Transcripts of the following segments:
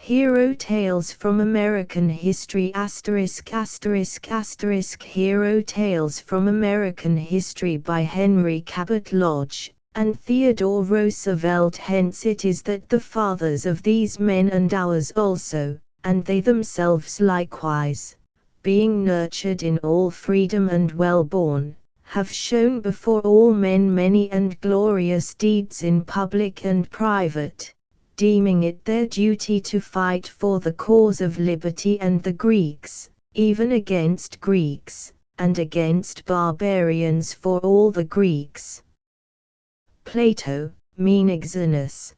Hero Tales from American History ***** Hero Tales from American History by Henry Cabot Lodge and Theodore Roosevelt. Hence it is that the fathers of these men and ours also, and they themselves likewise, being nurtured in all freedom and well-born, have shown before all men many and glorious deeds in public and private, deeming it their duty to fight for the cause of liberty and the Greeks, even against Greeks, and against barbarians for all the Greeks. Plato, Menexenus.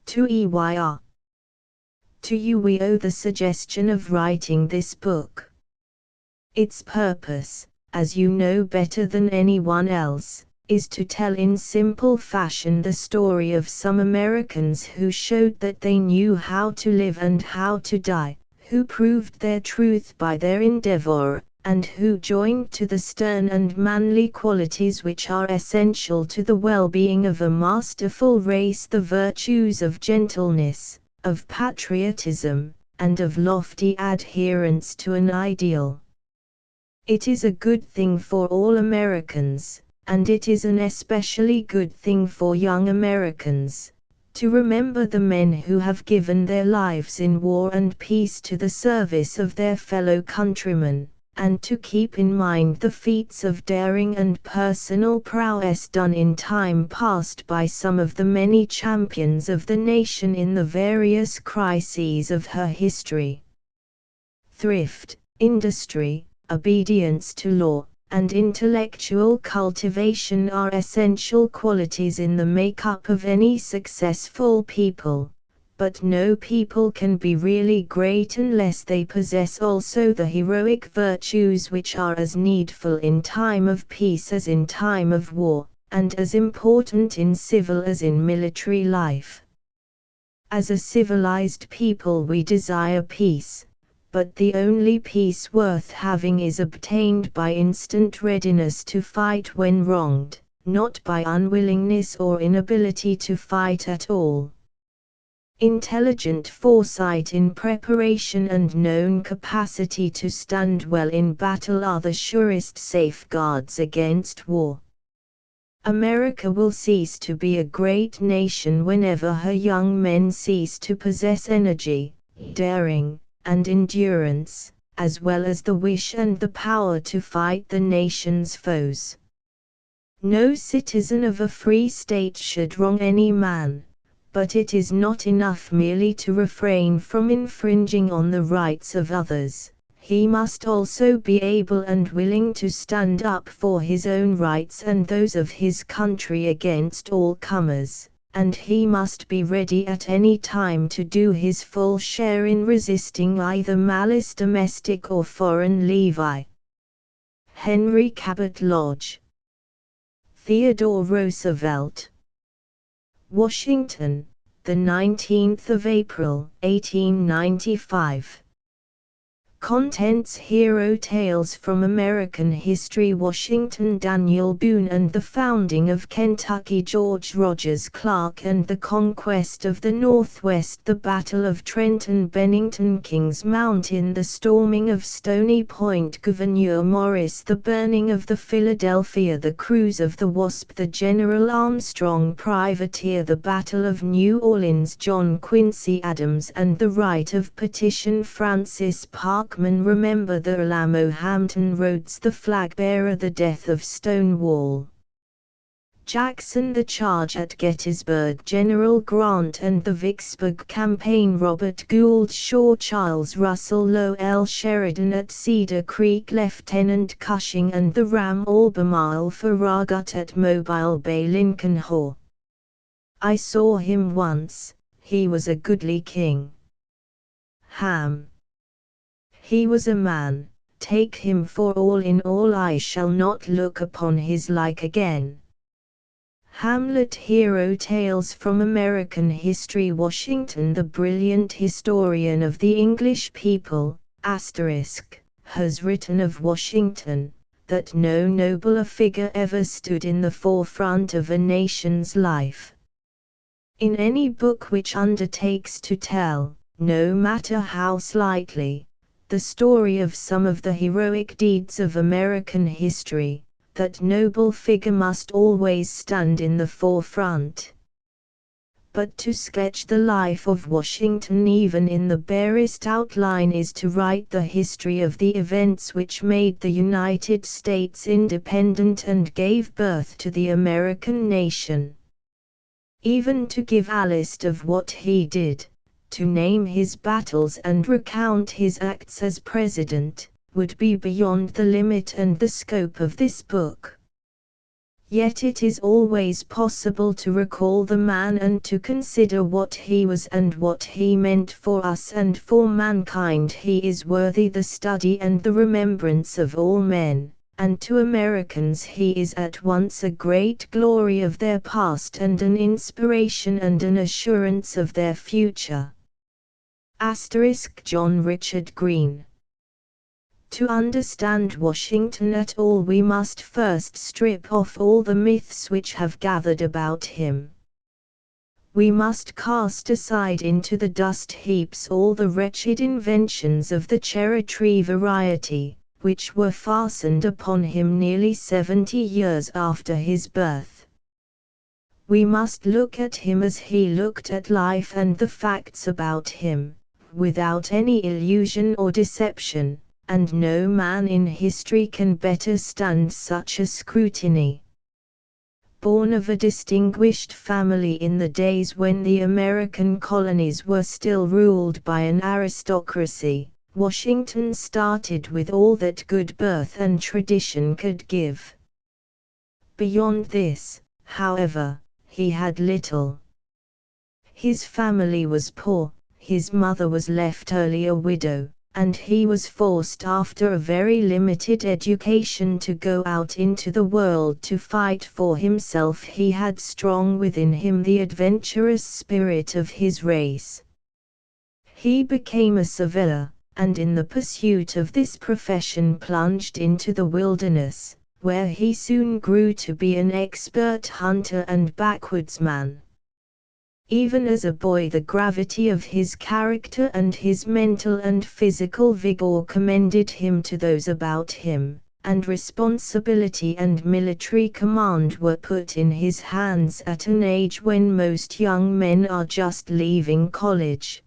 To you we owe the suggestion of writing this book. Its purpose, as you know better than anyone else, is to tell in simple fashion the story of some Americans who showed that they knew how to live and how to die, who proved their truth by their endeavor, and who joined to the stern and manly qualities which are essential to the well-being of a masterful race the virtues of gentleness, of patriotism, and of lofty adherence to an ideal. It is a good thing for all Americans, and it is an especially good thing for young Americans, to remember the men who have given their lives in war and peace to the service of their fellow countrymen, and to keep in mind the feats of daring and personal prowess done in time past by some of the many champions of the nation in the various crises of her history. Thrift, industry, obedience to law, and intellectual cultivation are essential qualities in the make-up of any successful people, but no people can be really great unless they possess also the heroic virtues which are as needful in time of peace as in time of war, and as important in civil as in military life. As a civilized people we desire peace, but the only peace worth having is obtained by instant readiness to fight when wronged, not by unwillingness or inability to fight at all. Intelligent foresight in preparation and known capacity to stand well in battle are the surest safeguards against war. America will cease to be a great nation whenever her young men cease to possess energy, daring, and endurance, as well as the wish and the power to fight the nation's foes. No citizen of a free state should wrong any man, but it is not enough merely to refrain from infringing on the rights of others. He must also be able and willing to stand up for his own rights and those of his country against all comers, and he must be ready at any time to do his full share in resisting either malice domestic or foreign levi. Henry Cabot Lodge. Theodore Roosevelt. Washington, the 19th of April, 1895. Contents: Hero Tales from American History. Washington, Daniel Boone and the Founding of Kentucky. George Rogers Clark and the Conquest of the Northwest. The Battle of Trenton. Bennington, Kings Mountain. The Storming of Stony Point. Gouverneur Morris. The Burning of the Philadelphia. The Cruise of the Wasp. The General Armstrong Privateer. The Battle of New Orleans. John Quincy Adams and the Right of Petition. Francis Parkman. Remember the Alamo. Hampton Roads. The Flag Bearer. The Death of Stonewall Jackson. The Charge at Gettysburg. General Grant and the Vicksburg Campaign. Robert Gould Shaw. Charles Russell Lowe. L. Sheridan at Cedar Creek. Lieutenant Cushing and the Ram. Albemarle Farragut at Mobile Bay. Lincoln Haw. I saw him once, he was a goodly king. Ham. He was a man, take him for all in all, I shall not look upon his like again. Hamlet. Hero Tales from American History. Washington, the brilliant historian of the English people, has written of Washington, that no nobler figure ever stood in the forefront of a nation's life. In any book which undertakes to tell, no matter how slightly, the story of some of the heroic deeds of American history, that noble figure must always stand in the forefront. But to sketch the life of Washington even in the barest outline is to write the history of the events which made the United States independent and gave birth to the American nation. Even to give a list of what he did, to name his battles and recount his acts as president, would be beyond the limit and the scope of this book. Yet it is always possible to recall the man and to consider what he was and what he meant for us and for mankind. He is worthy the study and the remembrance of all men, and to Americans he is at once a great glory of their past and an inspiration and an assurance of their future. John Richard Green. To understand Washington at all we must first strip off all the myths which have gathered about him. We must cast aside into the dust heaps all the wretched inventions of the cherry-tree variety, which were fastened upon him nearly 70 years after his birth. We must look at him as he looked at life and the facts about him, without any illusion or deception. And no man in history can better stand such a scrutiny. Born of a distinguished family in the days when the American colonies were still ruled by an aristocracy, Washington started with all that good birth and tradition could give. Beyond this, however, he had little. His family was poor, his mother was left early a widow, and he was forced after a very limited education to go out into the world to fight for himself. He had strong within him the adventurous spirit of his race. He became a surveyor, and in the pursuit of this profession plunged into the wilderness, where he soon grew to be an expert hunter and backwoodsman. Even as a boy the gravity of his character and his mental and physical vigor commended him to those about him, and responsibility and military command were put in his hands at an age when most young men are just leaving college.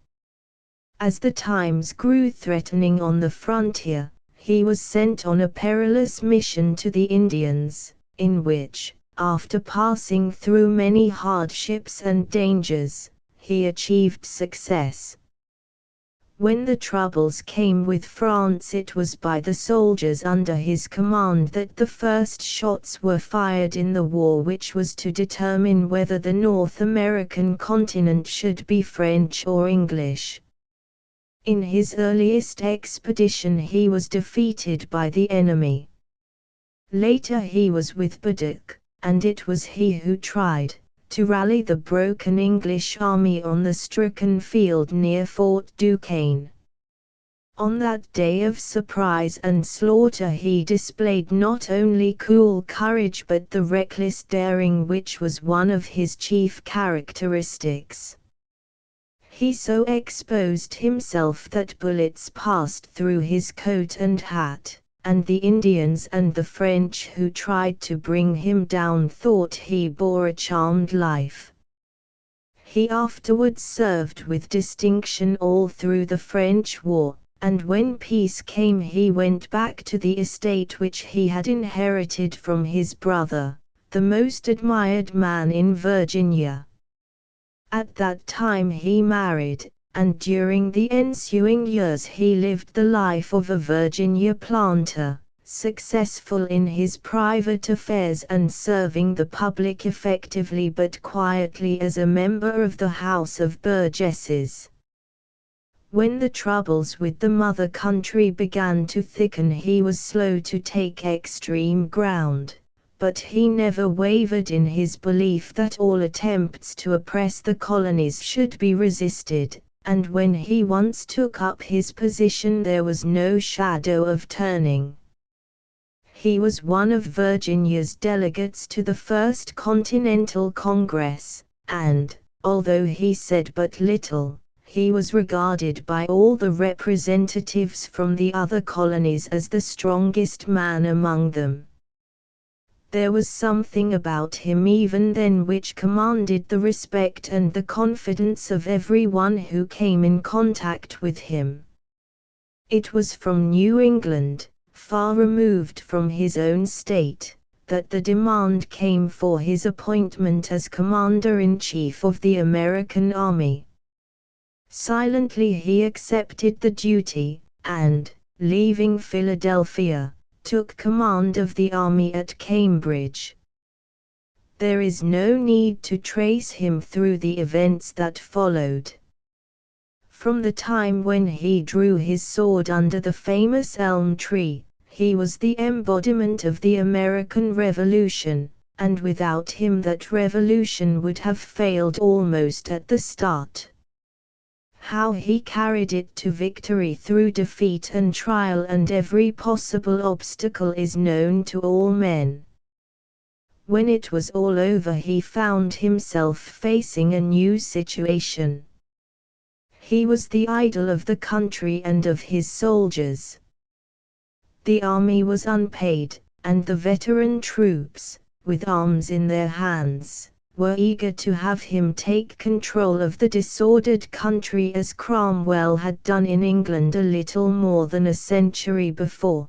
As the times grew threatening on the frontier, he was sent on a perilous mission to the Indians, in which, after passing through many hardships and dangers, he achieved success. When the troubles came with France, it was by the soldiers under his command that the first shots were fired in the war which was to determine whether the North American continent should be French or English. In his earliest expedition he was defeated by the enemy. Later he was with Braddock, and it was he who tried to rally the broken English army on the stricken field near Fort Duquesne. On that day of surprise and slaughter he displayed not only cool courage but the reckless daring which was one of his chief characteristics. He so exposed himself that bullets passed through his coat and hat, and the Indians and the French who tried to bring him down thought he bore a charmed life. He afterwards served with distinction all through the French War, and when peace came he went back to the estate which he had inherited from his brother, the most admired man in Virginia. At that time he married, and during the ensuing years he lived the life of a Virginia planter, successful in his private affairs and serving the public effectively but quietly as a member of the House of Burgesses. When the troubles with the mother country began to thicken he was slow to take extreme ground, but he never wavered in his belief that all attempts to oppress the colonies should be resisted, and when he once took up his position there was no shadow of turning. He was one of Virginia's delegates to the First Continental Congress, and, although he said but little, he was regarded by all the representatives from the other colonies as the strongest man among them. There was something about him even then which commanded the respect and the confidence of everyone who came in contact with him. It was from New England, far removed from his own state, that the demand came for his appointment as Commander-in-Chief of the American Army. Silently he accepted the duty, and, leaving Philadelphia, took command of the army at Cambridge. There is no need to trace him through the events that followed. From the time when he drew his sword under the famous elm tree, he was the embodiment of the American Revolution, and without him that revolution would have failed almost at the start. How he carried it to victory through defeat and trial and every possible obstacle is known to all men. When it was all over, he found himself facing a new situation. He was the idol of the country and of his soldiers. The army was unpaid, and the veteran troops, with arms in their hands, were eager to have him take control of the disordered country as Cromwell had done in England a little more than a century before.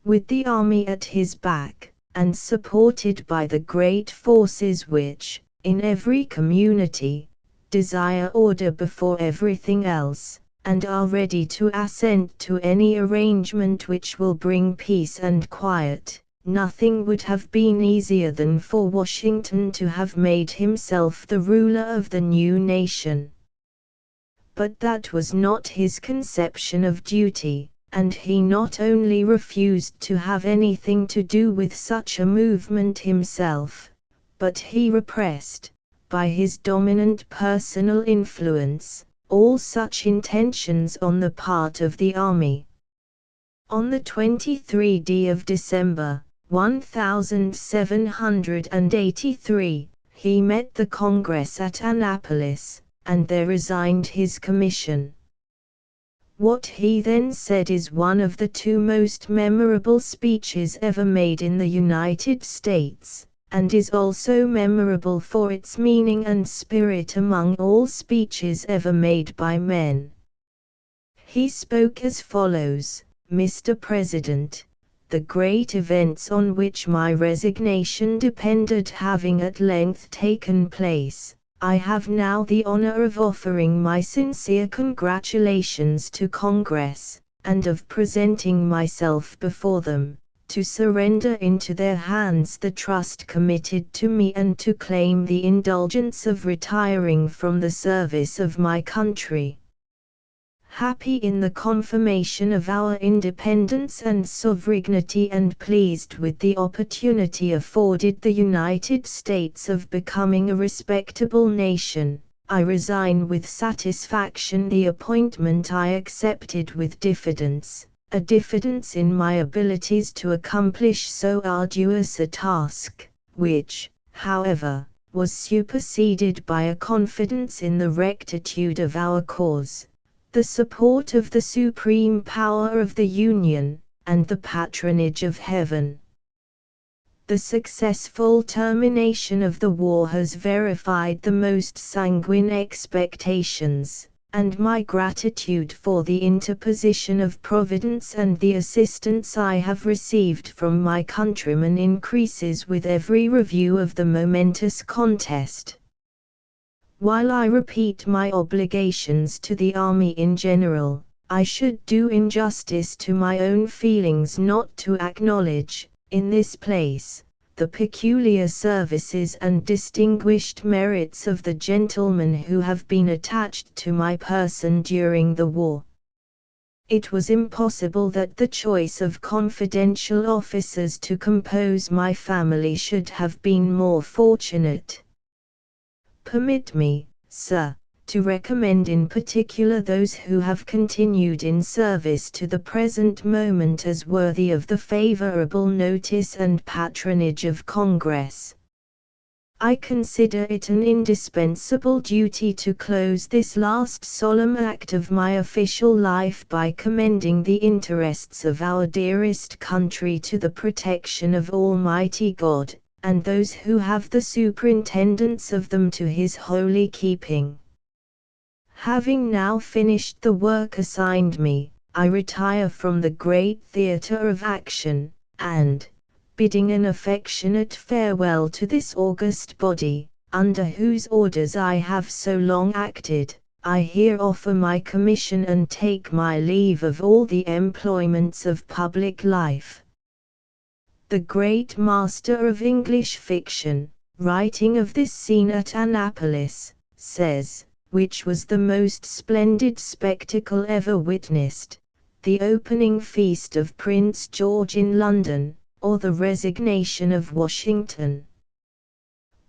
With the army at his back, and supported by the great forces which, in every community, desire order before everything else, and are ready to assent to any arrangement which will bring peace and quiet, nothing would have been easier than for Washington to have made himself the ruler of the new nation. But that was not his conception of duty, and he not only refused to have anything to do with such a movement himself, but he repressed, by his dominant personal influence, all such intentions on the part of the army. On the 23rd of December, 1783, he met the Congress at Annapolis, and there resigned his commission. What he then said is one of the two most memorable speeches ever made in the United States, and is also memorable for its meaning and spirit among all speeches ever made by men. He spoke as follows: "Mr. President, the great events on which my resignation depended having at length taken place, I have now the honor of offering my sincere congratulations to Congress, and of presenting myself before them, to surrender into their hands the trust committed to me and to claim the indulgence of retiring from the service of my country. Happy in the confirmation of our independence and sovereignty and pleased with the opportunity afforded the United States of becoming a respectable nation, I resign with satisfaction the appointment I accepted with diffidence, a diffidence in my abilities to accomplish so arduous a task, which, however, was superseded by a confidence in the rectitude of our cause, the support of the supreme power of the Union, and the patronage of Heaven. The successful termination of the war has verified the most sanguine expectations, and my gratitude for the interposition of Providence and the assistance I have received from my countrymen increases with every review of the momentous contest. While I repeat my obligations to the army in general, I should do injustice to my own feelings not to acknowledge, in this place, the peculiar services and distinguished merits of the gentlemen who have been attached to my person during the war. It was impossible that the choice of confidential officers to compose my family should have been more fortunate. Permit me, sir, to recommend in particular those who have continued in service to the present moment as worthy of the favorable notice and patronage of Congress. I consider it an indispensable duty to close this last solemn act of my official life by commending the interests of our dearest country to the protection of Almighty God, and those who have the superintendence of them to His holy keeping. Having now finished the work assigned me, I retire from the great theatre of action, and, bidding an affectionate farewell to this august body, under whose orders I have so long acted, I here offer my commission and take my leave of all the employments of public life. The great master of English fiction, writing of this scene at Annapolis, says, which was the most splendid spectacle ever witnessed, the opening feast of Prince George in London, or the resignation of Washington.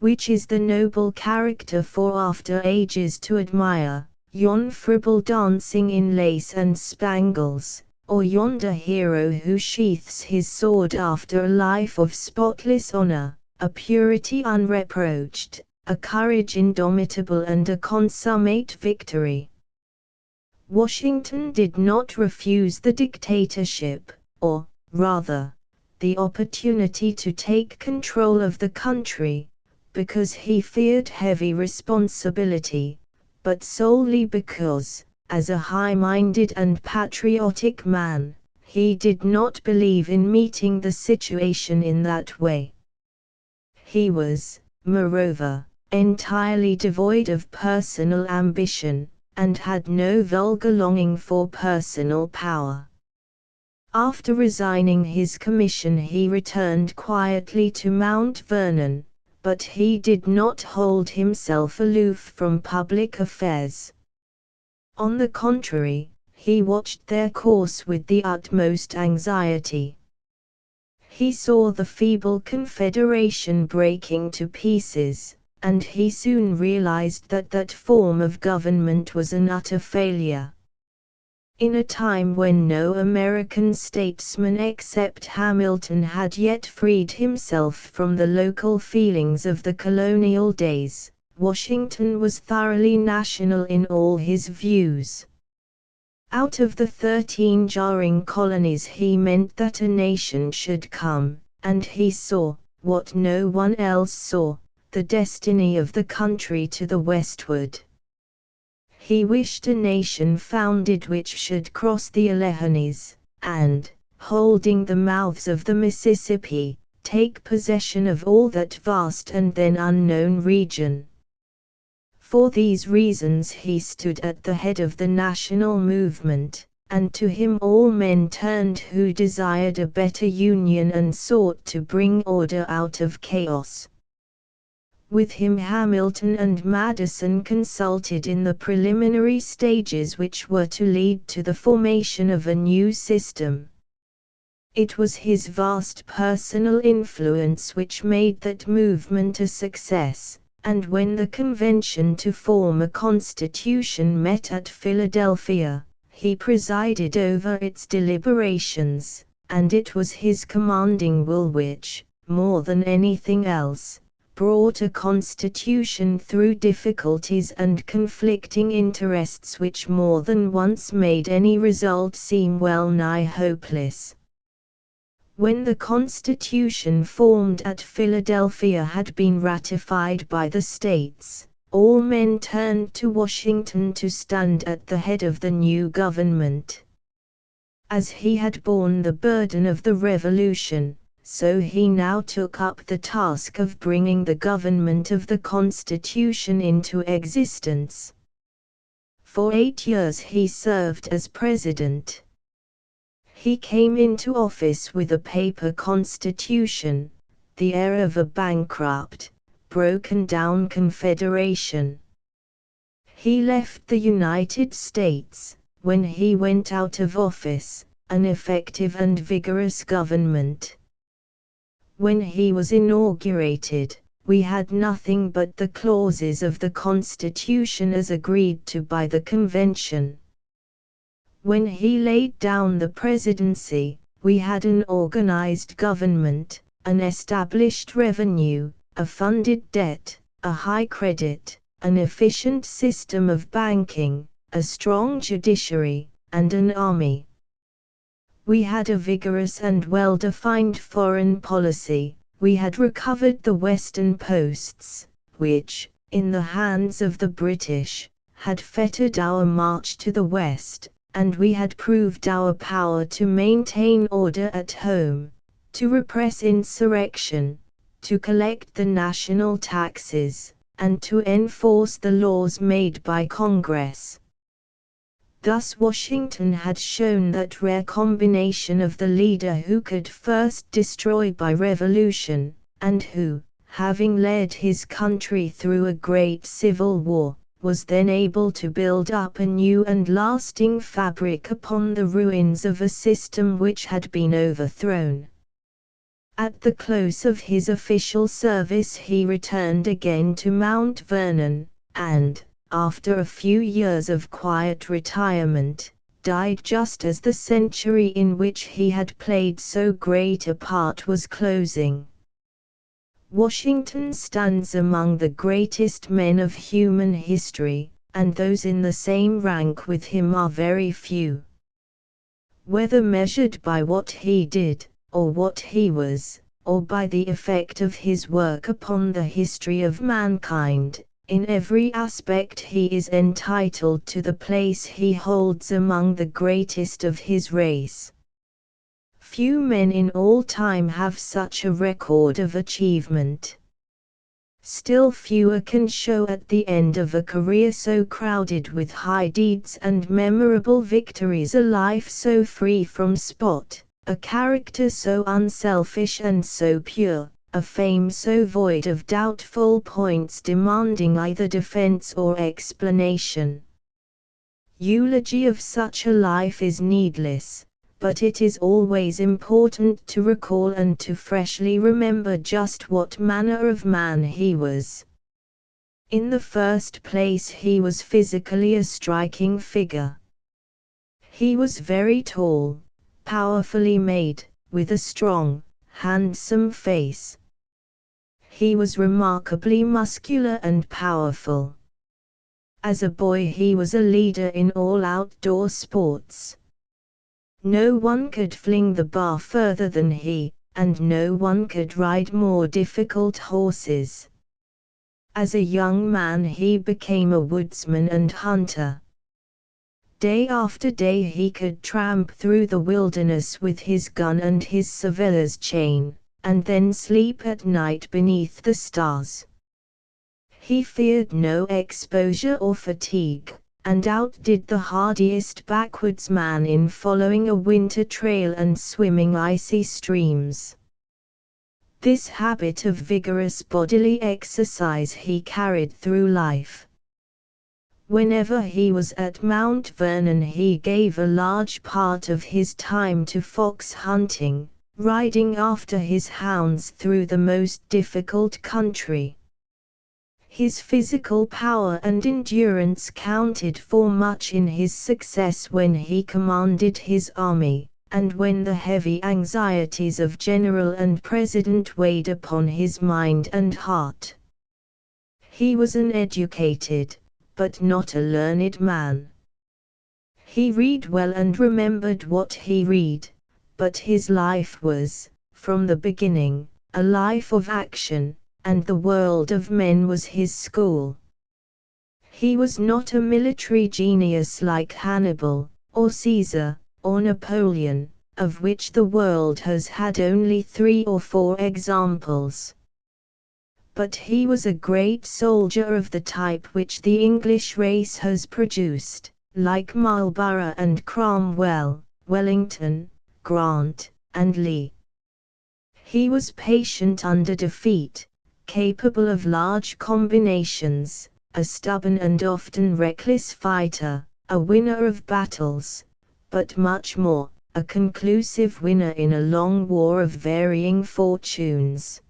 Which is the noble character for after ages to admire, yon fribble dancing in lace and spangles, or yonder hero who sheaths his sword after a life of spotless honor, a purity unreproached, a courage indomitable and a consummate victory. Washington did not refuse the dictatorship, or, rather, the opportunity to take control of the country, because he feared heavy responsibility, but solely because, as a high-minded and patriotic man, he did not believe in meeting the situation in that way. He was, moreover, entirely devoid of personal ambition, and had no vulgar longing for personal power. After resigning his commission he returned quietly to Mount Vernon, but he did not hold himself aloof from public affairs. On the contrary, he watched their course with the utmost anxiety. He saw the feeble Confederation breaking to pieces, and he soon realized that that form of government was an utter failure. In a time when no American statesman except Hamilton had yet freed himself from the local feelings of the colonial days, Washington was thoroughly national in all his views. Out of the 13 jarring colonies he meant that a nation should come, and he saw, what no one else saw, the destiny of the country to the westward. He wished a nation founded which should cross the Alleghenies, and, holding the mouths of the Mississippi, take possession of all that vast and then unknown region. For these reasons he stood at the head of the national movement, and to him all men turned who desired a better union and sought to bring order out of chaos. With him Hamilton and Madison consulted in the preliminary stages which were to lead to the formation of a new system. It was his vast personal influence which made that movement a success, and when the convention to form a constitution met at Philadelphia, he presided over its deliberations, and it was his commanding will which, more than anything else, brought a constitution through difficulties and conflicting interests which more than once made any result seem well nigh hopeless. When the Constitution formed at Philadelphia had been ratified by the states, all men turned to Washington to stand at the head of the new government. As he had borne the burden of the Revolution, so he now took up the task of bringing the government of the Constitution into existence. For 8 years he served as president. He came into office with a paper constitution, the air of a bankrupt, broken-down confederation. He left the United States, when he went out of office, an effective and vigorous government. When he was inaugurated, we had nothing but the clauses of the Constitution as agreed to by the Convention. When he laid down the presidency, we had an organized government, an established revenue, a funded debt, a high credit, an efficient system of banking, a strong judiciary, and an army. We had a vigorous and well-defined foreign policy. We had recovered the western posts, which, in the hands of the British, had fettered our march to the west, and we had proved our power to maintain order at home, to repress insurrection, to collect the national taxes, and to enforce the laws made by Congress. Thus Washington had shown that rare combination of the leader who could first destroy by revolution, and who, having led his country through a great civil war, was then able to build up a new and lasting fabric upon the ruins of a system which had been overthrown. At the close of his official service he returned again to Mount Vernon, and, after a few years of quiet retirement, died just as the century in which he had played so great a part was closing. Washington stands among the greatest men of human history, and those in the same rank with him are very few. Whether measured by what he did, or what he was, or by the effect of his work upon the history of mankind, in every aspect he is entitled to the place he holds among the greatest of his race. Few men in all time have such a record of achievement. Still fewer can show at the end of a career so crowded with high deeds and memorable victories a life so free from spot, a character so unselfish and so pure, a fame so void of doubtful points demanding either defense or explanation. Eulogy of such a life is needless, but it is always important to recall and to freshly remember just what manner of man he was. In the first place, he was physically a striking figure. He was very tall, powerfully made, with a strong, handsome face. He was remarkably muscular and powerful. As a boy he was a leader in all outdoor sports. No one could fling the bar further than he, and no one could ride more difficult horses. As a young man he became a woodsman and hunter. Day after day he could tramp through the wilderness with his gun and his surveyor's chain, and then sleep at night beneath the stars. He feared no exposure or fatigue, and outdid the hardiest backwoodsman in following a winter trail and swimming icy streams. This habit of vigorous bodily exercise he carried through life. Whenever he was at Mount Vernon he gave a large part of his time to fox hunting, riding after his hounds through the most difficult country. His physical power and endurance counted for much in his success when he commanded his army, and when the heavy anxieties of general and president weighed upon his mind and heart. He was an educated, but not a learned man. He read well and remembered what he read, but his life was, from the beginning, a life of action, and the world of men was his school. He was not a military genius like Hannibal, or Caesar, or Napoleon, of which the world has had only 3 or 4 examples. But he was a great soldier of the type which the English race has produced, like Marlborough and Cromwell, Wellington, Grant, and Lee. He was patient under defeat, capable of large combinations, a stubborn and often reckless fighter, a winner of battles, but much more, a conclusive winner in a long war of varying fortunes.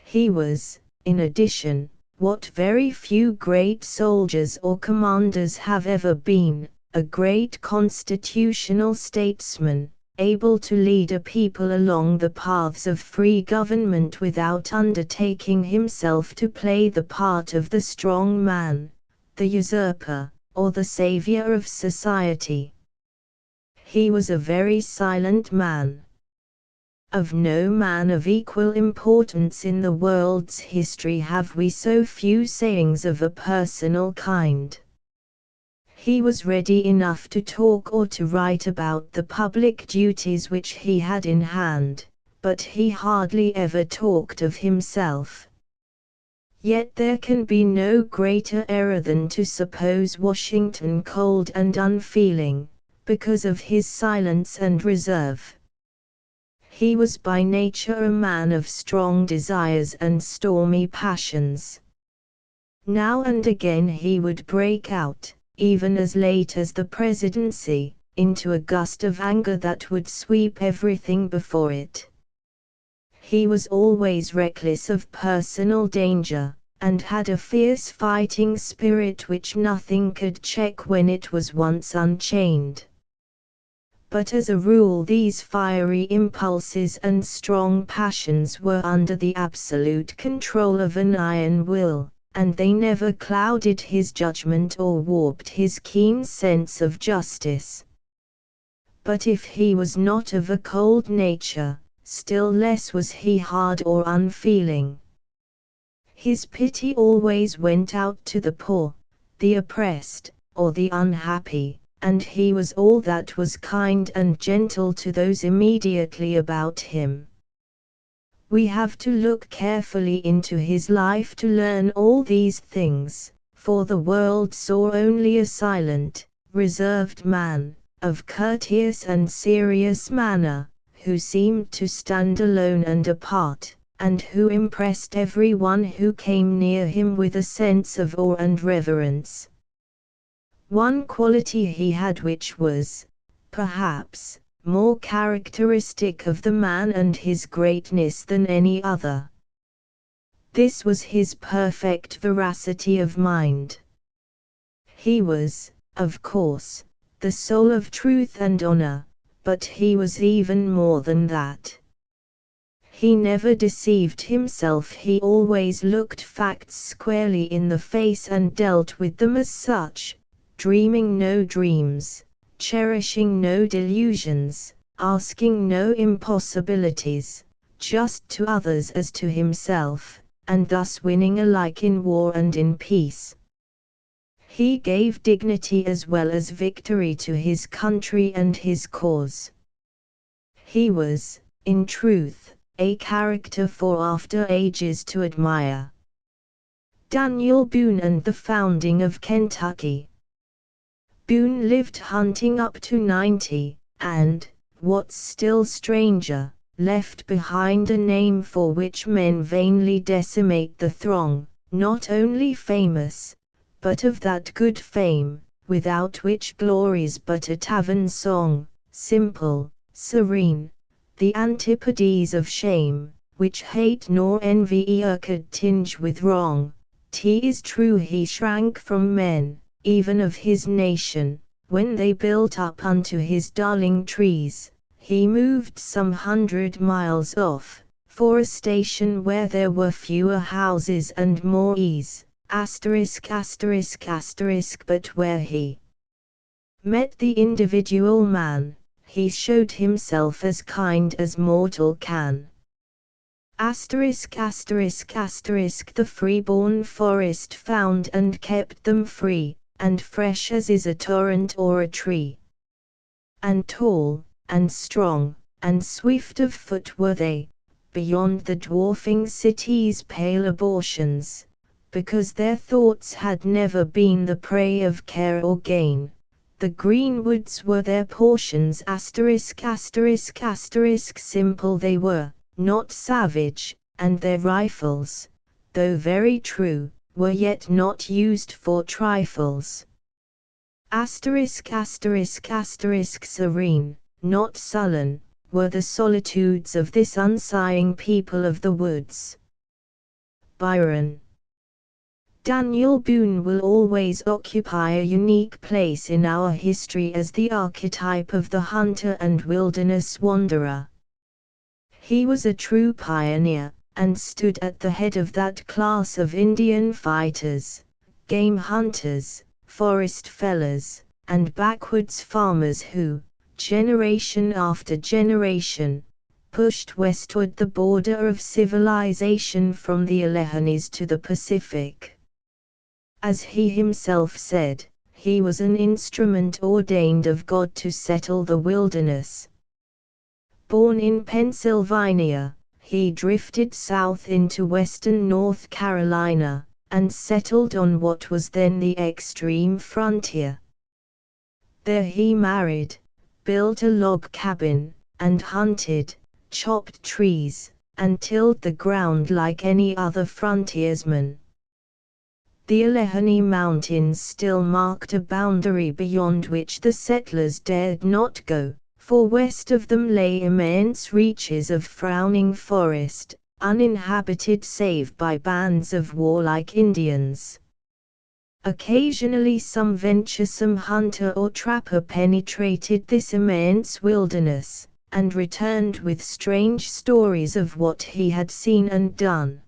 He was, in addition, what very few great soldiers or commanders have ever been, a great constitutional statesman, able to lead a people along the paths of free government without undertaking himself to play the part of the strong man, the usurper, or the savior of society. He was a very silent man. Of no man of equal importance in the world's history have we so few sayings of a personal kind. He was ready enough to talk or to write about the public duties which he had in hand, but he hardly ever talked of himself. Yet there can be no greater error than to suppose Washington cold and unfeeling, because of his silence and reserve. He was by nature a man of strong desires and stormy passions. Now and again he would break out, even as late as the presidency, into a gust of anger that would sweep everything before it. He was always reckless of personal danger, and had a fierce fighting spirit which nothing could check when it was once unchained. But as a rule these fiery impulses and strong passions were under the absolute control of an iron will, and they never clouded his judgment or warped his keen sense of justice. But if he was not of a cold nature, still less was he hard or unfeeling. His pity always went out to the poor, the oppressed, or the unhappy, and he was all that was kind and gentle to those immediately about him. We have to look carefully into his life to learn all these things, for the world saw only a silent, reserved man, of courteous and serious manner, who seemed to stand alone and apart, and who impressed every one who came near him with a sense of awe and reverence. One quality he had which was, perhaps, more characteristic of the man and his greatness than any other. This was his perfect veracity of mind. He was, of course, the soul of truth and honor, but he was even more than that. He never deceived himself. He always looked facts squarely in the face and dealt with them as such, dreaming no dreams, cherishing no delusions, asking no impossibilities, just to others as to himself, and thus winning alike in war and in peace. He gave dignity as well as victory to his country and his cause. He was, in truth, a character for after ages to admire. Daniel Boone and the founding of Kentucky. Boone lived hunting up to 90, and, what's still stranger, left behind a name for which men vainly decimate the throng, not only famous, but of that good fame, without which glory's but a tavern song, simple, serene, the antipodes of shame, which hate nor envy e'er could tinge with wrong. 'Tis true he shrank from men, even of his nation, when they built up unto his darling trees. He moved some 100 miles off, for a station where there were fewer houses and more ease, *******, but where he met the individual man, he showed himself as kind as mortal can. *****, the free-born forest found and kept them free, and fresh as is a torrent or a tree. And tall, and strong, and swift of foot were they, beyond the dwarfing city's pale abortions, because their thoughts had never been the prey of care or gain. The green woods were their portions. *****, simple they were, not savage, and their rifles, though very true, were yet not used for trifles. Serene, not sullen, were the solitudes of this unsighing people of the woods. Byron. Daniel Boone will always occupy a unique place in our history as the archetype of the hunter and wilderness wanderer. He was a true pioneer, and stood at the head of that class of Indian fighters, game hunters, forest fellers, and backwoods farmers who, generation after generation, pushed westward the border of civilization from the Alleghenies to the Pacific. As he himself said, he was an instrument ordained of God to settle the wilderness. Born in Pennsylvania, he drifted south into western North Carolina, and settled on what was then the extreme frontier. There he married, built a log cabin, and hunted, chopped trees, and tilled the ground like any other frontiersman. The Allegheny Mountains still marked a boundary beyond which the settlers dared not go, for west of them lay immense reaches of frowning forest, uninhabited save by bands of warlike Indians. Occasionally some venturesome hunter or trapper penetrated this immense wilderness, and returned with strange stories of what he had seen and done.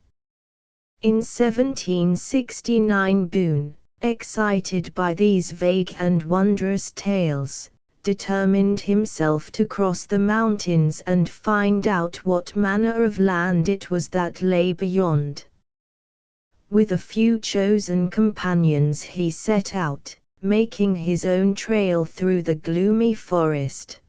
In 1769 Boone, excited by these vague and wondrous tales, determined himself to cross the mountains and find out what manner of land it was that lay beyond. With a few chosen companions he set out, making his own trail through the gloomy forest.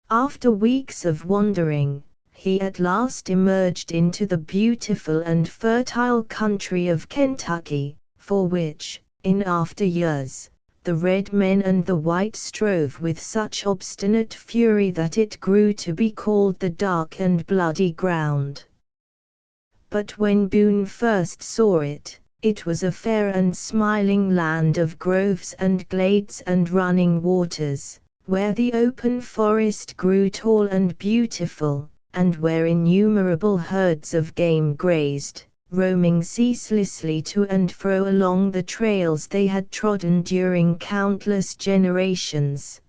After weeks of wandering, he at last emerged into the beautiful and fertile country of Kentucky, for which, in after years, the red men and the white strove with such obstinate fury that it grew to be called the Dark and Bloody Ground. But when Boone first saw it, it was a fair and smiling land of groves and glades and running waters, where the open forest grew tall and beautiful, and where innumerable herds of game grazed, roaming ceaselessly to and fro along the trails they had trodden during countless generations.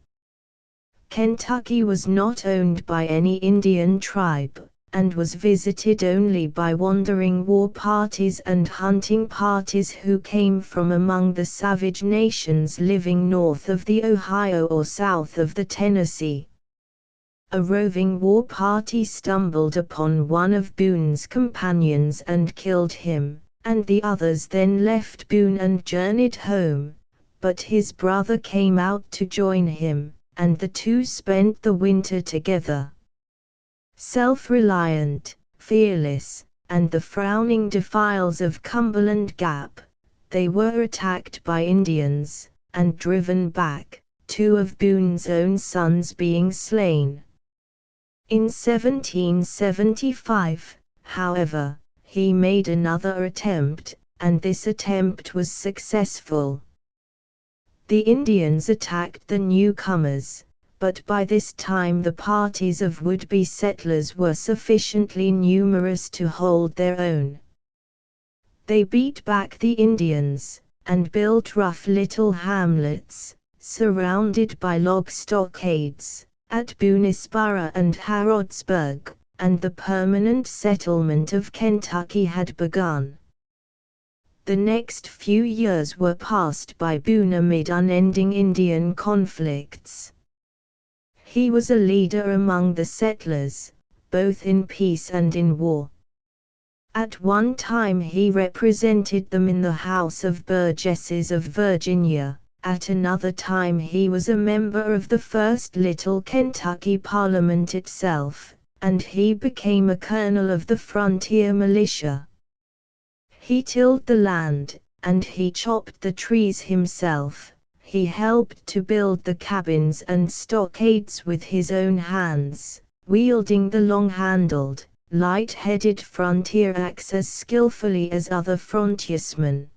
Kentucky was not owned by any Indian tribe, and was visited only by wandering war parties and hunting parties who came from among the savage nations living north of the Ohio or south of the Tennessee. A roving war party stumbled upon one of Boone's companions and killed him, and the others then left Boone and journeyed home, but his brother came out to join him, and the two spent the winter together. Self-reliant, fearless, and the frowning defiles of Cumberland Gap, they were attacked by Indians, and driven back, 2 of Boone's own sons being slain. In 1775, however, he made another attempt, and this attempt was successful. The Indians attacked the newcomers, but by this time the parties of would-be settlers were sufficiently numerous to hold their own. They beat back the Indians, and built rough little hamlets, surrounded by log stockades, at Boonesborough and Harrodsburg, and the permanent settlement of Kentucky had begun. The next few years were passed by Boone amid unending Indian conflicts. He was a leader among the settlers, both in peace and in war. At one time he represented them in the House of Burgesses of Virginia. At another time he was a member of the first little Kentucky Parliament itself, and he became a colonel of the frontier militia. He tilled the land, and he chopped the trees himself. He helped to build the cabins and stockades with his own hands, wielding the long-handled, light-headed frontier axe as skillfully as other frontiersmen.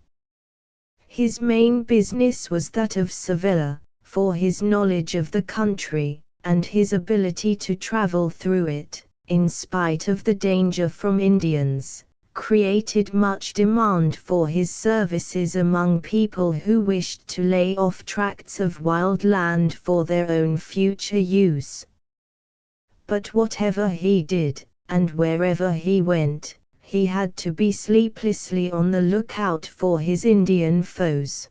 His main business was that of surveyor, for his knowledge of the country, and his ability to travel through it, in spite of the danger from Indians, created much demand for his services among people who wished to lay off tracts of wild land for their own future use. But whatever he did, and wherever he went, he had to be sleeplessly on the lookout for his Indian foes.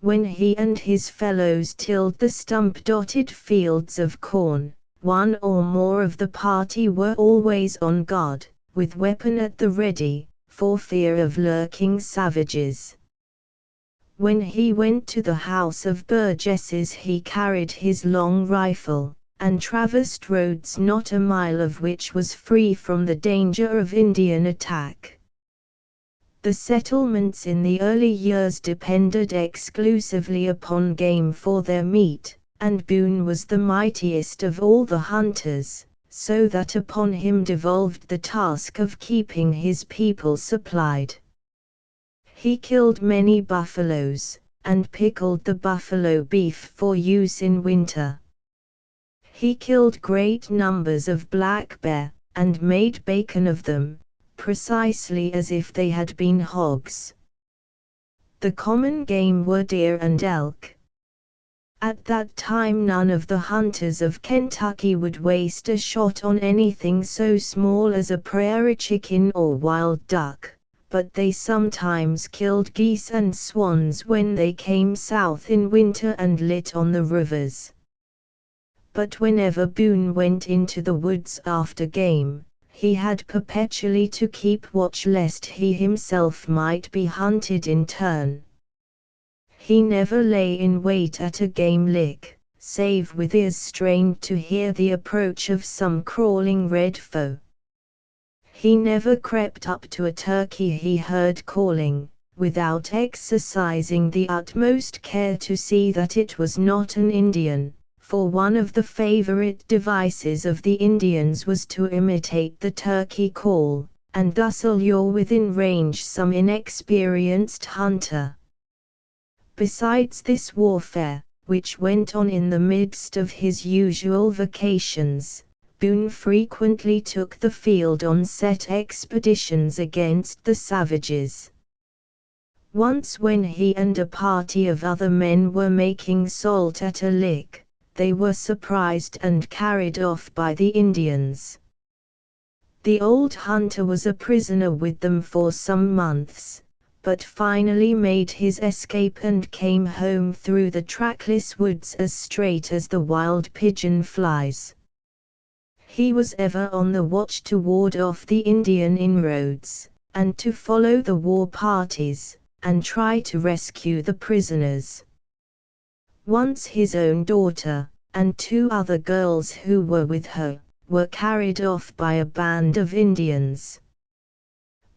When he and his fellows tilled the stump-dotted fields of corn, one or more of the party were always on guard, with weapon at the ready, for fear of lurking savages. When he went to the house of burgesses he carried his long rifle, and traversed roads not a mile of which was free from the danger of Indian attack. The settlements in the early years depended exclusively upon game for their meat, and Boone was the mightiest of all the hunters, so that upon him devolved the task of keeping his people supplied. He killed many buffaloes, and pickled the buffalo beef for use in winter. He killed great numbers of black bear, and made bacon of them, precisely as if they had been hogs. The common game were deer and elk. At that time none of the hunters of Kentucky would waste a shot on anything so small as a prairie chicken or wild duck, but they sometimes killed geese and swans when they came south in winter and lit on the rivers. But whenever Boone went into the woods after game, he had perpetually to keep watch lest he himself might be hunted in turn. He never lay in wait at a game lick, save with ears strained to hear the approach of some crawling red foe. He never crept up to a turkey he heard calling, without exercising the utmost care to see that it was not an Indian, for one of the favorite devices of the Indians was to imitate the turkey call, and thus allure within range some inexperienced hunter. Besides this warfare, which went on in the midst of his usual vacations, Boone frequently took the field on set expeditions against the savages. Once when he and a party of other men were making salt at a lick, they were surprised and carried off by the Indians. The old hunter was a prisoner with them for some months, but finally made his escape and came home through the trackless woods as straight as the wild pigeon flies. He was ever on the watch to ward off the Indian inroads, and to follow the war parties, and try to rescue the prisoners. Once his own daughter, and 2 other girls who were with her, were carried off by a band of Indians.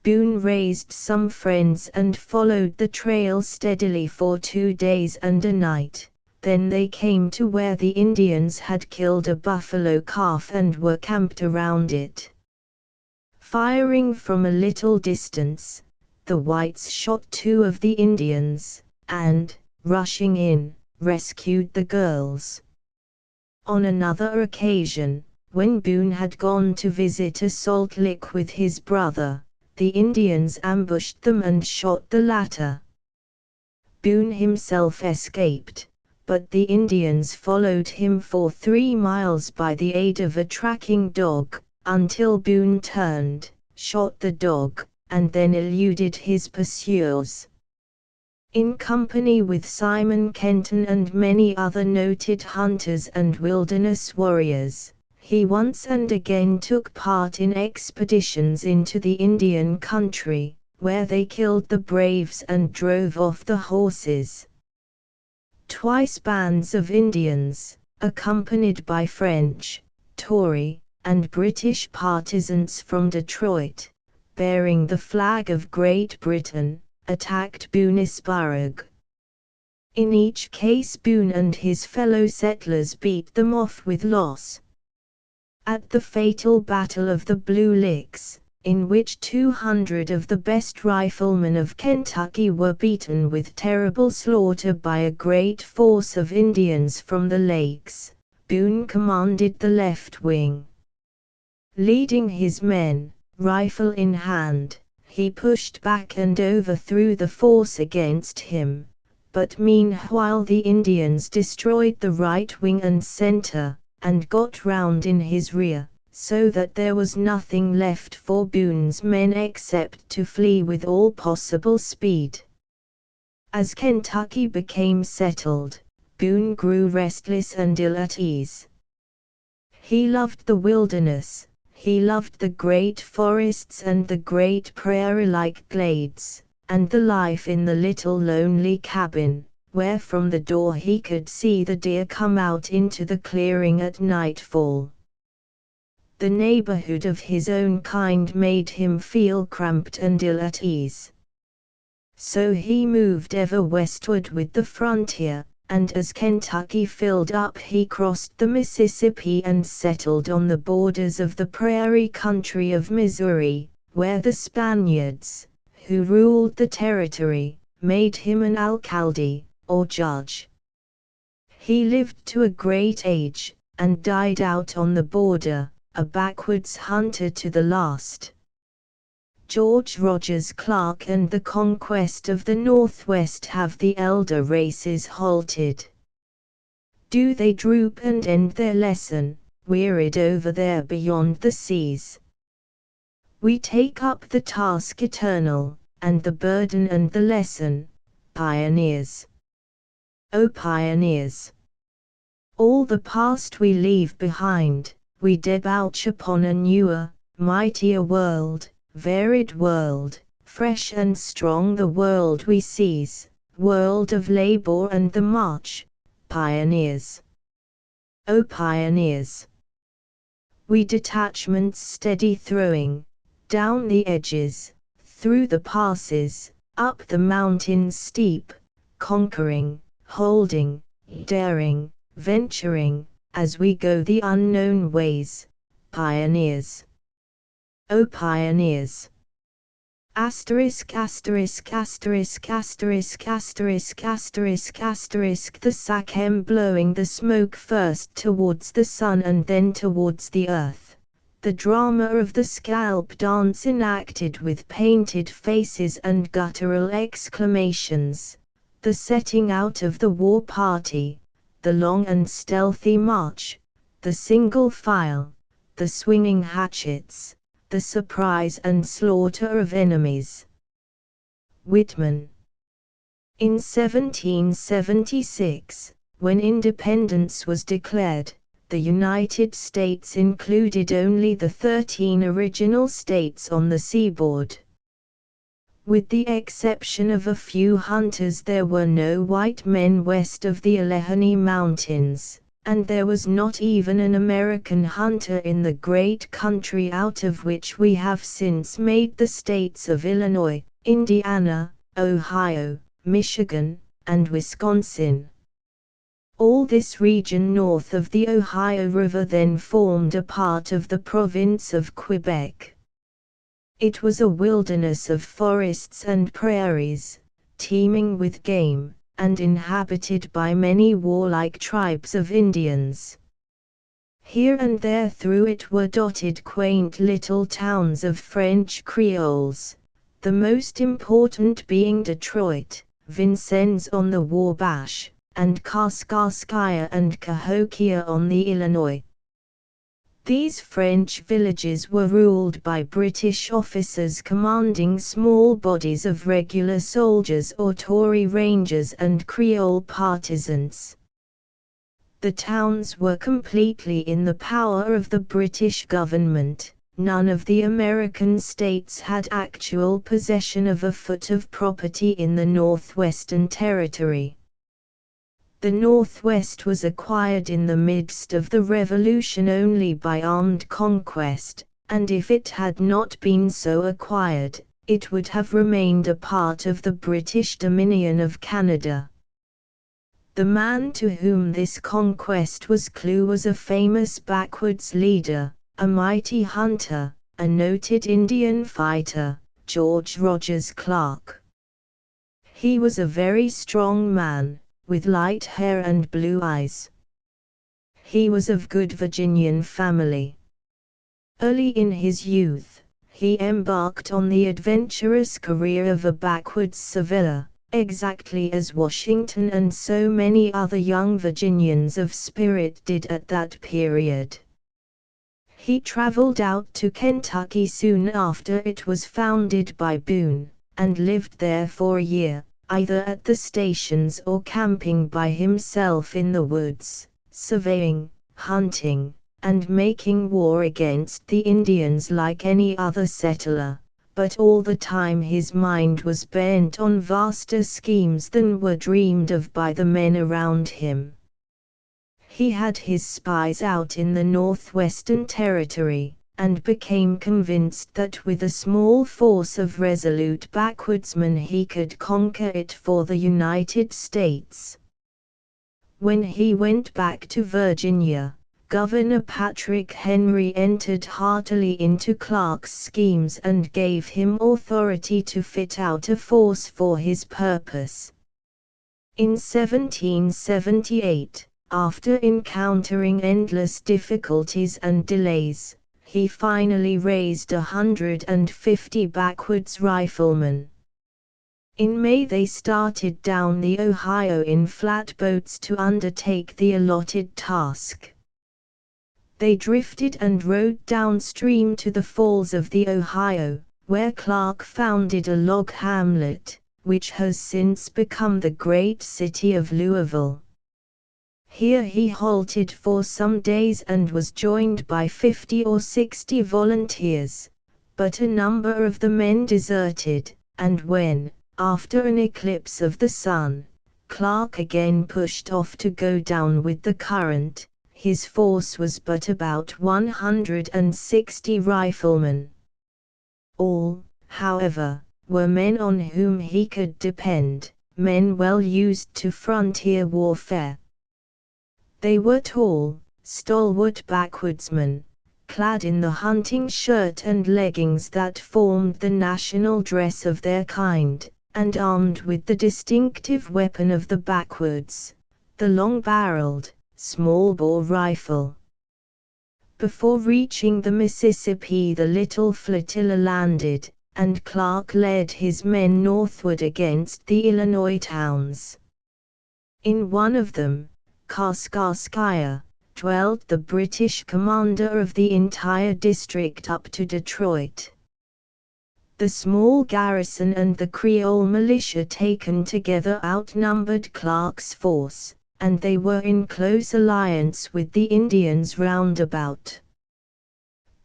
Boone raised some friends and followed the trail steadily for 2 days and a night. Then they came to where the Indians had killed a buffalo calf and were camped around it. Firing from a little distance, the whites shot 2 of the Indians, and, rushing in, rescued the girls. On another occasion, when Boone had gone to visit a salt lick with his brother, the Indians ambushed them and shot the latter. Boone himself escaped, but the Indians followed him for 3 miles by the aid of a tracking dog, until Boone turned, shot the dog, and then eluded his pursuers. In company with Simon Kenton and many other noted hunters and wilderness warriors, he once and again took part in expeditions into the Indian country, where they killed the braves and drove off the horses. Twice bands of Indians, accompanied by French, Tory, and British partisans from Detroit, bearing the flag of Great Britain, attacked Boonesborough. In each case Boone and his fellow settlers beat them off with loss. At the fatal Battle of the Blue Licks, in which 200 of the best riflemen of Kentucky were beaten with terrible slaughter by a great force of Indians from the lakes, Boone commanded the left wing. Leading his men, Rifle in hand, he pushed back and overthrew the force against him, but meanwhile the Indians destroyed the right wing and center, and got round in his rear, so that there was nothing left for Boone's men except to flee with all possible speed. As Kentucky became settled, Boone grew restless and ill at ease. He loved the wilderness, he loved the great forests and the great prairie-like glades, and the life in the little lonely cabin, where from the door he could see the deer come out into the clearing at nightfall. The neighborhood of his own kind made him feel cramped and ill at ease. So he moved ever westward with the frontier, and as Kentucky filled up he crossed the Mississippi and settled on the borders of the prairie country of Missouri, where the Spaniards, who ruled the territory, made him an alcalde, or judge. He lived to a great age, and died out on the border, a backwoods hunter to the last. George Rogers Clark and the conquest of the Northwest. Have the elder races halted? Do they droop and end their lesson, wearied over there beyond the seas? We take up the task eternal, and the burden and the lesson, pioneers. O pioneers! All the past we leave behind, we debouch upon a newer, mightier world, varied world, fresh and strong the world we seize, world of labor and the march, pioneers. O pioneers! We detachments steady throwing, down the edges, through the passes, up the mountains steep, conquering, holding, daring, venturing, as we go the unknown ways, pioneers. O pioneers! Asterisk asterisk asterisk asterisk asterisk asterisk asterisk the sachem blowing the smoke first towards the sun and then towards the earth, the drama of the scalp dance enacted with painted faces and guttural exclamations, the setting out of the war party, the long and stealthy march, the single file, the swinging hatchets, the surprise and slaughter of enemies. Whitman. In 1776, when independence was declared, the United States included only the 13 original states on the seaboard. With the exception of a few hunters, there were no white men west of the Allegheny Mountains, and there was not even an American hunter in the great country out of which we have since made the states of Illinois, Indiana, Ohio, Michigan, and Wisconsin. All this region north of the Ohio River then formed a part of the province of Quebec. It was a wilderness of forests and prairies, teeming with game, and inhabited by many warlike tribes of Indians. Here and there through it were dotted quaint little towns of French Creoles, the most important being Detroit, Vincennes on the Wabash, and Kaskaskia and Cahokia on the Illinois. These French villages were ruled by British officers commanding small bodies of regular soldiers or Tory Rangers and Creole partisans. The towns were completely in the power of the British government. None of the American states had actual possession of a foot of property in the Northwestern Territory. The Northwest was acquired in the midst of the Revolution only by armed conquest, and if it had not been so acquired, it would have remained a part of the British Dominion of Canada. The man to whom this conquest was clue was a famous backwoods leader, a mighty hunter, a noted Indian fighter, George Rogers Clark. He was a very strong man, with light hair and blue eyes. He was of good Virginian family. Early in his youth, he embarked on the adventurous career of a backwoods surveyor, exactly as Washington and so many other young Virginians of spirit did at that period. He traveled out to Kentucky soon after it was founded by Boone, and lived there for a year, either at the stations or camping by himself in the woods, surveying, hunting, and making war against the Indians like any other settler, but all the time his mind was bent on vaster schemes than were dreamed of by the men around him. He had his spies out in the Northwestern Territory, and became convinced that with a small force of resolute backwoodsmen he could conquer it for the United States. When he went back to Virginia, Governor Patrick Henry entered heartily into Clark's schemes and gave him authority to fit out a force for his purpose. In 1778, after encountering endless difficulties and delays, he finally raised 150 backwoods riflemen. In May they started down the Ohio in flatboats to undertake the allotted task. They drifted and rode downstream to the falls of the Ohio, where Clark founded a log hamlet, which has since become the great city of Louisville. Here he halted for some days and was joined by 50 or 60 volunteers, but a number of the men deserted, and when, after an eclipse of the sun, Clark again pushed off to go down with the current, his force was but about 160 riflemen. All, however, were men on whom he could depend, men well used to frontier warfare. They were tall, stalwart backwoodsmen, clad in the hunting shirt and leggings that formed the national dress of their kind, and armed with the distinctive weapon of the backwoods, the long-barreled, small-bore rifle. Before reaching the Mississippi the little flotilla landed, and Clark led his men northward against the Illinois towns. In one of them, Kaskaskia, dwelled the British commander of the entire district up to Detroit. The small garrison and the Creole militia taken together outnumbered Clark's force, and they were in close alliance with the Indians round about.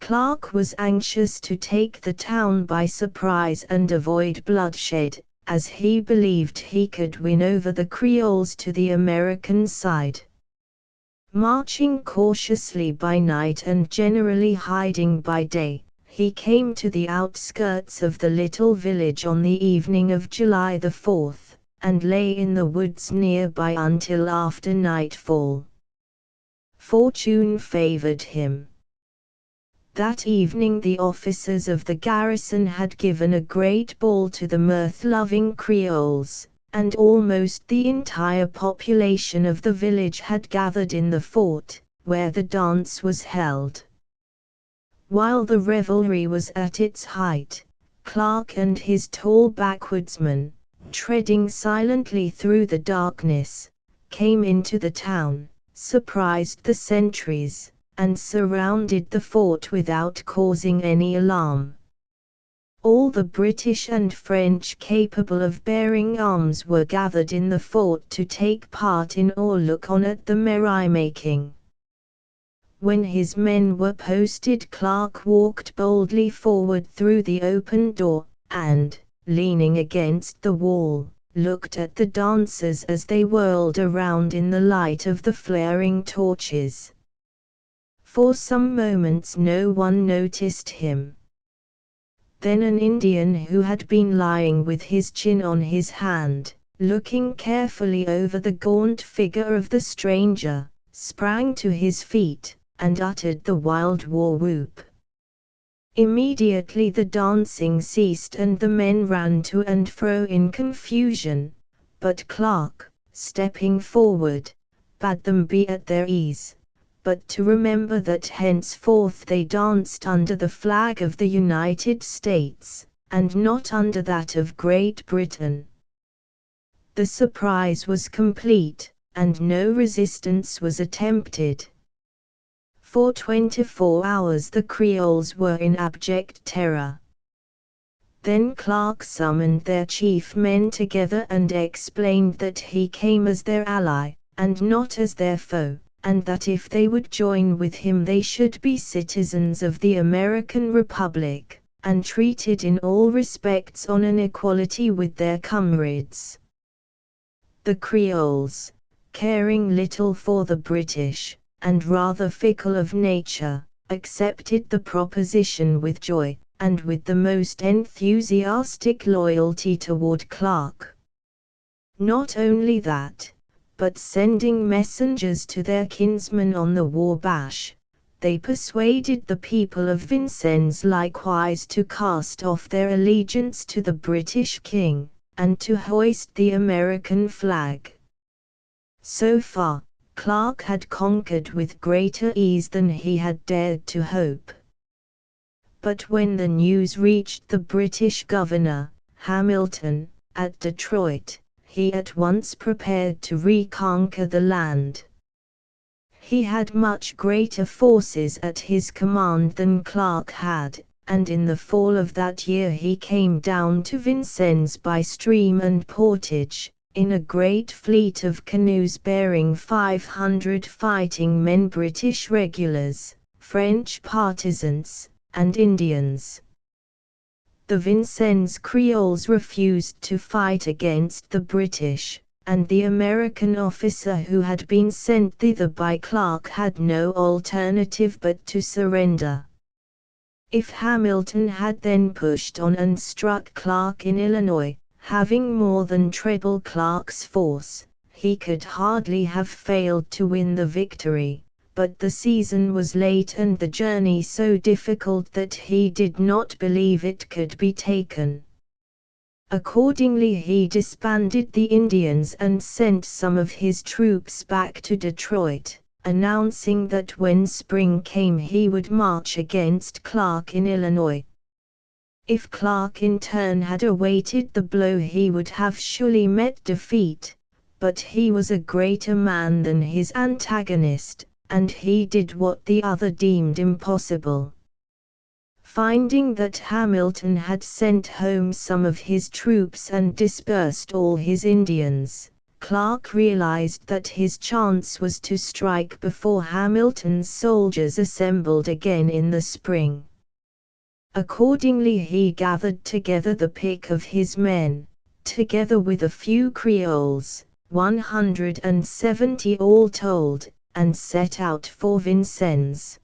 Clark was anxious to take the town by surprise and avoid bloodshed, as he believed he could win over the Creoles to the American side. Marching cautiously by night and generally hiding by day, he came to the outskirts of the little village on the evening of July the 4th, and lay in the woods nearby until after nightfall. Fortune favored him. That evening the officers of the garrison had given a great ball to the mirth-loving Creoles, and almost the entire population of the village had gathered in the fort, where the dance was held. While the revelry was at its height, Clark and his tall backwoodsmen, treading silently through the darkness, came into the town, surprised the sentries, and surrounded the fort without causing any alarm. All the British and French capable of bearing arms were gathered in the fort to take part in or look on at the merrymaking. When his men were posted, Clark walked boldly forward through the open door, and, leaning against the wall, looked at the dancers as they whirled around in the light of the flaring torches. For some moments no one noticed him. Then an Indian who had been lying with his chin on his hand, looking carefully over the gaunt figure of the stranger, sprang to his feet, and uttered the wild war whoop. Immediately the dancing ceased and the men ran to and fro in confusion, but Clark, stepping forward, bade them be at their ease, but to remember that henceforth they danced under the flag of the United States, and not under that of Great Britain. The surprise was complete, and no resistance was attempted. For 24 hours the Creoles were in abject terror. Then Clark summoned their chief men together and explained that he came as their ally, and not as their foe, and that if they would join with him they should be citizens of the American Republic, and treated in all respects on an equality with their comrades. The Creoles, caring little for the British, and rather fickle of nature, accepted the proposition with joy, and with the most enthusiastic loyalty toward Clark. Not only that, but sending messengers to their kinsmen on the Wabash, they persuaded the people of Vincennes likewise to cast off their allegiance to the British king, and to hoist the American flag. So far, Clark had conquered with greater ease than he had dared to hope. But when the news reached the British governor, Hamilton, at Detroit, he at once prepared to reconquer the land. He had much greater forces at his command than Clark had, and in the fall of that year he came down to Vincennes by stream and portage, in a great fleet of canoes bearing 500 fighting men, British regulars, French partisans, and Indians. The Vincennes Creoles refused to fight against the British, and the American officer who had been sent thither by Clark had no alternative but to surrender. If Hamilton had then pushed on and struck Clark in Illinois, having more than treble Clark's force, he could hardly have failed to win the victory, but the season was late and the journey so difficult that he did not believe it could be taken. Accordingly he disbanded the Indians and sent some of his troops back to Detroit, announcing that when spring came he would march against Clark in Illinois. If Clark in turn had awaited the blow he would have surely met defeat, but he was a greater man than his antagonist, and he did what the other deemed impossible. Finding that Hamilton had sent home some of his troops and dispersed all his Indians, Clark realized that his chance was to strike before Hamilton's soldiers assembled again in the spring. Accordingly he gathered together the pick of his men, together with a few Creoles, 170 all told, and set out for Vincennes.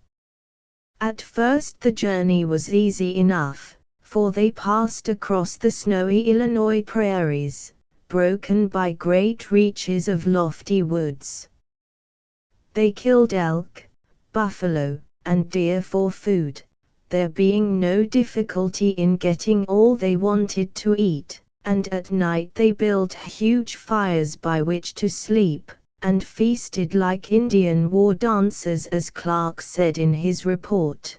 At first the journey was easy enough, for they passed across the snowy Illinois prairies, broken by great reaches of lofty woods. They killed elk, buffalo, and deer for food, there being no difficulty in getting all they wanted to eat, and at night they built huge fires by which to sleep, and feasted like Indian war dancers, as Clark said in his report.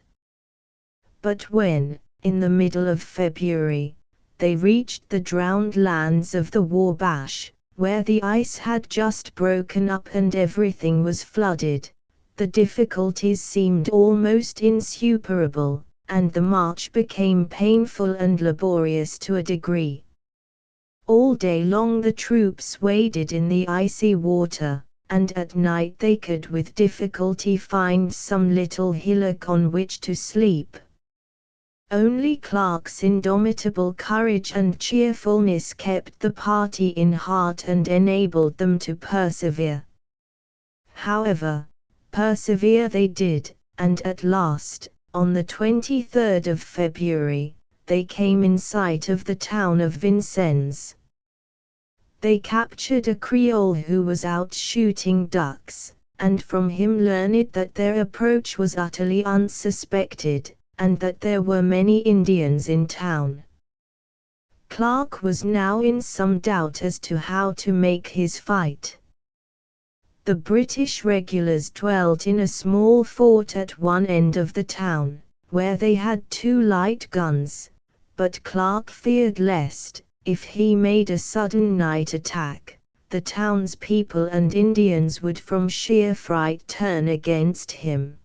But when, in the middle of February, they reached the drowned lands of the Wabash, where the ice had just broken up and everything was flooded, the difficulties seemed almost insuperable, and the march became painful and laborious to a degree. All day long the troops waded in the icy water, and at night they could with difficulty find some little hillock on which to sleep. Only Clark's indomitable courage and cheerfulness kept the party in heart and enabled them to persevere. However, persevere they did, and at last, on the 23rd of February, they came in sight of the town of Vincennes. They captured a Creole who was out shooting ducks, and from him learned that their approach was utterly unsuspected, and that there were many Indians in town. Clark was now in some doubt as to how to make his fight. The British regulars dwelt in a small fort at one end of the town, where they had 2 light guns, but Clark feared lest, if he made a sudden night attack, the townspeople and Indians would from sheer fright turn against him.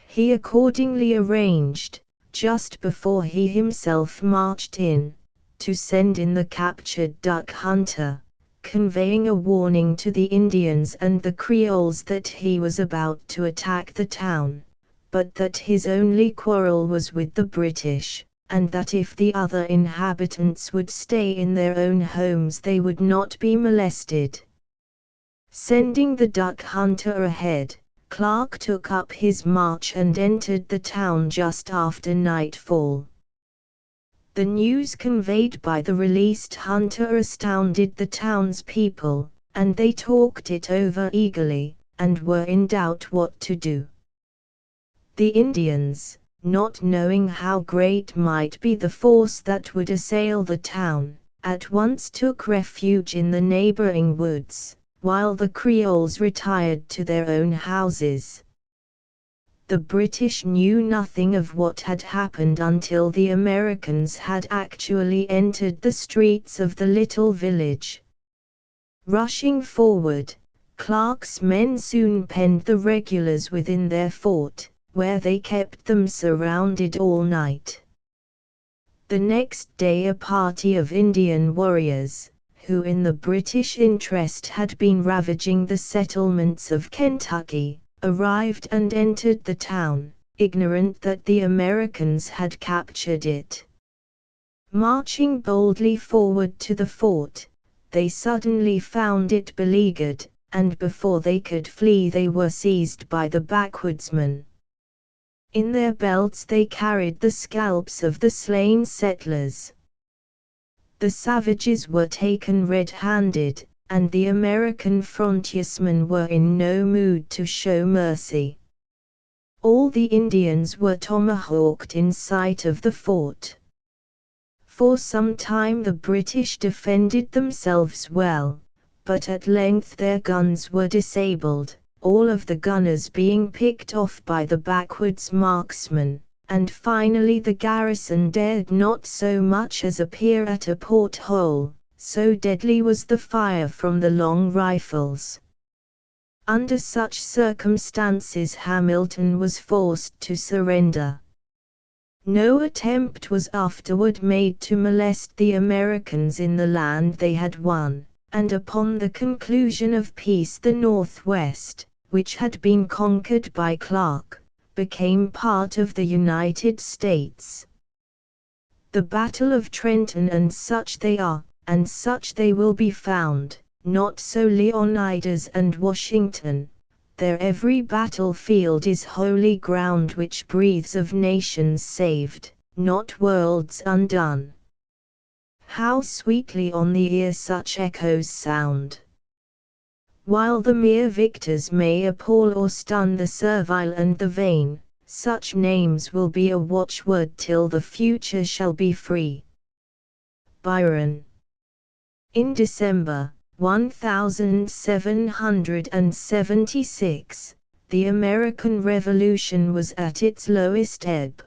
He accordingly arranged, just before he himself marched in, to send in the captured duck hunter, conveying a warning to the Indians and the Creoles that he was about to attack the town, but that his only quarrel was with the British, and that if the other inhabitants would stay in their own homes they would not be molested. Sending the duck hunter ahead, Clark took up his march and entered the town just after nightfall. The news conveyed by the released hunter astounded the townspeople, and they talked it over eagerly, and were in doubt what to do. The Indians, not knowing how great might be the force that would assail the town, at once took refuge in the neighboring woods, while the Creoles retired to their own houses. The British knew nothing of what had happened until the Americans had actually entered the streets of the little village. Rushing forward, Clark's men soon penned the regulars within their fort, where they kept them surrounded all night. The next day a party of Indian warriors, who in the British interest had been ravaging the settlements of Kentucky, arrived and entered the town, ignorant that the Americans had captured it. Marching boldly forward to the fort, they suddenly found it beleaguered, and before they could flee they were seized by the backwoodsmen. In their belts they carried the scalps of the slain settlers. The savages were taken red-handed, and the American frontiersmen were in no mood to show mercy. All the Indians were tomahawked in sight of the fort. For some time the British defended themselves well, but at length their guns were disabled, all of the gunners being picked off by the backwoods marksmen, and finally the garrison dared not so much as appear at a porthole, so deadly was the fire from the long rifles. Under such circumstances Hamilton was forced to surrender. No attempt was afterward made to molest the Americans in the land they had won, and upon the conclusion of peace the Northwest, which had been conquered by Clark, became part of the United States. The Battle of Trenton, and such they are, and such they will be found, not so Leonidas and Washington. Their every battlefield is holy ground which breathes of nations saved, not worlds undone. How sweetly on the ear such echoes sound! While the mere victors may appall or stun the servile and the vain, such names will be a watchword till the future shall be free. Byron. In December 1776, the American Revolution was at its lowest ebb.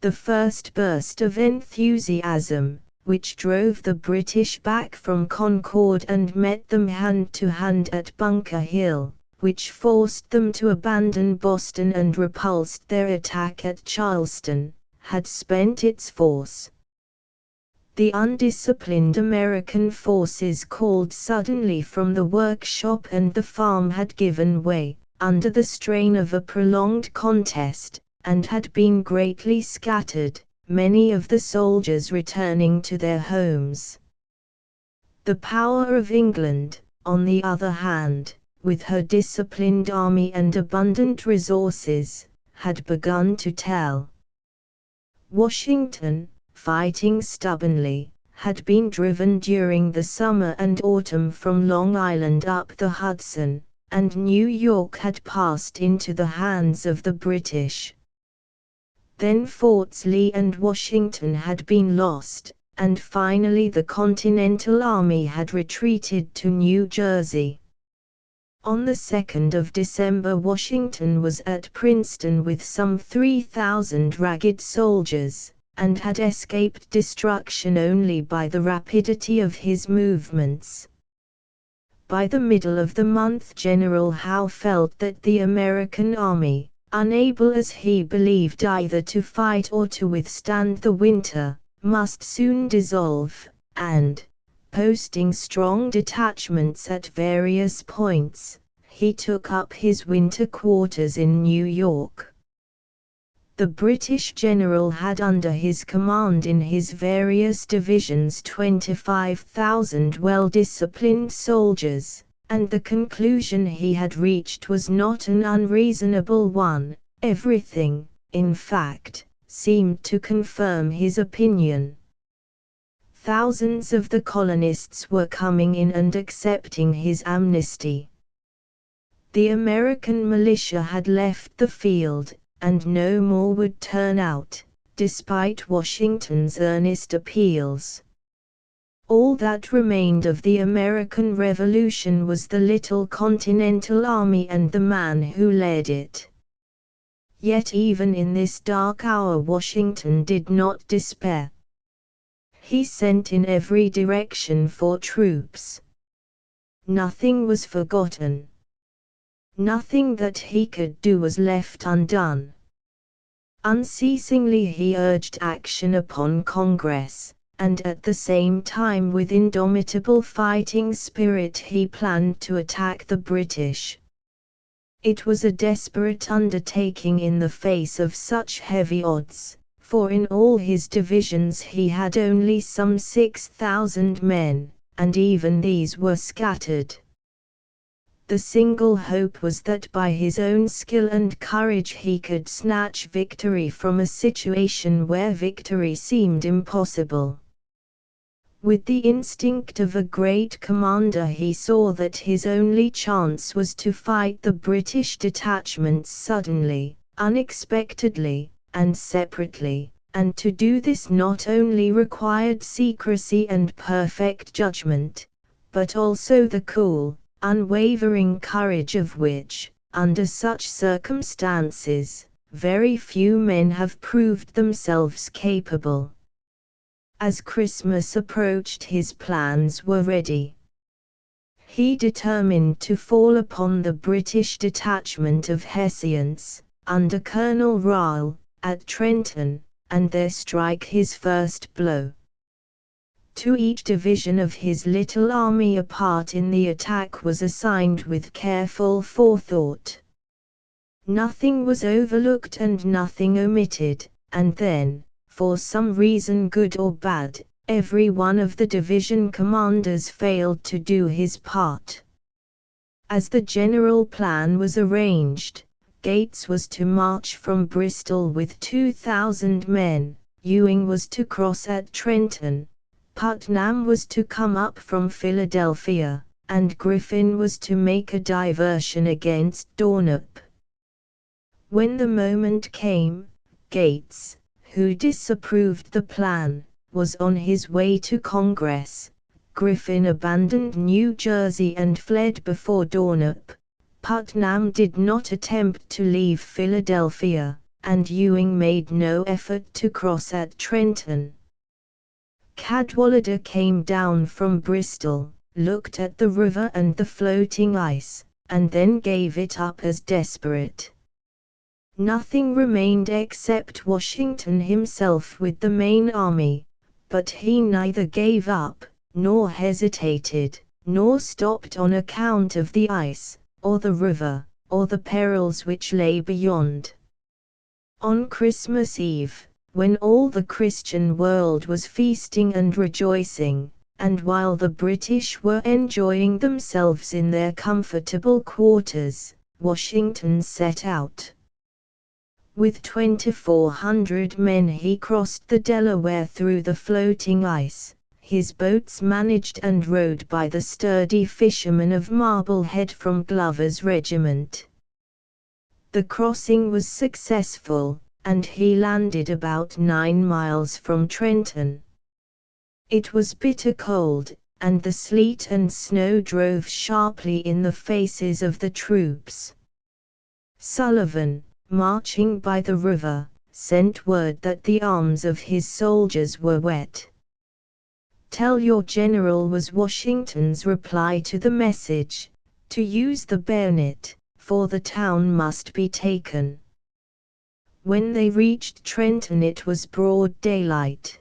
The first burst of enthusiasm, which drove the British back from Concord and met them hand to hand at Bunker Hill, which forced them to abandon Boston and repulsed their attack at Charleston, had spent its force. The undisciplined American forces called suddenly from the workshop and the farm had given way, under the strain of a prolonged contest, and had been greatly scattered, many of the soldiers returning to their homes. The power of England, on the other hand, with her disciplined army and abundant resources, had begun to tell. Washington, fighting stubbornly, had been driven during the summer and autumn from Long Island up the Hudson, and New York had passed into the hands of the British. Then Forts Lee and Washington had been lost, and finally the Continental Army had retreated to New Jersey. On the 2nd of December, Washington was at Princeton with some 3,000 ragged soldiers, and had escaped destruction only by the rapidity of his movements. By the middle of the month, General Howe felt that the American army, unable as he believed either to fight or to withstand the winter, must soon dissolve, and, posting strong detachments at various points, he took up his winter quarters in New York. The British general had under his command in his various divisions 25,000 well-disciplined soldiers, and the conclusion he had reached was not an unreasonable one. Everything, in fact, seemed to confirm his opinion. Thousands of the colonists were coming in and accepting his amnesty. The American militia had left the field, and no more would turn out, despite Washington's earnest appeals. All that remained of the American Revolution was the little Continental Army and the man who led it. Yet even in this dark hour Washington did not despair. He sent in every direction for troops. Nothing was forgotten. Nothing that he could do was left undone. Unceasingly he urged action upon Congress, and at the same time with indomitable fighting spirit he planned to attack the British. It was a desperate undertaking in the face of such heavy odds, for in all his divisions he had only some 6,000 men, and even these were scattered. The single hope was that by his own skill and courage he could snatch victory from a situation where victory seemed impossible. With the instinct of a great commander he saw that his only chance was to fight the British detachments suddenly, unexpectedly, and separately, and to do this not only required secrecy and perfect judgment, but also the cool, unwavering courage of which, under such circumstances, very few men have proved themselves capable. As Christmas approached, his plans were ready. He determined to fall upon the British detachment of Hessians, under Colonel Ryle, at Trenton, and there strike his first blow. To each division of his little army a part in the attack was assigned with careful forethought. Nothing was overlooked and nothing omitted, and then, for some reason good or bad, every one of the division commanders failed to do his part. As the general plan was arranged, Gates was to march from Bristol with 2,000 men, Ewing was to cross at Trenton, Putnam was to come up from Philadelphia, and Griffin was to make a diversion against Dornup. When the moment came, Gates, who disapproved the plan, was on his way to Congress. Griffin abandoned New Jersey and fled before Dornup. Putnam did not attempt to leave Philadelphia, and Ewing made no effort to cross at Trenton. Cadwallader came down from Bristol, looked at the river and the floating ice, and then gave it up as desperate. Nothing remained except Washington himself with the main army, but he neither gave up, nor hesitated, nor stopped on account of the ice, or the river, or the perils which lay beyond. On Christmas Eve, when all the Christian world was feasting and rejoicing, and while the British were enjoying themselves in their comfortable quarters, Washington set out. With 2,400 men he crossed the Delaware through the floating ice, his boats managed and rowed by the sturdy fishermen of Marblehead from Glover's regiment. The crossing was successful, and he landed about 9 miles from Trenton. It was bitter cold, and the sleet and snow drove sharply in the faces of the troops. Sullivan, marching by the river, sent word that the arms of his soldiers were wet. "Tell your general," was Washington's reply to the message, "to use the bayonet, for the town must be taken." When they reached Trenton it was broad daylight.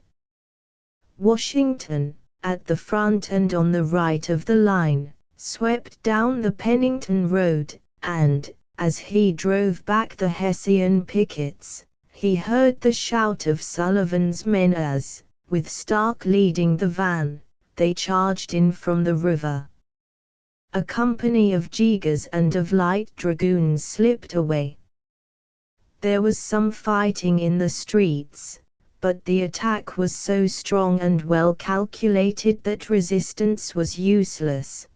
Washington, at the front and on the right of the line, swept down the Pennington road, and, as he drove back the Hessian pickets, he heard the shout of Sullivan's men as, with Stark leading the van, they charged in from the river. A company of Jeegers and of light dragoons slipped away. There was some fighting in the streets, but the attack was so strong and well calculated that resistance was useless.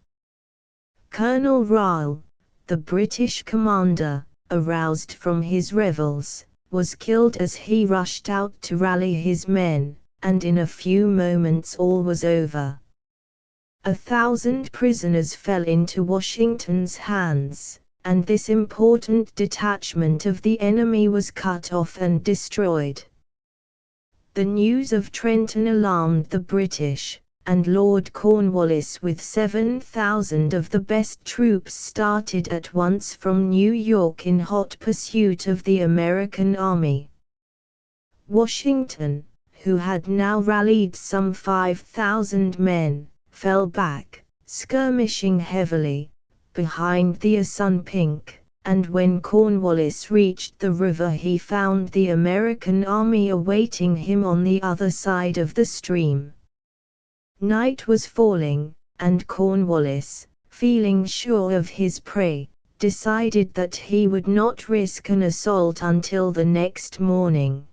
Colonel Ryle, the British commander, aroused from his revels, was killed as he rushed out to rally his men, and in a few moments all was over. 1,000 prisoners fell into Washington's hands, and this important detachment of the enemy was cut off and destroyed. The news of Trenton alarmed the British, and Lord Cornwallis with 7,000 of the best troops started at once from New York in hot pursuit of the American army. Washington, who had now rallied some 5,000 men, fell back, skirmishing heavily, behind the Assunpink, and when Cornwallis reached the river he found the American army awaiting him on the other side of the stream. Night was falling, and Cornwallis, feeling sure of his prey, decided that he would not risk an assault until the next morning.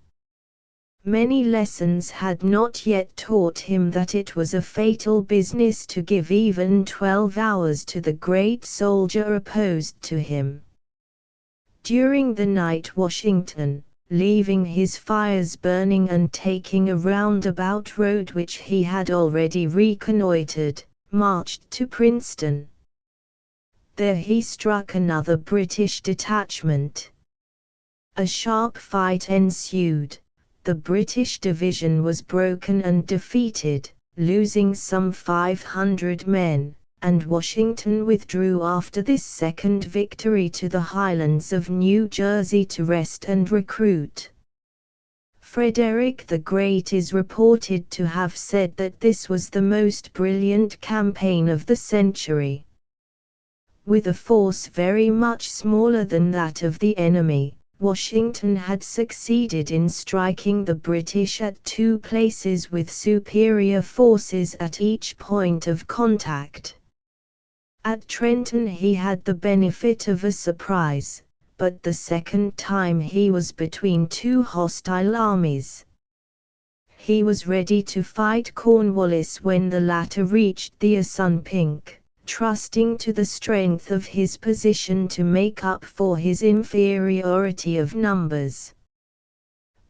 Many lessons had not yet taught him that it was a fatal business to give even 12 hours to the great soldier opposed to him. During the night Washington, leaving his fires burning and taking a roundabout road which he had already reconnoitered, marched to Princeton. There he struck another British detachment. A sharp fight ensued. The British division was broken and defeated, losing some 500 men, and Washington withdrew after this second victory to the highlands of New Jersey to rest and recruit. Frederick the Great is reported to have said that this was the most brilliant campaign of the century. With a force very much smaller than that of the enemy, Washington had succeeded in striking the British at two places with superior forces at each point of contact. At Trenton he had the benefit of a surprise, but the second time he was between two hostile armies. He was ready to fight Cornwallis when the latter reached the Assunpink, trusting to the strength of his position to make up for his inferiority of numbers.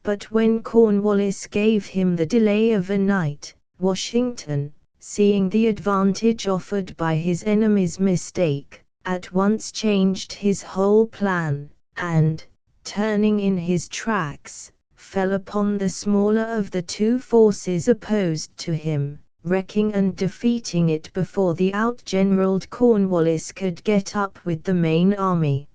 But when Cornwallis gave him the delay of a night, Washington, seeing the advantage offered by his enemy's mistake, at once changed his whole plan, and, turning in his tracks, fell upon the smaller of the two forces opposed to him, wrecking and defeating it before the outgeneraled Cornwallis could get up with the main army.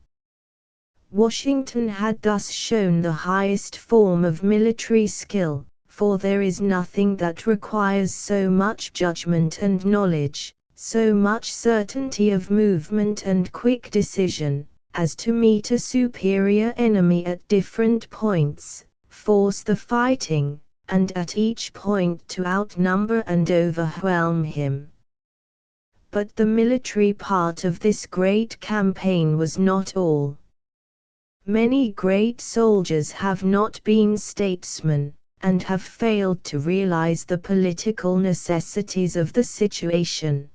Washington had thus shown the highest form of military skill, for there is nothing that requires so much judgment and knowledge, so much certainty of movement and quick decision, as to meet a superior enemy at different points, force the fighting, and at each point to outnumber and overwhelm him. But the military part of this great campaign was not all. Many great soldiers have not been statesmen, and have failed to realize the political necessities of the situation.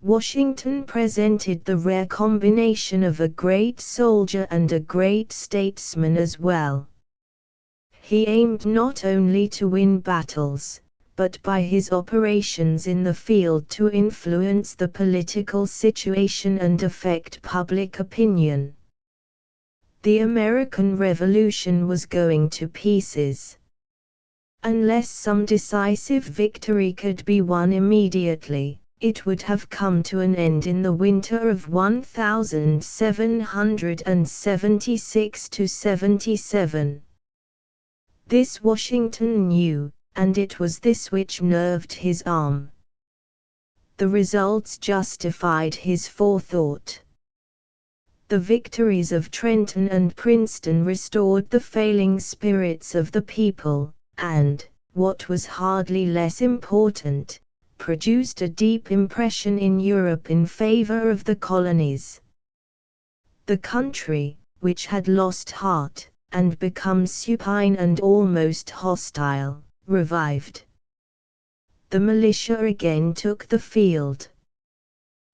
Washington presented the rare combination of a great soldier and a great statesman as well. He aimed not only to win battles, but by his operations in the field to influence the political situation and affect public opinion. The American Revolution was going to pieces. Unless some decisive victory could be won immediately, it would have come to an end in the winter of 1776–77. This Washington knew, and it was this which nerved his arm. The results justified his forethought. The victories of Trenton and Princeton restored the failing spirits of the people, and, what was hardly less important, produced a deep impression in Europe in favor of the colonies. The country, which had lost heart, and become supine and almost hostile, revived. The militia again took the field.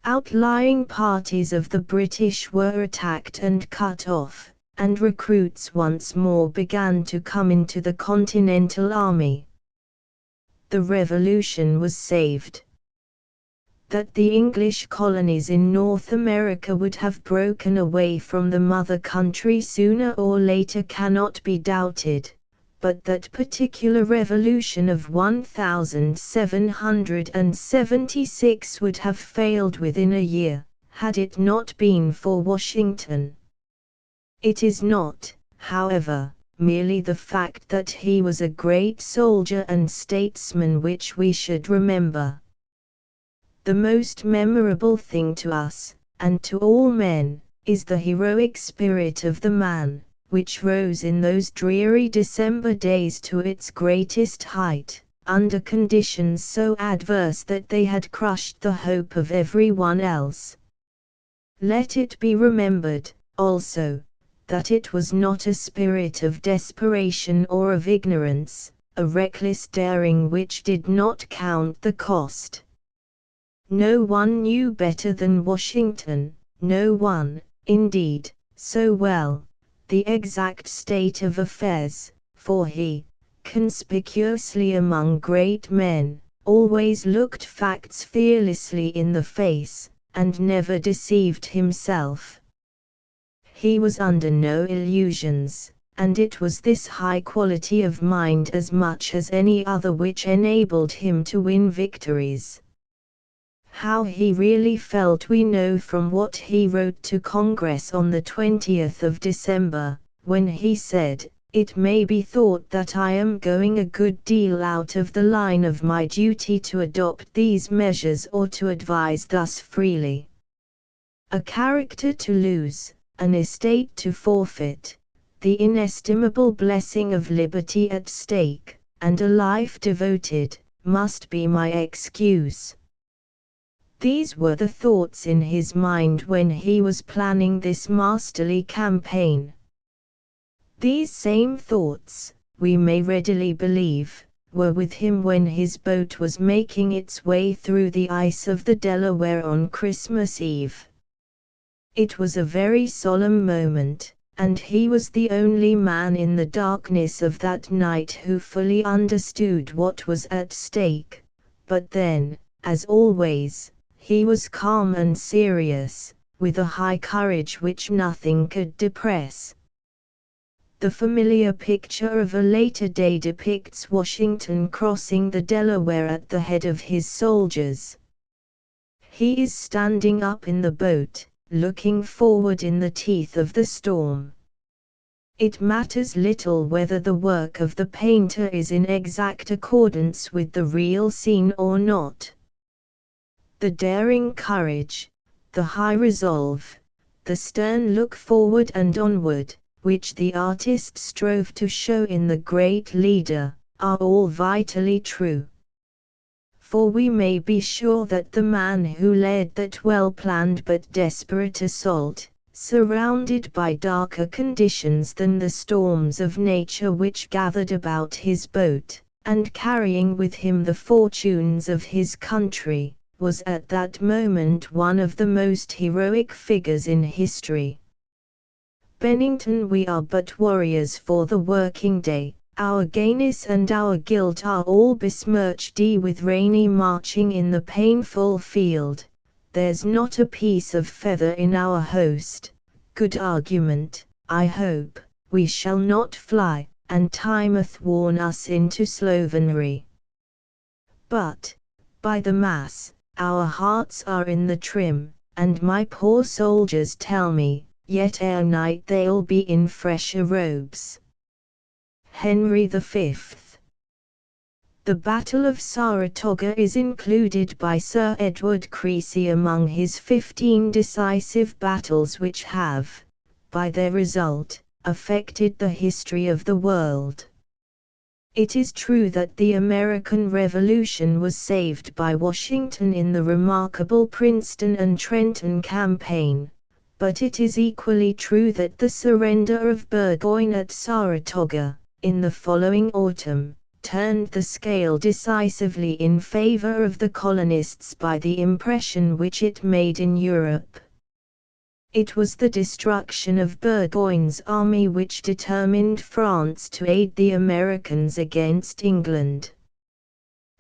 Outlying parties of the British were attacked and cut off, and recruits once more began to come into the Continental Army. The Revolution was saved. That the English colonies in North America would have broken away from the mother country sooner or later cannot be doubted, but that particular revolution of 1776 would have failed within a year, had it not been for Washington. It is not, however, merely the fact that he was a great soldier and statesman which we should remember. The most memorable thing to us, and to all men, is the heroic spirit of the man, which rose in those dreary December days to its greatest height, under conditions so adverse that they had crushed the hope of every one else. Let it be remembered, also, that it was not a spirit of desperation or of ignorance, a reckless daring which did not count the cost. No one knew better than Washington, no one, indeed, so well, the exact state of affairs, for he, conspicuously among great men, always looked facts fearlessly in the face, and never deceived himself. He was under no illusions, and it was this high quality of mind as much as any other which enabled him to win victories. How he really felt we know from what he wrote to Congress on the 20th of December, when he said, "It may be thought that I am going a good deal out of the line of my duty to adopt these measures or to advise thus freely. A character to lose, an estate to forfeit, the inestimable blessing of liberty at stake, and a life devoted, must be my excuse." These were the thoughts in his mind when he was planning this masterly campaign. These same thoughts, we may readily believe, were with him when his boat was making its way through the ice of the Delaware on Christmas Eve. It was a very solemn moment, and he was the only man in the darkness of that night who fully understood what was at stake, but then, as always, he was calm and serious, with a high courage which nothing could depress. The familiar picture of a later day depicts Washington crossing the Delaware at the head of his soldiers. He is standing up in the boat, looking forward in the teeth of the storm. It matters little whether the work of the painter is in exact accordance with the real scene or not. The daring courage, the high resolve, the stern look forward and onward, which the artist strove to show in the great leader, are all vitally true. For we may be sure that the man who led that well-planned but desperate assault, surrounded by darker conditions than the storms of nature which gathered about his boat, and carrying with him the fortunes of his country, was at that moment one of the most heroic figures in history. Bennington, we are but warriors for the working day, Our gayness and our guilt are all besmirched with rainy marching in the painful field. There's not a piece of feather in our host. Good argument, I hope. We shall not fly, and time hath worn us into slovenry. But, by the mass, our hearts are in the trim, and my poor soldiers tell me, yet ere night they'll be in fresher robes. Henry V. The Battle of Saratoga is included by Sir Edward Creasy among his 15 decisive battles which have, by their result, affected the history of the world. It is true that the American Revolution was saved by Washington in the remarkable Princeton and Trenton campaign, but it is equally true that the surrender of Burgoyne at Saratoga, in the following autumn, turned the scale decisively in favor of the colonists by the impression which it made in Europe. It was the destruction of Burgoyne's army which determined France to aid the Americans against England.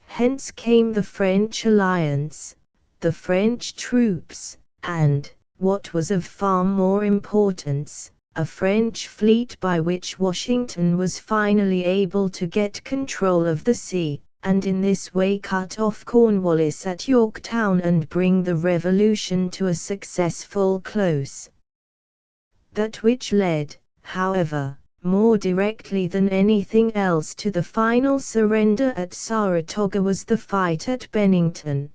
Hence came the French alliance, the French troops, and, what was of far more importance, a French fleet by which Washington was finally able to get control of the sea, and in this way cut off Cornwallis at Yorktown and bring the Revolution to a successful close. That which led, however, more directly than anything else to the final surrender at Saratoga was the fight at Bennington,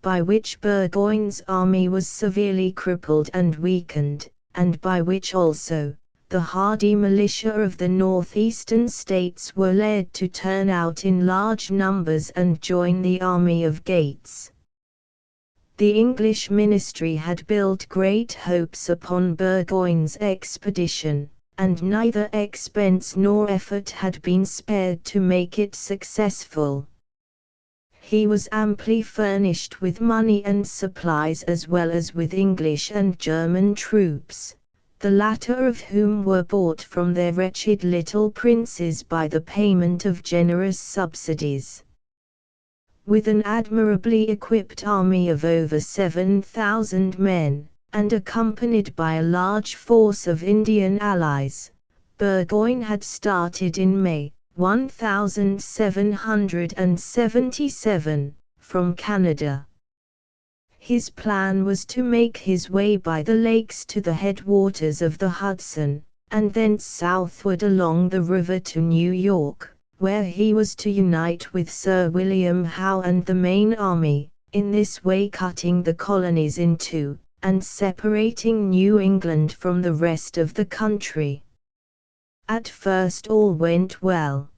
by which Burgoyne's army was severely crippled and weakened, and by which also, the hardy militia of the northeastern states were led to turn out in large numbers and join the army of Gates. The English ministry had built great hopes upon Burgoyne's expedition, and neither expense nor effort had been spared to make it successful. He was amply furnished with money and supplies as well as with English and German troops, the latter of whom were bought from their wretched little princes by the payment of generous subsidies. With an admirably equipped army of over 7,000 men, and accompanied by a large force of Indian allies, Burgoyne had started in May 1777, from Canada. His plan was to make his way by the lakes to the headwaters of the Hudson, and thence southward along the river to New York, where he was to unite with Sir William Howe and the main army, in this way cutting the colonies in two, and separating New England from the rest of the country. At first all went well.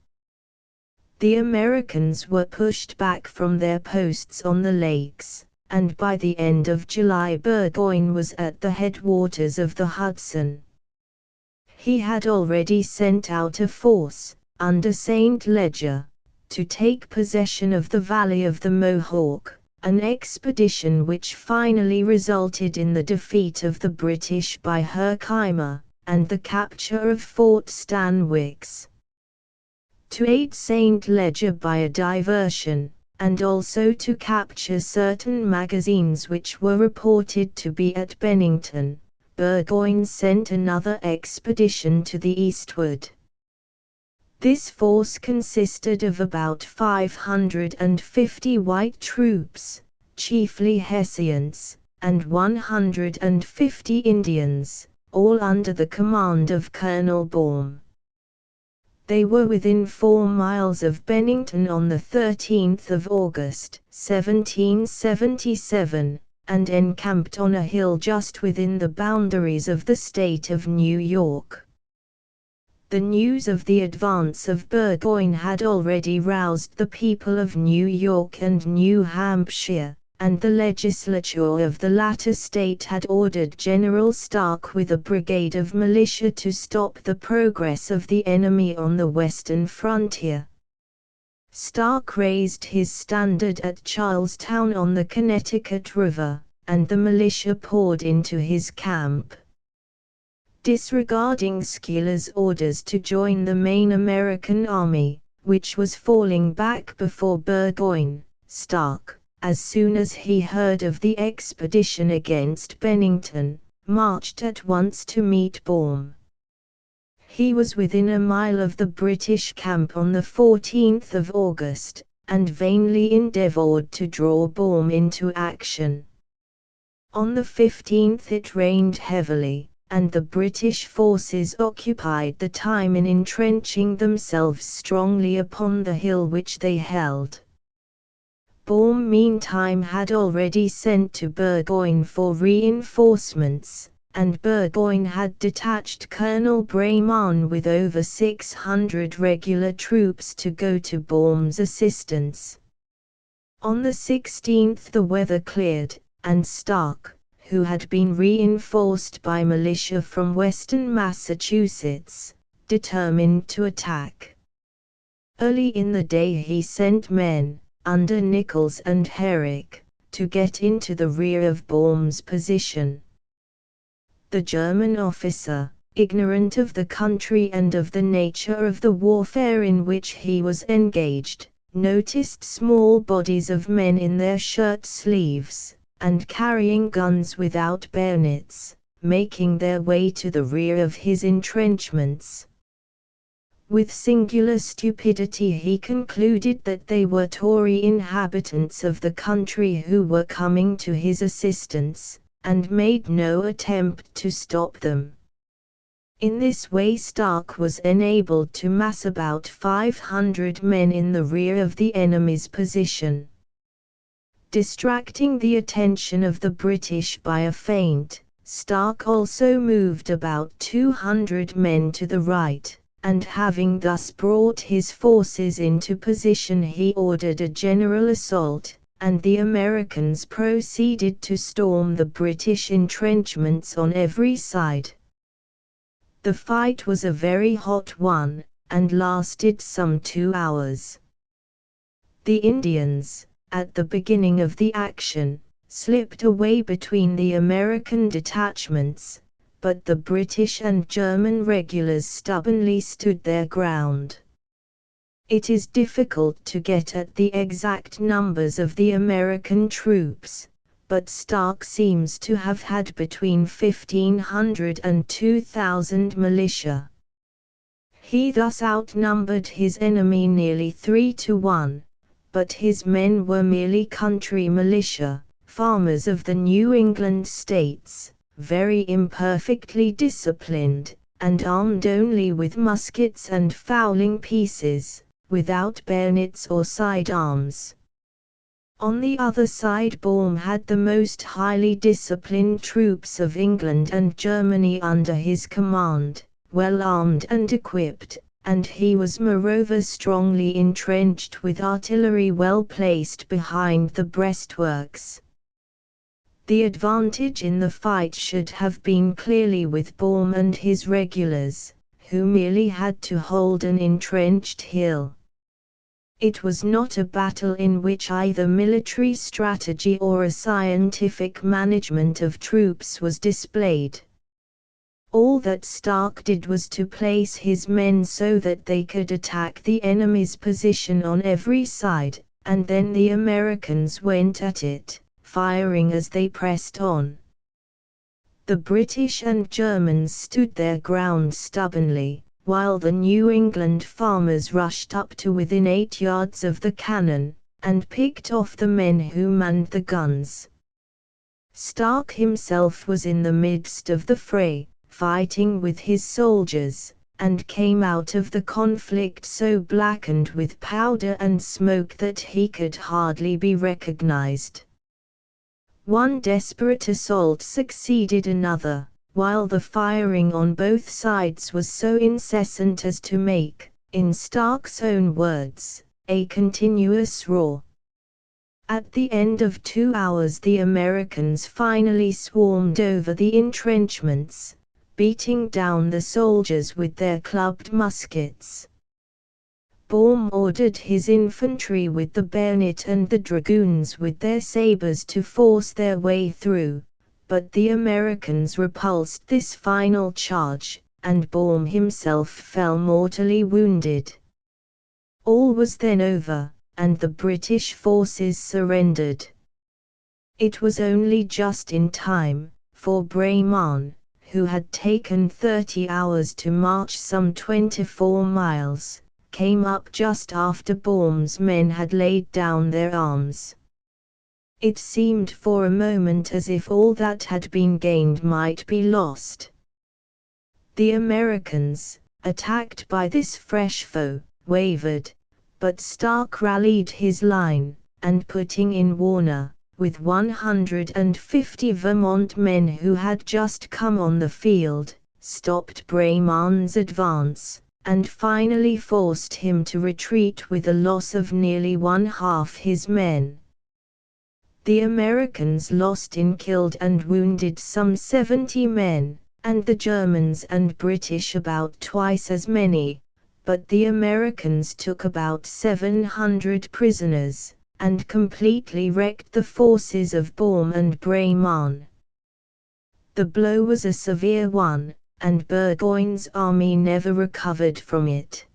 The Americans were pushed back from their posts on the lakes, and by the end of July Burgoyne was at the headwaters of the Hudson. He had already sent out a force, under St. Leger, to take possession of the valley of the Mohawk, an expedition which finally resulted in the defeat of the British by Herkimer, and the capture of Fort Stanwix. To aid St. Leger by a diversion, and also to capture certain magazines which were reported to be at Bennington, Burgoyne sent another expedition to the eastward. This force consisted of about 550 white troops, chiefly Hessians, and 150 Indians, all under the command of Colonel Baum. They were within 4 miles of Bennington on the 13th of August, 1777, and encamped on a hill just within the boundaries of the state of New York. The news of the advance of Burgoyne had already roused the people of New York and New Hampshire, and the legislature of the latter state had ordered General Stark with a brigade of militia to stop the progress of the enemy on the western frontier. Stark raised his standard at Charlestown on the Connecticut River, and the militia poured into his camp. Disregarding Schuyler's orders to join the main American army, which was falling back before Burgoyne, Stark, as soon as he heard of the expedition against Bennington, marched at once to meet Baum. He was within a mile of the British camp on the 14th of August, and vainly endeavored to draw Baum into action. On the 15th it rained heavily, and the British forces occupied the time in entrenching themselves strongly upon the hill which they held. Baum meantime had already sent to Burgoyne for reinforcements, and Burgoyne had detached Colonel Breyman with over 600 regular troops to go to Baum's assistance. On the 16th the weather cleared, and Stark, who had been reinforced by militia from western Massachusetts, determined to attack. Early in the day he sent men, under Nichols and Herrick, to get into the rear of Baum's position. The German officer, ignorant of the country and of the nature of the warfare in which he was engaged, noticed small bodies of men in their shirt sleeves, and carrying guns without bayonets, making their way to the rear of his entrenchments. With singular stupidity he concluded that they were Tory inhabitants of the country who were coming to his assistance, and made no attempt to stop them. In this way Stark was enabled to mass about 500 men in the rear of the enemy's position. Distracting the attention of the British by a feint, Stark also moved about 200 men to the right, and having thus brought his forces into position he ordered a general assault, and the Americans proceeded to storm the British entrenchments on every side. The fight was a very hot one, and lasted some 2 hours. The Indians, at the beginning of the action, slipped away between the American detachments, but the British and German regulars stubbornly stood their ground. It is difficult to get at the exact numbers of the American troops, but Stark seems to have had between 1,500 and 2,000 militia. He thus outnumbered his enemy nearly 3 to 1, but his men were merely country militia, farmers of the New England states, very imperfectly disciplined, and armed only with muskets and fowling pieces, without bayonets or sidearms. On the other side Baum had the most highly disciplined troops of England and Germany under his command, well armed and equipped, and he was moreover strongly entrenched with artillery well placed behind the breastworks. The advantage in the fight should have been clearly with Baum and his regulars, who merely had to hold an entrenched hill. It was not a battle in which either military strategy or a scientific management of troops was displayed. All that Stark did was to place his men so that they could attack the enemy's position on every side, and then the Americans went at it, firing as they pressed on. The British and Germans stood their ground stubbornly, while the New England farmers rushed up to within 8 yards of the cannon, and picked off the men who manned the guns. Stark himself was in the midst of the fray, fighting with his soldiers, and came out of the conflict so blackened with powder and smoke that he could hardly be recognized. One desperate assault succeeded another, while the firing on both sides was so incessant as to make, in Stark's own words, a continuous roar. At the end of 2 hours the Americans finally swarmed over the entrenchments, beating down the soldiers with their clubbed muskets. Baum ordered his infantry with the bayonet and the dragoons with their sabers to force their way through, but the Americans repulsed this final charge, and Baum himself fell mortally wounded. All was then over, and the British forces surrendered. It was only just in time, for Breyman, who had taken 30 hours to march some 24 miles, came up just after Baum's men had laid down their arms. It seemed for a moment as if all that had been gained might be lost. The Americans, attacked by this fresh foe, wavered, but Stark rallied his line, and putting in Warner, with 150 Vermont men who had just come on the field, stopped Breyman's advance, and finally forced him to retreat with a loss of nearly one-half his men. The Americans lost in killed and wounded some 70 men, and the Germans and British about twice as many, but the Americans took about 700 prisoners, and completely wrecked the forces of Baum and Breyman. The blow was a severe one, and Burgoyne's army never recovered from it.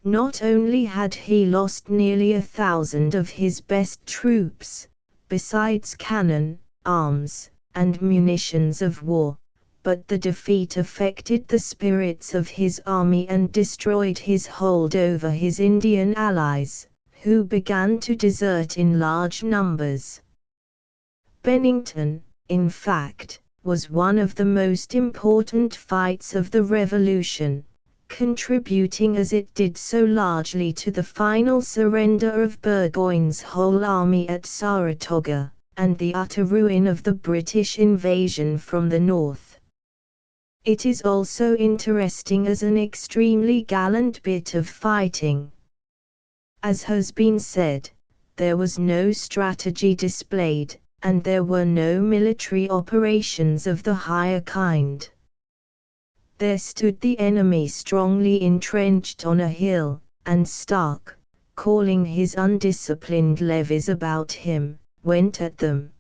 Not only had he lost nearly 1,000 of his best troops, besides cannon, arms, and munitions of war, but the defeat affected the spirits of his army and destroyed his hold over his Indian allies, who began to desert in large numbers. Bennington, in fact, was one of the most important fights of the Revolution, contributing as it did so largely to the final surrender of Burgoyne's whole army at Saratoga, and the utter ruin of the British invasion from the north. It is also interesting as an extremely gallant bit of fighting. As has been said, there was no strategy displayed, and there were no military operations of the higher kind. There stood the enemy strongly entrenched on a hill, and Stark, calling his undisciplined levies about him, went at them.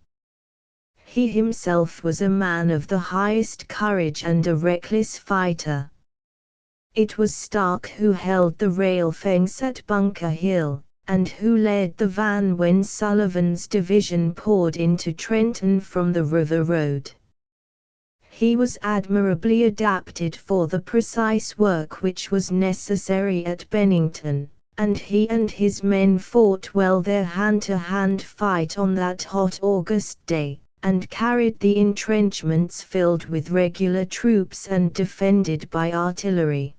He himself was a man of the highest courage and a reckless fighter. It was Stark who held the rail fence at Bunker Hill, and who led the van when Sullivan's division poured into Trenton from the river road. He was admirably adapted for the precise work which was necessary at Bennington, and he and his men fought well their hand-to-hand fight on that hot August day, and carried the entrenchments filled with regular troops and defended by artillery.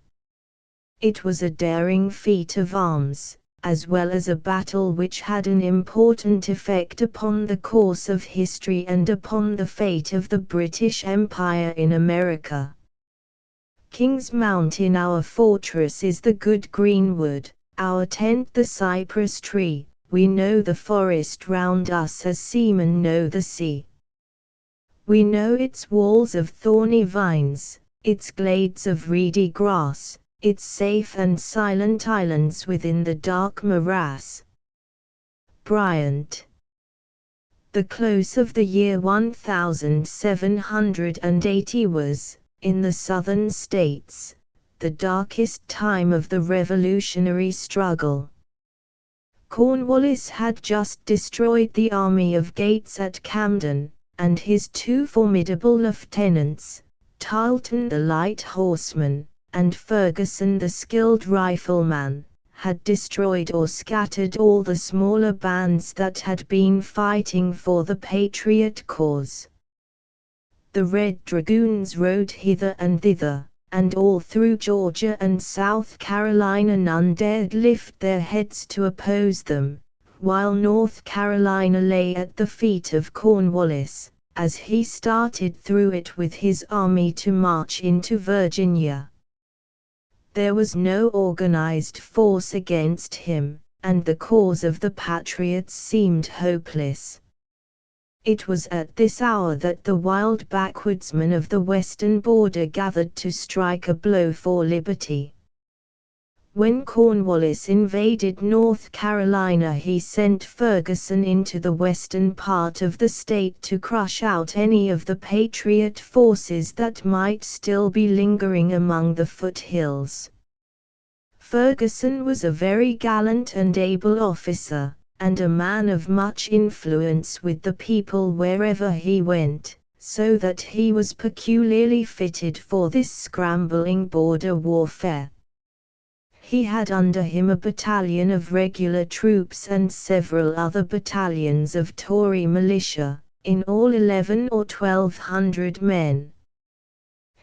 It was a daring feat of arms, as well as a battle which had an important effect upon the course of history and upon the fate of the British Empire in America. King's Mount in our fortress is the good greenwood, our tent the cypress tree, we know the forest round us as seamen know the sea. We know its walls of thorny vines, its glades of reedy grass, its safe and silent islands within the dark morass. Bryant. The close of the year 1780 was, in the southern states, the darkest time of the revolutionary struggle. Cornwallis had just destroyed the army of Gates at Camden, and his two formidable lieutenants, Tarleton the light horseman, and Ferguson the skilled rifleman, had destroyed or scattered all the smaller bands that had been fighting for the Patriot cause. The Red Dragoons rode hither and thither, and all through Georgia and South Carolina none dared lift their heads to oppose them, while North Carolina lay at the feet of Cornwallis, as he started through it with his army to march into Virginia. There was no organized force against him, and the cause of the Patriots seemed hopeless. It was at this hour that the wild backwoodsmen of the western border gathered to strike a blow for liberty. When Cornwallis invaded North Carolina, he sent Ferguson into the western part of the state to crush out any of the Patriot forces that might still be lingering among the foothills. Ferguson was a very gallant and able officer, and a man of much influence with the people wherever he went, so that he was peculiarly fitted for this scrambling border warfare. He had under him a battalion of regular troops and several other battalions of Tory militia, in all 11 or 1200 men.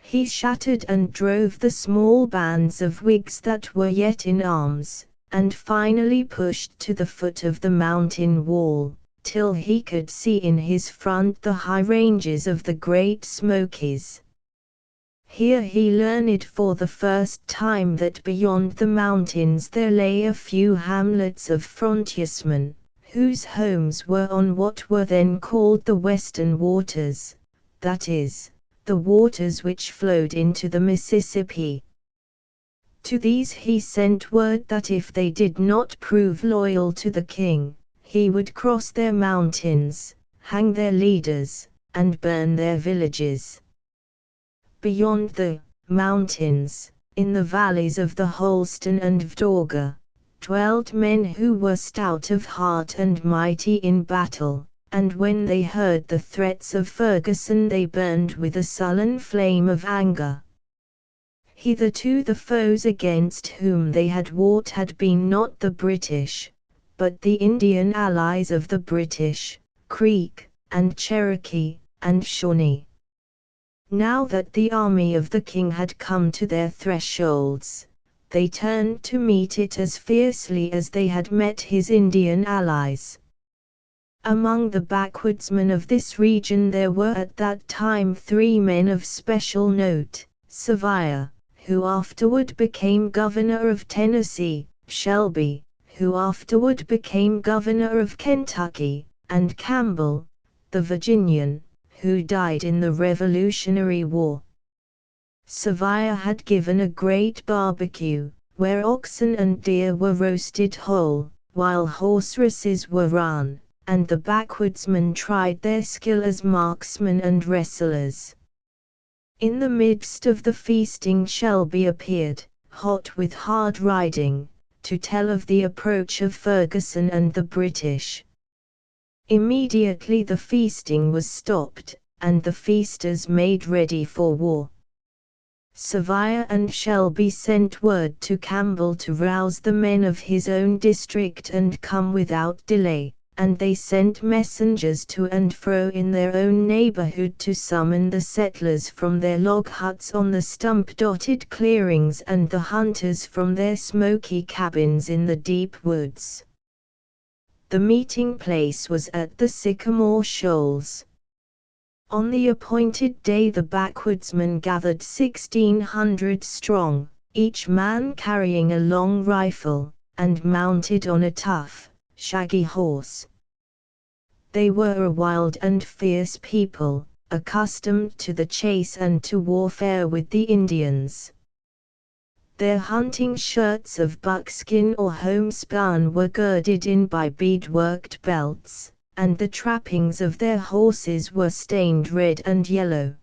He shattered and drove the small bands of Whigs that were yet in arms, and finally pushed to the foot of the mountain wall, till he could see in his front the high ranges of the Great Smokies. Here he learned for the first time that beyond the mountains there lay a few hamlets of frontiersmen, whose homes were on what were then called the Western Waters, that is, the waters which flowed into the Mississippi. To these he sent word that if they did not prove loyal to the king, he would cross their mountains, hang their leaders, and burn their villages. Beyond the mountains, in the valleys of the Holston and Vdauga, dwelt men who were stout of heart and mighty in battle, and when they heard the threats of Ferguson they burned with a sullen flame of anger. Hitherto the foes against whom they had warred had been not the British, but the Indian allies of the British, Creek, and Cherokee, and Shawnee. Now that the army of the king had come to their thresholds, they turned to meet it as fiercely as they had met his Indian allies. Among the backwoodsmen of this region there were at that time 3 men of special note: Sevier, who afterward became governor of Tennessee; Shelby, who afterward became governor of Kentucky; and Campbell, the Virginian, who died in the Revolutionary War. Sevier had given a great barbecue, where oxen and deer were roasted whole, while horse races were run, and the backwoodsmen tried their skill as marksmen and wrestlers. In the midst of the feasting Shelby appeared, hot with hard riding, to tell of the approach of Ferguson and the British. Immediately the feasting was stopped, and the feasters made ready for war. Sevier and Shelby sent word to Campbell to rouse the men of his own district and come without delay, and they sent messengers to and fro in their own neighborhood to summon the settlers from their log huts on the stump-dotted clearings and the hunters from their smoky cabins in the deep woods. The meeting place was at the Sycamore Shoals. On the appointed day the backwoodsmen gathered 1,600 strong, each man carrying a long rifle, and mounted on a tough, shaggy horse. They were a wild and fierce people, accustomed to the chase and to warfare with the Indians. Their hunting shirts of buckskin or homespun were girded in by bead-worked belts, and the trappings of their horses were stained red and yellow.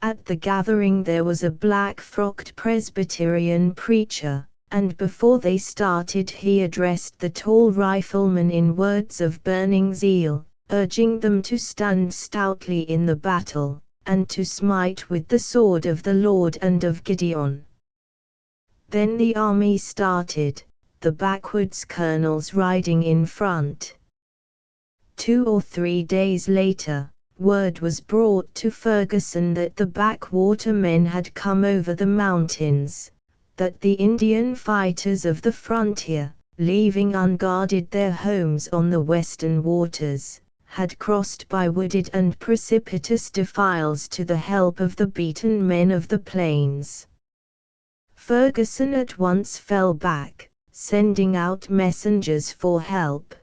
At the gathering there was a black-frocked Presbyterian preacher, and before they started he addressed the tall riflemen in words of burning zeal, urging them to stand stoutly in the battle, and to smite with the sword of the Lord and of Gideon. Then the army started, the backwoods colonels riding in front. 2 or 3 days later, word was brought to Ferguson that the backwater men had come over the mountains, that the Indian fighters of the frontier, leaving unguarded their homes on the western waters, had crossed by wooded and precipitous defiles to the help of the beaten men of the plains. Ferguson at once fell back, sending out messengers for help.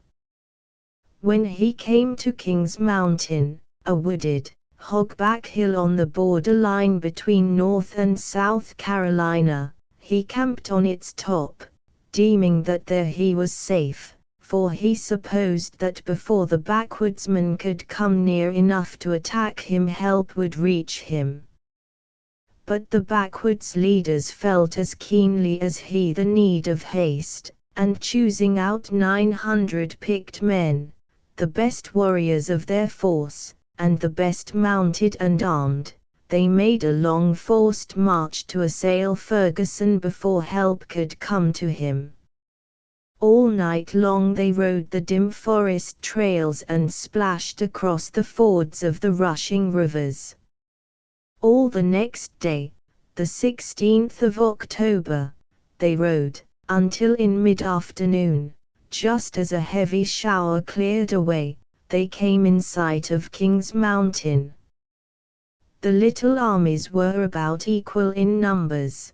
When he came to King's Mountain, a wooded, hogback hill on the border line between North and South Carolina, he camped on its top, deeming that there he was safe, for he supposed that before the backwoodsman could come near enough to attack him, help would reach him. But the backwoods leaders felt as keenly as he the need of haste, and choosing out 900 picked men, the best warriors of their force, and the best mounted and armed, they made a long forced march to assail Ferguson before help could come to him. All night long they rode the dim forest trails and splashed across the fords of the rushing rivers. All the next day, the 16th of October, they rode, until in mid-afternoon, just as a heavy shower cleared away, they came in sight of King's Mountain. The little armies were about equal in numbers.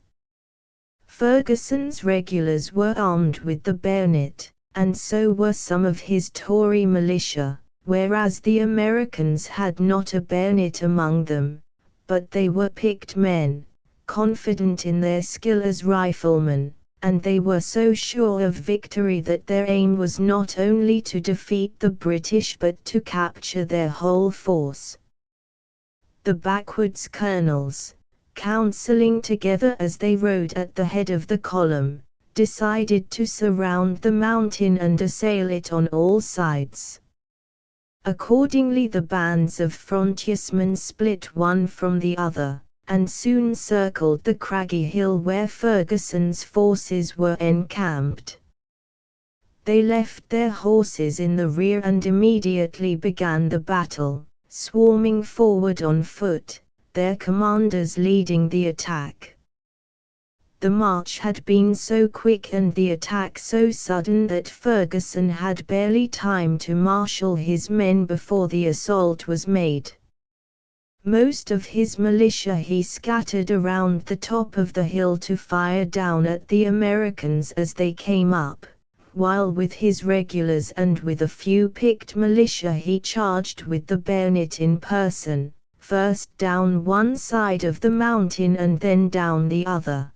Ferguson's regulars were armed with the bayonet, and so were some of his Tory militia, whereas the Americans had not a bayonet among them, but they were picked men, confident in their skill as riflemen, and they were so sure of victory that their aim was not only to defeat the British but to capture their whole force. The backwoods colonels, counseling together as they rode at the head of the column, decided to surround the mountain and assail it on all sides. Accordingly the bands of frontiersmen split one from the other, and soon circled the craggy hill where Ferguson's forces were encamped. They left their horses in the rear and immediately began the battle, swarming forward on foot, their commanders leading the attack. The march had been so quick and the attack so sudden that Ferguson had barely time to marshal his men before the assault was made. Most of his militia he scattered around the top of the hill to fire down at the Americans as they came up, while with his regulars and with a few picked militia he charged with the bayonet in person, first down one side of the mountain and then down the other.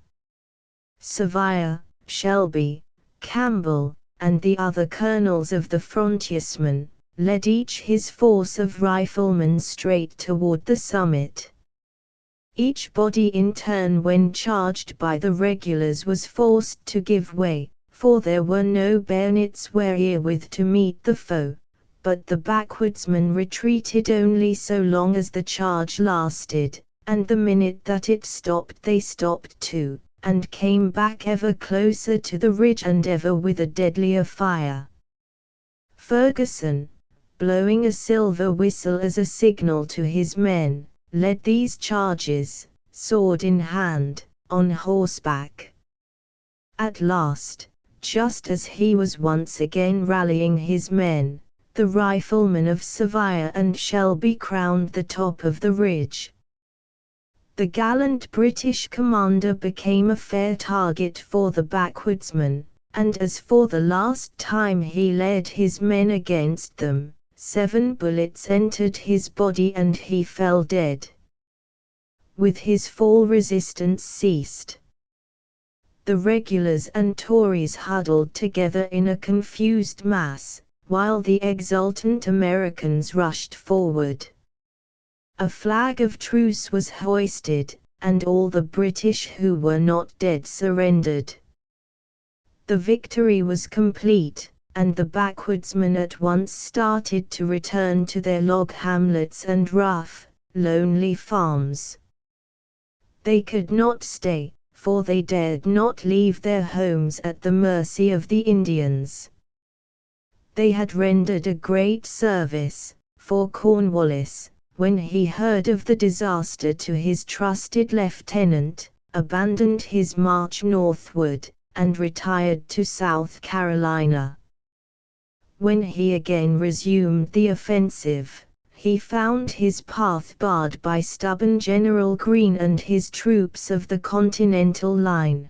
Sevier, Shelby, Campbell, and the other colonels of the frontiersmen, led each his force of riflemen straight toward the summit. Each body in turn when charged by the regulars was forced to give way, for there were no bayonets wherewith to meet the foe, but the backwoodsmen retreated only so long as the charge lasted, and the minute that it stopped they stopped too, and came back ever closer to the ridge and ever with a deadlier fire. Ferguson, blowing a silver whistle as a signal to his men, led these charges, sword in hand, on horseback. At last, just as he was once again rallying his men, the riflemen of Sevier and Shelby crowned the top of the ridge. The gallant British commander became a fair target for the backwoodsmen, and as for the last time he led his men against them, 7 bullets entered his body and he fell dead. With his fall resistance ceased. The regulars and Tories huddled together in a confused mass, while the exultant Americans rushed forward. A flag of truce was hoisted, and all the British who were not dead surrendered. The victory was complete, and the backwoodsmen at once started to return to their log hamlets and rough, lonely farms. They could not stay, for they dared not leave their homes at the mercy of the Indians. They had rendered a great service, for Cornwallis, when he heard of the disaster to his trusted lieutenant, abandoned his march northward, and retired to South Carolina. When he again resumed the offensive, he found his path barred by stubborn General Greene and his troops of the Continental Line.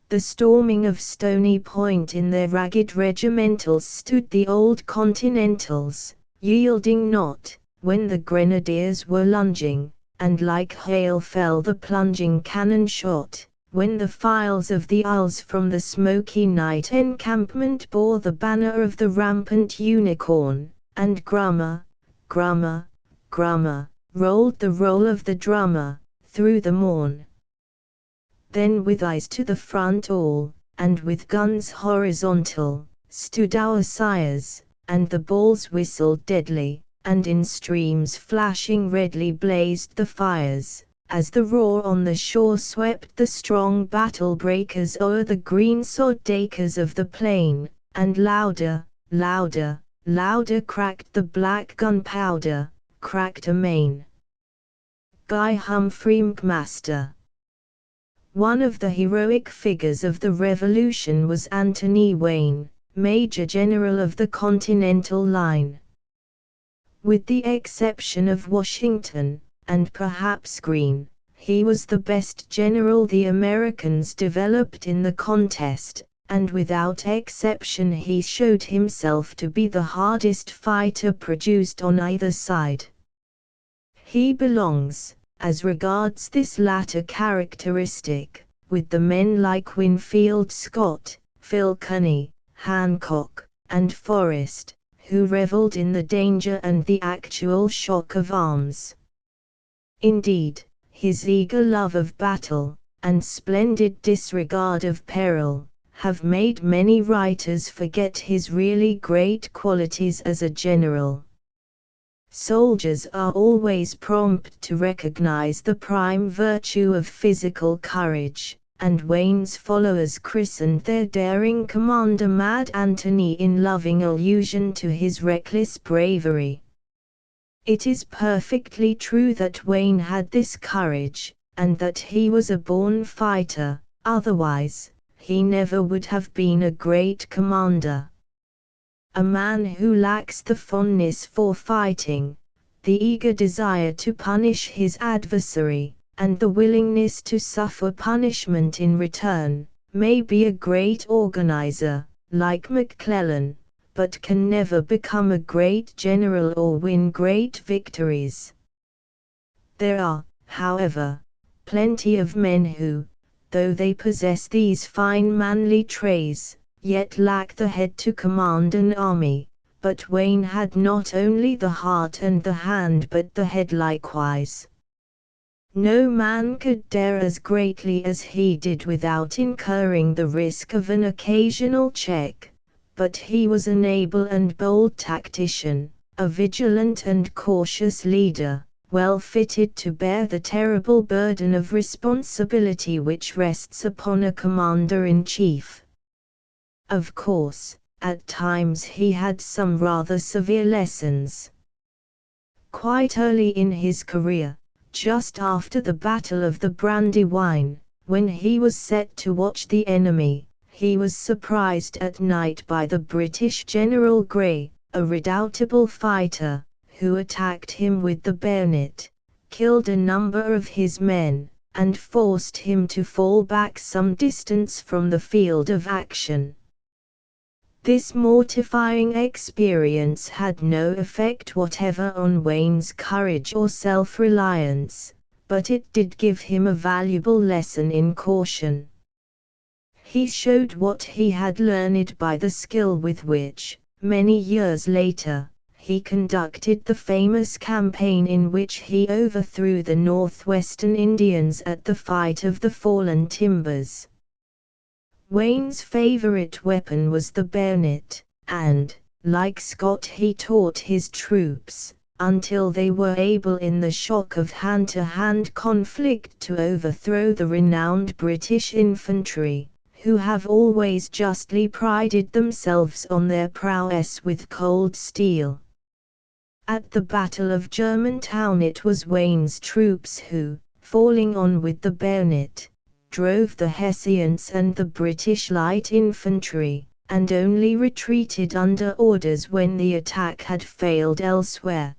The storming of Stony Point in their ragged regimentals stood the old Continentals, yielding not, when the grenadiers were lunging, and like hail fell the plunging cannon shot, when the files of the Isles from the smoky night encampment bore the banner of the rampant unicorn, and grummer, grummer, grummer, rolled the roll of the drummer, through the morn. Then with eyes to the front all, and with guns horizontal, stood our sires, and the balls whistled deadly, and in streams flashing redly blazed the fires, as the roar on the shore swept the strong battle breakers o'er the green-sod acres of the plain, and louder, louder, louder cracked the black gunpowder, cracked amain. Guy Humphrey McMaster. One of the heroic figures of the Revolution was Anthony Wayne, Major General of the Continental Line. With the exception of Washington, and perhaps Greene, he was the best general the Americans developed in the contest, and without exception he showed himself to be the hardest fighter produced on either side. He belongs, as regards this latter characteristic, with the men like Winfield Scott, Kilkenny, Hancock, and Forrest, who reveled in the danger and the actual shock of arms. Indeed, his eager love of battle, and splendid disregard of peril, have made many writers forget his really great qualities as a general. Soldiers are always prompt to recognize the prime virtue of physical courage, and Wayne's followers christened their daring commander Mad Anthony in loving allusion to his reckless bravery. It is perfectly true that Wayne had this courage, and that he was a born fighter, otherwise, he never would have been a great commander. A man who lacks the fondness for fighting, the eager desire to punish his adversary, and the willingness to suffer punishment in return, may be a great organizer, like McClellan, but can never become a great general or win great victories. There are, however, plenty of men who, though they possess these fine manly traits, yet lack the head to command an army, but Wayne had not only the heart and the hand but the head likewise. No man could dare as greatly as he did without incurring the risk of an occasional check, but he was an able and bold tactician, a vigilant and cautious leader, well fitted to bear the terrible burden of responsibility which rests upon a commander-in-chief. Of course, at times he had some rather severe lessons. Quite early in his career, just after the Battle of the Brandywine, when he was set to watch the enemy, he was surprised at night by the British General Grey, a redoubtable fighter, who attacked him with the bayonet, killed a number of his men, and forced him to fall back some distance from the field of action. This mortifying experience had no effect whatever on Wayne's courage or self-reliance, but it did give him a valuable lesson in caution. He showed what he had learned by the skill with which, many years later, he conducted the famous campaign in which he overthrew the northwestern Indians at the Fight of the Fallen Timbers. Wayne's favorite weapon was the bayonet, and, like Scott, he taught his troops, until they were able in the shock of hand-to-hand conflict to overthrow the renowned British infantry, who have always justly prided themselves on their prowess with cold steel. At the Battle of Germantown it was Wayne's troops who, falling on with the bayonet, drove the Hessians and the British light infantry, and only retreated under orders when the attack had failed elsewhere.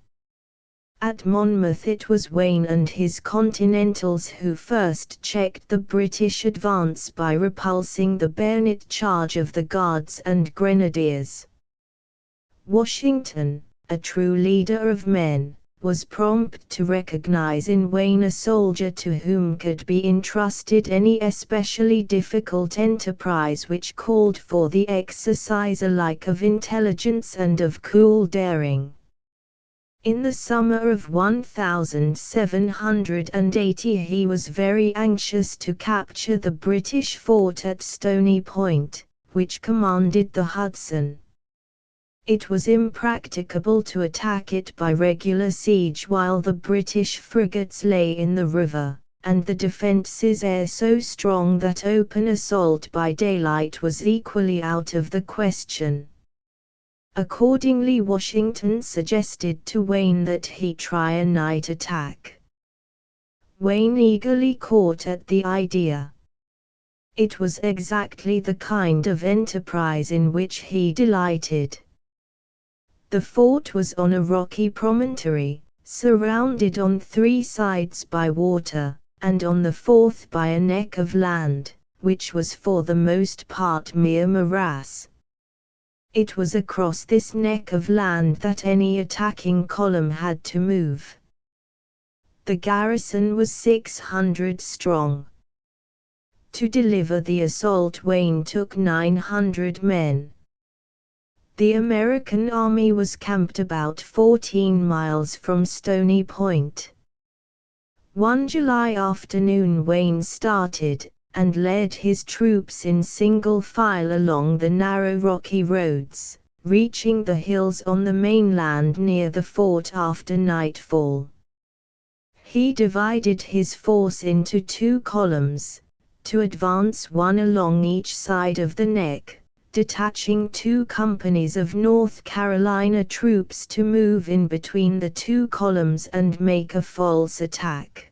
At Monmouth it was Wayne and his Continentals who first checked the British advance by repulsing the bayonet charge of the Guards and Grenadiers. Washington, a true leader of men, was prompt to recognize in Wayne a soldier to whom could be entrusted any especially difficult enterprise which called for the exercise alike of intelligence and of cool daring. In the summer of 1780 he was very anxious to capture the British fort at Stony Point, which commanded the Hudson. It was impracticable to attack it by regular siege while the British frigates lay in the river, and the defences so strong that open assault by daylight was equally out of the question. Accordingly, Washington suggested to Wayne that he try a night attack. Wayne eagerly caught at the idea. It was exactly the kind of enterprise in which he delighted. The fort was on a rocky promontory, surrounded on 3 sides by water, and on the 4th by a neck of land, which was for the most part mere morass. It was across this neck of land that any attacking column had to move. The garrison was 600 strong. To deliver the assault Wayne took 900 men. The American army was camped about 14 miles from Stony Point. One July afternoon Wayne started, and led his troops in single file along the narrow rocky roads, reaching the hills on the mainland near the fort after nightfall. He divided his force into 2 columns, to advance one along each side of the neck, detaching 2 companies of North Carolina troops to move in between the 2 columns and make a false attack.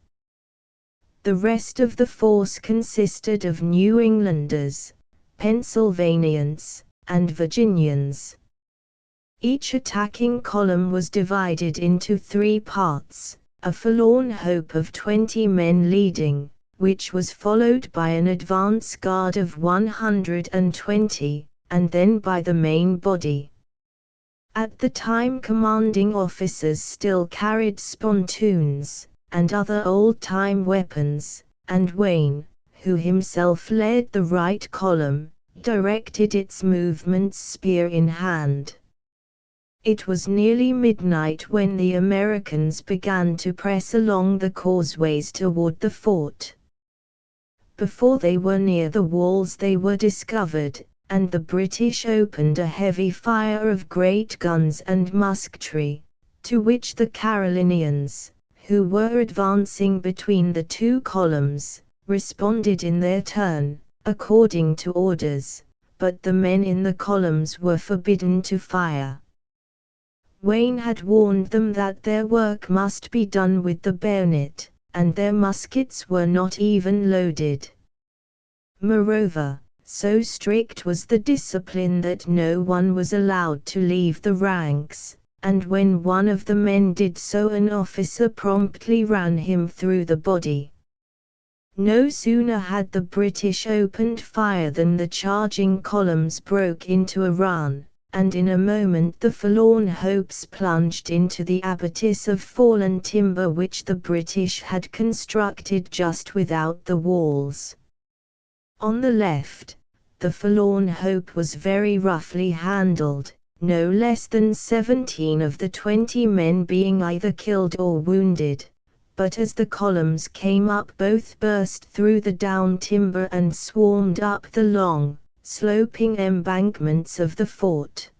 The rest of the force consisted of New Englanders, Pennsylvanians, and Virginians. Each attacking column was divided into 3 parts, a forlorn hope of 20 men leading, which was followed by an advance guard of 120, and then by the main body. At the time commanding officers still carried spontoons, and other old-time weapons, and Wayne, who himself led the right column, directed its movements spear in hand. It was nearly midnight when the Americans began to press along the causeways toward the fort. Before they were near the walls they were discovered, and the British opened a heavy fire of great guns and musketry, to which the Carolinians, who were advancing between the 2 columns, responded in their turn, according to orders, but the men in the columns were forbidden to fire. Wayne had warned them that their work must be done with the bayonet, and their muskets were not even loaded. Moreover, so strict was the discipline that no one was allowed to leave the ranks, and when one of the men did so an officer promptly ran him through the body. No sooner had the British opened fire than the charging columns broke into a run, and in a moment the forlorn hopes plunged into the abattis of fallen timber which the British had constructed just without the walls. On the left, the forlorn hope was very roughly handled, no less than 17 of the 20 men being either killed or wounded, but as the columns came up both burst through the down timber and swarmed up the long, sloping embankments of the fort.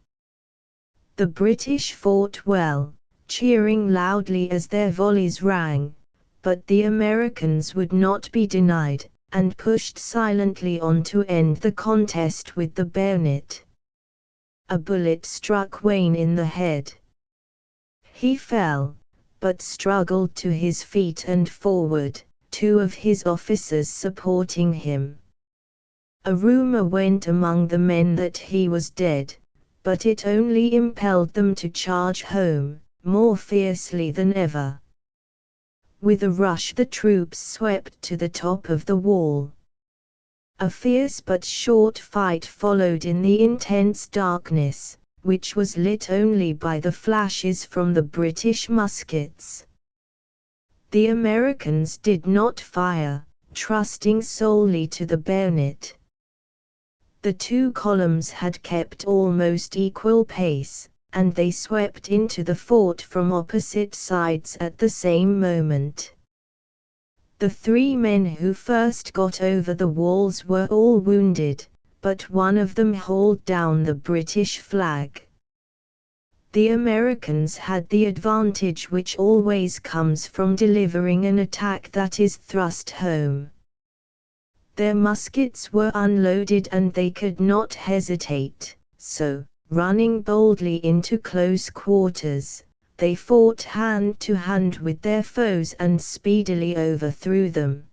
The British fought well, cheering loudly as their volleys rang, but the Americans would not be denied, and pushed silently on to end the contest with the bayonet. A bullet struck Wayne in the head. He fell, but struggled to his feet and forward, 2 of his officers supporting him. A rumor went among the men that he was dead, but it only impelled them to charge home, more fiercely than ever. With a rush the troops swept to the top of the wall. A fierce but short fight followed in the intense darkness, which was lit only by the flashes from the British muskets. The Americans did not fire, trusting solely to the bayonet. The two columns had kept almost equal pace, and they swept into the fort from opposite sides at the same moment. The 3 men who first got over the walls were all wounded, but one of them hauled down the British flag. The Americans had the advantage which always comes from delivering an attack that is thrust home. Their muskets were unloaded and they could not hesitate, so, running boldly into close quarters, they fought hand to hand with their foes and speedily overthrew them.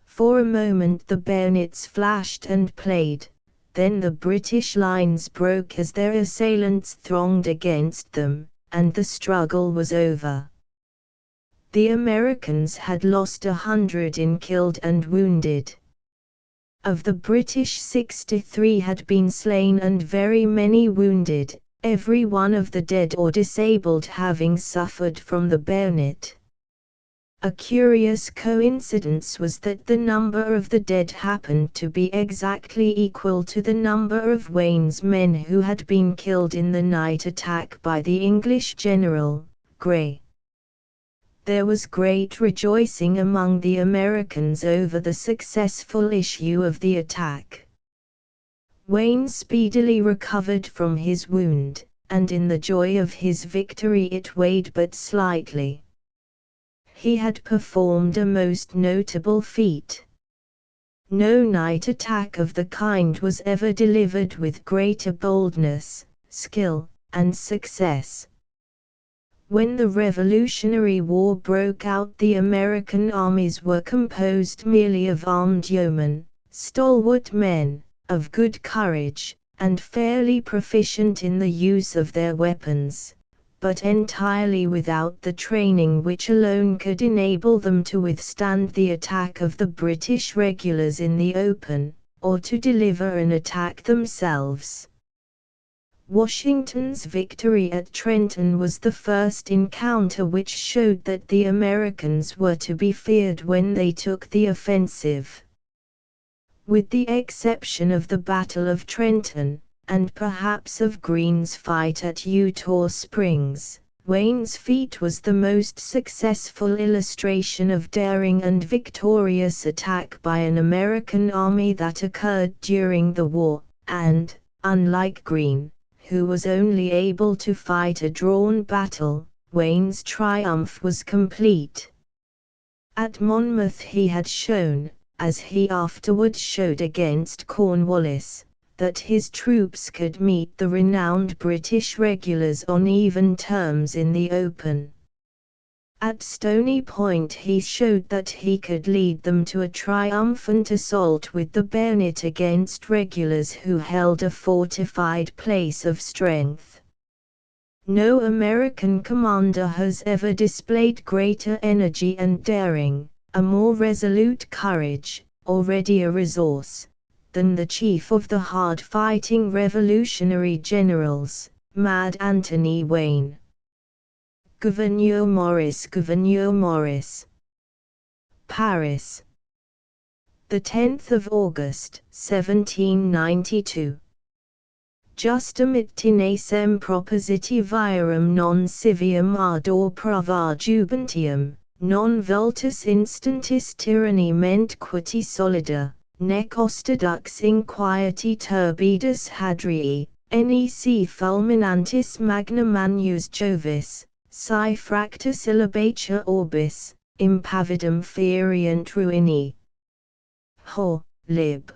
For a moment the bayonets flashed and played, then the British lines broke as their assailants thronged against them, and the struggle was over. The Americans had lost 100 in killed and wounded. Of the British 63 had been slain and very many wounded, every one of the dead or disabled having suffered from the bayonet. A curious coincidence was that the number of the dead happened to be exactly equal to the number of Wayne's men who had been killed in the night attack by the English general, Grey. There was great rejoicing among the Americans over the successful issue of the attack. Wayne speedily recovered from his wound, and in the joy of his victory it weighed but slightly. He had performed a most notable feat. No night attack of the kind was ever delivered with greater boldness, skill, and success. When the Revolutionary War broke out, the American armies were composed merely of armed yeomen, stalwart men, of good courage, and fairly proficient in the use of their weapons, but entirely without the training which alone could enable them to withstand the attack of the British regulars in the open, or to deliver an attack themselves. Washington's victory at Trenton was the first encounter which showed that the Americans were to be feared when they took the offensive. With the exception of the Battle of Trenton, and perhaps of Greene's fight at Eutaw Springs, Wayne's feat was the most successful illustration of daring and victorious attack by an American army that occurred during the war, and, unlike Greene, who was only able to fight a drawn battle, Wayne's triumph was complete. At Monmouth he had shown, as he afterwards showed against Cornwallis, that his troops could meet the renowned British regulars on even terms in the open. At Stony Point he showed that he could lead them to a triumphant assault with the bayonet against regulars who held a fortified place of strength. No American commander has ever displayed greater energy and daring, a more resolute courage, or readier resource, than the chief of the hard-fighting Revolutionary generals, Mad Anthony Wayne. Gouverneur Maurice. Paris. The 10th of August, 1792. Justum it tenacem propositiviarum non civium ardor prava jubentium, non vultus instantis tyranni ment quiti solida, nec ostadux inquieti turbidus hadrii, nec fulminantis magna manus Jovis, si fractus illabatur orbis, impavidum ferient ruini. Ho, lib.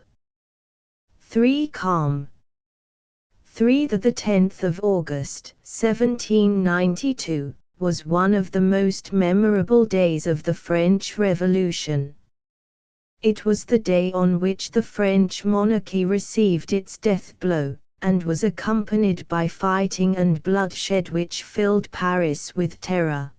3 Calm. 3. The 10th of August, 1792, was one of the most memorable days of the French Revolution. It was the day on which the French monarchy received its death blow, and was accompanied by fighting and bloodshed which filled Paris with terror.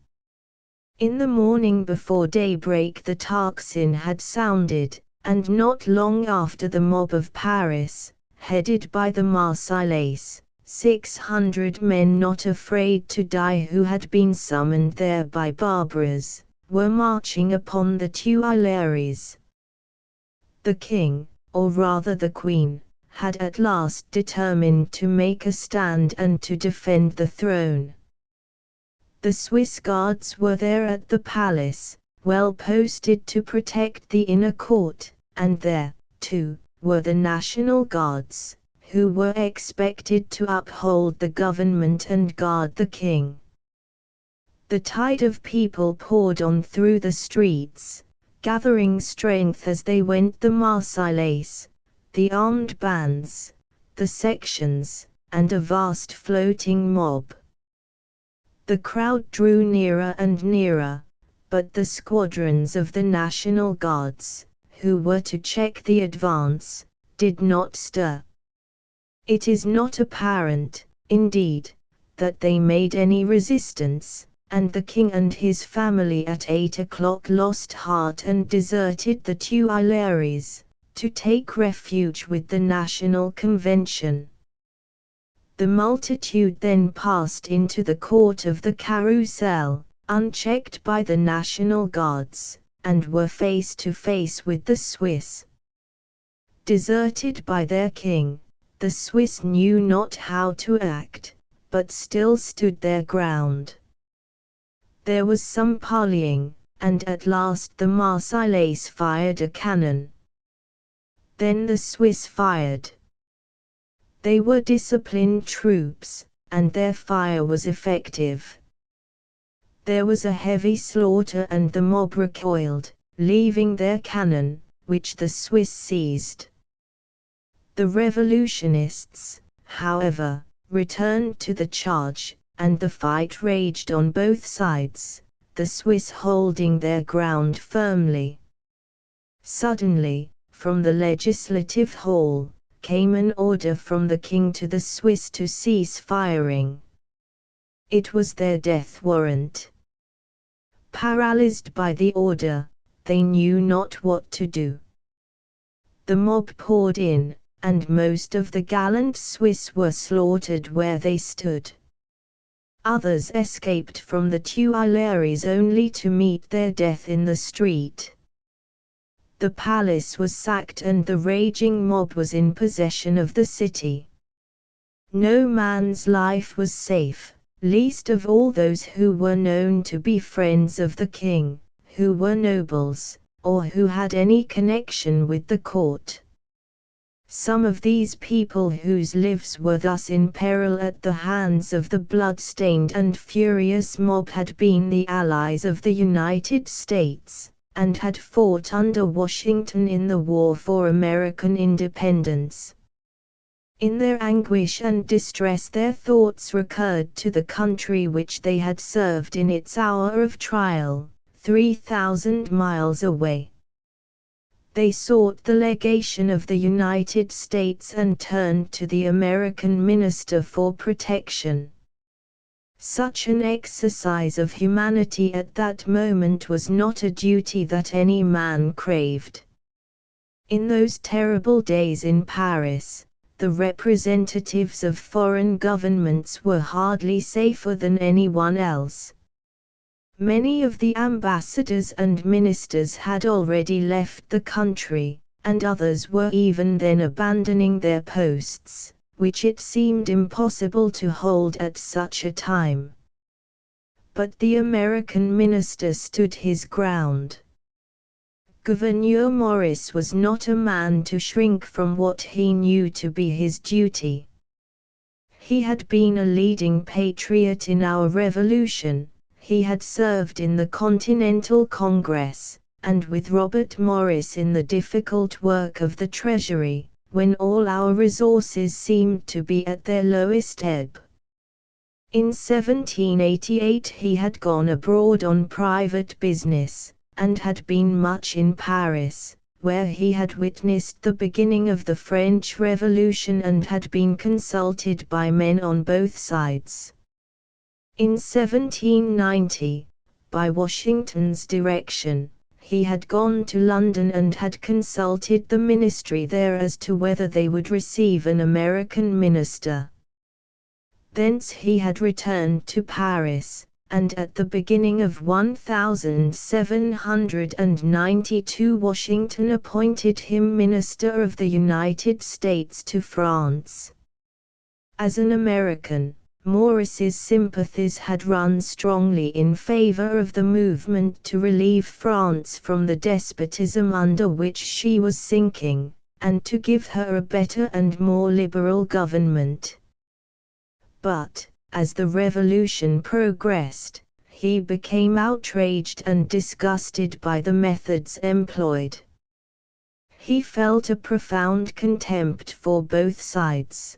In the morning before daybreak the tocsin had sounded, and not long after the mob of Paris, headed by the Marseillaise, 600 men not afraid to die who had been summoned there by Barbaras, were marching upon the Tuileries. The king, or rather the queen, had at last determined to make a stand and to defend the throne. The Swiss guards were there at the palace, well posted to protect the inner court, and there, too, were the National Guards, who were expected to uphold the government and guard the king. The tide of people poured on through the streets, gathering strength as they went, the Marseillaise, the armed bands, the sections, and a vast floating mob. The crowd drew nearer and nearer, but the squadrons of the National Guards, who were to check the advance, did not stir. It is not apparent, indeed, that they made any resistance, and the king and his family at 8 o'clock lost heart and deserted the Tuileries, to take refuge with the National Convention. The multitude then passed into the court of the Carrousel, unchecked by the National Guards, and were face to face with the Swiss. Deserted by their king, the Swiss knew not how to act, but still stood their ground. There was some parleying, and at last the Marseillaise fired a cannon. Then the Swiss fired. They were disciplined troops, and their fire was effective. There was a heavy slaughter and the mob recoiled, leaving their cannon, which the Swiss seized. The revolutionists, however, returned to the charge, and the fight raged on both sides, the Swiss holding their ground firmly. Suddenly, from the Legislative Hall, came an order from the king to the Swiss to cease firing. It was their death warrant. Paralyzed by the order, they knew not what to do. The mob poured in, and most of the gallant Swiss were slaughtered where they stood. Others escaped from the Tuileries only to meet their death in the street. The palace was sacked and the raging mob was in possession of the city. No man's life was safe, least of all those who were known to be friends of the king, who were nobles, or who had any connection with the court. Some of these people whose lives were thus in peril at the hands of the blood-stained and furious mob had been the allies of the United States, and had fought under Washington in the war for American independence. In their anguish and distress their thoughts recurred to the country which they had served in its hour of trial, 3,000 miles away. They sought the legation of the United States and turned to the American minister for protection. Such an exercise of humanity at that moment was not a duty that any man craved. In those terrible days in Paris, the representatives of foreign governments were hardly safer than anyone else. Many of the ambassadors and ministers had already left the country, and others were even then abandoning their posts, which it seemed impossible to hold at such a time. But the American minister stood his ground. Gouverneur Morris was not a man to shrink from what he knew to be his duty. He had been a leading patriot in our revolution. He had served in the Continental Congress, and with Robert Morris in the difficult work of the Treasury, when all our resources seemed to be at their lowest ebb. In 1788 he had gone abroad on private business, and had been much in Paris, where he had witnessed the beginning of the French Revolution and had been consulted by men on both sides. In 1790, by Washington's direction, he had gone to London and had consulted the ministry there as to whether they would receive an American minister. Thence he had returned to Paris, and at the beginning of 1792 Washington appointed him Minister of the United States to France. As an American, Morris's sympathies had run strongly in favor of the movement to relieve France from the despotism under which she was sinking, and to give her a better and more liberal government. But, as the revolution progressed, he became outraged and disgusted by the methods employed. He felt a profound contempt for both sides.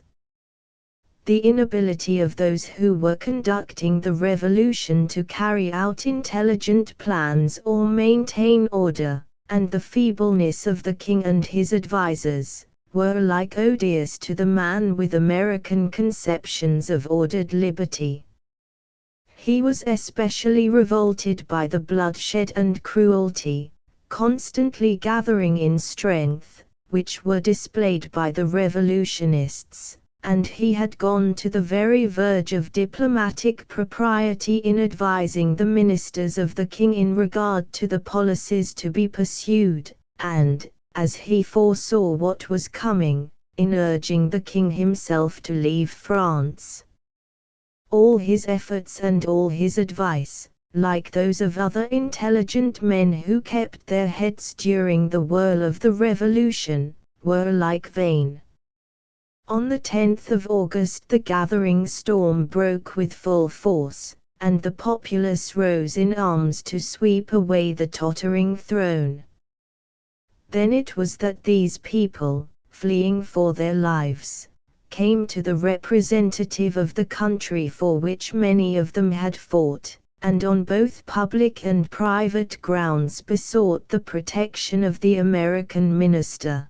The inability of those who were conducting the revolution to carry out intelligent plans or maintain order, and the feebleness of the king and his advisers, were alike odious to the man with American conceptions of ordered liberty. He was especially revolted by the bloodshed and cruelty, constantly gathering in strength, which were displayed by the revolutionists, and he had gone to the very verge of diplomatic propriety in advising the ministers of the king in regard to the policies to be pursued, and, as he foresaw what was coming, in urging the king himself to leave France. All his efforts and all his advice, like those of other intelligent men who kept their heads during the whirl of the revolution, were alike vain. On the 10th of August the gathering storm broke with full force, and the populace rose in arms to sweep away the tottering throne. Then it was that these people, fleeing for their lives, came to the representative of the country for which many of them had fought, and on both public and private grounds besought the protection of the American minister.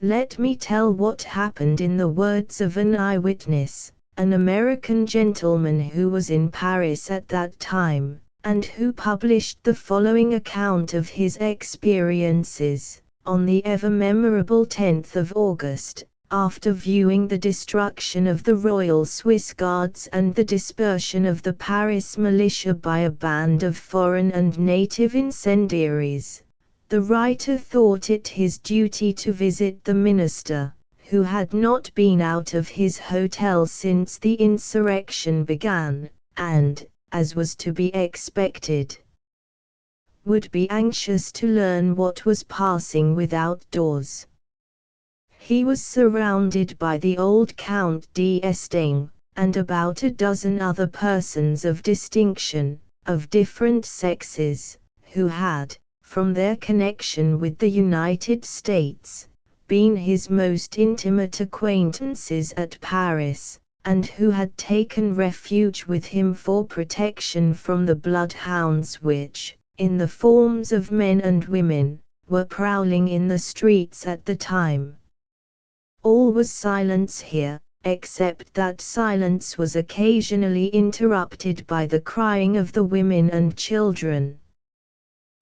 Let me tell what happened in the words of an eyewitness, an American gentleman who was in Paris at that time, and who published the following account of his experiences. On the ever-memorable 10th of August, after viewing the destruction of the Royal Swiss Guards and the dispersion of the Paris militia by a band of foreign and native incendiaries, the writer thought it his duty to visit the minister, who had not been out of his hotel since the insurrection began, and, as was to be expected, would be anxious to learn what was passing without doors. He was surrounded by the old Count d'Estaing, and about a dozen other persons of distinction, of different sexes, who had, from their connection with the United States, been his most intimate acquaintances at Paris, and who had taken refuge with him for protection from the bloodhounds which, in the forms of men and women, were prowling in the streets at the time. All was silence here, except that silence was occasionally interrupted by the crying of the women and children.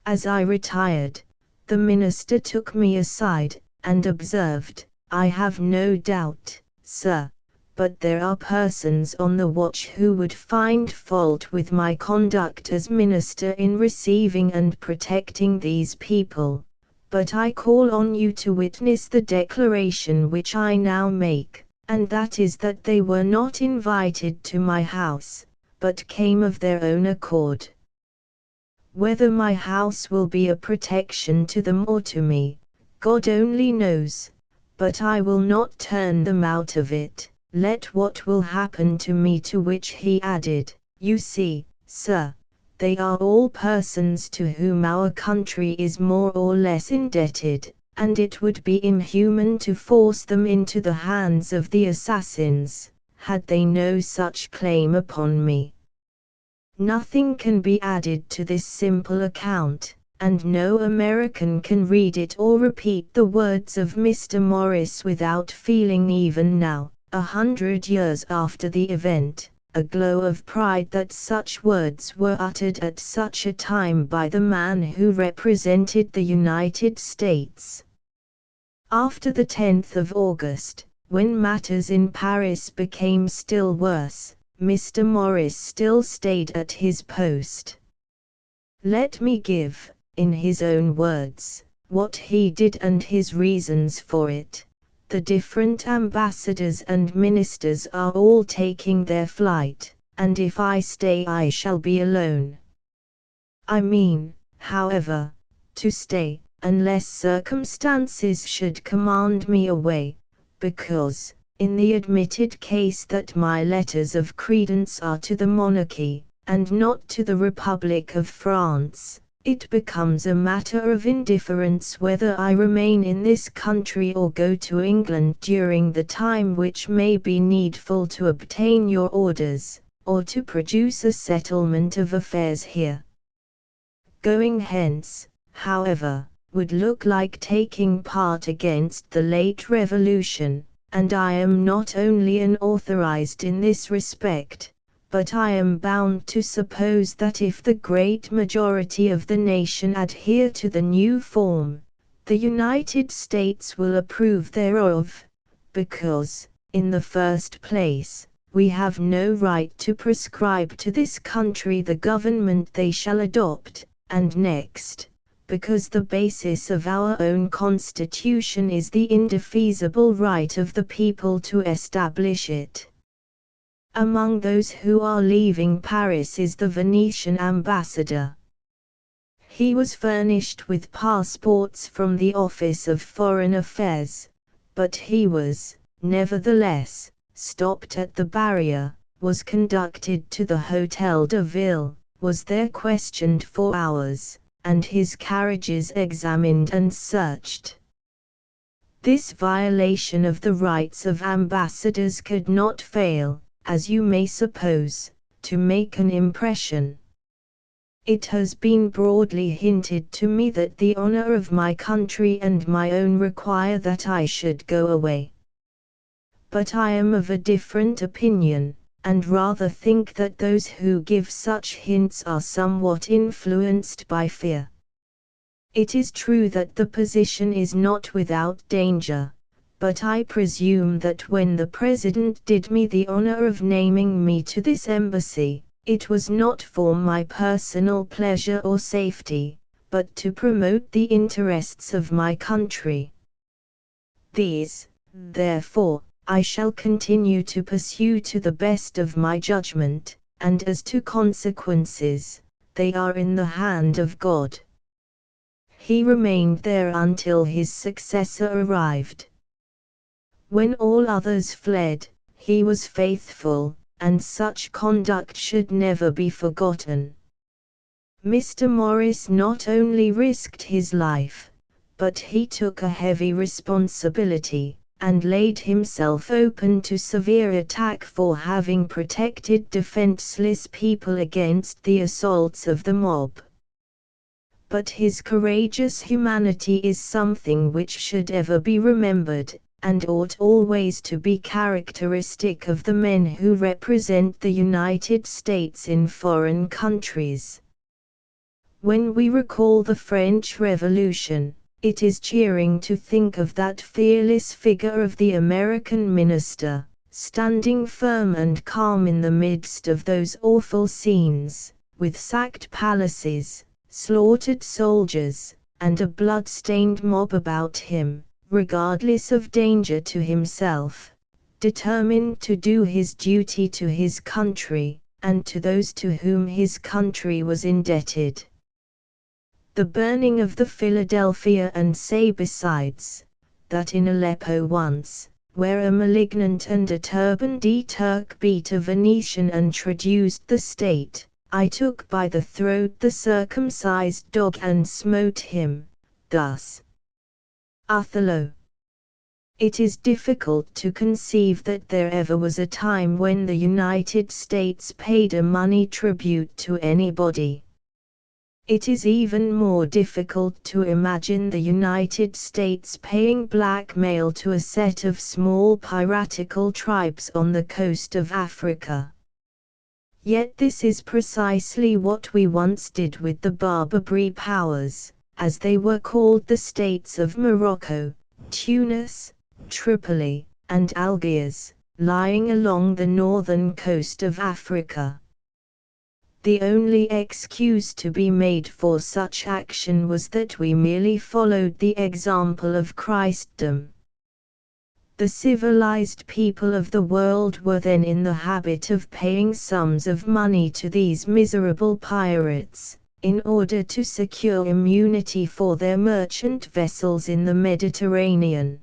As I retired, the minister took me aside, and observed, "I have no doubt, sir, but there are persons on the watch who would find fault with my conduct as minister in receiving and protecting these people, but I call on you to witness the declaration which I now make, and that is that they were not invited to my house, but came of their own accord. Whether my house will be a protection to them or to me, God only knows, but I will not turn them out of it, let what will happen to me." To which he added, "You see, sir, they are all persons to whom our country is more or less indebted, and it would be inhuman to force them into the hands of the assassins, had they no such claim upon me. Nothing can be added to this simple account, and no American can read it or repeat the words of Mr. Morris without feeling even now, 100 years after the event, a glow of pride that such words were uttered at such a time by the man who represented the United States." After the 10th of August, When matters in Paris became still worse, Mr. Morris still stayed at his post. Let me give, in his own words, what he did and his reasons for it. The different ambassadors and ministers are all taking their flight, and if I stay I shall be alone. I mean, however, to stay, unless circumstances should command me away, because, in the admitted case that my letters of credence are to the monarchy, and not to the Republic of France, it becomes a matter of indifference whether I remain in this country or go to England during the time which may be needful to obtain your orders, or to produce a settlement of affairs here. Going hence, however, would look like taking part against the late revolution, and I am not only unauthorized in this respect, but I am bound to suppose that if the great majority of the nation adhere to the new form, the United States will approve thereof, because, in the first place, we have no right to prescribe to this country the government they shall adopt, and next, because the basis of our own Constitution is the indefeasible right of the people to establish it. Among those who are leaving Paris is the Venetian ambassador. He was furnished with passports from the Office of Foreign Affairs, but he was, nevertheless, stopped at the barrier, was conducted to the Hôtel de Ville, was there questioned for hours, and his carriages examined and searched. This violation of the rights of ambassadors could not fail, as you may suppose, to make an impression. It has been broadly hinted to me that the honor of my country and my own require that I should go away. But I am of a different opinion, and rather think that those who give such hints are somewhat influenced by fear. It is true that the position is not without danger, but I presume that when the President did me the honor of naming me to this embassy, it was not for my personal pleasure or safety, but to promote the interests of my country. These, therefore, I shall continue to pursue to the best of my judgment, and as to consequences, they are in the hand of God. He remained there until his successor arrived. When all others fled, he was faithful, and such conduct should never be forgotten. Mr. Morris not only risked his life, but he took a heavy responsibility, and laid himself open to severe attack for having protected defenseless people against the assaults of the mob. But his courageous humanity is something which should ever be remembered, and ought always to be characteristic of the men who represent the United States in foreign countries. When we recall the French Revolution, it is cheering to think of that fearless figure of the American minister, standing firm and calm in the midst of those awful scenes, with sacked palaces, slaughtered soldiers, and a blood-stained mob about him, regardless of danger to himself, determined to do his duty to his country, and to those to whom his country was indebted. The burning of the Philadelphia, and say besides, that in Aleppo once, where a malignant and a turbaned Turk beat a Venetian and traduced the state, I took by the throat the circumcised dog and smote him, thus. Othello. It is difficult to conceive that there ever was a time when the United States paid a money tribute to anybody. It is even more difficult to imagine the United States paying blackmail to a set of small piratical tribes on the coast of Africa. Yet this is precisely what we once did with the Barbary powers, as they were called, the states of Morocco, Tunis, Tripoli, and Algiers, lying along the northern coast of Africa. The only excuse to be made for such action was that we merely followed the example of Christendom. The civilized people of the world were then in the habit of paying sums of money to these miserable pirates, in order to secure immunity for their merchant vessels in the Mediterranean.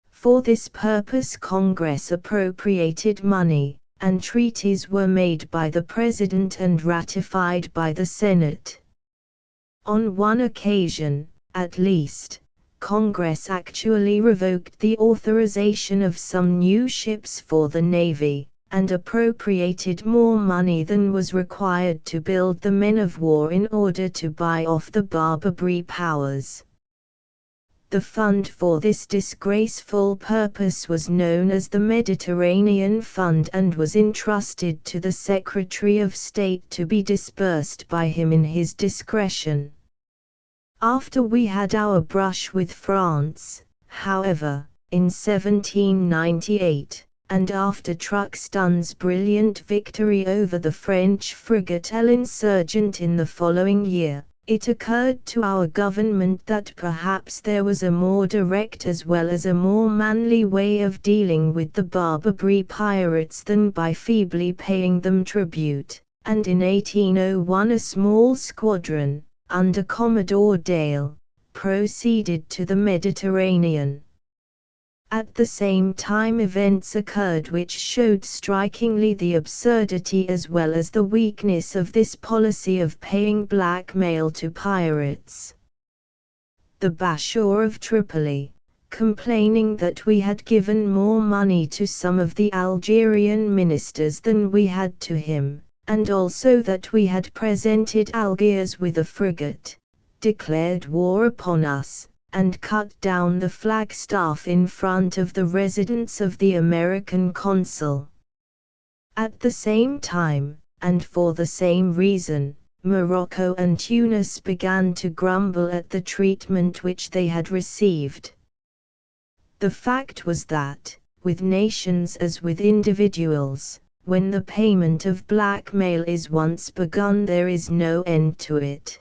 For this purpose Congress appropriated money, and treaties were made by the President and ratified by the Senate. On one occasion, at least, Congress actually revoked the authorization of some new ships for the Navy, and appropriated more money than was required to build the men of war in order to buy off the Barbary powers. The fund for this disgraceful purpose was known as the Mediterranean Fund and was entrusted to the Secretary of State to be disbursed by him in his discretion. After we had our brush with France, however, in 1798, and after Truxtun's brilliant victory over the French frigate L'Insurgent in the following year, it occurred to our government that perhaps there was a more direct as well as a more manly way of dealing with the Barbary pirates than by feebly paying them tribute, and in 1801 a small squadron, under Commodore Dale, proceeded to the Mediterranean. At the same time events occurred which showed strikingly the absurdity as well as the weakness of this policy of paying blackmail to pirates. The Bashaw of Tripoli, complaining that we had given more money to some of the Algerian ministers than we had to him, and also that we had presented Algiers with a frigate, declared war upon us, and cut down the flagstaff in front of the residence of the American consul. At the same time, and for the same reason, Morocco and Tunis began to grumble at the treatment which they had received. The fact was that, with nations as with individuals, when the payment of blackmail is once begun there is no end to it.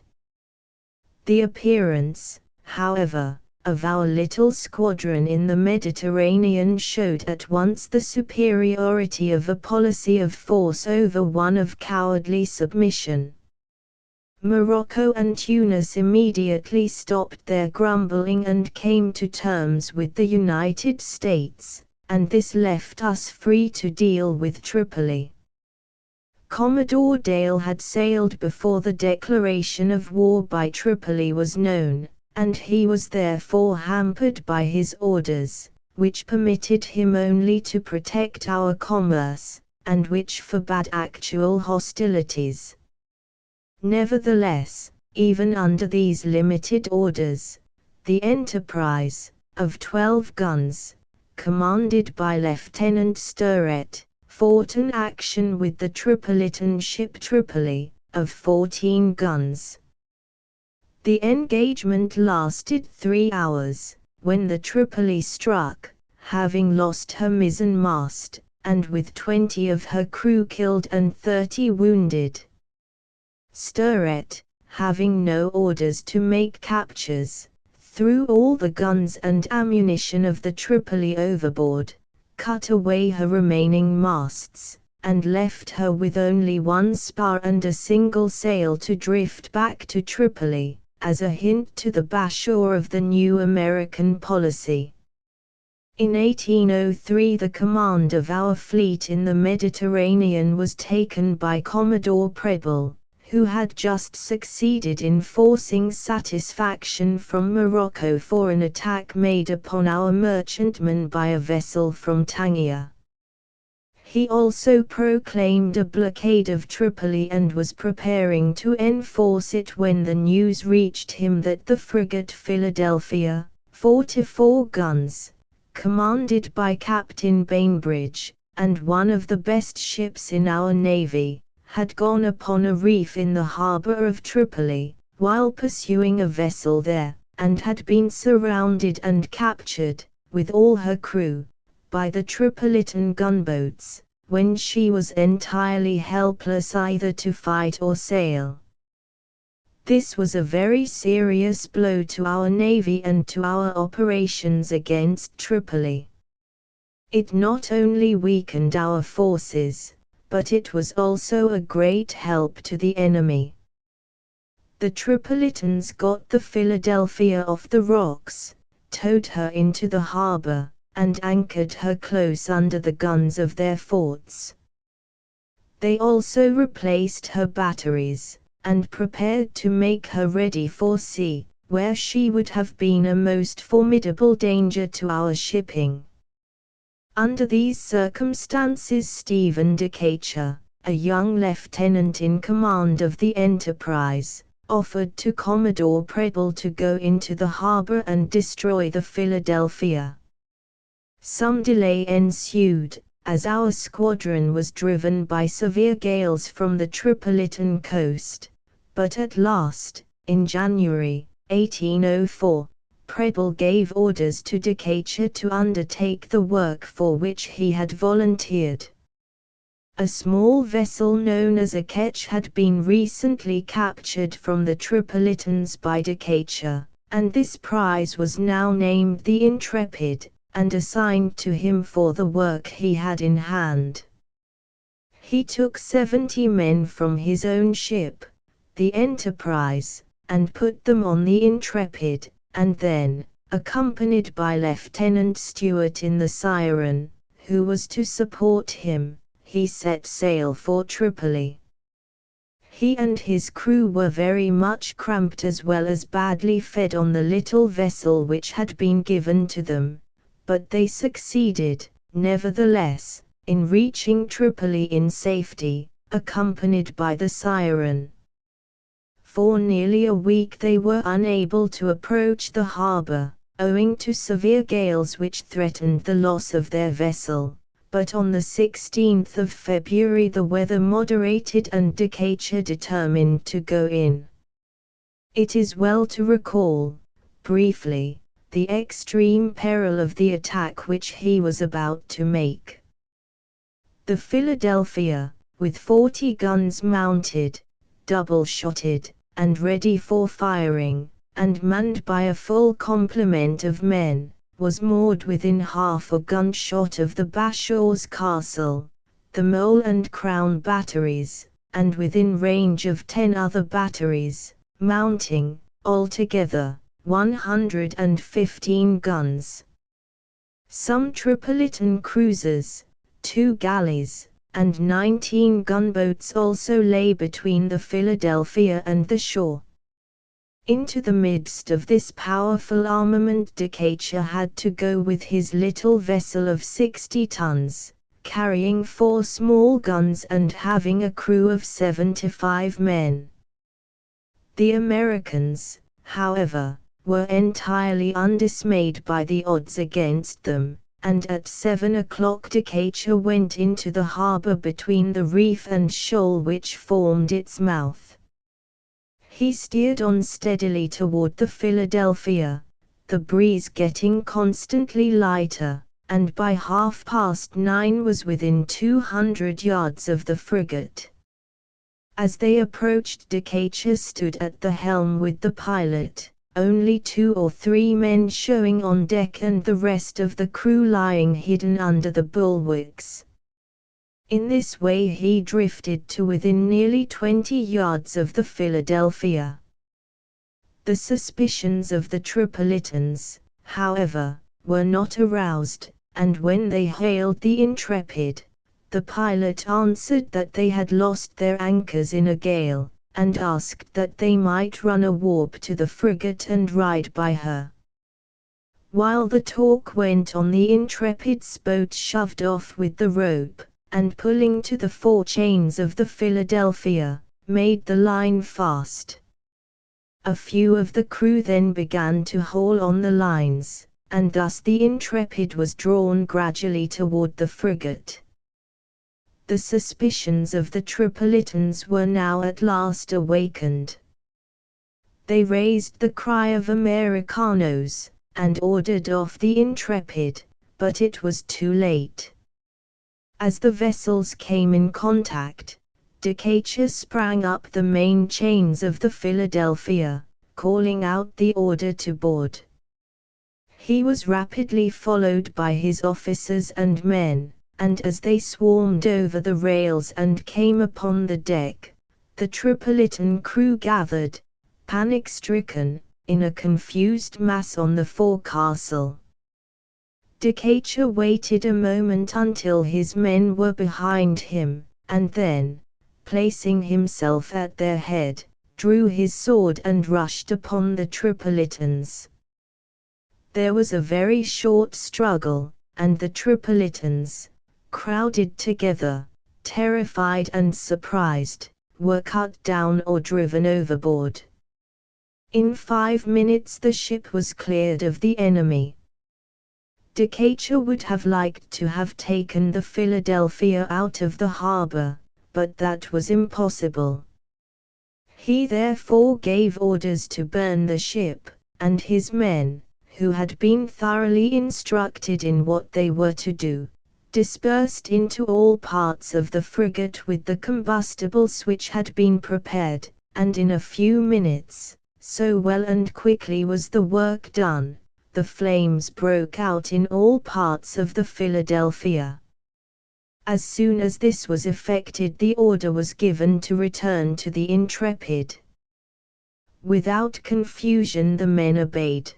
The appearance, however, of our little squadron in the Mediterranean showed at once the superiority of a policy of force over one of cowardly submission. Morocco and Tunis immediately stopped their grumbling and came to terms with the United States, and this left us free to deal with Tripoli. Commodore Dale had sailed before the declaration of war by Tripoli was known, and he was therefore hampered by his orders, which permitted him only to protect our commerce, and which forbade actual hostilities. Nevertheless, even under these limited orders, the Enterprise, of 12 guns, commanded by Lieutenant Sturette, fought an action with the Tripolitan ship Tripoli, of 14 guns. The engagement lasted 3 hours, when the Tripoli struck, having lost her mizzenmast, and with 20 of her crew killed and 30 wounded. Sturette, having no orders to make captures, threw all the guns and ammunition of the Tripoli overboard, cut away her remaining masts, and left her with only one spar and a single sail to drift back to Tripoli, as a hint to the Bashaw of the new American policy. In 1803 the command of our fleet in the Mediterranean was taken by Commodore Preble, who had just succeeded in forcing satisfaction from Morocco for an attack made upon our merchantmen by a vessel from Tangier. He also proclaimed a blockade of Tripoli and was preparing to enforce it when the news reached him that the frigate Philadelphia, 44 guns, commanded by Captain Bainbridge, and one of the best ships in our navy, had gone upon a reef in the harbor of Tripoli, while pursuing a vessel there, and had been surrounded and captured, with all her crew, by the Tripolitan gunboats, when she was entirely helpless either to fight or sail. This was a very serious blow to our navy and to our operations against Tripoli. It not only weakened our forces, but it was also a great help to the enemy. The Tripolitans got the Philadelphia off the rocks, towed her into the harbor, and anchored her close under the guns of their forts. They also replaced her batteries, and prepared to make her ready for sea, where she would have been a most formidable danger to our shipping. Under these circumstances Stephen Decatur, a young lieutenant in command of the Enterprise, offered to Commodore Preble to go into the harbor and destroy the Philadelphia. Some delay ensued, as our squadron was driven by severe gales from the Tripolitan coast, but at last, in January 1804, Preble gave orders to Decatur to undertake the work for which he had volunteered. A small vessel known as a ketch had been recently captured from the Tripolitans by Decatur, and this prize was now named the Intrepid, and assigned to him for the work he had in hand. He took 70 men from his own ship, the Enterprise, and put them on the Intrepid, and then, accompanied by Lieutenant Stewart in the Siren, who was to support him, he set sail for Tripoli. He and his crew were very much cramped as well as badly fed on the little vessel which had been given to them, but they succeeded, nevertheless, in reaching Tripoli in safety, accompanied by the Siren. For nearly a week they were unable to approach the harbor, owing to severe gales which threatened the loss of their vessel, but on the 16th of February the weather moderated and Decatur determined to go in. It is well to recall, briefly, the extreme peril of the attack which he was about to make. The Philadelphia, with 40 guns mounted, double-shotted, and ready for firing, and manned by a full complement of men, was moored within half a gunshot of the Bashaw's Castle, the Mole and Crown batteries, and within range of 10 other batteries, mounting, altogether, 115 guns. Some Tripolitan cruisers, 2 galleys, and 19 gunboats also lay between the Philadelphia and the shore. Into the midst of this powerful armament Decatur had to go with his little vessel of 60 tons, carrying 4 small guns and having a crew of 75 men. The Americans, however, were entirely undismayed by the odds against them, and at 7 o'clock Decatur went into the harbor between the reef and shoal which formed its mouth. He steered on steadily toward the Philadelphia, the breeze getting constantly lighter, and by 9:30 was within 200 yards of the frigate. As they approached, Decatur stood at the helm with the pilot, only 2 or 3 men showing on deck and the rest of the crew lying hidden under the bulwarks. In this way he drifted to within nearly 20 yards of the Philadelphia. The suspicions of the Tripolitans, however, were not aroused, and when they hailed the Intrepid, the pilot answered that they had lost their anchors in a gale, and asked that they might run a warp to the frigate and ride by her. While the talk went on, the Intrepid's boat shoved off with the rope, and pulling to the 4 chains of the Philadelphia, made the line fast. A few of the crew then began to haul on the lines, and thus the Intrepid was drawn gradually toward the frigate. The suspicions of the Tripolitans were now at last awakened. They raised the cry of Americanos, and ordered off the Intrepid, but it was too late. As the vessels came in contact, Decatur sprang up the main chains of the Philadelphia, calling out the order to board. He was rapidly followed by his officers and men, and as they swarmed over the rails and came upon the deck, the Tripolitan crew gathered, panic-stricken, in a confused mass on the forecastle. Decatur waited a moment until his men were behind him, and then, placing himself at their head, drew his sword and rushed upon the Tripolitans. There was a very short struggle, and the Tripolitans, crowded together, terrified and surprised, were cut down or driven overboard. In 5 minutes the ship was cleared of the enemy. Decatur would have liked to have taken the Philadelphia out of the harbor, but that was impossible. He therefore gave orders to burn the ship, and his men, who had been thoroughly instructed in what they were to do, dispersed into all parts of the frigate with the combustibles which had been prepared, and in a few minutes, so well and quickly was the work done, the flames broke out in all parts of the Philadelphia. As soon as this was effected, the order was given to return to the Intrepid. Without confusion the men obeyed.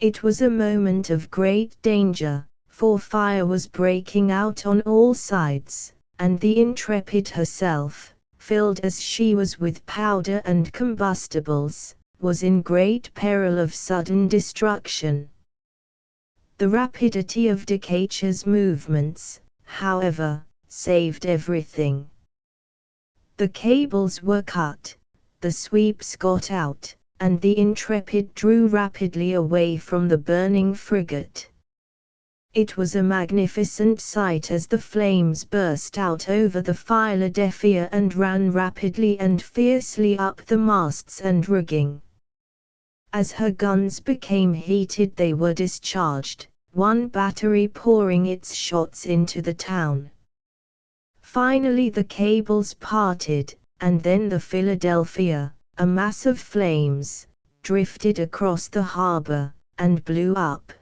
It was a moment of great danger, for fire was breaking out on all sides, and the Intrepid herself, filled as she was with powder and combustibles, was in great peril of sudden destruction. The rapidity of Decatur's movements, however, saved everything. The cables were cut, the sweeps got out, and the Intrepid drew rapidly away from the burning frigate. It was a magnificent sight as the flames burst out over the Philadelphia and ran rapidly and fiercely up the masts and rigging. As her guns became heated they were discharged, one battery pouring its shots into the town. Finally the cables parted, and then the Philadelphia, a mass of flames, drifted across the harbor, and blew up.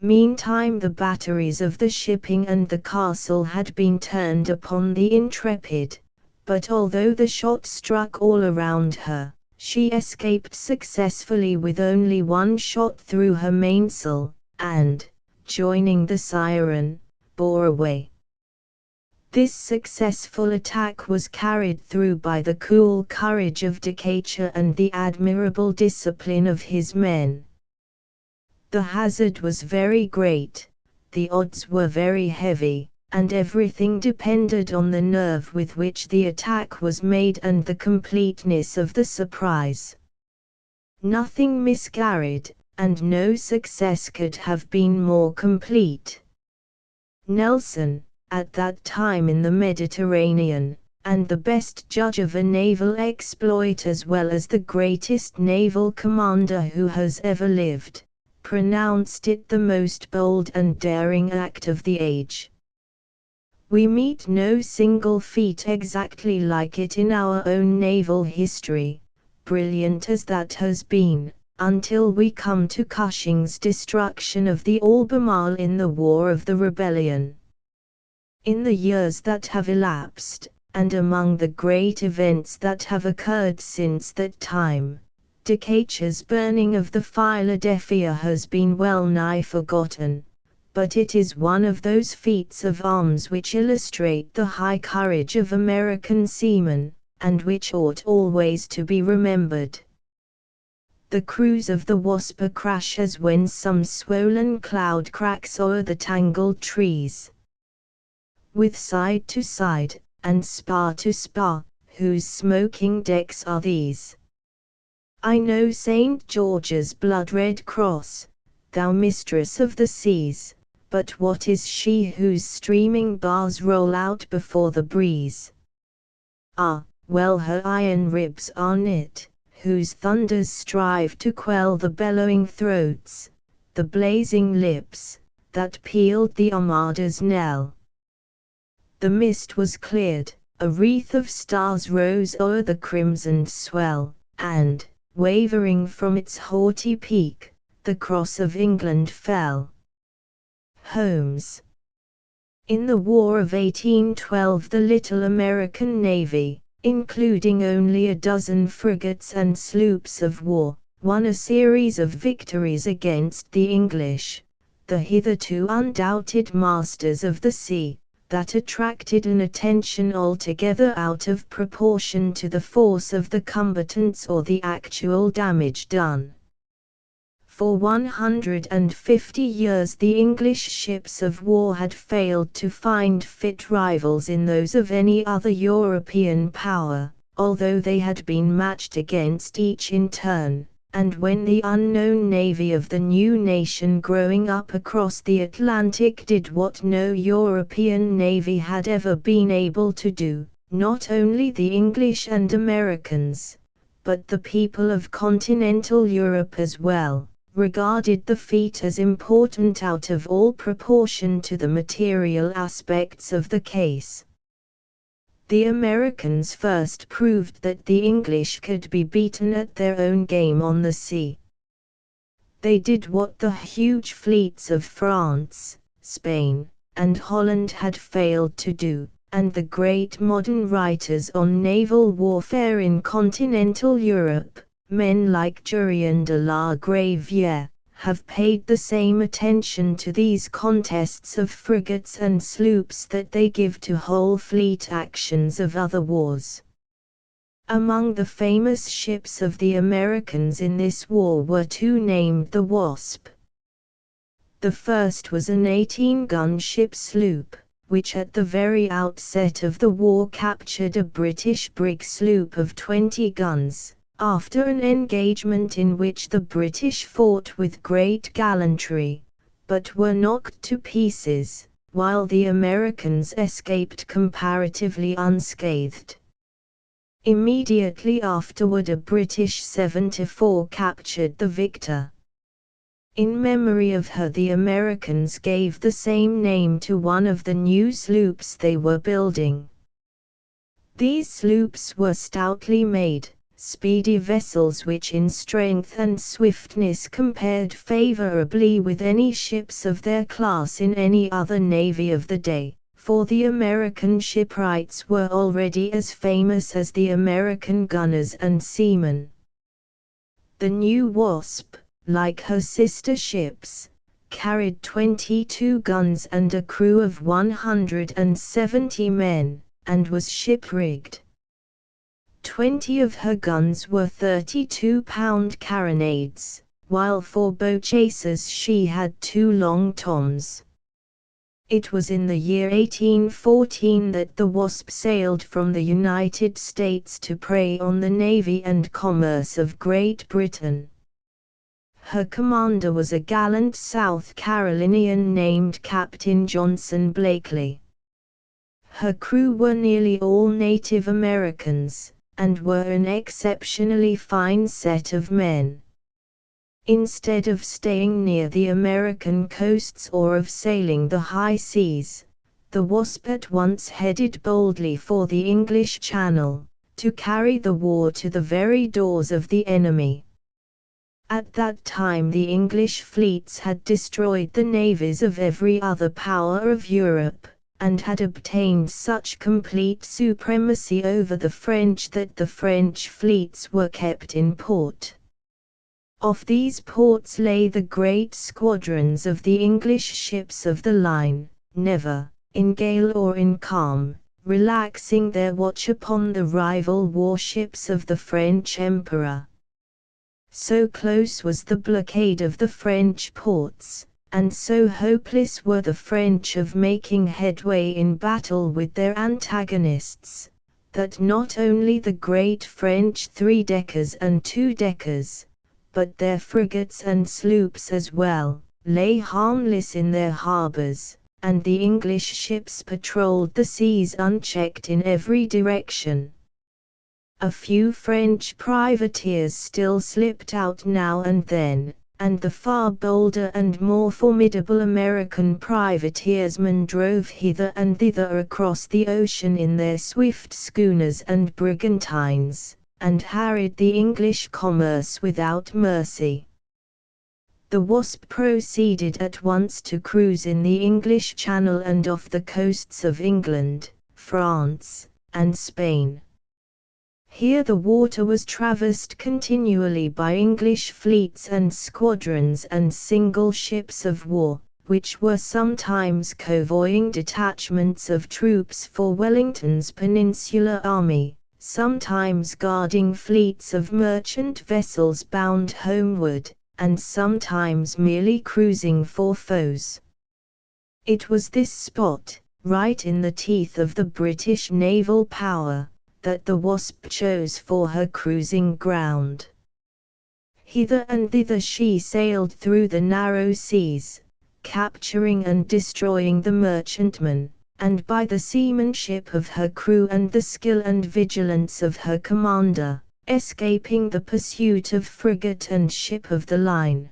Meantime the batteries of the shipping and the castle had been turned upon the Intrepid, but although the shot struck all around her, she escaped successfully with only one shot through her mainsail, and, joining the Siren, bore away. This successful attack was carried through by the cool courage of Decatur and the admirable discipline of his men. The hazard was very great, the odds were very heavy, and everything depended on the nerve with which the attack was made and the completeness of the surprise. Nothing miscarried, and no success could have been more complete. Nelson, at that time in the Mediterranean, and the best judge of a naval exploit as well as the greatest naval commander who has ever lived, pronounced it the most bold and daring act of the age. We meet no single feat exactly like it in our own naval history, brilliant as that has been, until we come to Cushing's destruction of the Albemarle in the War of the Rebellion. In the years that have elapsed, and among the great events that have occurred since that time, Decatur's burning of the Philadelphia has been well nigh forgotten, but it is one of those feats of arms which illustrate the high courage of American seamen, and which ought always to be remembered. The cruise of the Wasp crashes when some swollen cloud cracks o'er the tangled trees. With side to side, and spar to spar, whose smoking decks are these? I know St. George's blood-red cross, thou mistress of the seas, but what is she whose streaming bars roll out before the breeze? Ah, well her iron ribs are knit, whose thunders strive to quell the bellowing throats, the blazing lips, that pealed the Armada's knell. The mist was cleared, a wreath of stars rose o'er the crimsoned swell, and, wavering from its haughty peak, the cross of England fell. Holmes. In the War of 1812 the little American Navy, including only a dozen frigates and sloops of war, won a series of victories against the English, the hitherto undoubted masters of the sea, that attracted an attention altogether out of proportion to the force of the combatants or the actual damage done. For 150 years the English ships of war had failed to find fit rivals in those of any other European power, although they had been matched against each in turn, and when the unknown navy of the new nation growing up across the Atlantic did what no European navy had ever been able to do, not only the English and Americans, but the people of continental Europe as well, regarded the feat as important out of all proportion to the material aspects of the case. The Americans first proved that the English could be beaten at their own game on the sea. They did what the huge fleets of France, Spain, and Holland had failed to do, and the great modern writers on naval warfare in continental Europe, men like Jurien de la Gravière, have paid the same attention to these contests of frigates and sloops that they give to whole fleet actions of other wars. Among the famous ships of the Americans in this war were two named the Wasp. The first was an 18-gun ship sloop, which at the very outset of the war captured a British brig sloop of 20 guns. After an engagement in which the British fought with great gallantry, but were knocked to pieces, while the Americans escaped comparatively unscathed. Immediately afterward a British 7-4 captured the victor. In memory of her the Americans gave the same name to one of the new sloops they were building. These sloops were stoutly made, speedy vessels which in strength and swiftness compared favorably with any ships of their class in any other navy of the day, for the American shipwrights were already as famous as the American gunners and seamen. The new Wasp, like her sister ships, carried 22 guns and a crew of 170 men, and was ship-rigged. 20 of her guns were 32-pound carronades, while for bow chasers she had 2 long toms. It was in the year 1814 that the Wasp sailed from the United States to prey on the navy and commerce of Great Britain. Her commander was a gallant South Carolinian named Captain Johnson Blakely. Her crew were nearly all Native Americans, and were an exceptionally fine set of men. Instead of staying near the American coasts or of sailing the high seas, the Wasp at once headed boldly for the English Channel, to carry the war to the very doors of the enemy. At that time the English fleets had destroyed the navies of every other power of Europe, and had obtained such complete supremacy over the French that the French fleets were kept in port. Off these ports lay the great squadrons of the English ships of the line, never, in gale or in calm, relaxing their watch upon the rival warships of the French Emperor. So close was the blockade of the French ports, and so hopeless were the French of making headway in battle with their antagonists, that not only the great French 3-deckers and 2-deckers, but their frigates and sloops as well, lay harmless in their harbors, and the English ships patrolled the seas unchecked in every direction. A few French privateers still slipped out now and then, and the far bolder and more formidable American privateersmen drove hither and thither across the ocean in their swift schooners and brigantines, and harried the English commerce without mercy. The Wasp proceeded at once to cruise in the English Channel and off the coasts of England, France, and Spain. Here the water was traversed continually by English fleets and squadrons and single ships of war, which were sometimes convoying detachments of troops for Wellington's Peninsular Army, sometimes guarding fleets of merchant vessels bound homeward, and sometimes merely cruising for foes. It was this spot, right in the teeth of the British naval power, that the Wasp chose for her cruising ground. Hither and thither she sailed through the narrow seas, capturing and destroying the merchantmen, and by the seamanship of her crew and the skill and vigilance of her commander, escaping the pursuit of frigate and ship of the line.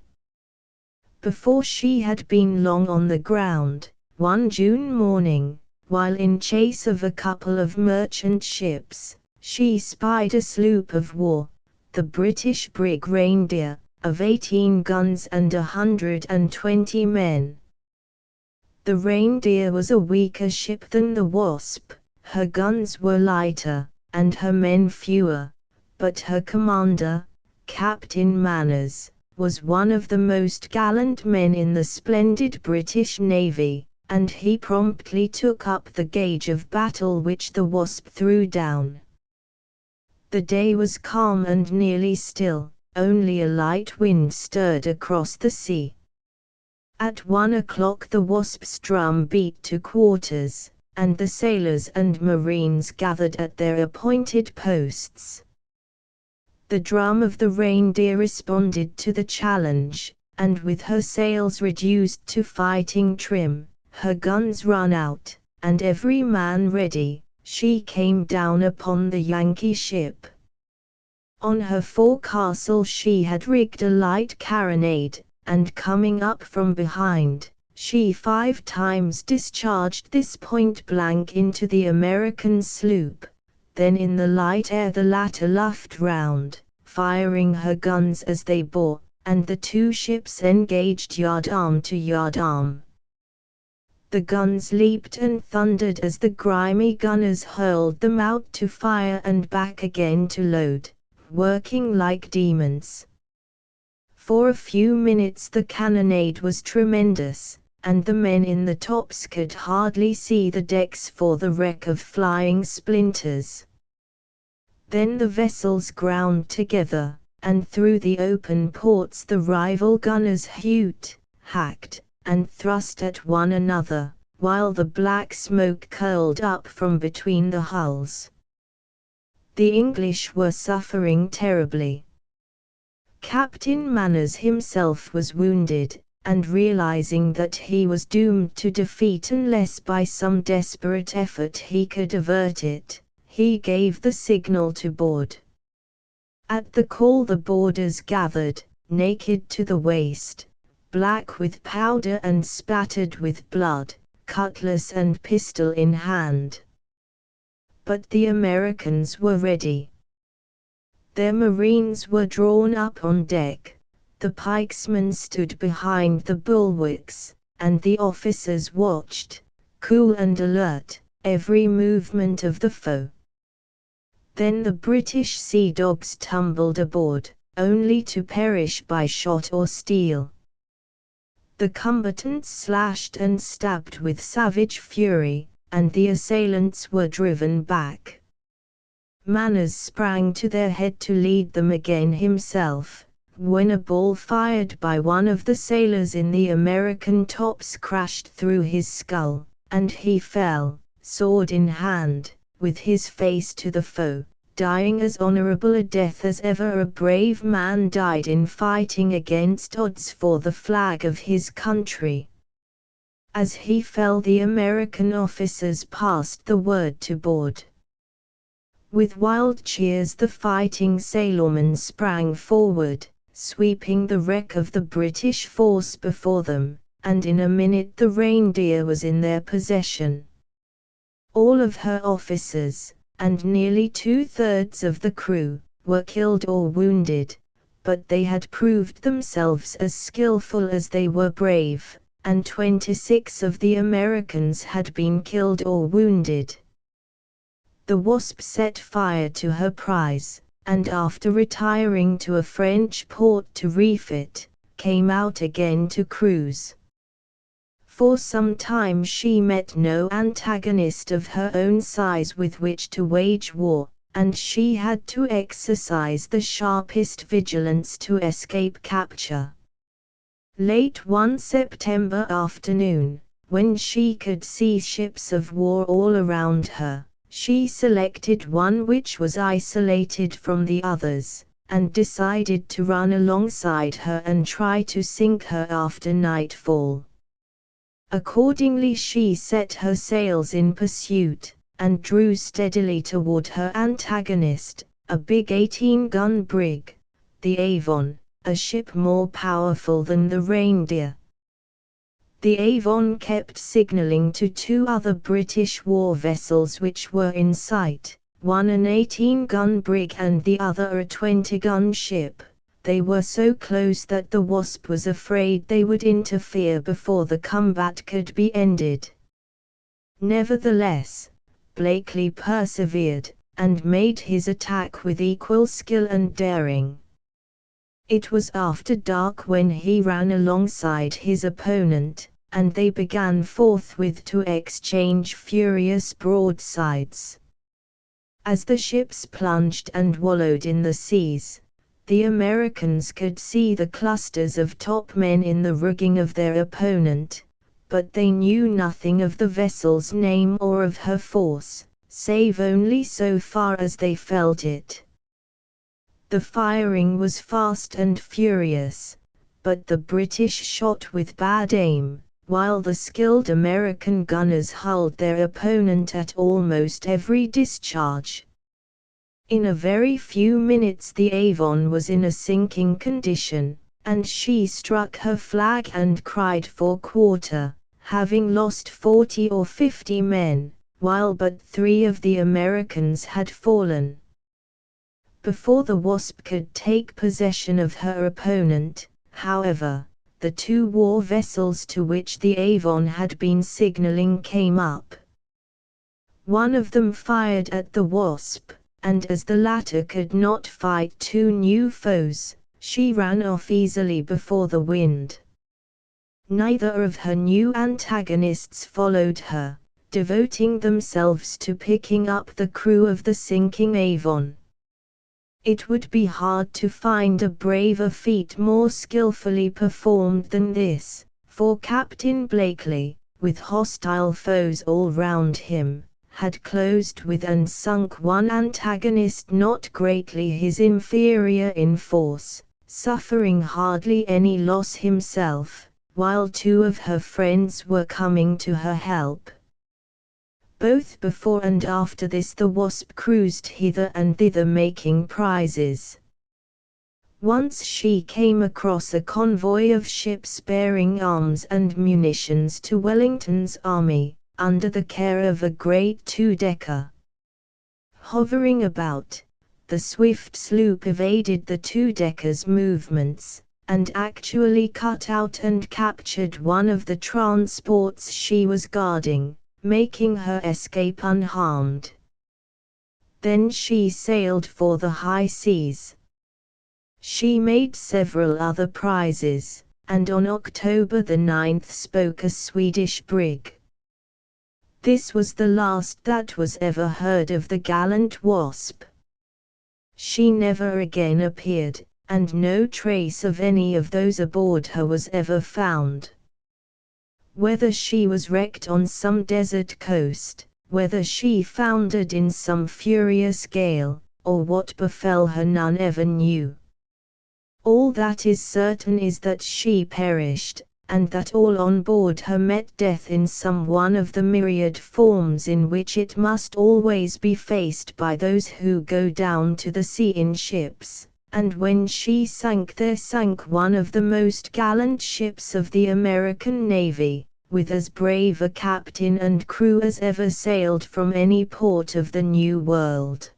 Before she had been long on the ground, one June morning, while in chase of a couple of merchant ships, she spied a sloop of war, the British brig Reindeer, of 18 guns and 120 men. The Reindeer was a weaker ship than the Wasp, her guns were lighter, and her men fewer, but her commander, Captain Manners, was one of the most gallant men in the splendid British Navy, and he promptly took up the gauge of battle which the Wasp threw down. The day was calm and nearly still, only a light wind stirred across the sea. At 1 o'clock the Wasp's drum beat to quarters, and the sailors and marines gathered at their appointed posts. The drum of the Reindeer responded to the challenge, and with her sails reduced to fighting trim, her guns run out, and every man ready, she came down upon the Yankee ship. On her forecastle she had rigged a light carronade, and coming up from behind, she 5 times discharged this point blank into the American sloop. Then in the light air the latter luffed round, firing her guns as they bore, and the two ships engaged yardarm to yardarm. The guns leaped and thundered as the grimy gunners hurled them out to fire and back again to load, working like demons. For a few minutes the cannonade was tremendous, and the men in the tops could hardly see the decks for the wreck of flying splinters. Then the vessels ground together, and through the open ports the rival gunners hewed, hacked, and thrust at one another, while the black smoke curled up from between the hulls. The English were suffering terribly. Captain Manners himself was wounded, and realizing that he was doomed to defeat unless by some desperate effort he could avert it, he gave the signal to board. At the call the boarders gathered, naked to the waist, black with powder and spattered with blood, cutlass and pistol in hand. But the Americans were ready. Their marines were drawn up on deck, the pikesmen stood behind the bulwarks, and the officers watched, cool and alert, every movement of the foe. Then the British sea dogs tumbled aboard, only to perish by shot or steel. The combatants slashed and stabbed with savage fury, and the assailants were driven back. Manners sprang to their head to lead them again himself, when a ball fired by one of the sailors in the American tops crashed through his skull, and he fell, sword in hand, with his face to the foe, dying as honorable a death as ever a brave man died in fighting against odds for the flag of his country. As he fell the American officers passed the word to board. With wild cheers the fighting sailormen sprang forward, sweeping the wreck of the British force before them, and in a minute the Reindeer was in their possession. All of her officers, and nearly 2/3 of the crew, were killed or wounded, but they had proved themselves as skillful as they were brave, and 26 of the Americans had been killed or wounded. The Wasp set fire to her prize, and after retiring to a French port to refit, came out again to cruise. For some time she met no antagonist of her own size with which to wage war, and she had to exercise the sharpest vigilance to escape capture. Late one September afternoon, when she could see ships of war all around her, she selected one which was isolated from the others, and decided to run alongside her and try to sink her after nightfall. Accordingly she set her sails in pursuit, and drew steadily toward her antagonist, a big 18-gun brig, the Avon, a ship more powerful than the Reindeer. The Avon kept signaling to 2 other British war vessels which were in sight, one an 18-gun brig and the other a 20-gun ship. They were so close that the Wasp was afraid they would interfere before the combat could be ended. Nevertheless, Blakely persevered, and made his attack with equal skill and daring. It was after dark when he ran alongside his opponent, and they began forthwith to exchange furious broadsides. As the ships plunged and wallowed in the seas, the Americans could see the clusters of topmen in the rigging of their opponent, but they knew nothing of the vessel's name or of her force, save only so far as they felt it. The firing was fast and furious, but the British shot with bad aim, while the skilled American gunners hulled their opponent at almost every discharge. In a very few minutes the Avon was in a sinking condition, and she struck her flag and cried for quarter, having lost 40 or 50 men, while but 3 of the Americans had fallen. Before the Wasp could take possession of her opponent, however, the 2 war vessels to which the Avon had been signaling came up. One of them fired at the Wasp, and as the latter could not fight 2 new foes, she ran off easily before the wind. Neither of her new antagonists followed her, devoting themselves to picking up the crew of the sinking Avon. It would be hard to find a braver feat more skillfully performed than this, for Captain Blakely, with hostile foes all round him, had closed with and sunk one antagonist not greatly his inferior in force, suffering hardly any loss himself, while 2 of her friends were coming to her help. Both before and after this the Wasp cruised hither and thither making prizes. Once she came across a convoy of ships bearing arms and munitions to Wellington's army, under the care of a great 2-decker. Hovering about, the swift sloop evaded the 2-decker's movements, and actually cut out and captured one of the transports she was guarding, making her escape unharmed. Then she sailed for the high seas. She made several other prizes, and on October the 9th spoke a Swedish brig. This was the last that was ever heard of the gallant Wasp. She never again appeared, and no trace of any of those aboard her was ever found. Whether she was wrecked on some desert coast, whether she foundered in some furious gale, or what befell her none ever knew. All that is certain is that she perished, and that all on board her met death in some one of the myriad forms in which it must always be faced by those who go down to the sea in ships, and when she sank there sank one of the most gallant ships of the American Navy, with as brave a captain and crew as ever sailed from any port of the New World.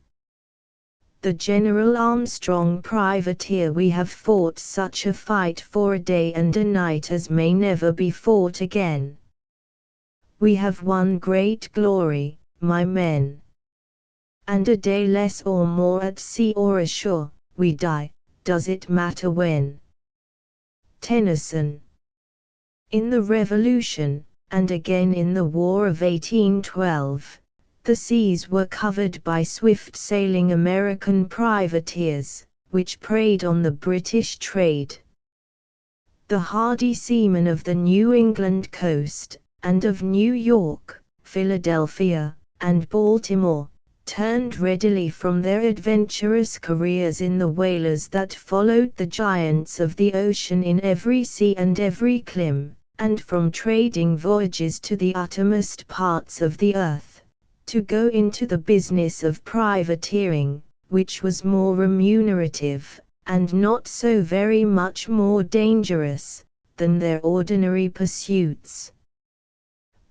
The General Armstrong privateer. We have fought such a fight for a day and a night as may never be fought again. We have won great glory, my men. And a day less or more at sea or ashore, we die, does it matter when? Tennyson. In the Revolution, and again in the War of 1812, the seas were covered by swift-sailing American privateers, which preyed on the British trade. The hardy seamen of the New England coast, and of New York, Philadelphia, and Baltimore, turned readily from their adventurous careers in the whalers that followed the giants of the ocean in every sea and every clime, and from trading voyages to the uttermost parts of the earth, to go into the business of privateering, which was more remunerative, and not so very much more dangerous, than their ordinary pursuits.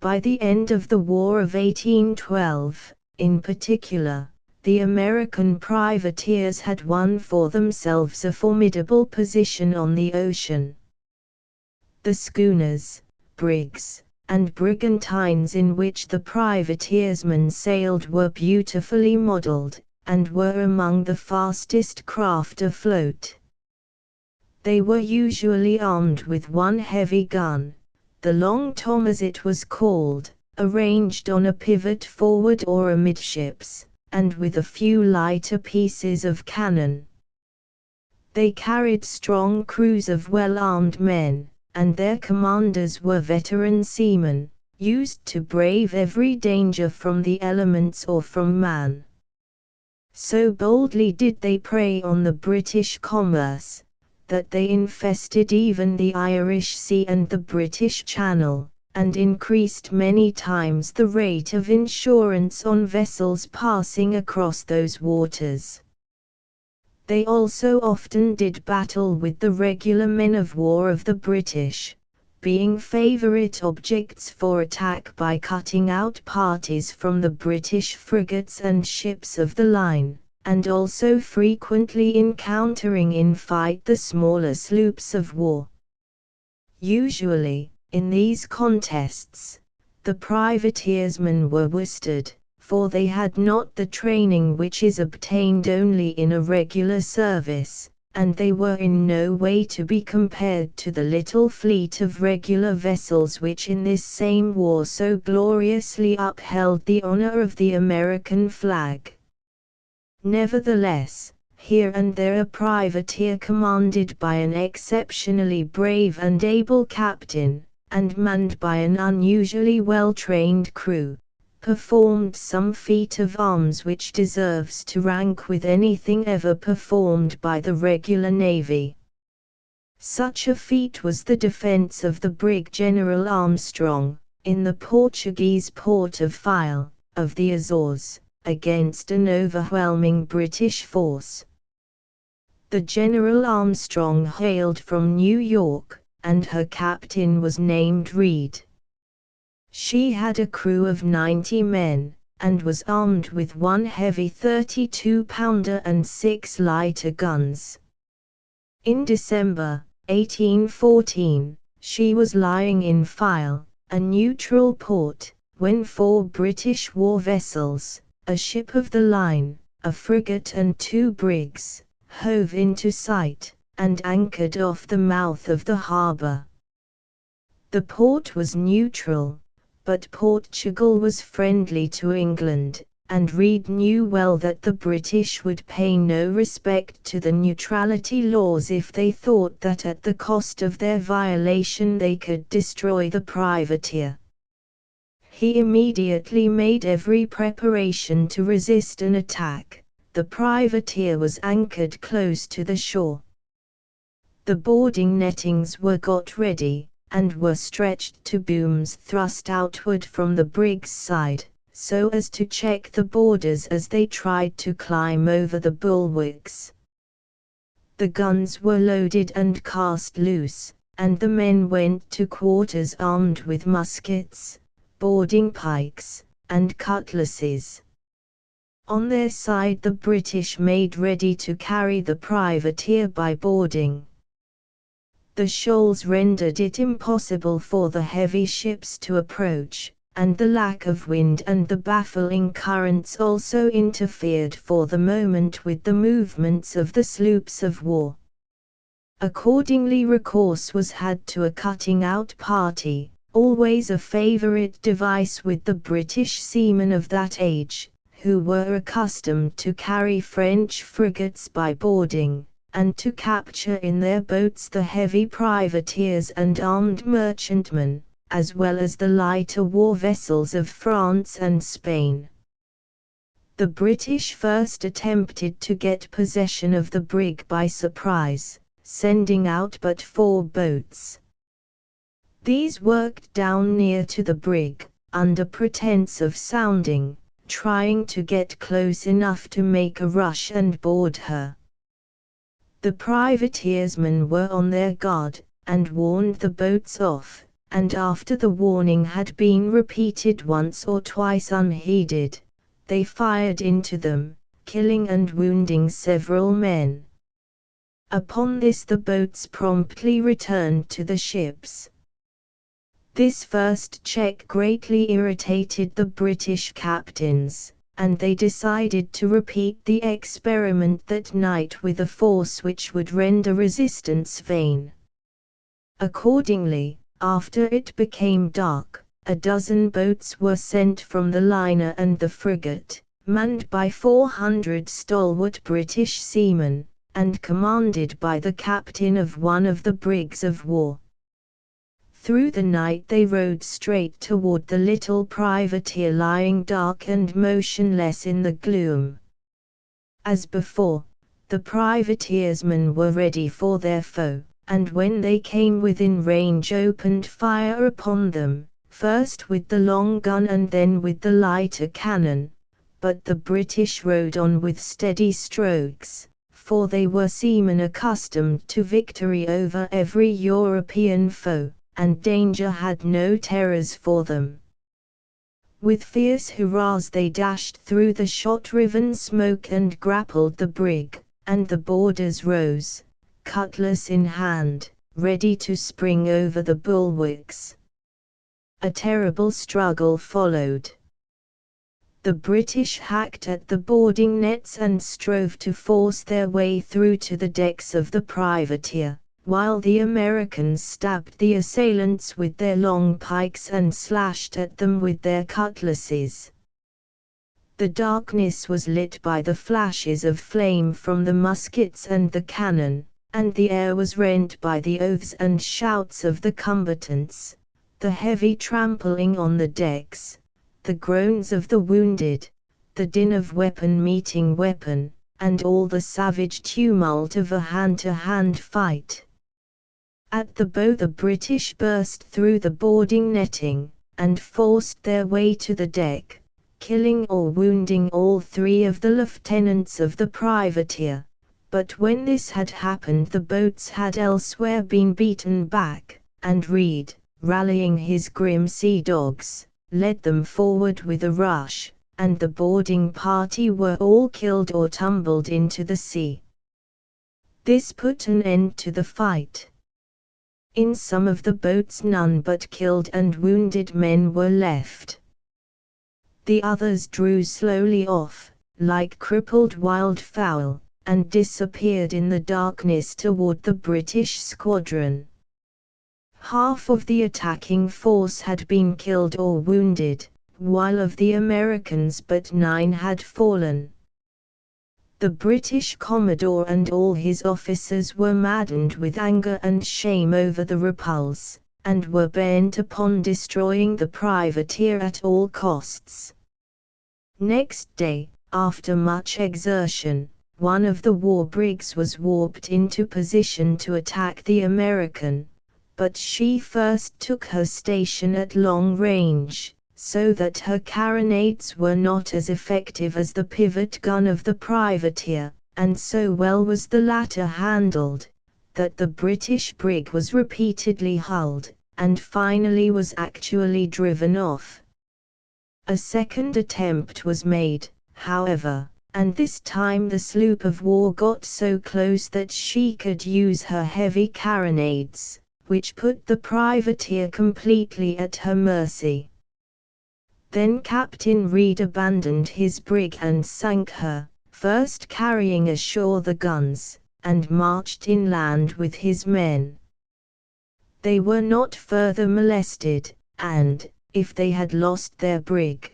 By the end of the War of 1812, in particular, the American privateers had won for themselves a formidable position on the ocean. The schooners, brigs, and brigantines in which the privateersmen sailed were beautifully modeled, and were among the fastest craft afloat. They were usually armed with one heavy gun, the Long Tom as it was called, arranged on a pivot forward or amidships, and with a few lighter pieces of cannon. They carried strong crews of well-armed men, and their commanders were veteran seamen, used to brave every danger from the elements or from man. So boldly did they prey on the British commerce, that they infested even the Irish Sea and the British Channel, and increased many times the rate of insurance on vessels passing across those waters. They also often did battle with the regular men of war of the British, being favourite objects for attack by cutting out parties from the British frigates and ships of the line, and also frequently encountering in fight the smaller sloops of war. Usually, in these contests, the privateersmen were worsted, for they had not the training which is obtained only in a regular service, and they were in no way to be compared to the little fleet of regular vessels which in this same war so gloriously upheld the honor of the American flag. Nevertheless, here and there a privateer commanded by an exceptionally brave and able captain, and manned by an unusually well-trained crew, performed some feat of arms which deserves to rank with anything ever performed by the regular navy. Such a feat was the defense of the brig General Armstrong, in the Portuguese port of File, of the Azores, against an overwhelming British force. The General Armstrong hailed from New York, and her captain was named Reed. She had a crew of 90 men, and was armed with one heavy 32-pounder and 6 lighter guns. In December 1814, she was lying in File, a neutral port, when 4 British war vessels, a ship of the line, a frigate and 2 brigs, hove into sight, and anchored off the mouth of the harbour. The port was neutral, but Portugal was friendly to England, and Reed knew well that the British would pay no respect to the neutrality laws if they thought that at the cost of their violation they could destroy the privateer. He immediately made every preparation to resist an attack. The privateer was anchored close to the shore. The boarding nettings were got ready, and were stretched to booms thrust outward from the brig's side, so as to check the boarders as they tried to climb over the bulwarks. The guns were loaded and cast loose, and the men went to quarters armed with muskets, boarding pikes, and cutlasses. On their side the British made ready to carry the privateer by boarding. The shoals rendered it impossible for the heavy ships to approach, and the lack of wind and the baffling currents also interfered for the moment with the movements of the sloops of war. Accordingly recourse was had to a cutting-out party, always a favourite device with the British seamen of that age, who were accustomed to carry French frigates by boarding, and to capture in their boats the heavy privateers and armed merchantmen, as well as the lighter war vessels of France and Spain. The British first attempted to get possession of the brig by surprise, sending out but 4 boats. These worked down near to the brig, under pretence of sounding, trying to get close enough to make a rush and board her. The privateersmen were on their guard, and warned the boats off, and after the warning had been repeated once or twice unheeded, they fired into them, killing and wounding several men. Upon this the boats promptly returned to the ships. This first check greatly irritated the British captains, and they decided to repeat the experiment that night with a force which would render resistance vain. Accordingly, after it became dark, a dozen boats were sent from the liner and the frigate, manned by 400 stalwart British seamen, and commanded by the captain of one of the brigs of war. Through the night they rowed straight toward the little privateer lying dark and motionless in the gloom. As before, the privateersmen were ready for their foe, and when they came within range opened fire upon them, first with the long gun and then with the lighter cannon, but the British rowed on with steady strokes, for they were seamen accustomed to victory over every European foe, and danger had no terrors for them. With fierce hurrahs they dashed through the shot-riven smoke and grappled the brig, and the boarders rose, cutlass in hand, ready to spring over the bulwarks. A terrible struggle followed. The British hacked at the boarding nets and strove to force their way through to the decks of the privateer, while the Americans stabbed the assailants with their long pikes and slashed at them with their cutlasses. The darkness was lit by the flashes of flame from the muskets and the cannon, and the air was rent by the oaths and shouts of the combatants, the heavy trampling on the decks, the groans of the wounded, the din of weapon meeting weapon, and all the savage tumult of a hand-to-hand fight. At the bow the British burst through the boarding netting, and forced their way to the deck, killing or wounding all 3 of the lieutenants of the privateer. But when this had happened the boats had elsewhere been beaten back, and Reed, rallying his grim sea dogs, led them forward with a rush, and the boarding party were all killed or tumbled into the sea. This put an end to the fight. In some of the boats none but killed and wounded men were left. The others drew slowly off, like crippled wildfowl, and disappeared in the darkness toward the British squadron. Half of the attacking force had been killed or wounded, while of the Americans but 9 had fallen. The British Commodore and all his officers were maddened with anger and shame over the repulse, and were bent upon destroying the privateer at all costs. Next day, after much exertion, one of the war brigs was warped into position to attack the American, but she first took her station at long range, so that her carronades were not as effective as the pivot gun of the privateer, and so well was the latter handled, that the British brig was repeatedly hulled, and finally was actually driven off. A second attempt was made, however, and this time the sloop of war got so close that she could use her heavy carronades, which put the privateer completely at her mercy. Then Captain Reed abandoned his brig and sank her, first carrying ashore the guns, and marched inland with his men. They were not further molested, and, if they had lost their brig,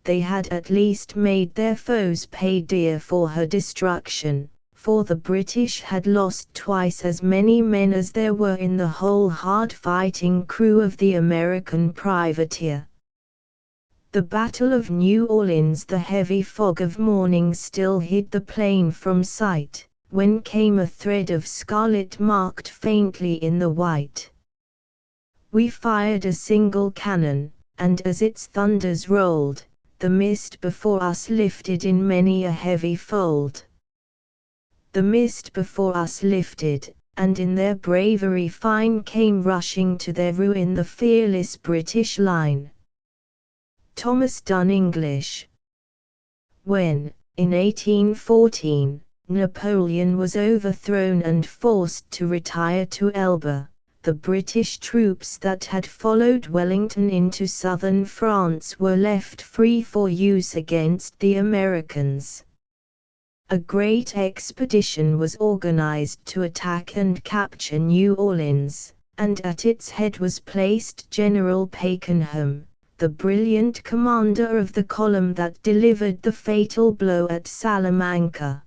they had at least made their foes pay dear for her destruction, for the British had lost twice as many men as there were in the whole hard-fighting crew of the American privateer. The Battle of New Orleans. The heavy fog of morning still hid the plain from sight, when came a thread of scarlet marked faintly in the white. We fired a single cannon, and as its thunders rolled, the mist before us lifted in many a heavy fold. The mist before us lifted, and in their bravery fine came rushing to their ruin the fearless British line. Thomas Dunn English. When, in 1814, Napoleon was overthrown and forced to retire to Elba, the British troops that had followed Wellington into southern France were left free for use against the Americans. A great expedition was organized to attack and capture New Orleans, and at its head was placed General Pakenham, the brilliant commander of the column that delivered the fatal blow at Salamanca.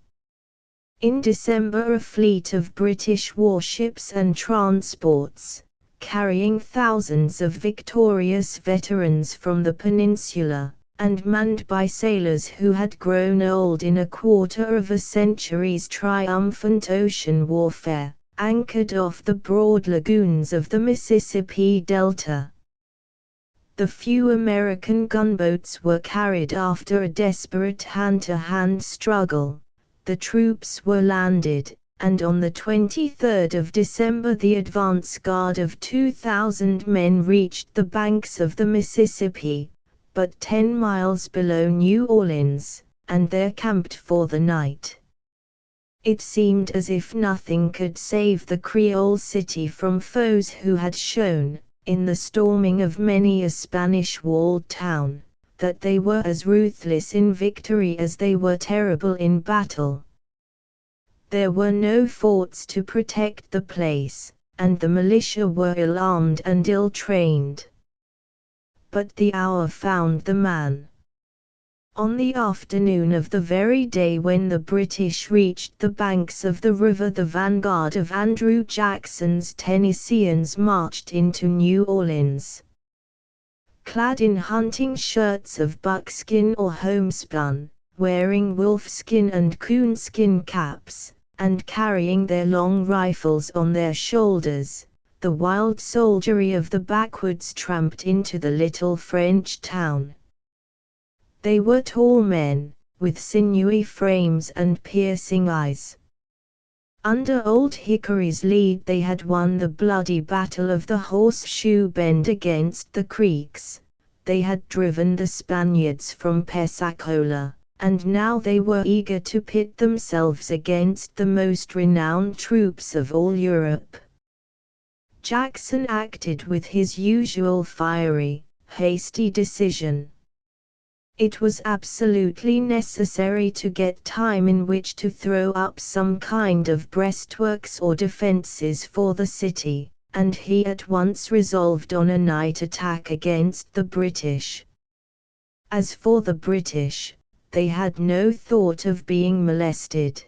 In December a fleet of British warships and transports, carrying thousands of victorious veterans from the peninsula, and manned by sailors who had grown old in a quarter of a century's triumphant ocean warfare, anchored off the broad lagoons of the Mississippi Delta. The few American gunboats were carried after a desperate hand-to-hand struggle. The troops were landed, and on the 23rd of December the advance guard of 2,000 men reached the banks of the Mississippi, but 10 miles below New Orleans, and there camped for the night. It seemed as if nothing could save the Creole city from foes who had shown, in the storming of many a Spanish walled town, that they were as ruthless in victory as they were terrible in battle. There were no forts to protect the place, and the militia were ill-armed and ill-trained. But the hour found the man. On the afternoon of the very day when the British reached the banks of the river, the vanguard of Andrew Jackson's Tennesseans marched into New Orleans. Clad in hunting shirts of buckskin or homespun, wearing wolfskin and coonskin caps, and carrying their long rifles on their shoulders, the wild soldiery of the backwoods tramped into the little French town. They were tall men, with sinewy frames and piercing eyes. Under Old Hickory's lead they had won the bloody battle of the Horseshoe Bend against the Creeks. They had driven the Spaniards from Pensacola, and now they were eager to pit themselves against the most renowned troops of all Europe. Jackson acted with his usual fiery, hasty decision. It was absolutely necessary to get time in which to throw up some kind of breastworks or defenses for the city, and he at once resolved on a night attack against the British. As for the British, they had no thought of being molested.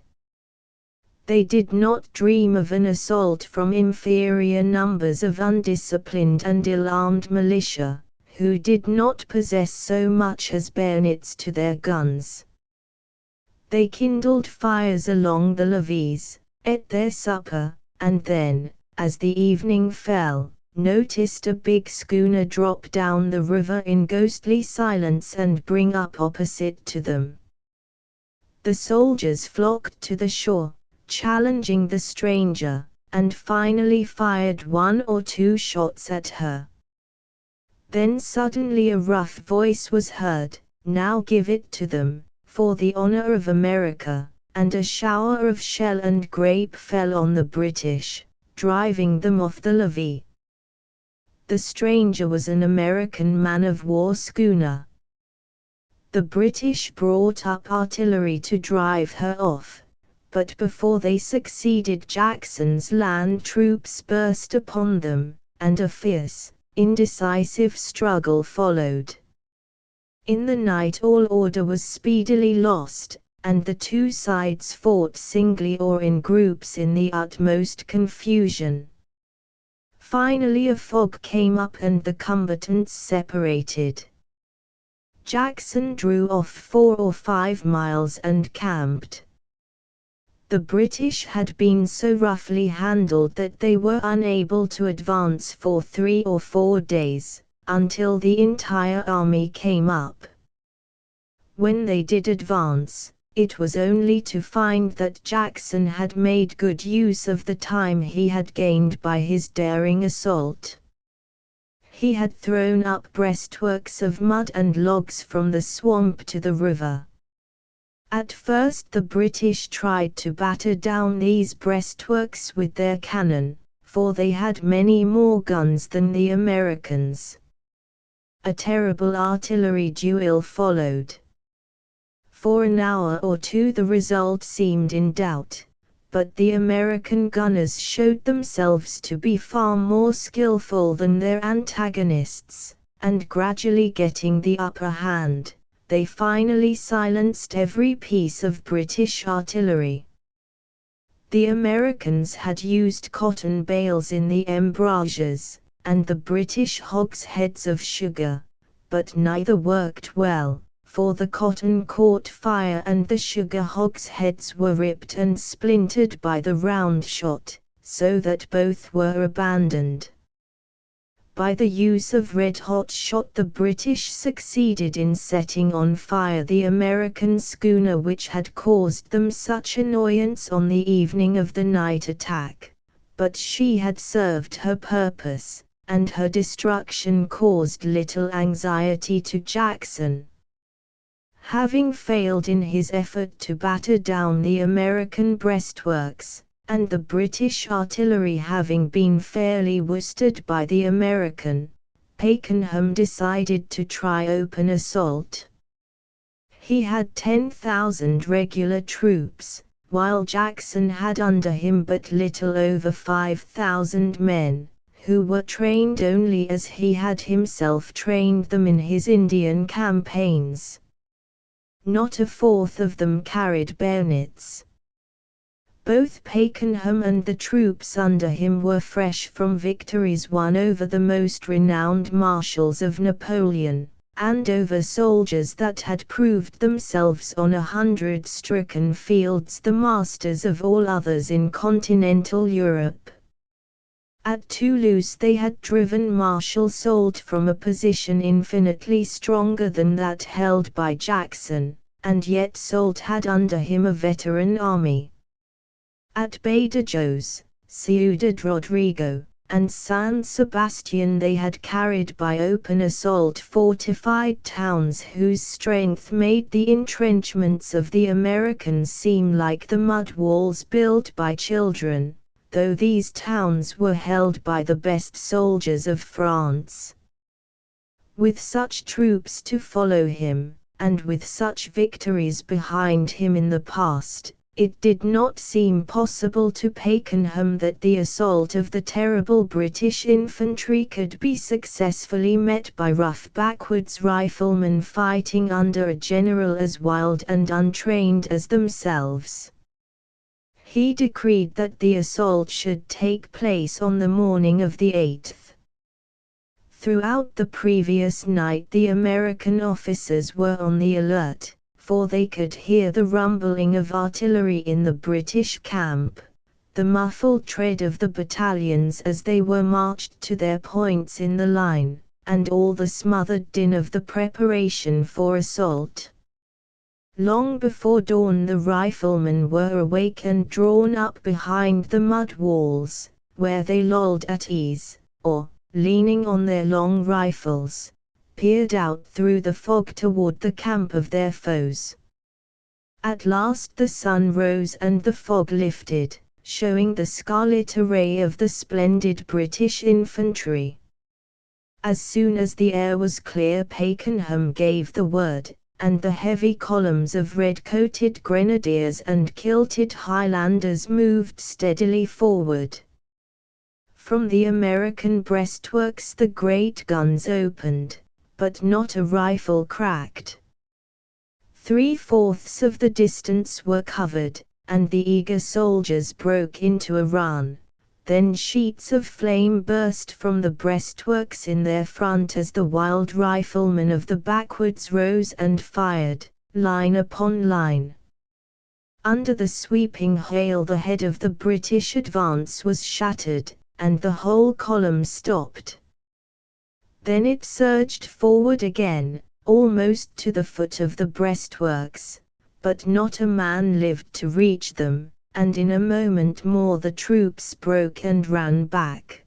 They did not dream of an assault from inferior numbers of undisciplined and ill-armed militia, who did not possess so much as bayonets to their guns. They kindled fires along the levees, ate their supper, and then, as the evening fell, noticed a big schooner drop down the river in ghostly silence and bring up opposite to them. The soldiers flocked to the shore, challenging the stranger, and finally fired 1 or 2 shots at her. Then suddenly a rough voice was heard, "Now give it to them, for the honor of America," and a shower of shell and grape fell on the British, driving them off the levee. The stranger was an American man-of-war schooner. The British brought up artillery to drive her off, but before they succeeded, Jackson's land troops burst upon them, and a fierce, indecisive struggle followed. In the night all order was speedily lost, and the two sides fought singly or in groups in the utmost confusion. Finally a fog came up and the combatants separated. Jackson drew off 4 or 5 miles and camped. The British had been so roughly handled that they were unable to advance for 3 or 4 days, until the entire army came up. When they did advance, it was only to find that Jackson had made good use of the time he had gained by his daring assault. He had thrown up breastworks of mud and logs from the swamp to the river. At first the British tried to batter down these breastworks with their cannon, for they had many more guns than the Americans. A terrible artillery duel followed. For an hour or two the result seemed in doubt, but the American gunners showed themselves to be far more skillful than their antagonists, and gradually getting the upper hand, they finally silenced every piece of British artillery. The Americans had used cotton bales in the embrasures, and the British hogsheads of sugar, but neither worked well, for the cotton caught fire and the sugar hogsheads were ripped and splintered by the round shot, so that both were abandoned. By the use of red-hot shot the British succeeded in setting on fire the American schooner which had caused them such annoyance on the evening of the night attack, but she had served her purpose, and her destruction caused little anxiety to Jackson. Having failed in his effort to batter down the American breastworks, and the British artillery having been fairly worsted by the American, Pakenham decided to try open assault. He had 10,000 regular troops, while Jackson had under him but little over 5,000 men, who were trained only as he had himself trained them in his Indian campaigns. Not a fourth of them carried bayonets. Both Pakenham and the troops under him were fresh from victories won over the most renowned marshals of Napoleon, and over soldiers that had proved themselves on 100 stricken fields the masters of all others in continental Europe. At Toulouse they had driven Marshal Soult from a position infinitely stronger than that held by Jackson, and yet Soult had under him a veteran army. At Badajoz, Ciudad Rodrigo, and San Sebastian they had carried by open assault fortified towns whose strength made the entrenchments of the Americans seem like the mud walls built by children, though these towns were held by the best soldiers of France. With such troops to follow him, and with such victories behind him in the past, it did not seem possible to Pakenham that the assault of the terrible British infantry could be successfully met by rough backwoods riflemen fighting under a general as wild and untrained as themselves. He decreed that the assault should take place on the morning of the 8th. Throughout the previous night the American officers were on the alert, for they could hear the rumbling of artillery in the British camp, the muffled tread of the battalions as they were marched to their points in the line, and all the smothered din of the preparation for assault. Long before dawn the riflemen were awake and drawn up behind the mud walls, where they lolled at ease, or, leaning on their long rifles, peered out through the fog toward the camp of their foes. At last the sun rose and the fog lifted, showing the scarlet array of the splendid British infantry. As soon as the air was clear Pakenham gave the word, and the heavy columns of red-coated grenadiers and kilted Highlanders moved steadily forward. From the American breastworks the great guns opened, but not a rifle cracked. 3/4 of the distance were covered, and the eager soldiers broke into a run. Then sheets of flame burst from the breastworks in their front as the wild riflemen of the backwoods rose and fired, line upon line. Under the sweeping hail the head of the British advance was shattered, and the whole column stopped. Then it surged forward again, almost to the foot of the breastworks, but not a man lived to reach them, and in a moment more the troops broke and ran back.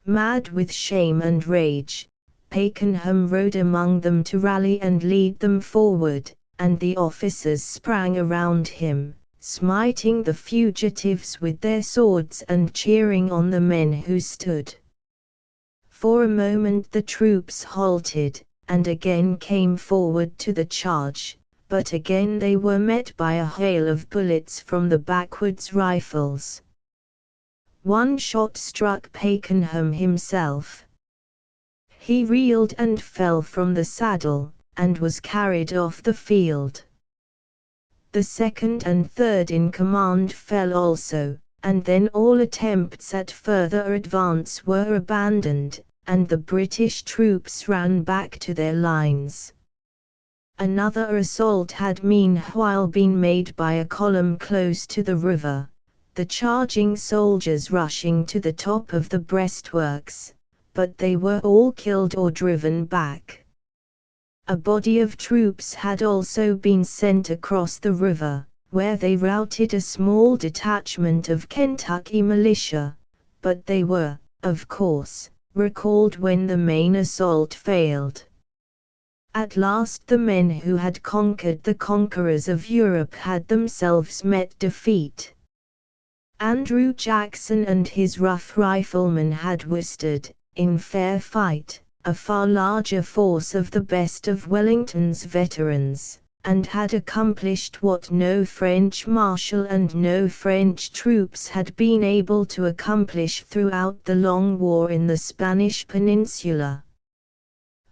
Mad with shame and rage, Pakenham rode among them to rally and lead them forward, and the officers sprang around him, smiting the fugitives with their swords and cheering on the men who stood. For a moment the troops halted, and again came forward to the charge, but again they were met by a hail of bullets from the backwoods rifles. One shot struck Pakenham himself. He reeled and fell from the saddle, and was carried off the field. The second and third in command fell also, and then all attempts at further advance were abandoned, and the British troops ran back to their lines. Another assault had meanwhile been made by a column close to the river, the charging soldiers rushing to the top of the breastworks, but they were all killed or driven back. A body of troops had also been sent across the river, where they routed a small detachment of Kentucky militia, but they were, of course, recalled when the main assault failed. At last the men who had conquered the conquerors of Europe had themselves met defeat. Andrew Jackson and his rough riflemen had withstood, in fair fight, a far larger force of the best of Wellington's veterans, and had accomplished what no French marshal and no French troops had been able to accomplish throughout the long war in the Spanish peninsula.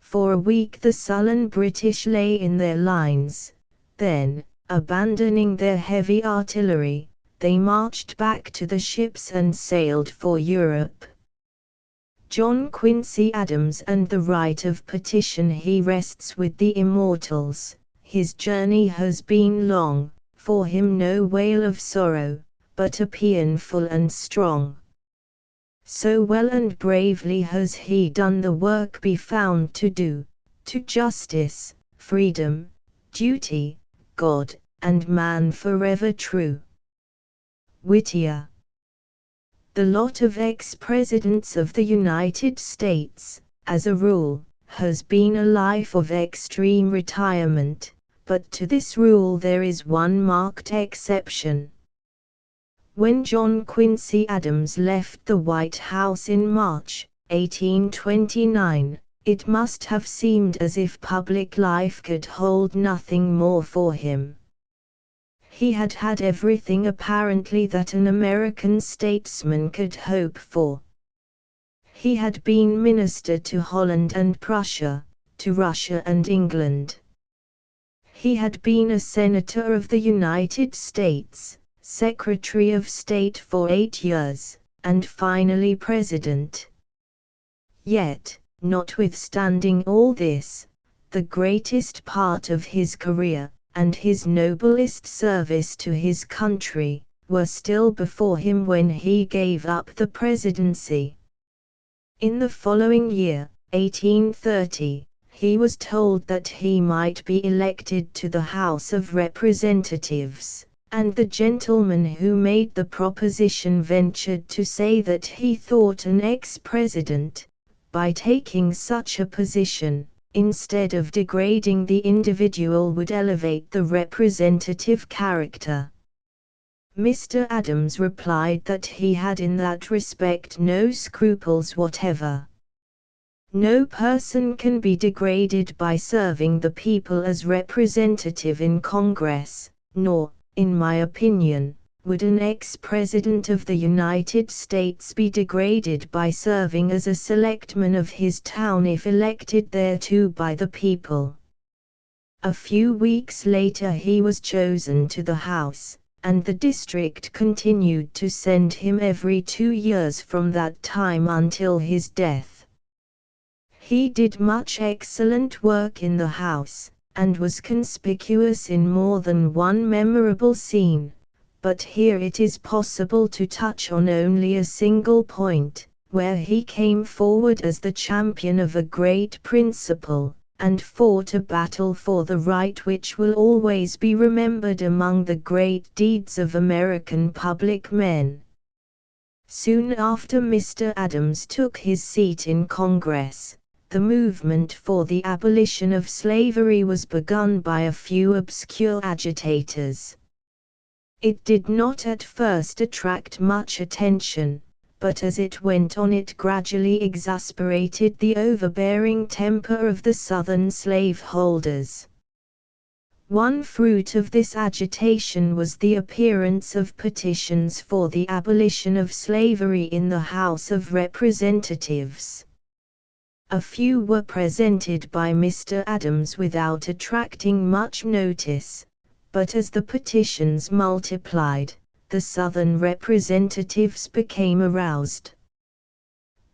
For a week the sullen British lay in their lines, then, abandoning their heavy artillery, they marched back to the ships and sailed for Europe. John Quincy Adams and the right of petition he rests with the immortals. His journey has been long, for him no wail of sorrow, but a paean full and strong. So well and bravely has he done the work be found to do, to justice, freedom, duty, God, and man forever true. Whittier. The lot of ex-presidents of the United States, as a rule, has been a life of extreme retirement, but to this rule there is one marked exception. When John Quincy Adams left the White House in March, 1829, it must have seemed as if public life could hold nothing more for him. He had had everything apparently that an American statesman could hope for. He had been minister to Holland and Prussia, to Russia and England. He had been a senator of the United States, Secretary of State for 8 years, and finally President. Yet, notwithstanding all this, the greatest part of his career, and his noblest service to his country, were still before him when he gave up the presidency. In the following year, 1830, he was told that he might be elected to the House of Representatives, and the gentleman who made the proposition ventured to say that he thought an ex-president, by taking such a position, instead of degrading the individual, would elevate the representative character. Mr. Adams replied that he had in that respect no scruples whatever. No person can be degraded by serving the people as representative in Congress, nor, in my opinion, would an ex-president of the United States be degraded by serving as a selectman of his town if elected thereto by the people. A few weeks later he was chosen to the House, and the district continued to send him every 2 years from that time until his death. He did much excellent work in the House, and was conspicuous in more than one memorable scene, but here it is possible to touch on only a single point, where he came forward as the champion of a great principle, and fought a battle for the right which will always be remembered among the great deeds of American public men. Soon after Mr. Adams took his seat in Congress, the movement for the abolition of slavery was begun by a few obscure agitators. It did not at first attract much attention, but as it went on it gradually exasperated the overbearing temper of the Southern slaveholders. One fruit of this agitation was the appearance of petitions for the abolition of slavery in the House of Representatives. A few were presented by Mr. Adams without attracting much notice, but as the petitions multiplied, the Southern representatives became aroused.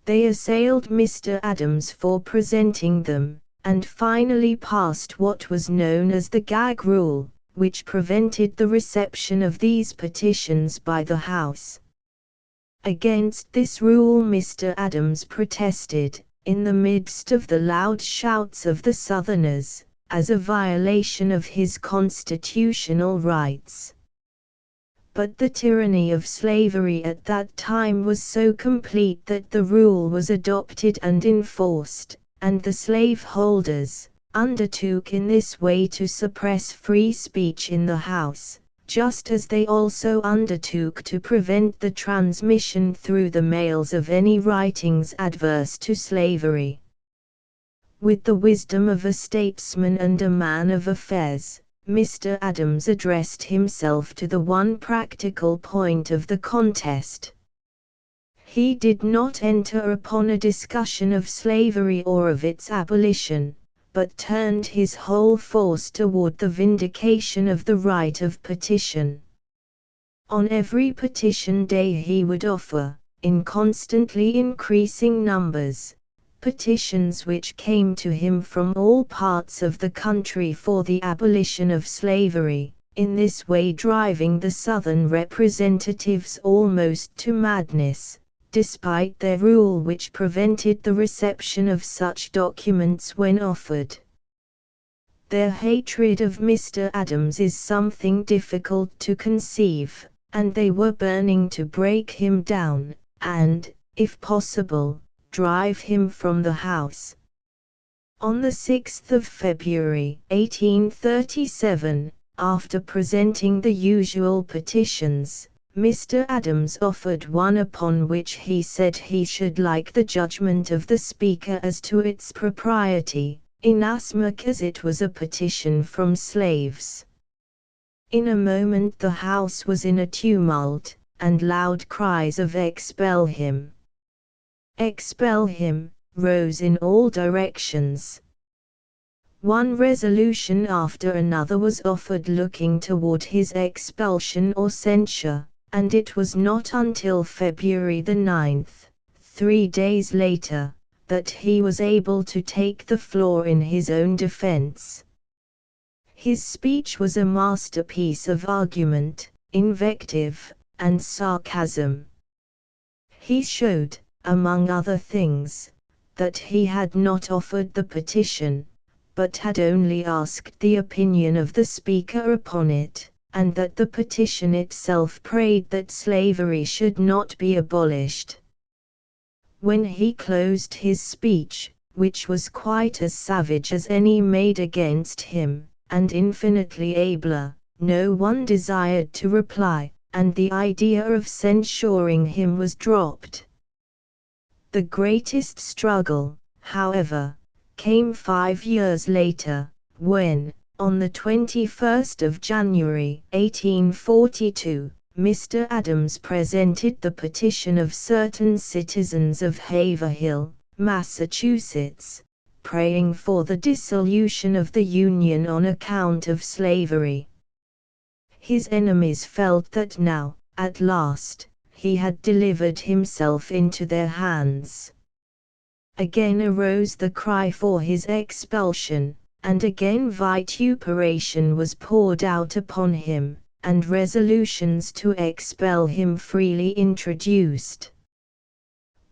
They assailed Mr. Adams for presenting them, and finally passed what was known as the gag rule, which prevented the reception of these petitions by the House. Against this rule Mr. Adams protested, in the midst of the loud shouts of the Southerners, as a violation of his constitutional rights. But the tyranny of slavery at that time was so complete that the rule was adopted and enforced, and the slaveholders undertook in this way to suppress free speech in the House, just as they also undertook to prevent the transmission through the mails of any writings adverse to slavery. With the wisdom of a statesman and a man of affairs, Mr. Adams addressed himself to the one practical point of the contest. He did not enter upon a discussion of slavery or of its abolition, but turned his whole force toward the vindication of the right of petition. On every petition day he would offer, in constantly increasing numbers, petitions which came to him from all parts of the country for the abolition of slavery, in this way driving the Southern representatives almost to madness, despite their rule which prevented the reception of such documents when offered. Their hatred of Mr. Adams is something difficult to conceive, and they were burning to break him down, and, if possible, drive him from the House. On the 6th of February, 1837, after presenting the usual petitions, Mr. Adams offered one upon which he said he should like the judgment of the Speaker as to its propriety, inasmuch as it was a petition from slaves. In a moment the House was in a tumult, and loud cries of "Expel him! Expel him!" rose in all directions. One resolution after another was offered looking toward his expulsion or censure, and it was not until February the 9th, 3 days later, that he was able to take the floor in his own defense. His speech was a masterpiece of argument, invective, and sarcasm. He showed, among other things, that he had not offered the petition, but had only asked the opinion of the speaker upon it, and that the petition itself prayed that slavery should not be abolished. When he closed his speech, which was quite as savage as any made against him, and infinitely abler, no one desired to reply, and the idea of censuring him was dropped. The greatest struggle, however, came 5 years later, when, on the 21st of January 1842, Mr. Adams presented the petition of certain citizens of Haverhill, Massachusetts, praying for the dissolution of the Union on account of slavery. His enemies felt that now, at last, he had delivered himself into their hands. Again arose the cry for his expulsion, and again vituperation was poured out upon him, and resolutions to expel him freely introduced.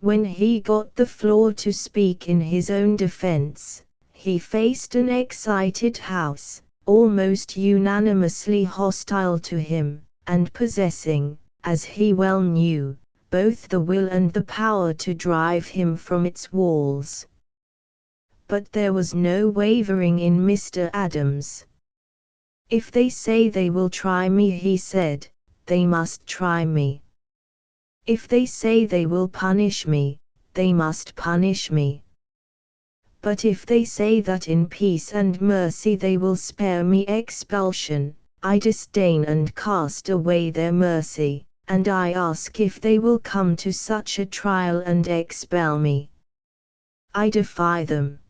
When he got the floor to speak in his own defense, he faced an excited House, almost unanimously hostile to him, and possessing, as he well knew, both the will and the power to drive him from its walls. But there was no wavering in Mr. Adams. "If they say they will try me," he said, "they must try me. If they say they will punish me, they must punish me. But if they say that in peace and mercy they will spare me expulsion, I disdain and cast away their mercy, and I ask if they will come to such a trial and expel me. I defy them.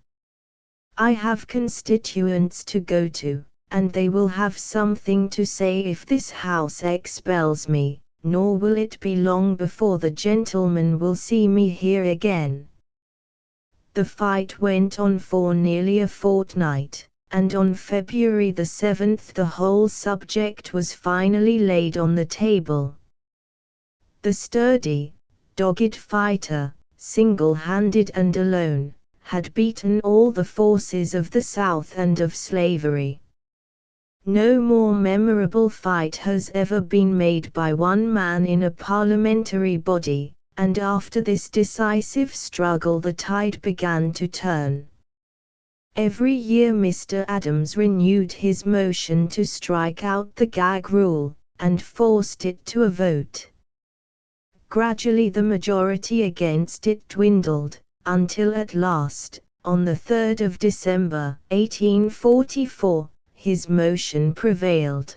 I have constituents to go to, and they will have something to say if this House expels me, nor will it be long before the gentlemen will see me here again." The fight went on for nearly a fortnight, and on February the 7th the whole subject was finally laid on the table. The sturdy, dogged fighter, single-handed and alone, had beaten all the forces of the South and of slavery. No more memorable fight has ever been made by one man in a parliamentary body, and after this decisive struggle the tide began to turn. Every year Mr. Adams renewed his motion to strike out the gag rule, and forced it to a vote. Gradually the majority against it dwindled, until at last, on the 3rd of December, 1844, his motion prevailed.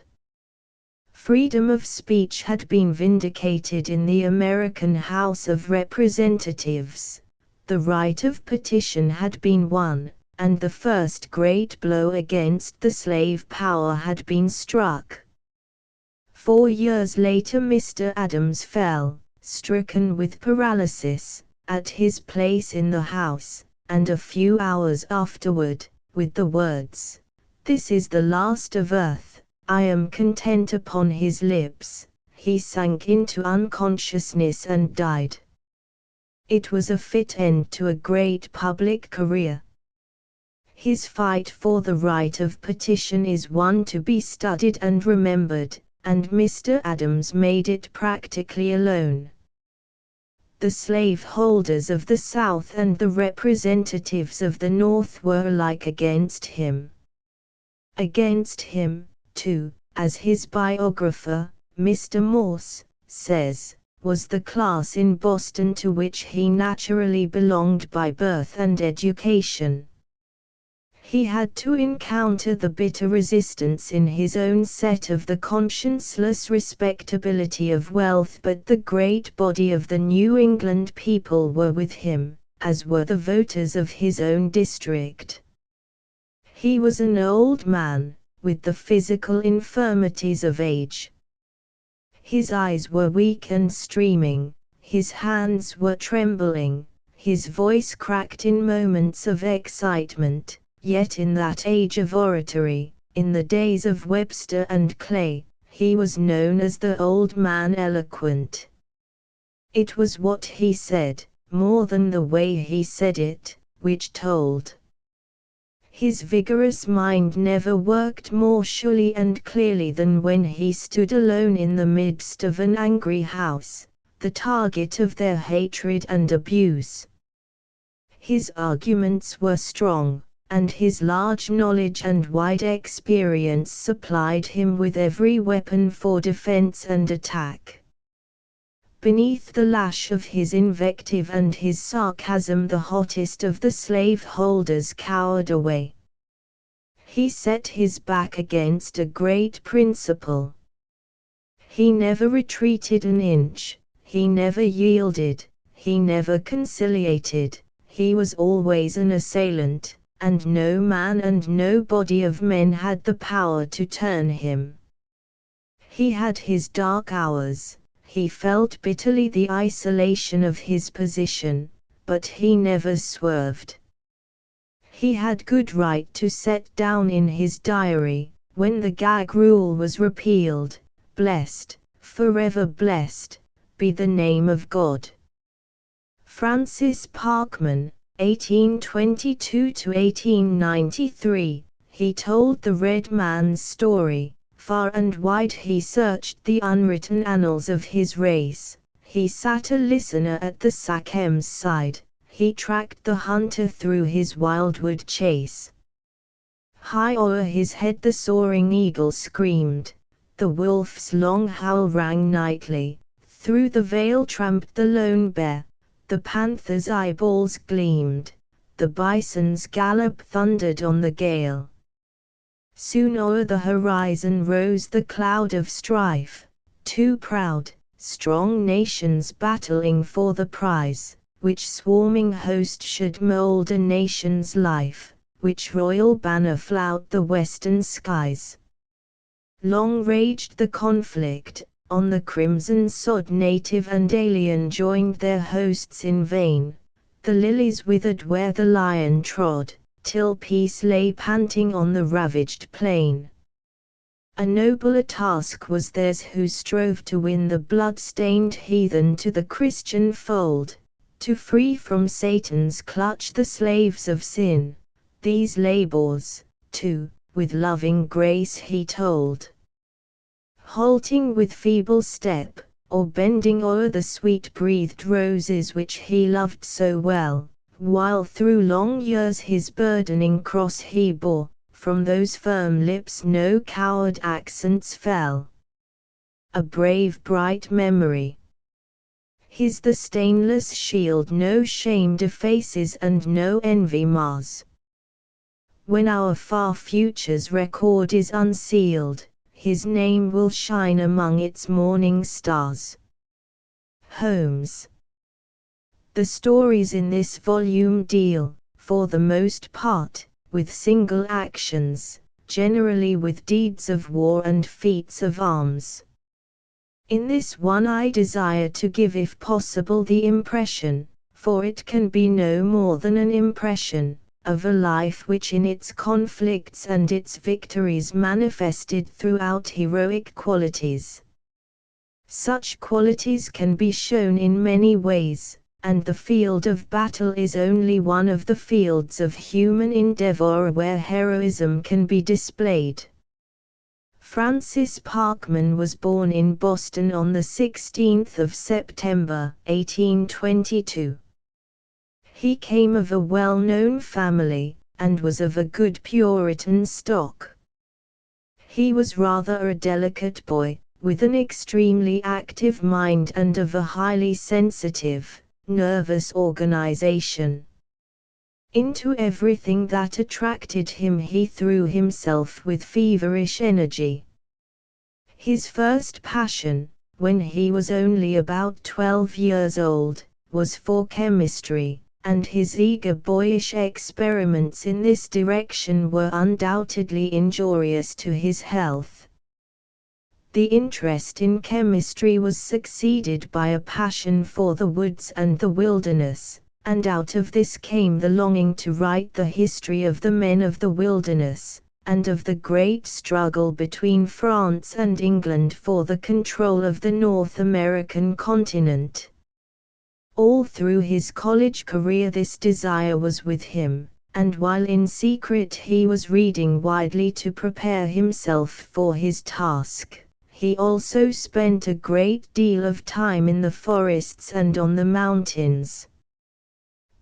Freedom of speech had been vindicated in the American House of Representatives, the right of petition had been won, and the first great blow against the slave power had been struck. 4 years later Mr. Adams fell, stricken with paralysis, at his place in the House, and a few hours afterward, with the words, "This is the last of earth, I am content," upon his lips, he sank into unconsciousness and died. It was a fit end to a great public career. His fight for the right of petition is one to be studied and remembered, and Mr. Adams made it practically alone. The slaveholders of the South and the representatives of the North were alike against him. Against him, too, as his biographer, Mr. Morse, says, was the class in Boston to which he naturally belonged by birth and education. He had to encounter the bitter resistance in his own set of the conscienceless respectability of wealth, but the great body of the New England people were with him, as were the voters of his own district. He was an old man, with the physical infirmities of age. His eyes were weak and streaming, his hands were trembling, his voice cracked in moments of excitement. Yet in that age of oratory, in the days of Webster and Clay, he was known as the Old Man Eloquent. It was what he said, more than the way he said it, which told. His vigorous mind never worked more surely and clearly than when he stood alone in the midst of an angry house, the target of their hatred and abuse. His arguments were strong, and his large knowledge and wide experience supplied him with every weapon for defense and attack. Beneath the lash of his invective and his sarcasm, the hottest of the slaveholders cowered away. He set his back against a great principle. He never retreated an inch, he never yielded, he never conciliated, he was always an assailant, and no man and no body of men had the power to turn him. He had his dark hours, he felt bitterly the isolation of his position, but he never swerved. He had good right to set down in his diary, when the gag rule was repealed, "Blessed, forever blessed, be the name of God." Francis Parkman, 1822–1893, he told the red man's story. Far and wide he searched the unwritten annals of his race. He sat a listener at the Sachem's side. He tracked the hunter through his wildwood chase. High o'er his head the soaring eagle screamed. The wolf's long howl rang nightly. Through the vale tramped the lone bear. The panther's eyeballs gleamed. The bison's gallop thundered on the gale. Soon o'er the horizon rose the cloud of strife. Two proud, strong nations battling for the prize. Which swarming host should mould a nation's life? Which royal banner flout the western skies? Long raged the conflict. On the crimson sod native and alien joined their hosts in vain. The lilies withered where the lion trod, till peace lay panting on the ravaged plain. A nobler task was theirs who strove to win the blood-stained heathen to the Christian fold, to free from Satan's clutch the slaves of sin. These labors, too, with loving grace he told. Halting with feeble step, or bending o'er the sweet-breathed roses which he loved so well, while through long years his burdening cross he bore, from those firm lips no coward accents fell. A brave bright memory. His the stainless shield no shame defaces and no envy mars. When our far future's record is unsealed, his name will shine among its morning stars. Holmes. The stories in this volume deal, for the most part, with single actions, generally with deeds of war and feats of arms. In this one I desire to give if possible the impression, for it can be no more than an impression, of a life which in its conflicts and its victories manifested throughout heroic qualities. Such qualities can be shown in many ways, and the field of battle is only one of the fields of human endeavor where heroism can be displayed. Francis Parkman was born in Boston on the 16th of September, 1822. He came of a well-known family, and was of a good Puritan stock. He was rather a delicate boy, with an extremely active mind and of a highly sensitive, nervous organization. Into everything that attracted him he threw himself with feverish energy. His first passion, when he was only about 12 years old, was for chemistry, and his eager boyish experiments in this direction were undoubtedly injurious to his health. The interest in chemistry was succeeded by a passion for the woods and the wilderness, and out of this came the longing to write the history of the men of the wilderness, and of the great struggle between France and England for the control of the North American continent. All through his college career this desire was with him, and while in secret he was reading widely to prepare himself for his task, he also spent a great deal of time in the forests and on the mountains.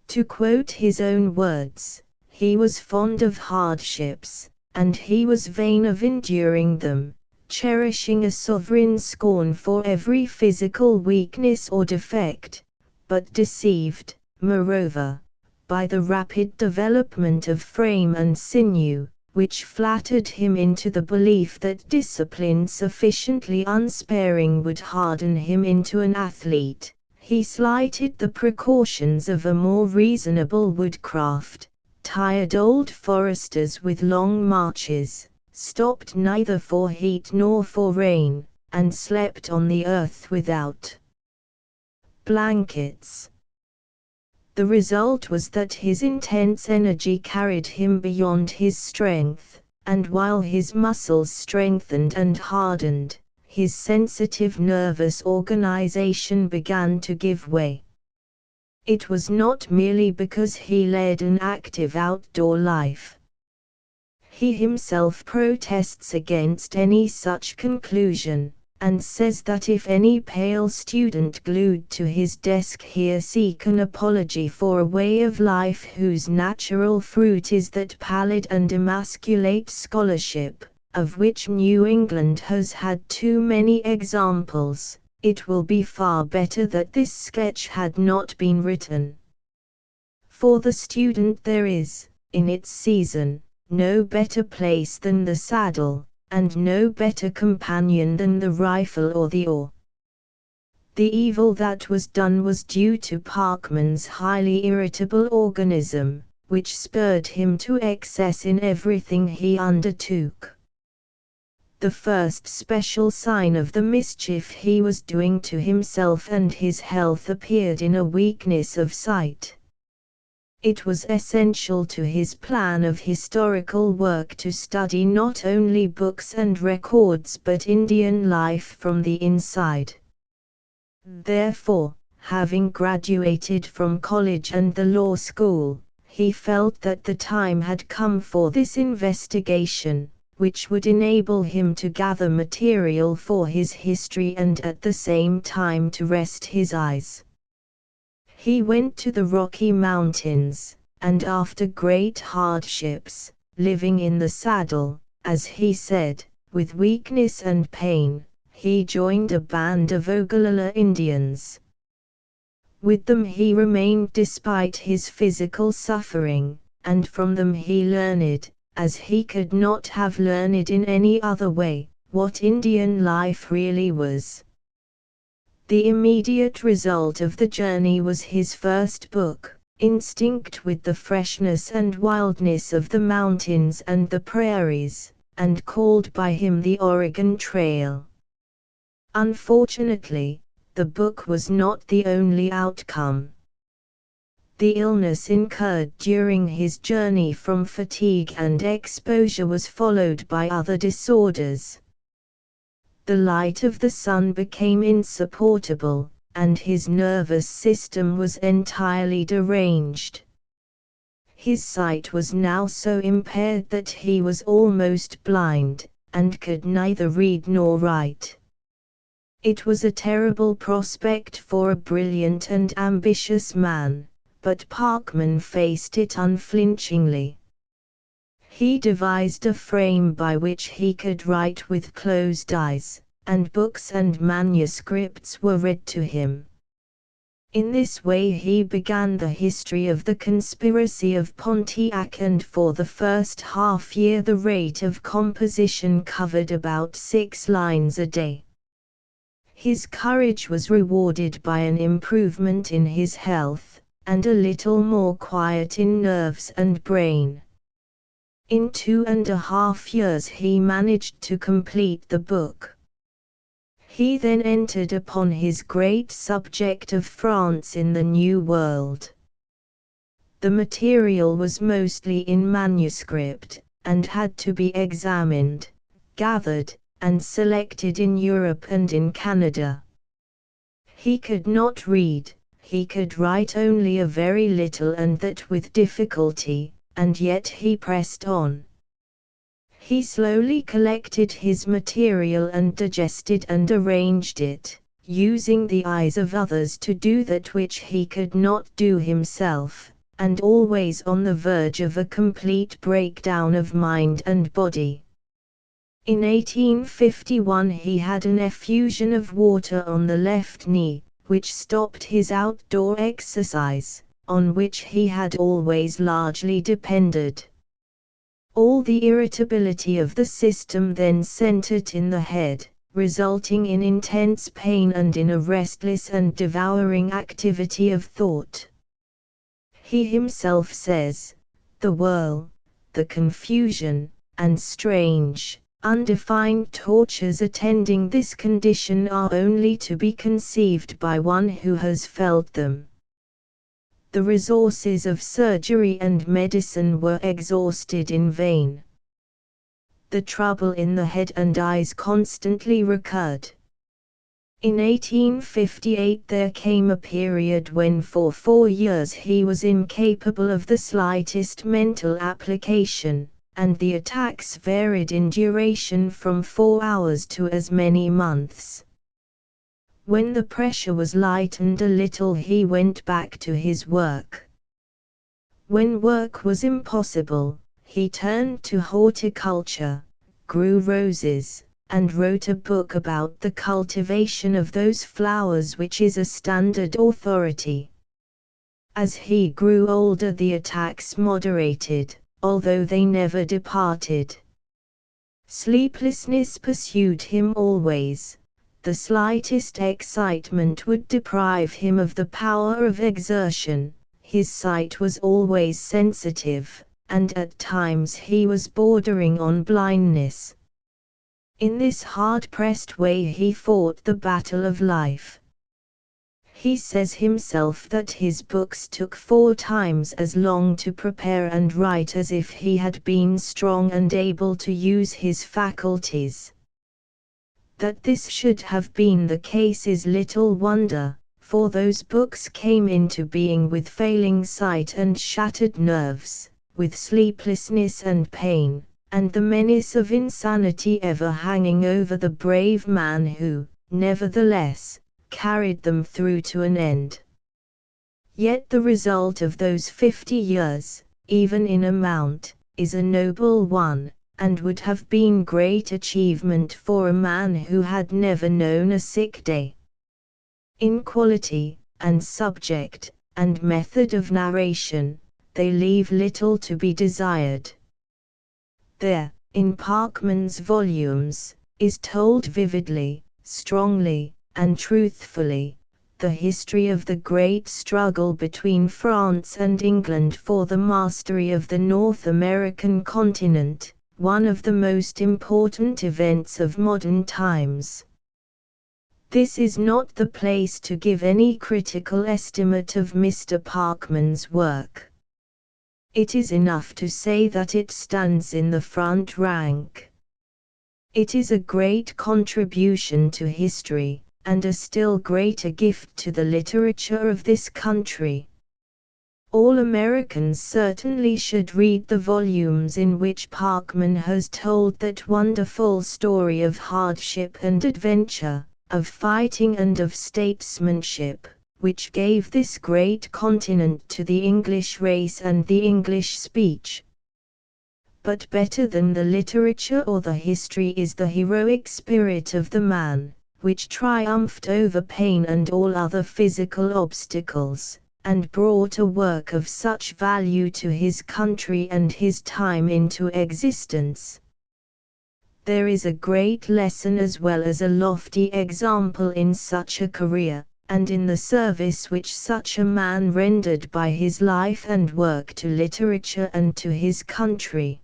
To quote his own words, he was fond of hardships, and he was vain of enduring them, cherishing a sovereign scorn for every physical weakness or defect, but deceived, moreover, by the rapid development of frame and sinew, which flattered him into the belief that discipline sufficiently unsparing would harden him into an athlete. He slighted the precautions of a more reasonable woodcraft, tired old foresters with long marches, stopped neither for heat nor for rain, and slept on the earth without blankets. The result was that his intense energy carried him beyond his strength, and while his muscles strengthened and hardened, his sensitive nervous organization began to give way. It was not merely because he led an active outdoor life. He himself protests against any such conclusion, and says that if any pale student glued to his desk here seek an apology for a way of life whose natural fruit is that pallid and emasculate scholarship, of which New England has had too many examples, it will be far better that this sketch had not been written. For the student there is, in its season, no better place than the saddle, and no better companion than the rifle or the oar. The evil that was done was due to Parkman's highly irritable organism, which spurred him to excess in everything he undertook. The first special sign of the mischief he was doing to himself and his health appeared in a weakness of sight. It was essential to his plan of historical work to study not only books and records but Indian life from the inside. Therefore, having graduated from college and the law school, he felt that the time had come for this investigation, which would enable him to gather material for his history and at the same time to rest his eyes. He went to the Rocky Mountains, and after great hardships, living in the saddle, as he said, with weakness and pain, he joined a band of Ogallala Indians. With them he remained despite his physical suffering, and from them he learned, as he could not have learned in any other way, what Indian life really was. The immediate result of the journey was his first book, instinct with the freshness and wildness of the mountains and the prairies, and called by him The Oregon Trail. Unfortunately, the book was not the only outcome. The illness incurred during his journey from fatigue and exposure was followed by other disorders. The light of the sun became insupportable, and his nervous system was entirely deranged. His sight was now so impaired that he was almost blind, and could neither read nor write. It was a terrible prospect for a brilliant and ambitious man, but Parkman faced it unflinchingly. He devised a frame by which he could write with closed eyes, and books and manuscripts were read to him. In this way he began the history of the conspiracy of Pontiac, and for the first half year the rate of composition covered about 6 lines a day. His courage was rewarded by an improvement in his health, and a little more quiet in nerves and brain. In 2.5 years he managed to complete the book. He then entered upon his great subject of France in the New World. The material was mostly in manuscript, and had to be examined, gathered, and selected in Europe and in Canada. He could not read, he could write only a very little, and that with difficulty, and yet he pressed on. He slowly collected his material and digested and arranged it, using the eyes of others to do that which he could not do himself, and always on the verge of a complete breakdown of mind and body. In 1851 he had an effusion of water on the left knee, which stopped his outdoor exercise, on which he had always largely depended. All the irritability of the system then centered in the head, resulting in intense pain and in a restless and devouring activity of thought. He himself says, "The whirl, the confusion, and strange, undefined tortures attending this condition are only to be conceived by one who has felt them." The resources of surgery and medicine were exhausted in vain. The trouble in the head and eyes constantly recurred. In 1858 there came a period when for 4 years he was incapable of the slightest mental application, and the attacks varied in duration from 4 hours to as many months. When the pressure was lightened a little he went back to his work. When work was impossible, he turned to horticulture, grew roses, and wrote a book about the cultivation of those flowers which is a standard authority. As he grew older the attacks moderated, although they never departed. Sleeplessness pursued him always. The slightest excitement would deprive him of the power of exertion, his sight was always sensitive, and at times he was bordering on blindness. In this hard-pressed way he fought the battle of life. He says himself that his books took 4 times as long to prepare and write as if he had been strong and able to use his faculties. That this should have been the case is little wonder, for those books came into being with failing sight and shattered nerves, with sleeplessness and pain, and the menace of insanity ever hanging over the brave man who, nevertheless, carried them through to an end. Yet the result of those 50 years, even in amount, is a noble one, and would have been great achievement for a man who had never known a sick day. In quality, and subject, and method of narration, they leave little to be desired. There, in Parkman's volumes, is told vividly, strongly, and truthfully, the history of the great struggle between France and England for the mastery of the North American continent, one of the most important events of modern times. This is not the place to give any critical estimate of Mr. Parkman's work. It is enough to say that it stands in the front rank. It is a great contribution to history, and a still greater gift to the literature of this country. All Americans certainly should read the volumes in which Parkman has told that wonderful story of hardship and adventure, of fighting and of statesmanship, which gave this great continent to the English race and the English speech. But better than the literature or the history is the heroic spirit of the man, which triumphed over pain and all other physical obstacles, and brought a work of such value to his country and his time into existence. There is a great lesson as well as a lofty example in such a career, and in the service which such a man rendered by his life and work to literature and to his country.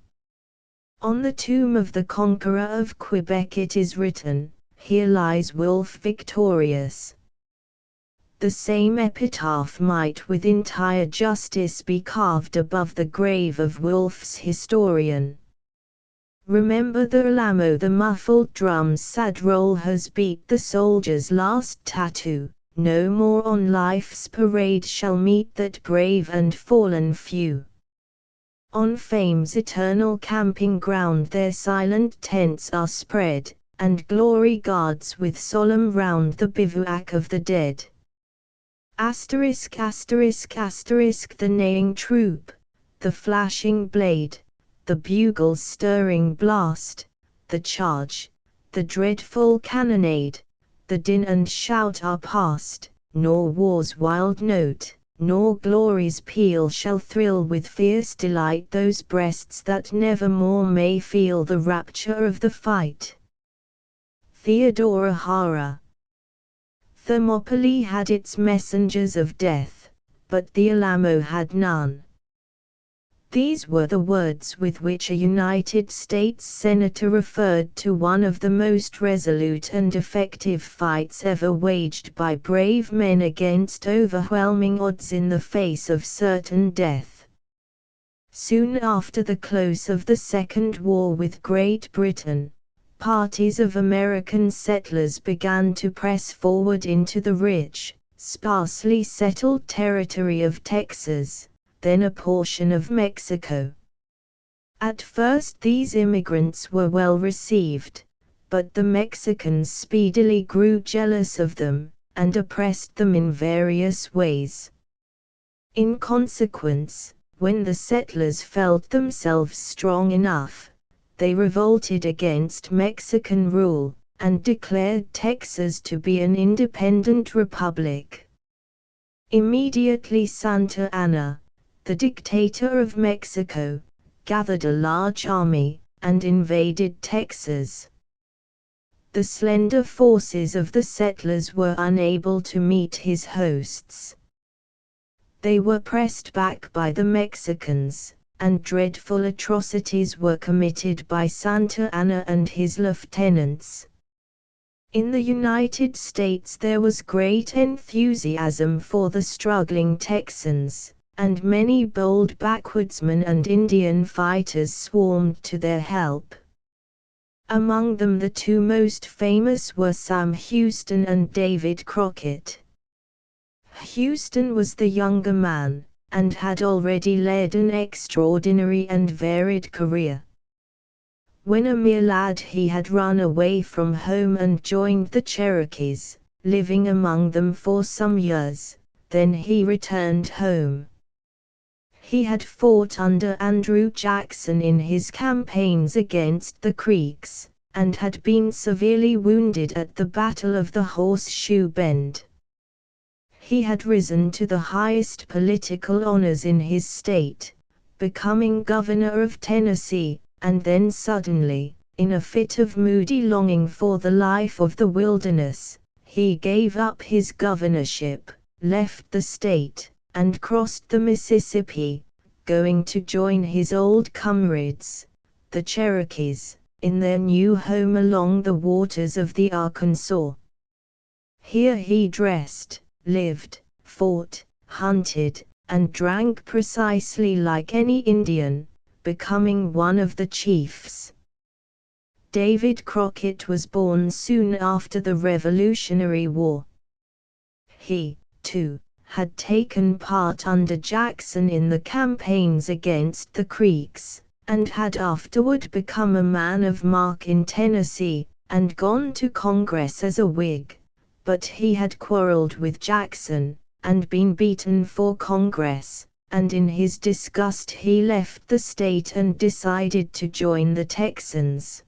On the tomb of the conqueror of Quebec it is written, "Here lies Wolfe victorious." The same epitaph might with entire justice be carved above the grave of Wolfe's historian. Remember the Alamo, the muffled drum's sad roll has beat the soldier's last tattoo, no more on life's parade shall meet that brave and fallen few. On fame's eternal camping ground their silent tents are spread, and glory guards with solemn round the bivouac of the dead. Asterisk asterisk asterisk the neighing troop, the flashing blade, the bugle's stirring blast, the charge, the dreadful cannonade, the din and shout are past, nor war's wild note, nor glory's peal shall thrill with fierce delight those breasts that never more may feel the rapture of the fight. Theodora Hara. Thermopylae had its messengers of death, but the Alamo had none. These were the words with which a United States Senator referred to one of the most resolute and effective fights ever waged by brave men against overwhelming odds in the face of certain death. Soon after the close of the Second War with Great Britain, parties of American settlers began to press forward into the rich, sparsely settled territory of Texas, then a portion of Mexico. At first these immigrants were well received, but the Mexicans speedily grew jealous of them, and oppressed them in various ways. In consequence, when the settlers felt themselves strong enough, they revolted against Mexican rule, and declared Texas to be an independent republic. Immediately Santa Anna, the dictator of Mexico, gathered a large army, and invaded Texas. The slender forces of the settlers were unable to meet his hosts. They were pressed back by the Mexicans, and dreadful atrocities were committed by Santa Anna and his lieutenants. In the United States there was great enthusiasm for the struggling Texans, and many bold backwoodsmen and Indian fighters swarmed to their help. Among them the two most famous were Sam Houston and David Crockett. Houston was the younger man, and had already led an extraordinary and varied career. When a mere lad he had run away from home and joined the Cherokees, living among them for some years, then he returned home. He had fought under Andrew Jackson in his campaigns against the Creeks, and had been severely wounded at the Battle of the Horseshoe Bend. He had risen to the highest political honors in his state, becoming governor of Tennessee, and then suddenly, in a fit of moody longing for the life of the wilderness, he gave up his governorship, left the state, and crossed the Mississippi, going to join his old comrades, the Cherokees, in their new home along the waters of the Arkansas. Here he dressed, lived, fought, hunted, and drank precisely like any Indian, becoming one of the chiefs. David Crockett was born soon after the Revolutionary War. He, too, had taken part under Jackson in the campaigns against the Creeks, and had afterward become a man of mark in Tennessee, and gone to Congress as a Whig, but he had quarreled with Jackson, and been beaten for Congress, and in his disgust he left the state and decided to join the Texans.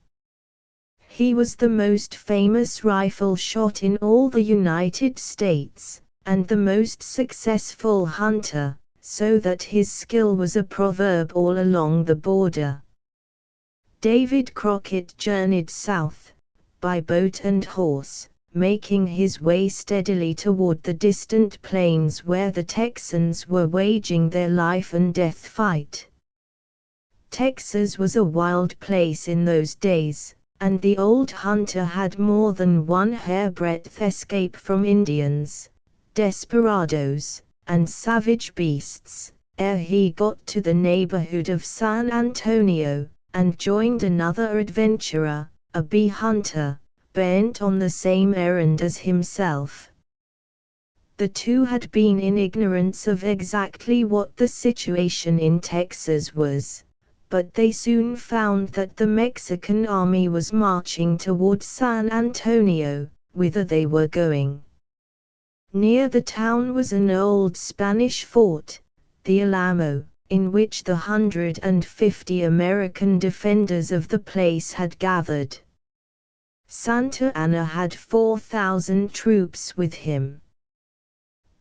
He was the most famous rifle shot in all the United States, and the most successful hunter, so that his skill was a proverb all along the border. David Crockett journeyed south, by boat and horse, making his way steadily toward the distant plains where the Texans were waging their life and death fight. Texas was a wild place in those days, and the old hunter had more than one hairbreadth escape from Indians, desperadoes, and savage beasts, ere he got to the neighborhood of San Antonio, and joined another adventurer, a bee hunter, bent on the same errand as himself. The two had been in ignorance of exactly what the situation in Texas was, but they soon found that the Mexican army was marching toward San Antonio, whither they were going. Near the town was an old Spanish fort, the Alamo, in which the 150 American defenders of the place had gathered. Santa Anna had 4,000 troops with him.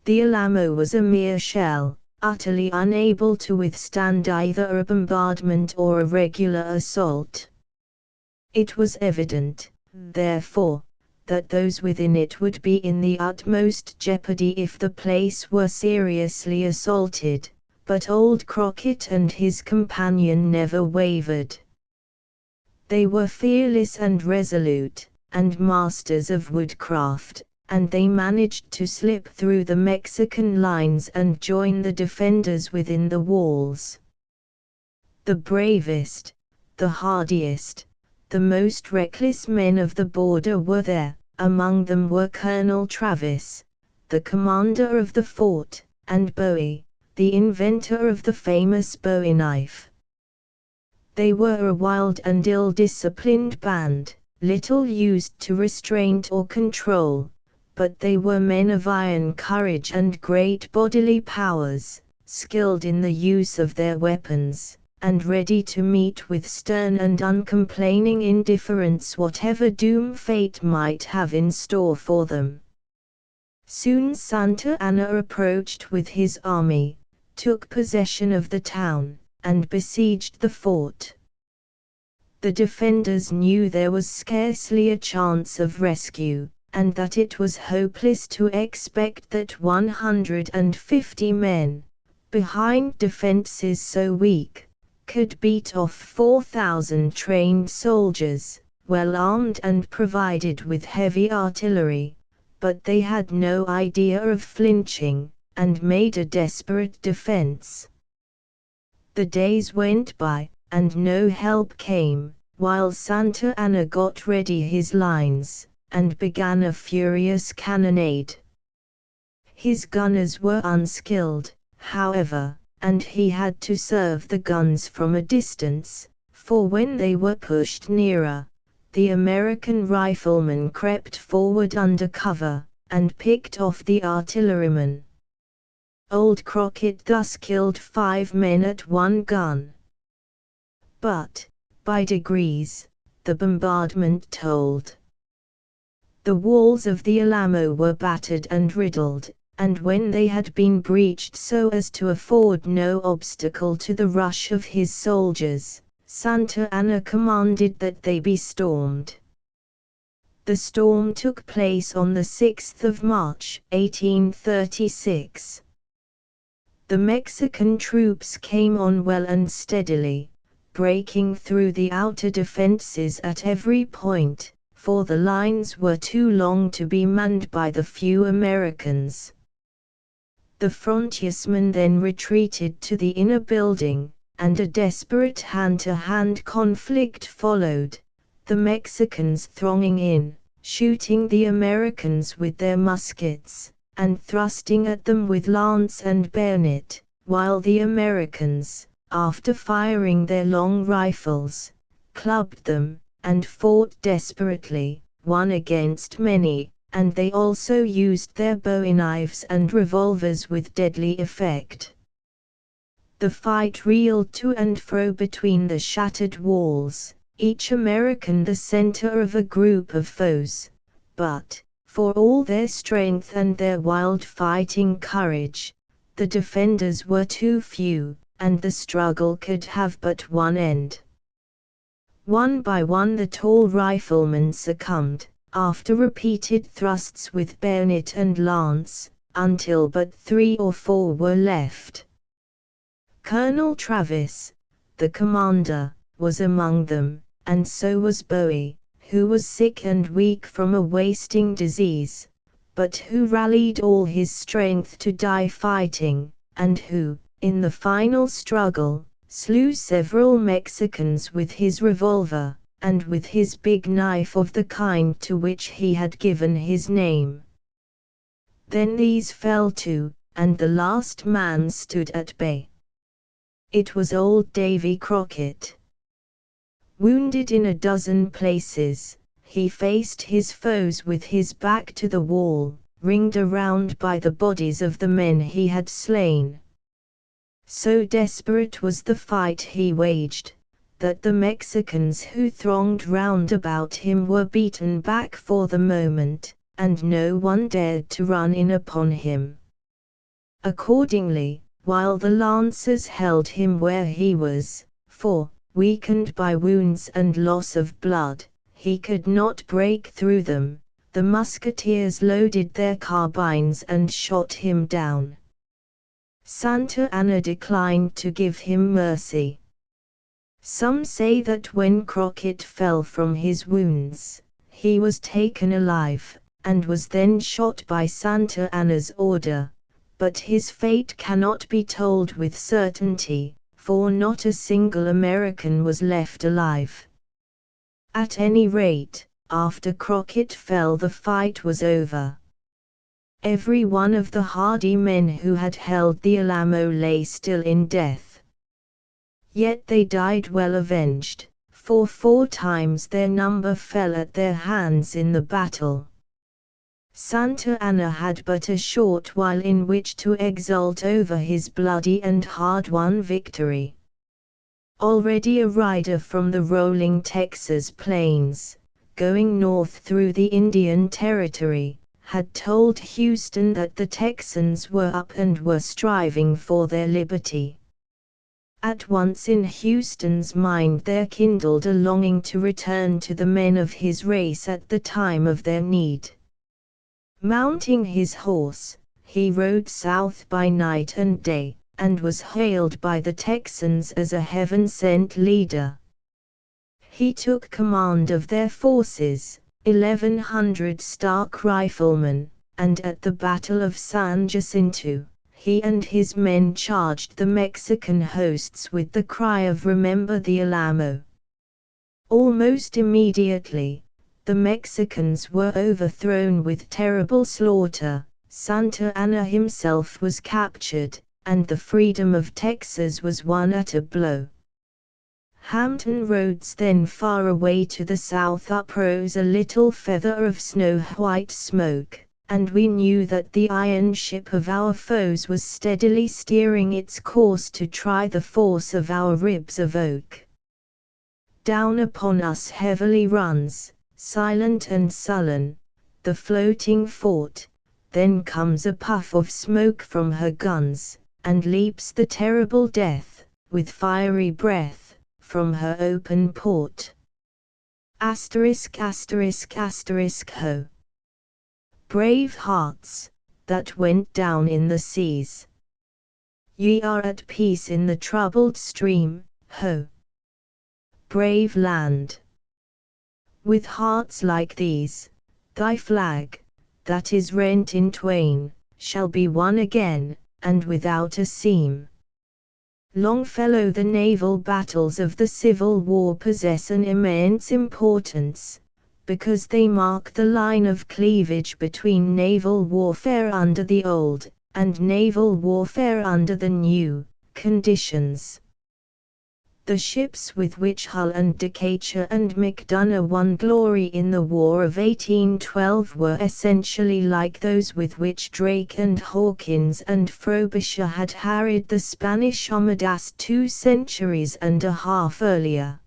The Alamo was a mere shell, utterly unable to withstand either a bombardment or a regular assault. It was evident, therefore, that those within it would be in the utmost jeopardy if the place were seriously assaulted, but old Crockett and his companion never wavered. They were fearless and resolute, and masters of woodcraft, and they managed to slip through the Mexican lines and join the defenders within the walls. The bravest, the hardiest, the most reckless men of the border were there. Among them were Colonel Travis, the commander of the fort, and Bowie, the inventor of the famous Bowie knife. They were a wild and ill-disciplined band, little used to restraint or control, but they were men of iron courage and great bodily powers, skilled in the use of their weapons, and ready to meet with stern and uncomplaining indifference whatever doom fate might have in store for them. Soon Santa Anna approached with his army, took possession of the town, and besieged the fort. The defenders knew there was scarcely a chance of rescue, and that it was hopeless to expect that 150 men, behind defenses so weak, could beat off 4,000 trained soldiers, well armed and provided with heavy artillery, but they had no idea of flinching, and made a desperate defense. The days went by, and no help came, while Santa Anna got ready his lines, and began a furious cannonade. His gunners were unskilled, however, and he had to serve the guns from a distance, for when they were pushed nearer, the American riflemen crept forward under cover, and picked off the artillerymen. Old Crockett thus killed 5 men at one gun. But, by degrees, the bombardment told. The walls of the Alamo were battered and riddled, and when they had been breached so as to afford no obstacle to the rush of his soldiers, Santa Anna commanded that they be stormed. The storm took place on the 6th of March, 1836. The Mexican troops came on well and steadily, breaking through the outer defenses at every point, for the lines were too long to be manned by the few Americans. The frontiersmen then retreated to the inner building, and a desperate hand-to-hand conflict followed, the Mexicans thronging in, shooting the Americans with their muskets, and thrusting at them with lance and bayonet, while the Americans, after firing their long rifles, clubbed them, and fought desperately, one against many, and they also used their Bowie knives and revolvers with deadly effect. The fight reeled to and fro between the shattered walls, each American the center of a group of foes, but, for all their strength and their wild fighting courage, the defenders were too few, and the struggle could have but one end. One by one the tall riflemen succumbed, after repeated thrusts with bayonet and lance, until but 3 or 4 were left. Colonel Travis, the commander, was among them, and so was Bowie, who was sick and weak from a wasting disease, but who rallied all his strength to die fighting, and who, in the final struggle, slew several Mexicans with his revolver, and with his big knife of the kind to which he had given his name. Then these fell too, and the last man stood at bay. It was old Davy Crockett. Wounded in a dozen places, he faced his foes with his back to the wall, ringed around by the bodies of the men he had slain. So desperate was the fight he waged, that the Mexicans who thronged round about him were beaten back for the moment, and no one dared to run in upon him. Accordingly, while the lancers held him where he was, for, weakened by wounds and loss of blood, he could not break through them, the musketeers loaded their carbines and shot him down. Santa Anna declined to give him mercy. Some say that when Crockett fell from his wounds, he was taken alive, and was then shot by Santa Anna's order, but his fate cannot be told with certainty, for not a single American was left alive. At any rate, after Crockett fell, the fight was over. Every one of the hardy men who had held the Alamo lay still in death. Yet they died well avenged, for 4 times their number fell at their hands in the battle. Santa Anna had but a short while in which to exult over his bloody and hard-won victory. Already a rider from the rolling Texas plains, going north through the Indian Territory, had told Houston that the Texans were up and were striving for their liberty. At once in Houston's mind there kindled a longing to return to the men of his race at the time of their need. Mounting his horse, he rode south by night and day, and was hailed by the Texans as a heaven-sent leader. He took command of their forces, 1,100 stark riflemen, and at the Battle of San Jacinto, he and his men charged the Mexican hosts with the cry of "Remember the Alamo." Almost immediately, the Mexicans were overthrown with terrible slaughter, Santa Anna himself was captured, and the freedom of Texas was won at a blow. Hampton Roads, then far away to the south, uprose a little feather of snow-white smoke, and we knew that the iron ship of our foes was steadily steering its course to try the force of our ribs of oak. Down upon us heavily runs, silent and sullen, the floating fort, then comes a puff of smoke from her guns, and leaps the terrible Death, with fiery breath, from her open port. Asterisk asterisk asterisk ho. Brave hearts, that went down in the seas. Ye are at peace in the troubled stream, ho. Brave land. With hearts like these, thy flag, that is rent in twain, shall be won again, and without a seam. Longfellow. The naval battles of the Civil War possess an immense importance, because they mark the line of cleavage between naval warfare under the old, and naval warfare under the new, conditions. The ships with which Hull and Decatur and Macdonough won glory in the War of 1812 were essentially like those with which Drake and Hawkins and Frobisher had harried the Spanish Armadas 2 centuries and a half earlier.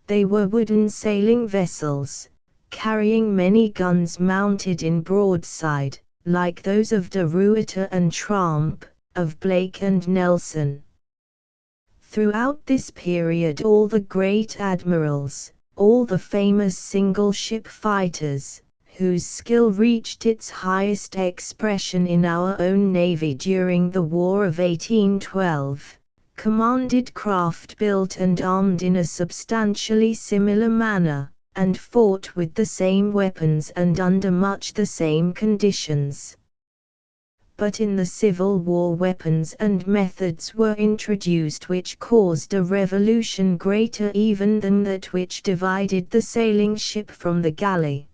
They were wooden sailing vessels, carrying many guns mounted in broadside, like those of De Ruyter and Tromp, of Blake and Nelson. Throughout this period all the great admirals, all the famous single-ship fighters, whose skill reached its highest expression in our own Navy during the War of 1812, commanded craft built and armed in a substantially similar manner, and fought with the same weapons and under much the same conditions. But in the Civil War weapons and methods were introduced which caused a revolution greater even than that which divided the sailing ship from the galley.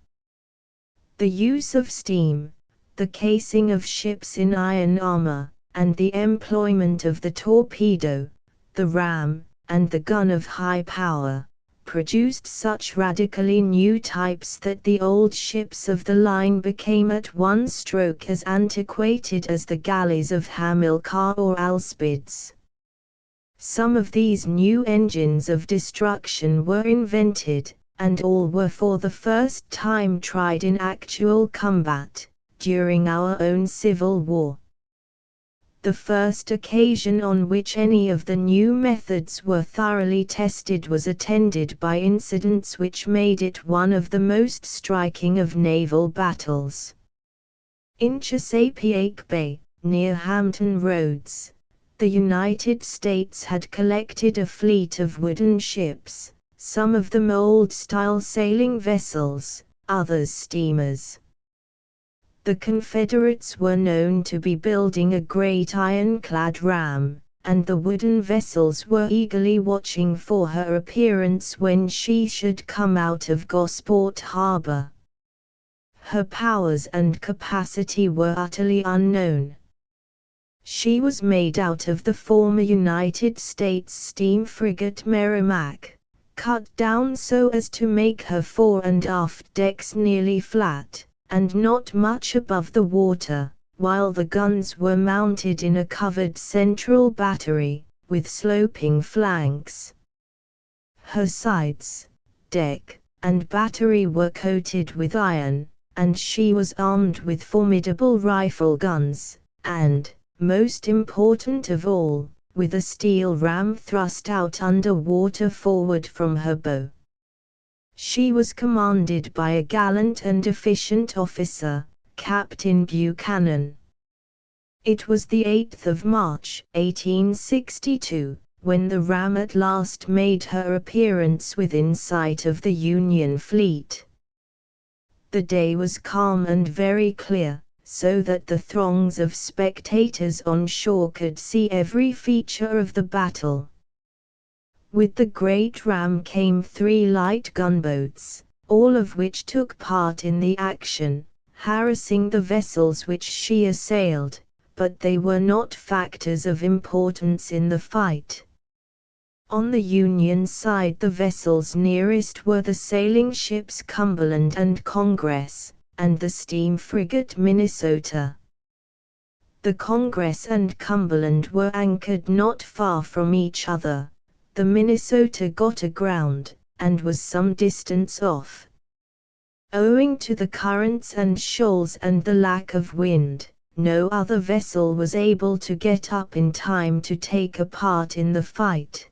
The use of steam, the casing of ships in iron armor, and the employment of the torpedo, the ram, and the gun of high power, produced such radically new types that the old ships of the line became at one stroke as antiquated as the galleys of Hamilcar or Alcibiades. Some of these new engines of destruction were invented, and all were for the first time tried in actual combat, during our own Civil War. The first occasion on which any of the new methods were thoroughly tested was attended by incidents which made it one of the most striking of naval battles. In Chesapeake Bay, near Hampton Roads, the United States had collected a fleet of wooden ships, some of them old-style sailing vessels, others steamers. The Confederates were known to be building a great ironclad ram, and the wooden vessels were eagerly watching for her appearance when she should come out of Gosport Harbor. Her powers and capacity were utterly unknown. She was made out of the former United States steam frigate Merrimac, cut down so as to make her fore and aft decks nearly flat, and not much above the water, while the guns were mounted in a covered central battery, with sloping flanks. Her sides, deck, and battery were coated with iron, and she was armed with formidable rifle guns, and, most important of all, with a steel ram thrust out under water forward from her bow. She was commanded by a gallant and efficient officer, Captain Buchanan. It was the 8th of March, 1862, when the ram at last made her appearance within sight of the Union fleet. The day was calm and very clear, so that the throngs of spectators on shore could see every feature of the battle. With the great ram came 3 light gunboats, all of which took part in the action, harassing the vessels which she assailed, but they were not factors of importance in the fight. On the Union side the vessels nearest were the sailing ships Cumberland and Congress, and the steam frigate Minnesota. The Congress and Cumberland were anchored not far from each other. The Minnesota got aground, and was some distance off. Owing to the currents and shoals and the lack of wind, no other vessel was able to get up in time to take a part in the fight.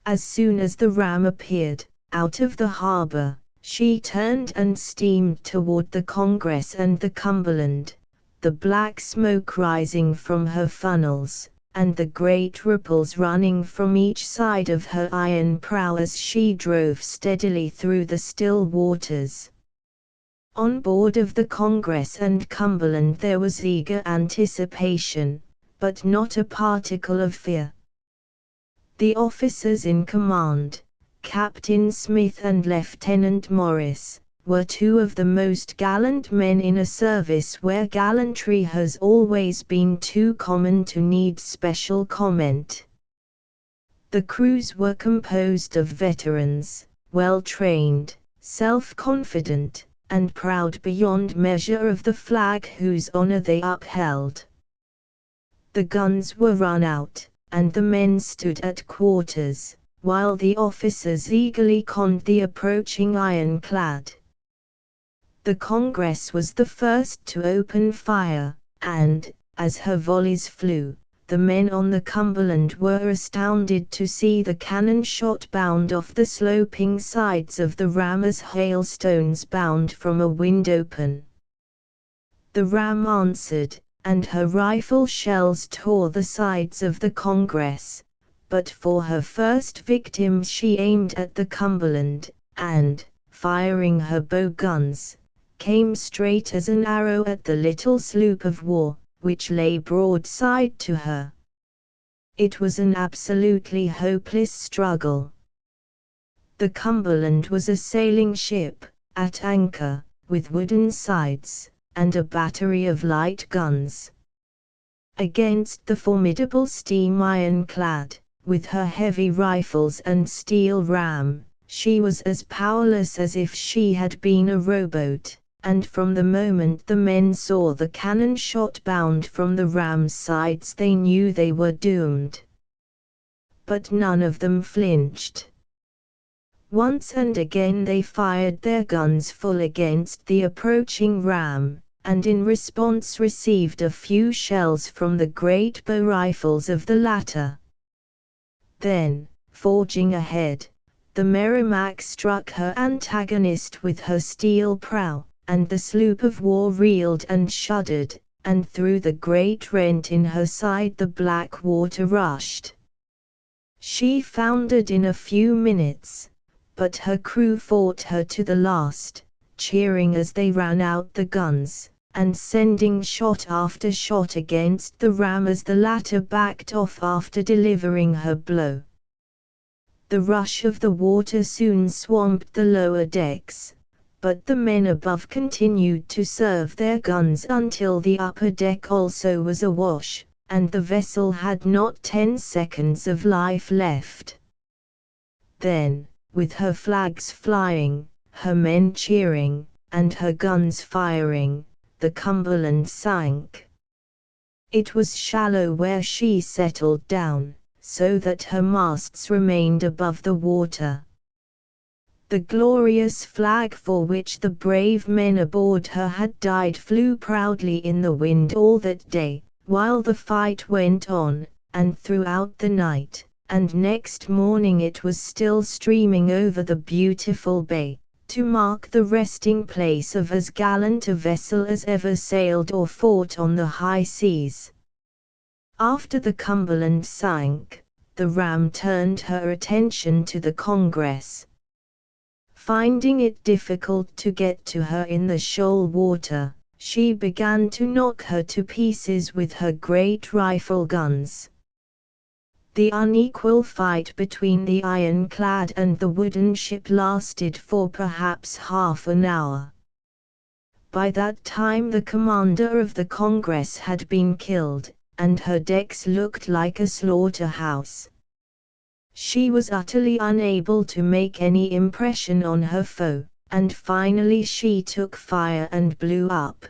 As soon as the ram appeared, out of the harbor, she turned and steamed toward the Congress and the Cumberland, the black smoke rising from her funnels, and the great ripples running from each side of her iron prow as she drove steadily through the still waters. On board of the Congress and Cumberland there was eager anticipation, but not a particle of fear. The officers in command, Captain Smith and Lieutenant Morris, were 2 of the most gallant men in a service where gallantry has always been too common to need special comment. The crews were composed of veterans, well-trained, self-confident, and proud beyond measure of the flag whose honor they upheld. The guns were run out, and the men stood at quarters, while the officers eagerly conned the approaching ironclad. The Congress was the first to open fire, and, as her volleys flew, the men on the Cumberland were astounded to see the cannon shot bound off the sloping sides of the ram as hailstones bound from a wind open. The ram answered, and her rifle shells tore the sides of the Congress, but for her first victim she aimed at the Cumberland, and, firing her bow guns, came straight as an arrow at the little sloop of war, which lay broadside to her. It was an absolutely hopeless struggle. The Cumberland was a sailing ship, at anchor, with wooden sides, and a battery of light guns. Against the formidable steam ironclad, with her heavy rifles and steel ram, she was as powerless as if she had been a rowboat, and from the moment the men saw the cannon shot bound from the ram's sides they knew they were doomed. But none of them flinched. Once and again they fired their guns full against the approaching ram, and in response received a few shells from the great bow rifles of the latter. Then, forging ahead, the Merrimac struck her antagonist with her steel prow, and the sloop of war reeled and shuddered, and through the great rent in her side the black water rushed. She foundered in a few minutes, but her crew fought her to the last, cheering as they ran out the guns, and sending shot after shot against the ram as the latter backed off after delivering her blow. The rush of the water soon swamped the lower decks, but the men above continued to serve their guns until the upper deck also was awash, and the vessel had not 10 seconds of life left. Then, with her flags flying, her men cheering, and her guns firing, the Cumberland sank. It was shallow where she settled down, so that her masts remained above the water. The glorious flag for which the brave men aboard her had died flew proudly in the wind all that day, while the fight went on, and throughout the night, and next morning it was still streaming over the beautiful bay, to mark the resting place of as gallant a vessel as ever sailed or fought on the high seas. After the Cumberland sank, the ram turned her attention to the Congress. Finding it difficult to get to her in the shoal water, she began to knock her to pieces with her great rifle guns. The unequal fight between the ironclad and the wooden ship lasted for perhaps half an hour. By that time the commander of the Congress had been killed, and her decks looked like a slaughterhouse. She was utterly unable to make any impression on her foe, and finally she took fire and blew up.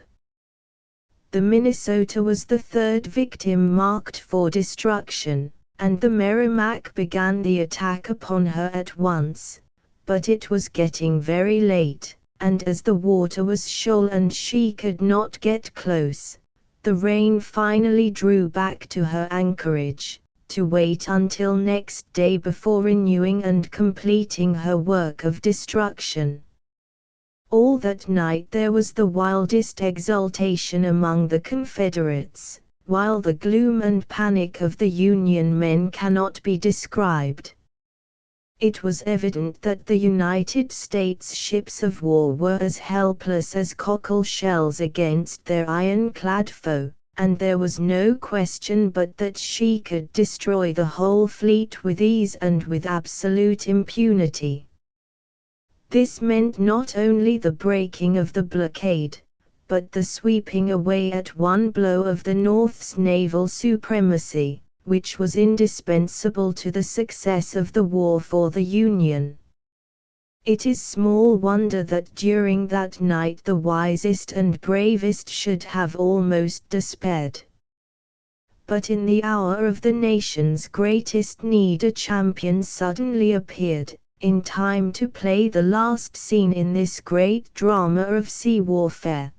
The Minnesota was the third victim marked for destruction, and the Merrimac began the attack upon her at once, but it was getting very late, and as the water was shoal and she could not get close, the Rain finally drew back to her anchorage, to wait until next day before renewing and completing her work of destruction. All that night there was the wildest exultation among the Confederates, while the gloom and panic of the Union men cannot be described. It was evident that the United States ships of war were as helpless as cockle shells against their ironclad foe, and there was no question but that she could destroy the whole fleet with ease and with absolute impunity. This meant not only the breaking of the blockade, but the sweeping away at one blow of the North's naval supremacy, which was indispensable to the success of the war for the Union. It is small wonder that during that night the wisest and bravest should have almost despaired. But in the hour of the nation's greatest need a champion suddenly appeared, in time to play the last scene in this great drama of sea warfare.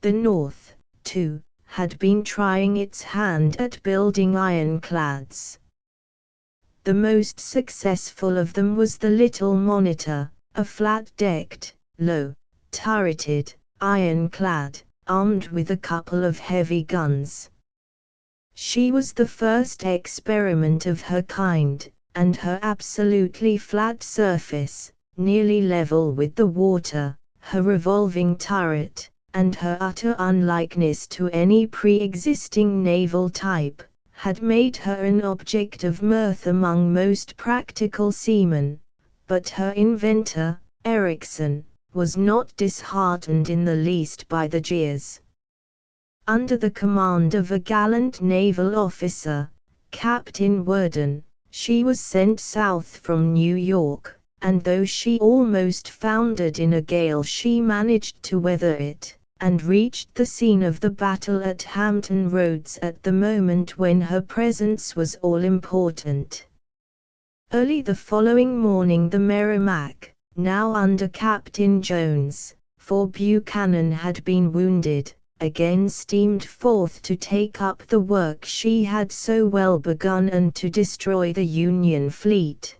The North, too, had been trying its hand at building ironclads. The most successful of them was the Little Monitor, a flat-decked, low-turreted, ironclad, armed with a couple of heavy guns. She was the first experiment of her kind, and her absolutely flat surface, nearly level with the water, her revolving turret, and her utter unlikeness to any pre-existing naval type, had made her an object of mirth among most practical seamen, but her inventor, Ericsson, was not disheartened in the least by the jeers. Under the command of a gallant naval officer, Captain Worden, she was sent south from New York, and though she almost foundered in a gale, she managed to weather it, and reached the scene of the battle at Hampton Roads at the moment when her presence was all important. Early the following morning the Merrimac, now under Captain Jones, for Buchanan had been wounded, again steamed forth to take up the work she had so well begun and to destroy the Union fleet.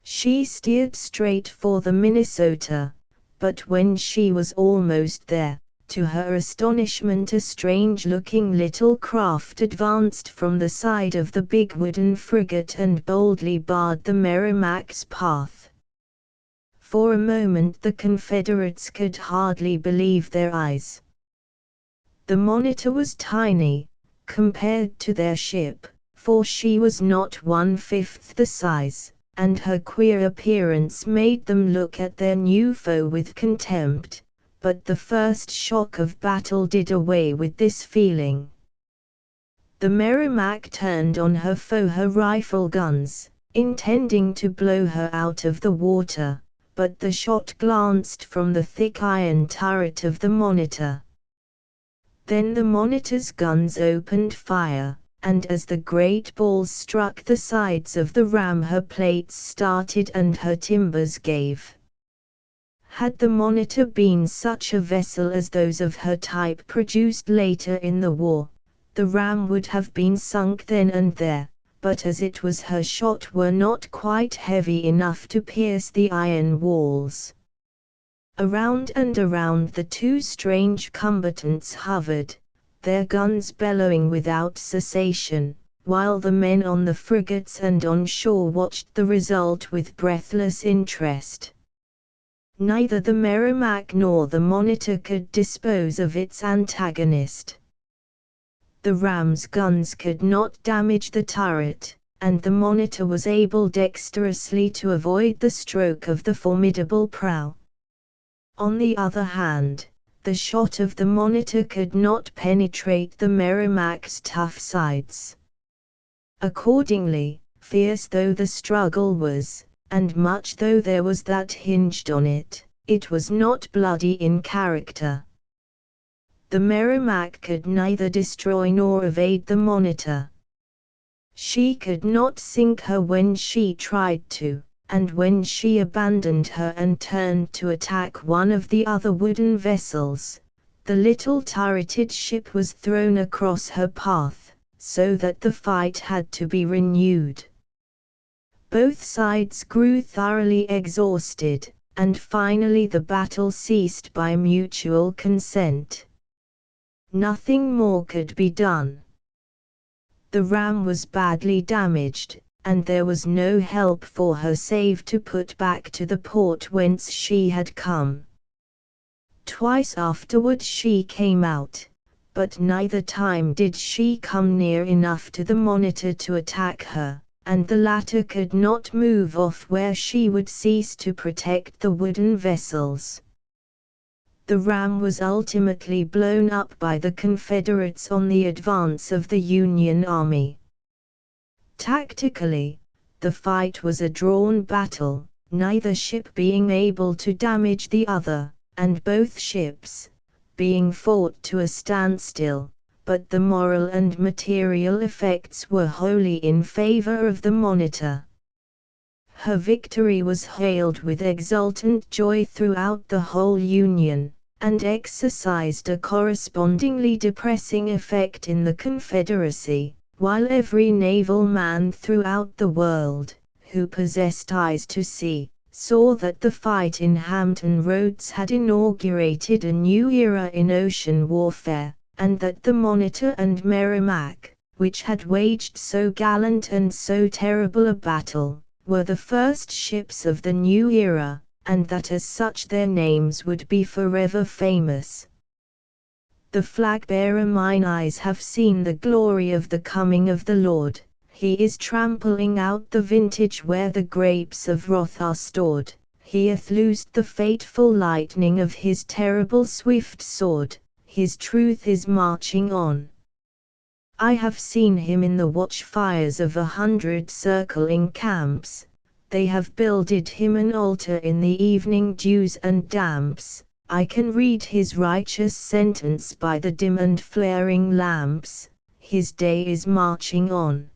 She steered straight for the Minnesota, but when she was almost there, to her astonishment a strange-looking little craft advanced from the side of the big wooden frigate and boldly barred the Merrimac's path. For a moment the Confederates could hardly believe their eyes. The Monitor was tiny, compared to their ship, for she was not 1/5 the size, and her queer appearance made them look at their new foe with contempt, but the first shock of battle did away with this feeling. The Merrimac turned on her foe her rifle guns, intending to blow her out of the water, but the shot glanced from the thick iron turret of the Monitor. Then the Monitor's guns opened fire, and as the great balls struck the sides of the ram her plates started and her timbers gave. Had the Monitor been such a vessel as those of her type produced later in the war, the ram would have been sunk then and there, but as it was her shot were not quite heavy enough to pierce the iron walls. Around and around the two strange combatants hovered, their guns bellowing without cessation, while the men on the frigates and on shore watched the result with breathless interest. Neither the Merrimac nor the Monitor could dispose of its antagonist. The ram's guns could not damage the turret, and the Monitor was able dexterously to avoid the stroke of the formidable prow. On the other hand, the shot of the Monitor could not penetrate the Merrimac's tough sides. Accordingly, fierce though the struggle was, and much though there was that hinged on it, it was not bloody in character. The Merrimac could neither destroy nor evade the Monitor. She could not sink her when she tried to, and when she abandoned her and turned to attack one of the other wooden vessels, the little turreted ship was thrown across her path, so that the fight had to be renewed. Both sides grew thoroughly exhausted, and finally the battle ceased by mutual consent. Nothing more could be done. The ram was badly damaged, and there was no help for her save to put back to the port whence she had come. Twice afterward she came out, but neither time did she come near enough to the Monitor to attack her, and the latter could not move off where she would cease to protect the wooden vessels. The ram was ultimately blown up by the Confederates on the advance of the Union Army. Tactically, the fight was a drawn battle, neither ship being able to damage the other, and both ships being fought to a standstill, but the moral and material effects were wholly in favor of the Monitor. Her victory was hailed with exultant joy throughout the whole Union, and exercised a correspondingly depressing effect in the Confederacy, while every naval man throughout the world, who possessed eyes to see, saw that the fight in Hampton Roads had inaugurated a new era in ocean warfare, and that the Monitor and Merrimac, which had waged so gallant and so terrible a battle, were the first ships of the new era, and that as such their names would be forever famous. The flag-bearer mine eyes have seen the glory of the coming of the Lord. He is trampling out the vintage where the grapes of wrath are stored. he hath loosed the fateful lightning of his terrible swift sword, his truth is marching on. I have seen him in the watchfires of 100 circling camps, they have builded him an altar in the evening dews and damps, I can read his righteous sentence by the dim and flaring lamps, his day is marching on.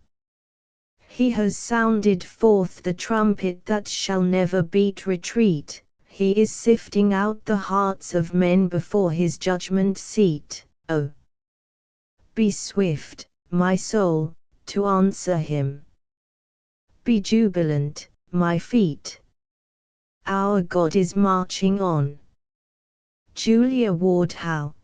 He has sounded forth the trumpet that shall never beat retreat, he is sifting out the hearts of men before his judgment seat, oh! Be swift, my soul, to answer him. Be jubilant, my feet. Our God is marching on. Julia Ward Howe.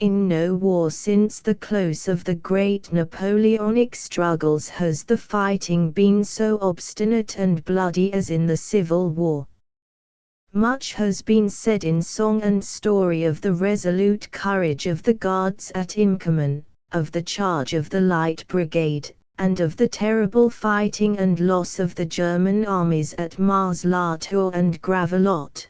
In no war since the close of the great Napoleonic struggles has the fighting been so obstinate and bloody as in the Civil War. Much has been said in song and story of the resolute courage of the Guards at Inkerman, of the charge of the Light Brigade, and of the terrible fighting and loss of the German armies at Mars-la-Tour and Gravelotte.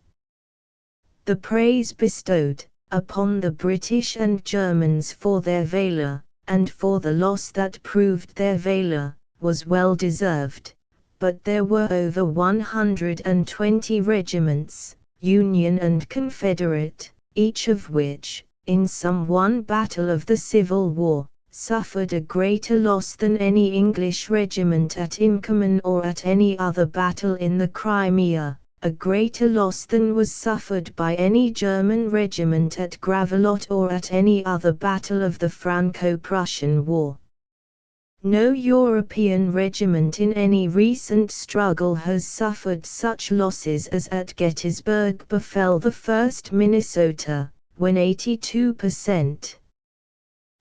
The praise bestowed upon the British and Germans for their valour, and for the loss that proved their valour, was well deserved, but there were over 120 regiments, Union and Confederate, each of which, in some one battle of the Civil War, suffered a greater loss than any English regiment at Inkerman or at any other battle in the Crimea, a greater loss than was suffered by any German regiment at Gravelotte or at any other battle of the Franco-Prussian War. No European regiment in any recent struggle has suffered such losses as at Gettysburg befell the 1st Minnesota, when 82%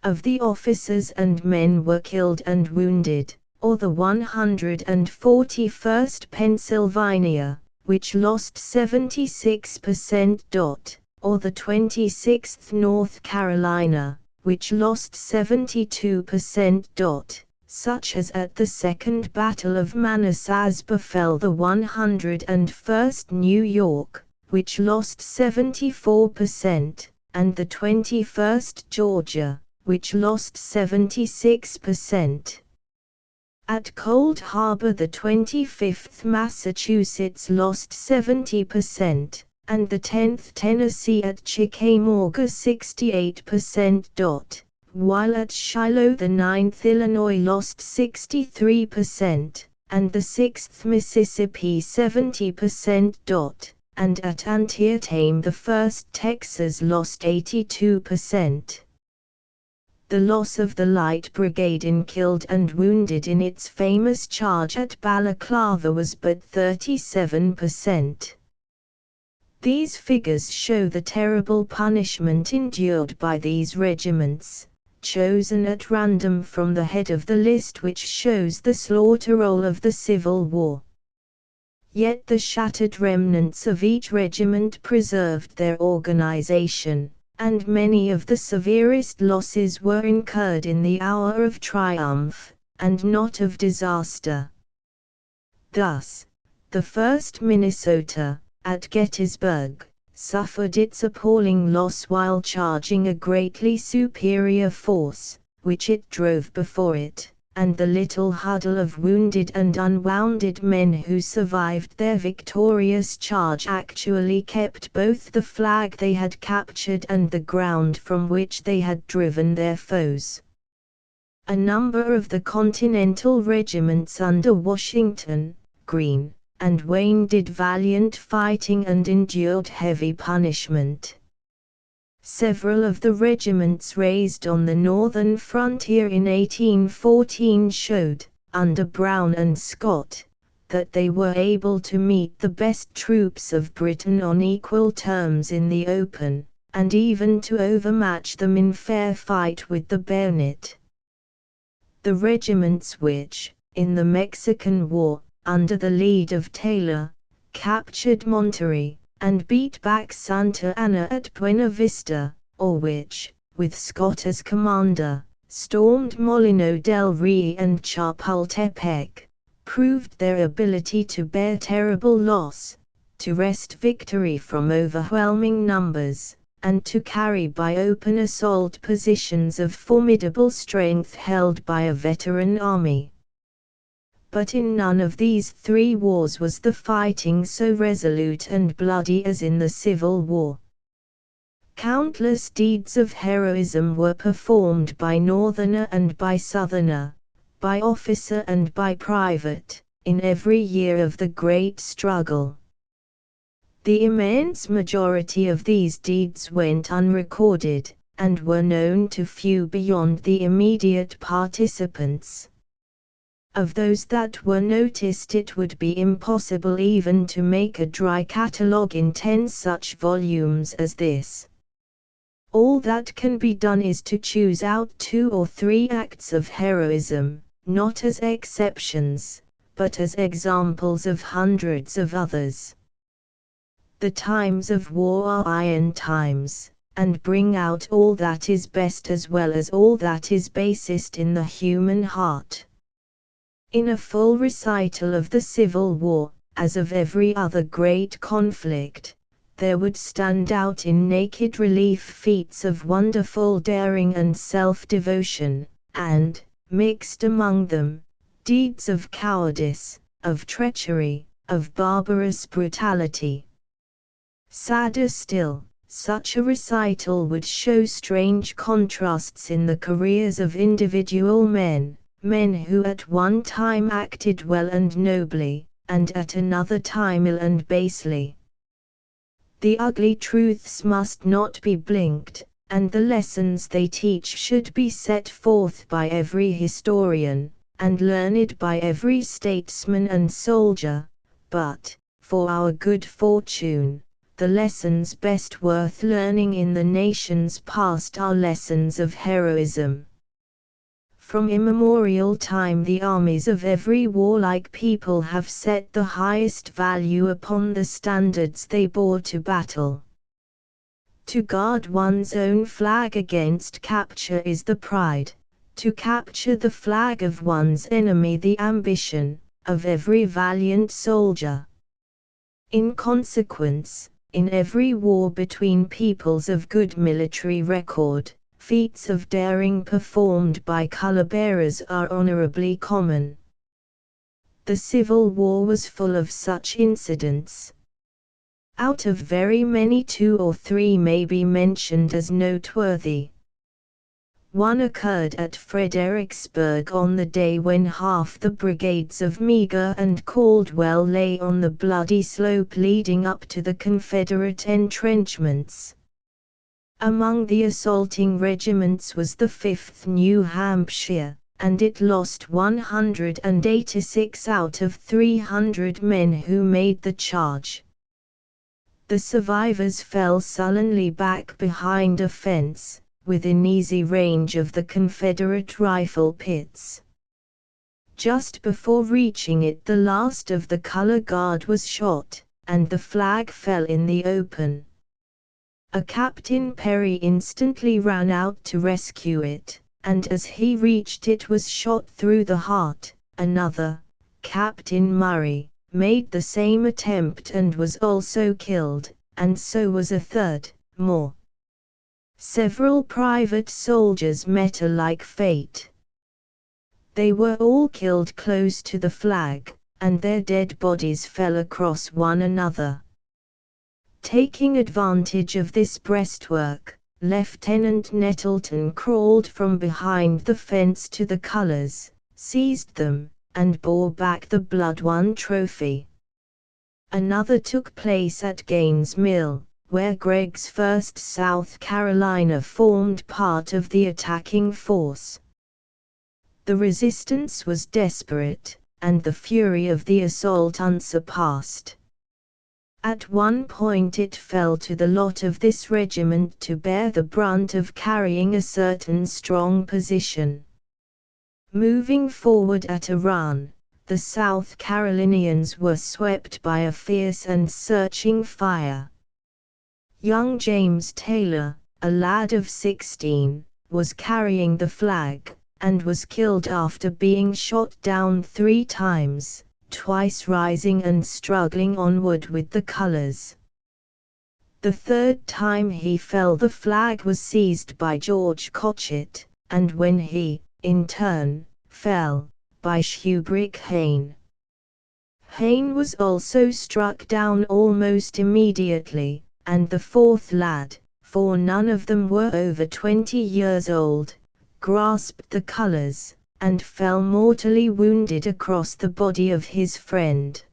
of the officers and men were killed and wounded, or the 141st Pennsylvania, which lost 76%, or the 26th North Carolina, which lost 72%, such as at the Second Battle of Manassas befell the 101st New York, which lost 74%, and the 21st Georgia, which lost 76%. At Cold Harbor the 25th Massachusetts lost 70%, and the 10th Tennessee at Chickamauga 68%, while at Shiloh the 9th Illinois lost 63%, and the 6th Mississippi 70%, and at Antietam the 1st Texas lost 82%. The loss of the Light Brigade in killed and wounded in its famous charge at Balaclava was but 37%. These figures show the terrible punishment endured by these regiments, chosen at random from the head of the list which shows the slaughter roll of the Civil War. Yet the shattered remnants of each regiment preserved their organization, and many of the severest losses were incurred in the hour of triumph, and not of disaster. Thus, the 1st Minnesota, at Gettysburg, suffered its appalling loss while charging a greatly superior force, which it drove before it, and the little huddle of wounded and unwounded men who survived their victorious charge actually kept both the flag they had captured and the ground from which they had driven their foes. A number of the Continental regiments under Washington, Greene, and Wayne did valiant fighting and endured heavy punishment. Several of the regiments raised on the northern frontier in 1814 showed, under Brown and Scott, that they were able to meet the best troops of Britain on equal terms in the open, and even to overmatch them in fair fight with the bayonet. The regiments which, in the Mexican War, under the lead of Taylor, captured Monterey, and beat back Santa Anna at Buena Vista, or which, with Scott as commander, stormed Molino del Rey and Chapultepec, proved their ability to bear terrible loss, to wrest victory from overwhelming numbers, and to carry by open assault positions of formidable strength held by a veteran army. But in none of these three wars was the fighting so resolute and bloody as in the Civil War. Countless deeds of heroism were performed by Northerner and by Southerner, by officer and by private, in every year of the great struggle. The immense majority of these deeds went unrecorded, and were known to few beyond the immediate participants. Of those that were noticed, it would be impossible even to make a dry catalogue in 10 such volumes as this. All that can be done is to choose out 2 or 3 acts of heroism, not as exceptions, but as examples of hundreds of others. The times of war are iron times, and bring out all that is best as well as all that is basest in the human heart. In a full recital of the Civil War, as of every other great conflict, there would stand out in naked relief feats of wonderful daring and self-devotion, and, mixed among them, deeds of cowardice, of treachery, of barbarous brutality. Sadder still, such a recital would show strange contrasts in the careers of individual men, men who at one time acted well and nobly, and at another time ill and basely. The ugly truths must not be blinked, and the lessons they teach should be set forth by every historian, and learned by every statesman and soldier, but, for our good fortune, the lessons best worth learning in the nations past are lessons of heroism. From immemorial time the armies of every warlike people have set the highest value upon the standards they bore to battle. To guard one's own flag against capture is the pride, to capture the flag of one's enemy the ambition, of every valiant soldier. In consequence, in every war between peoples of good military record, feats of daring performed by color-bearers are honorably common. The Civil War was full of such incidents. Out of very many 2 or 3 may be mentioned as noteworthy. One occurred at Fredericksburg on the day when half the brigades of Meagher and Caldwell lay on the bloody slope leading up to the Confederate entrenchments. Among the assaulting regiments was the 5th New Hampshire, and it lost 186 out of 300 men who made the charge. The survivors fell sullenly back behind a fence, within easy range of the Confederate rifle pits. Just before reaching it, the last of the color guard was shot, and the flag fell in the open. A Captain Perry instantly ran out to rescue it, and as he reached it was shot through the heart. Another, Captain Murray, made the same attempt and was also killed, and so was a third, more. Several private soldiers met a like fate. They were all killed close to the flag, and their dead bodies fell across one another. Taking advantage of this breastwork, Lieutenant Nettleton crawled from behind the fence to the colors, seized them, and bore back the blood-won trophy. Another took place at Gaines' Mill, where Gregg's 1st South Carolina formed part of the attacking force. The resistance was desperate, and the fury of the assault unsurpassed. At one point it fell to the lot of this regiment to bear the brunt of carrying a certain strong position. Moving forward at a run, the South Carolinians were swept by a fierce and searching fire. Young James Taylor, a lad of 16, was carrying the flag, and was killed after being shot down 3 times, twice rising and struggling onward with the colors. The third time he fell, the flag was seized by George Cotchet, and when he, in turn, fell, by Shubrick Hayne. Hayne was also struck down almost immediately, and the fourth lad, for none of them were over 20 years old, grasped the colors, and fell mortally wounded across the body of his friend.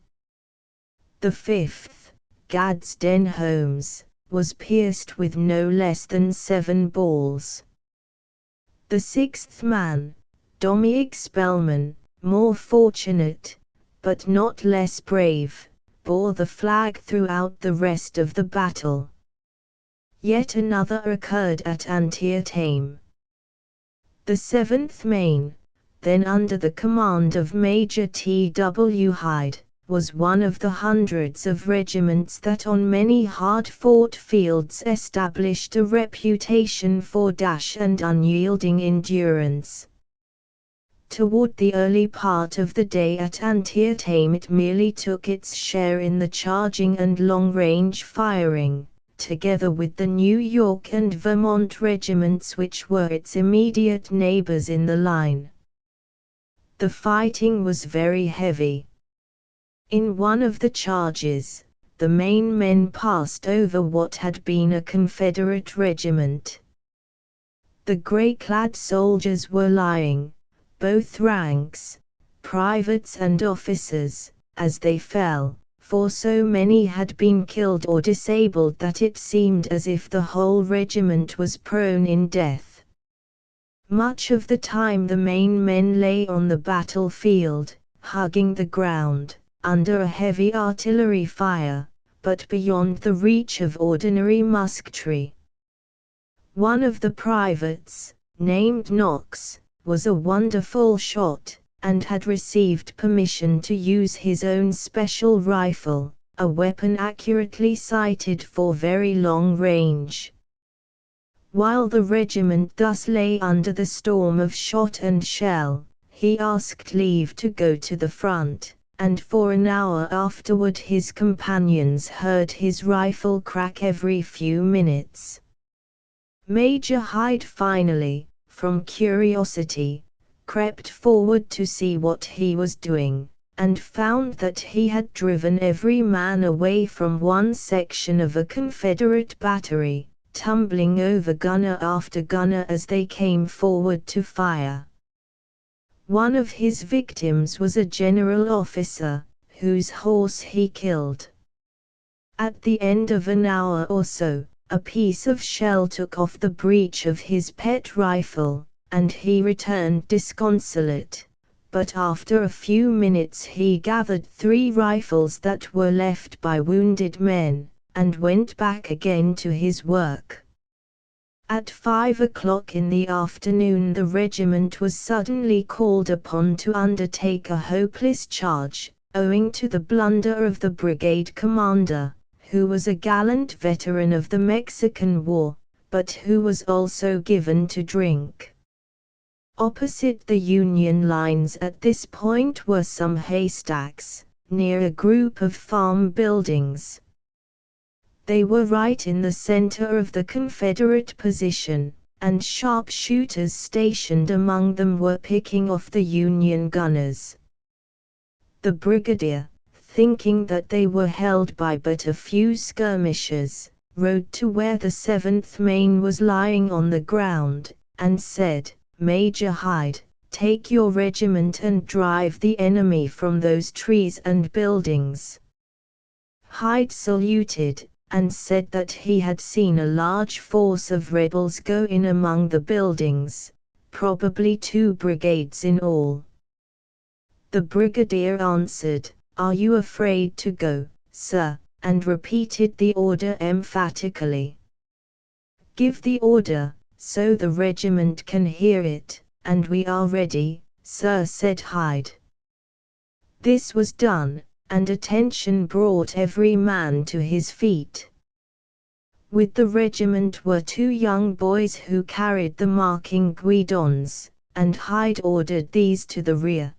The fifth, Gadsden Holmes, was pierced with no less than 7 balls. The sixth man, Dominic Spellman, more fortunate, but not less brave, bore the flag throughout the rest of the battle. Yet another occurred at Antietam. The 7th Maine, then under the command of Major T. W. Hyde, was one of the hundreds of regiments that on many hard-fought fields established a reputation for dash and unyielding endurance. Toward the early part of the day at Antietam it merely took its share in the charging and long-range firing, together with the New York and Vermont regiments which were its immediate neighbors in the line. The fighting was very heavy. In one of the charges, the Maine men passed over what had been a Confederate regiment. The gray-clad soldiers were lying, both ranks, privates and officers, as they fell, for so many had been killed or disabled that it seemed as if the whole regiment was prone in death. Much of the time the Maine men lay on the battlefield, hugging the ground, under a heavy artillery fire, but beyond the reach of ordinary musketry. One of the privates, named Knox, was a wonderful shot, and had received permission to use his own special rifle, a weapon accurately sighted for very long range. While the regiment thus lay under the storm of shot and shell, he asked leave to go to the front, and for an hour afterward his companions heard his rifle crack every few minutes. Major Hyde finally, from curiosity, crept forward to see what he was doing, and found that he had driven every man away from one section of a Confederate battery, tumbling over gunner after gunner as they came forward to fire. One of his victims was a general officer, whose horse he killed. At the end of an hour or so, a piece of shell took off the breech of his pet rifle, and he returned disconsolate, but after a few minutes he gathered 3 rifles that were left by wounded men, and went back again to his work. At 5 o'clock in the afternoon the regiment was suddenly called upon to undertake a hopeless charge, owing to the blunder of the brigade commander, who was a gallant veteran of the Mexican War, but who was also given to drink. Opposite the Union lines at this point were some haystacks, near a group of farm buildings. They were right in the center of the Confederate position, and sharpshooters stationed among them were picking off the Union gunners. The brigadier, thinking that they were held by but a few skirmishers, rode to where the 7th Maine was lying on the ground, and said, "Major Hyde, take your regiment and drive the enemy from those trees and buildings." Hyde saluted, and said that he had seen a large force of rebels go in among the buildings, probably 2 brigades in all. The brigadier answered, "Are you afraid to go, sir?" and repeated the order emphatically. "Give the order, so the regiment can hear it, and we are ready, sir," said Hyde. This was done, and attention brought every man to his feet. With the regiment were 2 young boys who carried the marking guidons, and Hyde ordered these to the rear.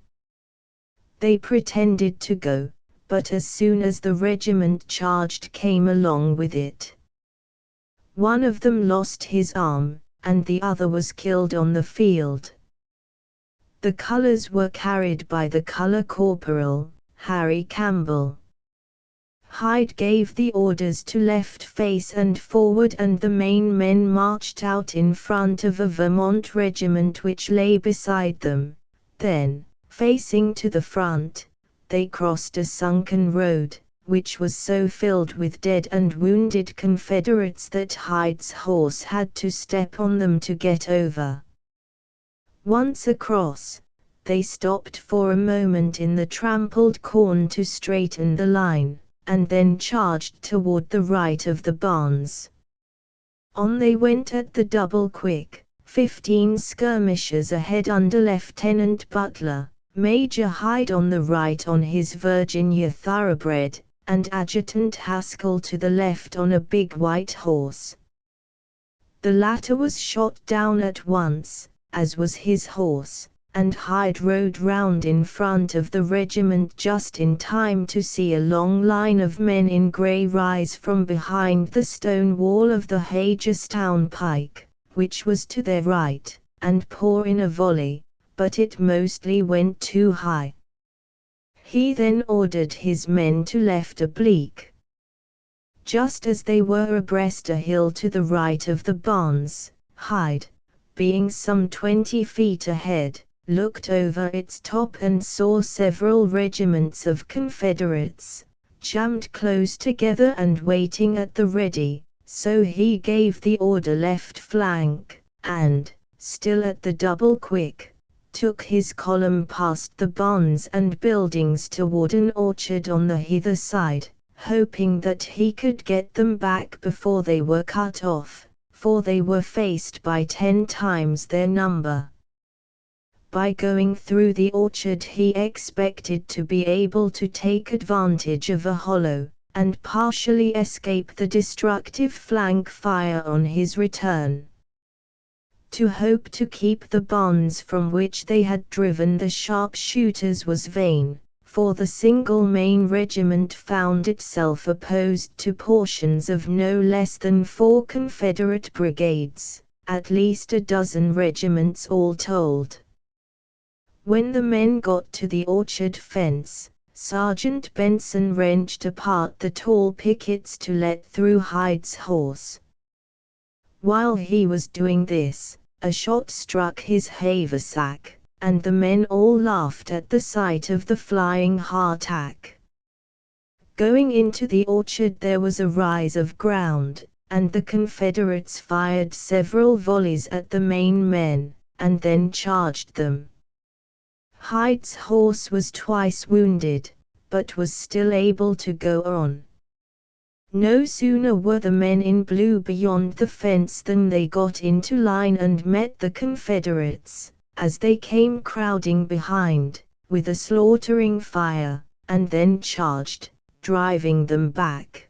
They pretended to go, but as soon as the regiment charged came along with it. One of them lost his arm, and the other was killed on the field. The colours were carried by the colour corporal, Harry Campbell. Hyde gave the orders to left face and forward, and the main men marched out in front of a Vermont regiment which lay beside them. Then, facing to the front, they crossed a sunken road, which was so filled with dead and wounded Confederates that Hyde's horse had to step on them to get over. Once across, they stopped for a moment in the trampled corn to straighten the line, and then charged toward the right of the barns. On they went at the double quick, 15 skirmishers ahead under Lieutenant Butler, Major Hyde on the right on his Virginia thoroughbred, and Adjutant Haskell to the left on a big white horse. The latter was shot down at once, as was his horse, and Hyde rode round in front of the regiment just in time to see a long line of men in grey rise from behind the stone wall of the Hagerstown pike, which was to their right, and pour in a volley, but it mostly went too high. He then ordered his men to left oblique. Just as they were abreast a hill to the right of the barns, Hyde, being some 20 feet ahead, looked over its top and saw several regiments of Confederates, jammed close together and waiting at the ready, so he gave the order left flank, and, still at the double quick, took his column past the barns and buildings toward an orchard on the hither side, hoping that he could get them back before they were cut off, for they were faced by 10 times their number. By going through the orchard he expected to be able to take advantage of a hollow, and partially escape the destructive flank fire on his return. To hope to keep the barns from which they had driven the sharpshooters was vain, for the single main regiment found itself opposed to portions of no less than 4 Confederate brigades, at least a dozen regiments all told. When the men got to the orchard fence, Sergeant Benson wrenched apart the tall pickets to let through Hyde's horse. While he was doing this, a shot struck his haversack, and the men all laughed at the sight of the flying hardtack. Going into the orchard there was a rise of ground, and the Confederates fired several volleys at the main men, and then charged them. Hyde's horse was twice wounded, but was still able to go on. No sooner were the men in blue beyond the fence than they got into line and met the Confederates, as they came crowding behind, with a slaughtering fire, and then charged, driving them back.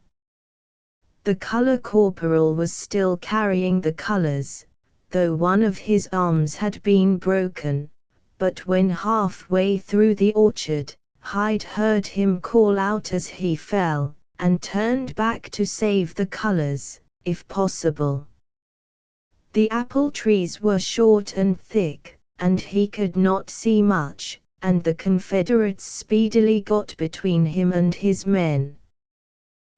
The color corporal was still carrying the colors, though one of his arms had been broken. But when halfway through the orchard, Hyde heard him call out as he fell, and turned back to save the colors, if possible. The apple trees were short and thick, and he could not see much, and the Confederates speedily got between him and his men.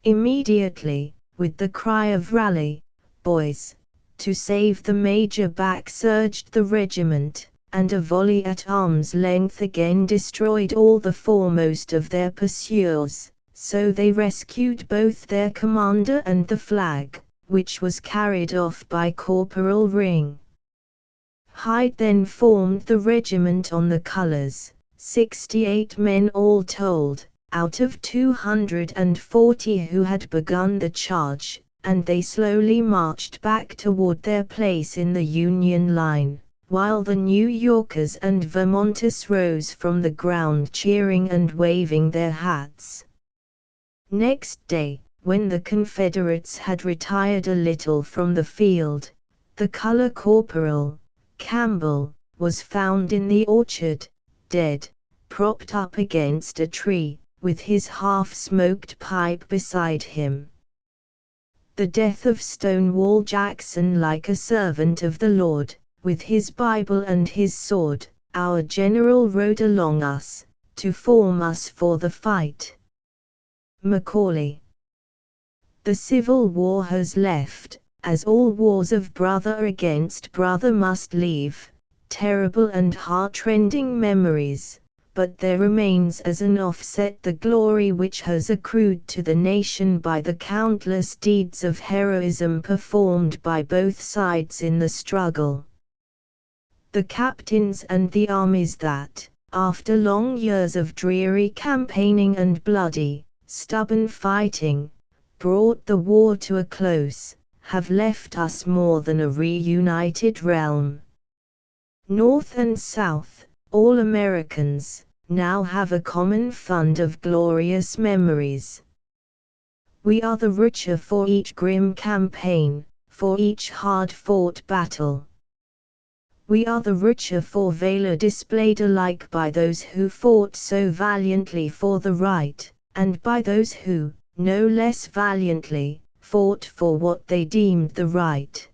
Immediately, with the cry of "Rally, boys!" to save the major back surged the regiment, and a volley at arm's length again destroyed all the foremost of their pursuers, so they rescued both their commander and the flag, which was carried off by Corporal Ring. Hyde then formed the regiment on the colors, 68 men all told, out of 240 who had begun the charge, and they slowly marched back toward their place in the Union line, while the New Yorkers and Vermonters rose from the ground cheering and waving their hats. Next day, when the Confederates had retired a little from the field, the color corporal, Campbell, was found in the orchard, dead, propped up against a tree, with his half-smoked pipe beside him. The death of Stonewall Jackson, like a servant of the Lord, with his Bible and his sword, our general rode along us, to form us for the fight. Macaulay. The Civil War has left, as all wars of brother against brother must leave, terrible and heart-rending memories, but there remains as an offset the glory which has accrued to the nation by the countless deeds of heroism performed by both sides in the struggle. The captains and the armies that, after long years of dreary campaigning and bloody, stubborn fighting, brought the war to a close, have left us more than a reunited realm. North and South, all Americans, now have a common fund of glorious memories. We are the richer for each grim campaign, for each hard-fought battle. We are the richer for valor displayed alike by those who fought so valiantly for the right, and by those who, no less valiantly, fought for what they deemed the right.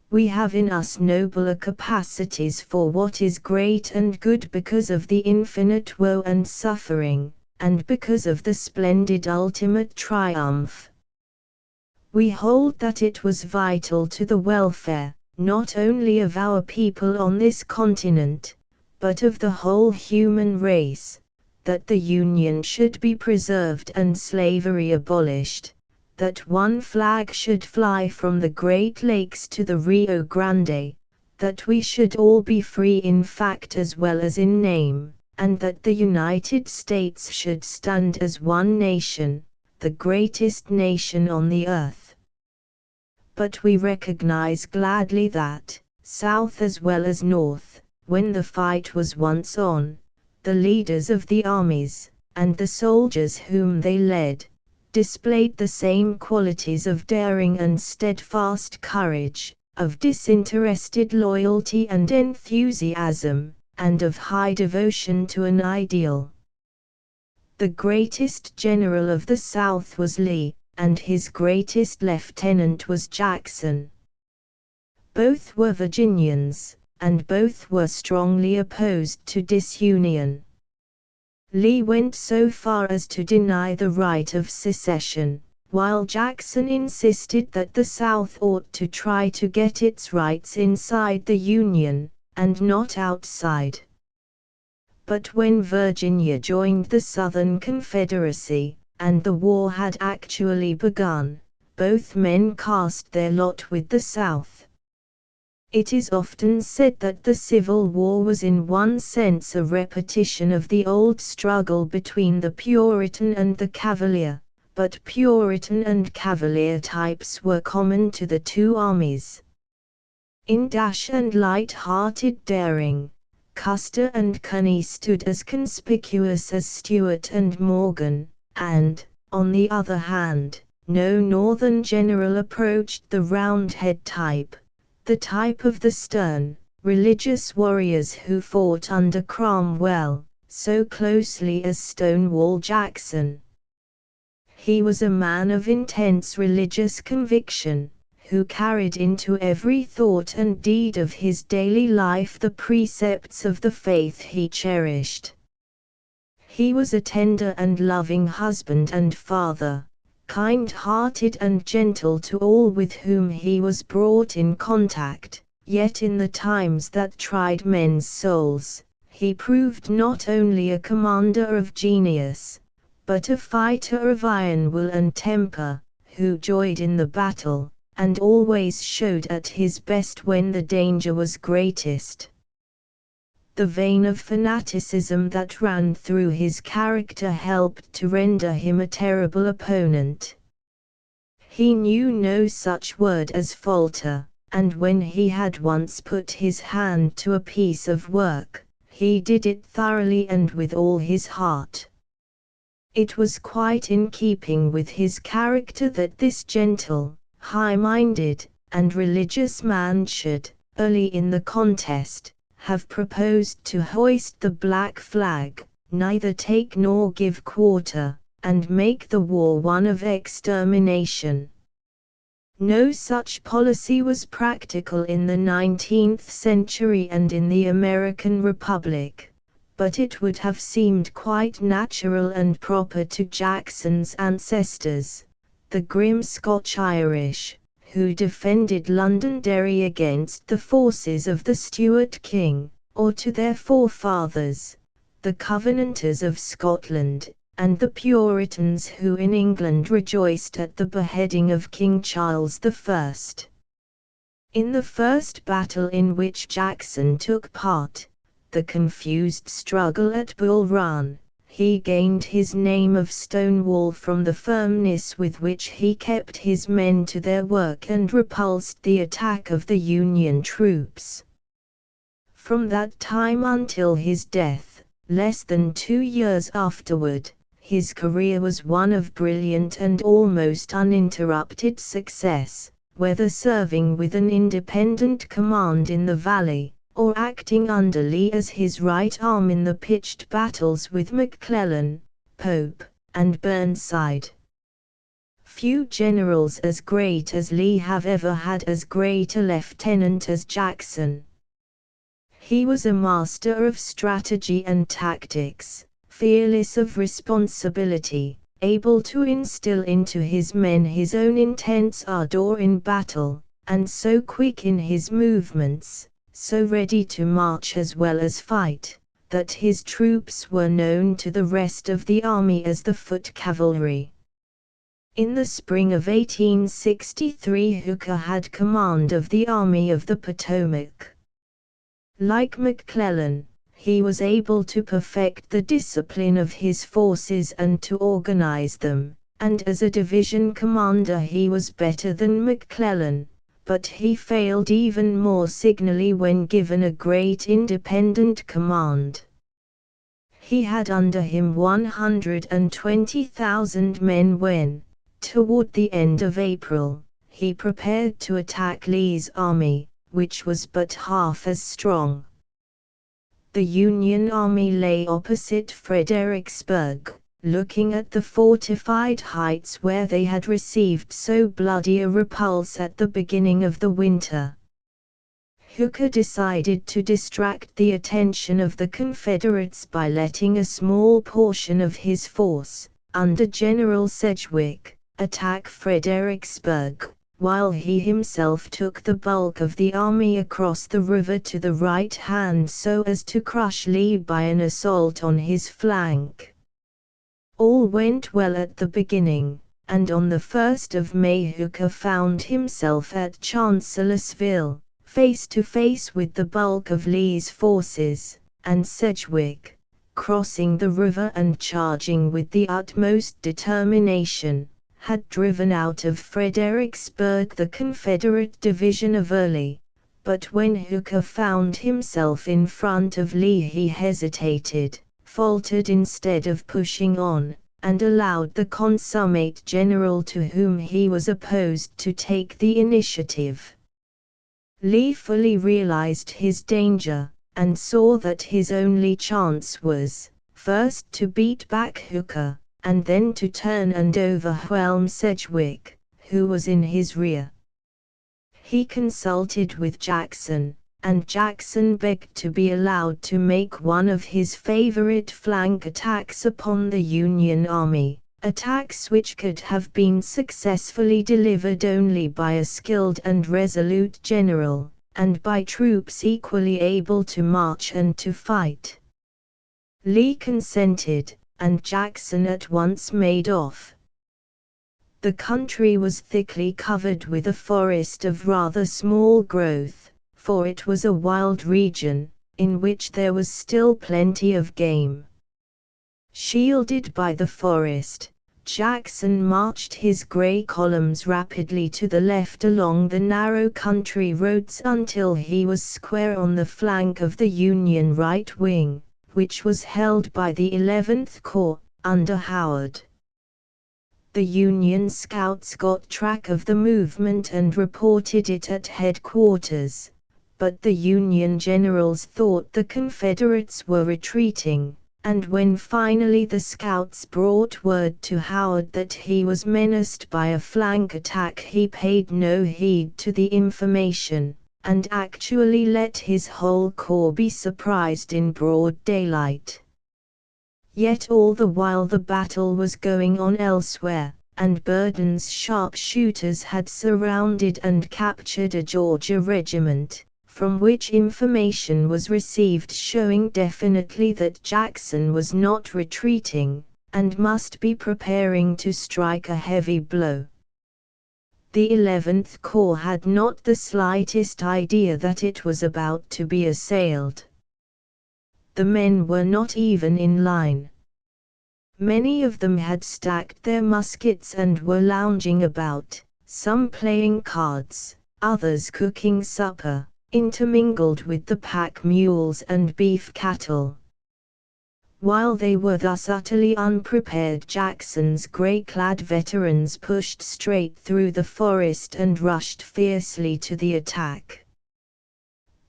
We have in us nobler capacities for what is great and good because of the infinite woe and suffering, and because of the splendid ultimate triumph. We hold that it was vital to the welfare, not only of our people on this continent, but of the whole human race, that the Union should be preserved and slavery abolished, that one flag should fly from the Great Lakes to the Rio Grande, that we should all be free in fact as well as in name, and that the United States should stand as one nation, the greatest nation on the earth. But we recognize gladly that, South as well as North, when the fight was once on, the leaders of the armies, and the soldiers whom they led, displayed the same qualities of daring and steadfast courage, of disinterested loyalty and enthusiasm, and of high devotion to an ideal. The greatest general of the South was Lee, and his greatest lieutenant was Jackson. Both were Virginians, and both were strongly opposed to disunion. Lee went so far as to deny the right of secession, while Jackson insisted that the South ought to try to get its rights inside the Union, and not outside. But when Virginia joined the Southern Confederacy, and the war had actually begun, both men cast their lot with the South. It is often said that the Civil War was in one sense a repetition of the old struggle between the Puritan and the Cavalier, but Puritan and Cavalier types were common to the two armies. In dash and light-hearted daring, Custer and Kearny stood as conspicuous as Stuart and Morgan, and, on the other hand, no Northern general approached the Roundhead type, the type of the stern, religious warriors who fought under Cromwell, so closely as Stonewall Jackson. He was a man of intense religious conviction, who carried into every thought and deed of his daily life the precepts of the faith he cherished. He was a tender and loving husband and father, kind-hearted and gentle to all with whom he was brought in contact, yet in the times that tried men's souls, he proved not only a commander of genius, but a fighter of iron will and temper, who joyed in the battle, and always showed at his best when the danger was greatest. The vein of fanaticism that ran through his character helped to render him a terrible opponent. He knew no such word as falter, and when he had once put his hand to a piece of work, he did it thoroughly and with all his heart. It was quite in keeping with his character that this gentle, high-minded, and religious man should, early in the contest, have proposed to hoist the black flag, neither take nor give quarter, and make the war one of extermination. No such policy was practical in the 19th century and in the American Republic, but it would have seemed quite natural and proper to Jackson's ancestors, the grim Scotch-Irish, who defended Londonderry against the forces of the Stuart king, or to their forefathers, the Covenanters of Scotland, and the Puritans who in England rejoiced at the beheading of King Charles I. In the first battle in which Jackson took part, the confused struggle at Bull Run, he gained his name of Stonewall from the firmness with which he kept his men to their work and repulsed the attack of the Union troops. From that time until his death, less than 2 years afterward, his career was one of brilliant and almost uninterrupted success, whether serving with an independent command in the Valley, or acting under Lee as his right arm in the pitched battles with McClellan, Pope, and Burnside. Few generals as great as Lee have ever had as great a lieutenant as Jackson. He was a master of strategy and tactics, fearless of responsibility, able to instill into his men his own intense ardor in battle, and so quick in his movements, so ready to march as well as fight, that his troops were known to the rest of the army as the foot cavalry. In the spring of 1863 Hooker had command of the Army of the Potomac. Like McClellan, he was able to perfect the discipline of his forces and to organize them, and as a division commander he was better than McClellan, but he failed even more signally when given a great independent command. He had under him 120,000 men when, toward the end of April, he prepared to attack Lee's army, which was but half as strong. The Union Army lay opposite Fredericksburg, looking at the fortified heights where they had received so bloody a repulse at the beginning of the winter. Hooker decided to distract the attention of the Confederates by letting a small portion of his force, under General Sedgwick, attack Fredericksburg, while he himself took the bulk of the army across the river to the right hand so as to crush Lee by an assault on his flank. All went well at the beginning, and on the 1st of May Hooker found himself at Chancellorsville, face to face with the bulk of Lee's forces, and Sedgwick, crossing the river and charging with the utmost determination, had driven out of Fredericksburg the Confederate division of Early, but when Hooker found himself in front of Lee he hesitated, faltered instead of pushing on, and allowed the consummate general to whom he was opposed to take the initiative. Lee fully realized his danger, and saw that his only chance was, first to beat back Hooker, and then to turn and overwhelm Sedgwick, who was in his rear. He consulted with Jackson, and Jackson begged to be allowed to make one of his favorite flank attacks upon the Union Army, attacks which could have been successfully delivered only by a skilled and resolute general, and by troops equally able to march and to fight. Lee consented, and Jackson at once made off. The country was thickly covered with a forest of rather small growth, for it was a wild region, in which there was still plenty of game. Shielded by the forest, Jackson marched his gray columns rapidly to the left along the narrow country roads until he was square on the flank of the Union right wing, which was held by the 11th Corps, under Howard. The Union scouts got track of the movement and reported it at headquarters, but the Union generals thought the Confederates were retreating, and when finally the scouts brought word to Howard that he was menaced by a flank attack, he paid no heed to the information, and actually let his whole corps be surprised in broad daylight. Yet all the while the battle was going on elsewhere, and Burden's sharpshooters had surrounded and captured a Georgia regiment, from which information was received showing definitely that Jackson was not retreating, and must be preparing to strike a heavy blow. The 11th Corps had not the slightest idea that it was about to be assailed. The men were not even in line. Many of them had stacked their muskets and were lounging about, some playing cards, others cooking supper, intermingled with the pack mules and beef cattle. While they were thus utterly unprepared, Jackson's grey-clad veterans pushed straight through the forest and rushed fiercely to the attack.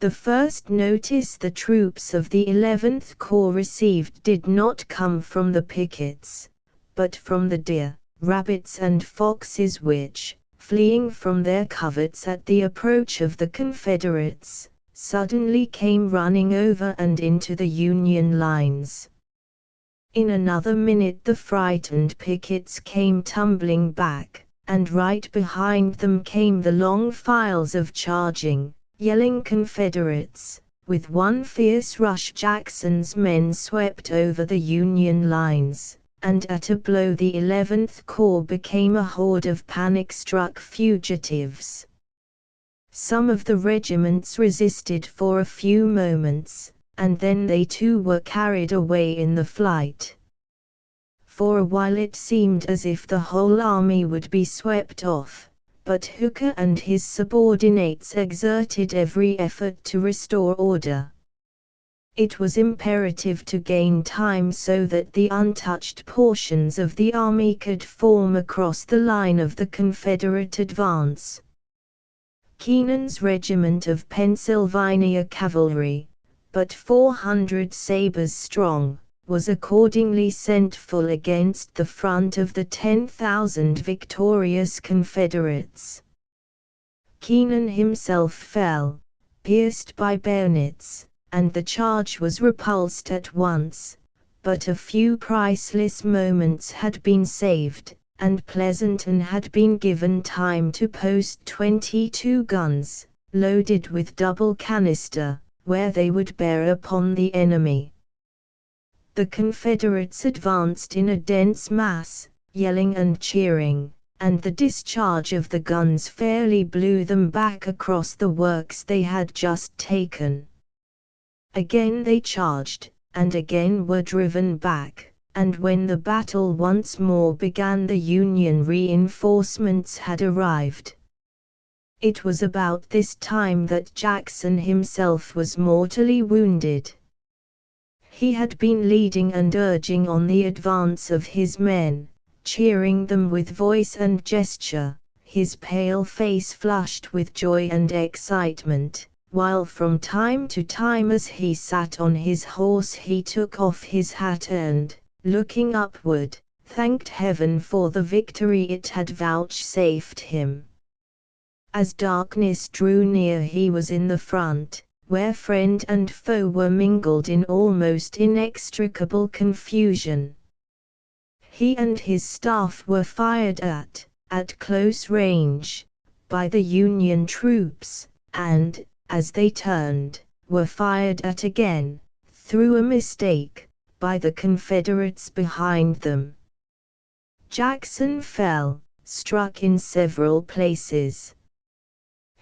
The first notice the troops of the 11th Corps received did not come from the pickets, but from the deer, rabbits and foxes which, fleeing from their coverts at the approach of the Confederates, suddenly came running over and into the Union lines. In another minute the frightened pickets came tumbling back, and right behind them came the long files of charging, yelling Confederates. With one fierce rush Jackson's men swept over the Union lines, and at a blow the 11th Corps became a horde of panic-struck fugitives. Some of the regiments resisted for a few moments, and then they too were carried away in the flight. For a while it seemed as if the whole army would be swept off, but Hooker and his subordinates exerted every effort to restore order. It was imperative to gain time so that the untouched portions of the army could form across the line of the Confederate advance. Keenan's regiment of Pennsylvania cavalry, but 400 sabres strong, was accordingly sent full against the front of the 10,000 victorious Confederates. Keenan himself fell, pierced by bayonets, and the charge was repulsed at once, but a few priceless moments had been saved, and Pleasanton had been given time to post 22 guns, loaded with double canister, where they would bear upon the enemy. The Confederates advanced in a dense mass, yelling and cheering, and the discharge of the guns fairly blew them back across the works they had just taken. Again they charged, and again were driven back, and when the battle once more began the Union reinforcements had arrived. It was about this time that Jackson himself was mortally wounded. He had been leading and urging on the advance of his men, cheering them with voice and gesture, his pale face flushed with joy and excitement, while from time to time as he sat on his horse he took off his hat and, looking upward, thanked heaven for the victory it had vouchsafed him. As darkness drew near he was in the front, where friend and foe were mingled in almost inextricable confusion. He and his staff were fired at close range, by the Union troops, and, as they turned, were fired at again, through a mistake, by the Confederates behind them. Jackson fell, struck in several places.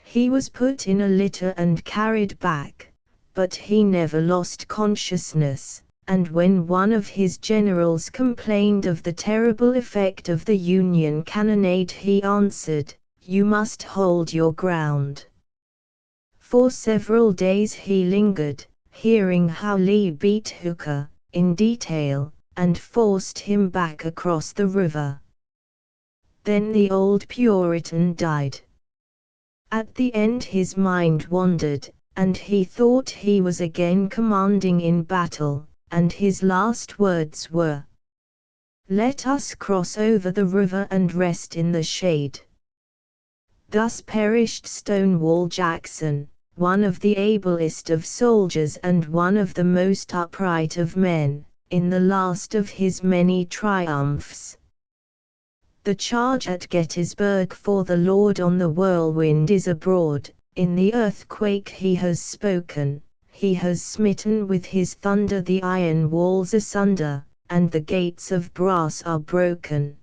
He was put in a litter and carried back, but he never lost consciousness, and when one of his generals complained of the terrible effect of the Union cannonade he answered, "You must hold your ground." For several days he lingered, hearing how Lee beat Hooker, in detail, and forced him back across the river. Then the old Puritan died. At the end his mind wandered, and he thought he was again commanding in battle, and his last words were, "Let us cross over the river and rest in the shade." Thus perished Stonewall Jackson, one of the ablest of soldiers and one of the most upright of men, in the last of his many triumphs. The charge at Gettysburg, for the Lord on the whirlwind is abroad, in the earthquake he has spoken, he has smitten with his thunder the iron walls asunder, and the gates of brass are broken.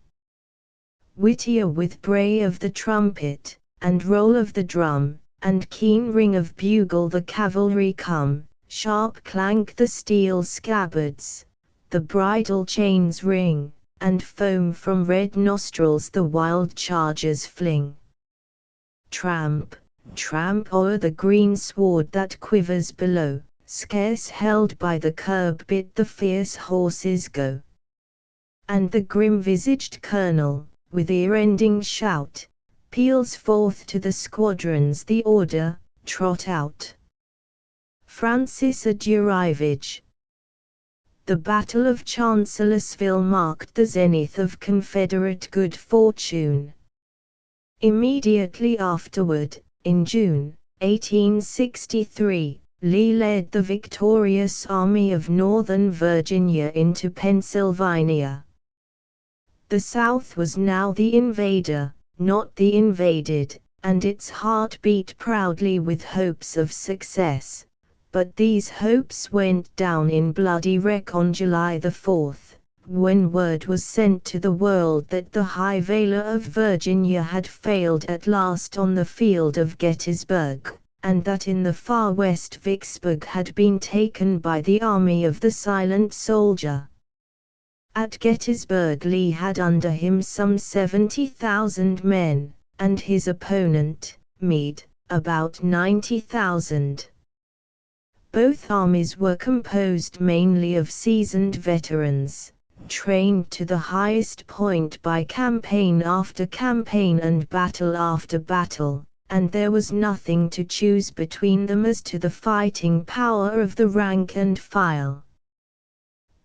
Whittier with bray of the trumpet, and roll of the drum, and keen ring of bugle the cavalry come, sharp clank the steel scabbards, the bridle chains ring, and foam from red nostrils the wild chargers fling. Tramp, tramp o'er the green sward that quivers below, scarce held by the curb bit the fierce horses go. And the grim-visaged colonel, with ear-ending shout, peals forth to the squadrons the order, "Trot out." Francis Adurivage. The Battle of Chancellorsville marked the zenith of Confederate good fortune. Immediately afterward, in June 1863, Lee led the victorious Army of Northern Virginia into Pennsylvania. The South was now the invader, not the invaded, and its heart beat proudly with hopes of success. But these hopes went down in bloody wreck on July the 4th, when word was sent to the world that the High Valour of Virginia had failed at last on the field of Gettysburg, and that in the far west Vicksburg had been taken by the army of the silent soldier. At Gettysburg Lee had under him some 70,000 men, and his opponent, Meade, about 90,000. Both armies were composed mainly of seasoned veterans, trained to the highest point by campaign after campaign and battle after battle, and there was nothing to choose between them as to the fighting power of the rank and file.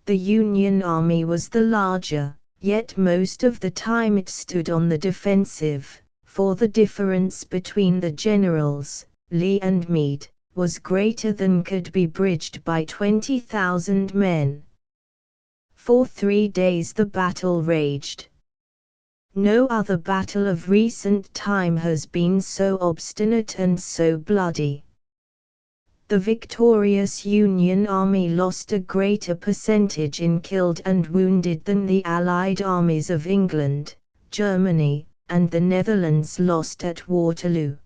The Union Army was the larger, yet most of the time it stood on the defensive, for the difference between the generals, Lee and Meade, was greater than could be bridged by 20,000 men. For 3 days the battle raged. No other battle of recent time has been so obstinate and so bloody. The victorious Union Army lost a greater percentage in killed and wounded than the Allied armies of England, Germany, and the Netherlands lost at Waterloo.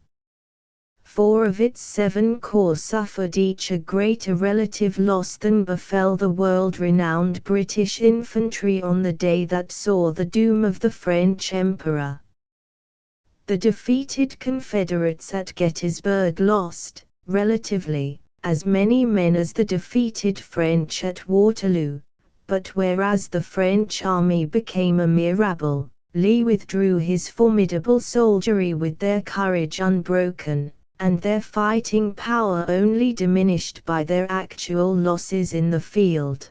4 of its 7 corps suffered each a greater relative loss than befell the world-renowned British infantry on the day that saw the doom of the French Emperor. The defeated Confederates at Gettysburg lost, relatively, as many men as the defeated French at Waterloo, but whereas the French army became a mere rabble, Lee withdrew his formidable soldiery with their courage unbroken, and their fighting power only diminished by their actual losses in the field.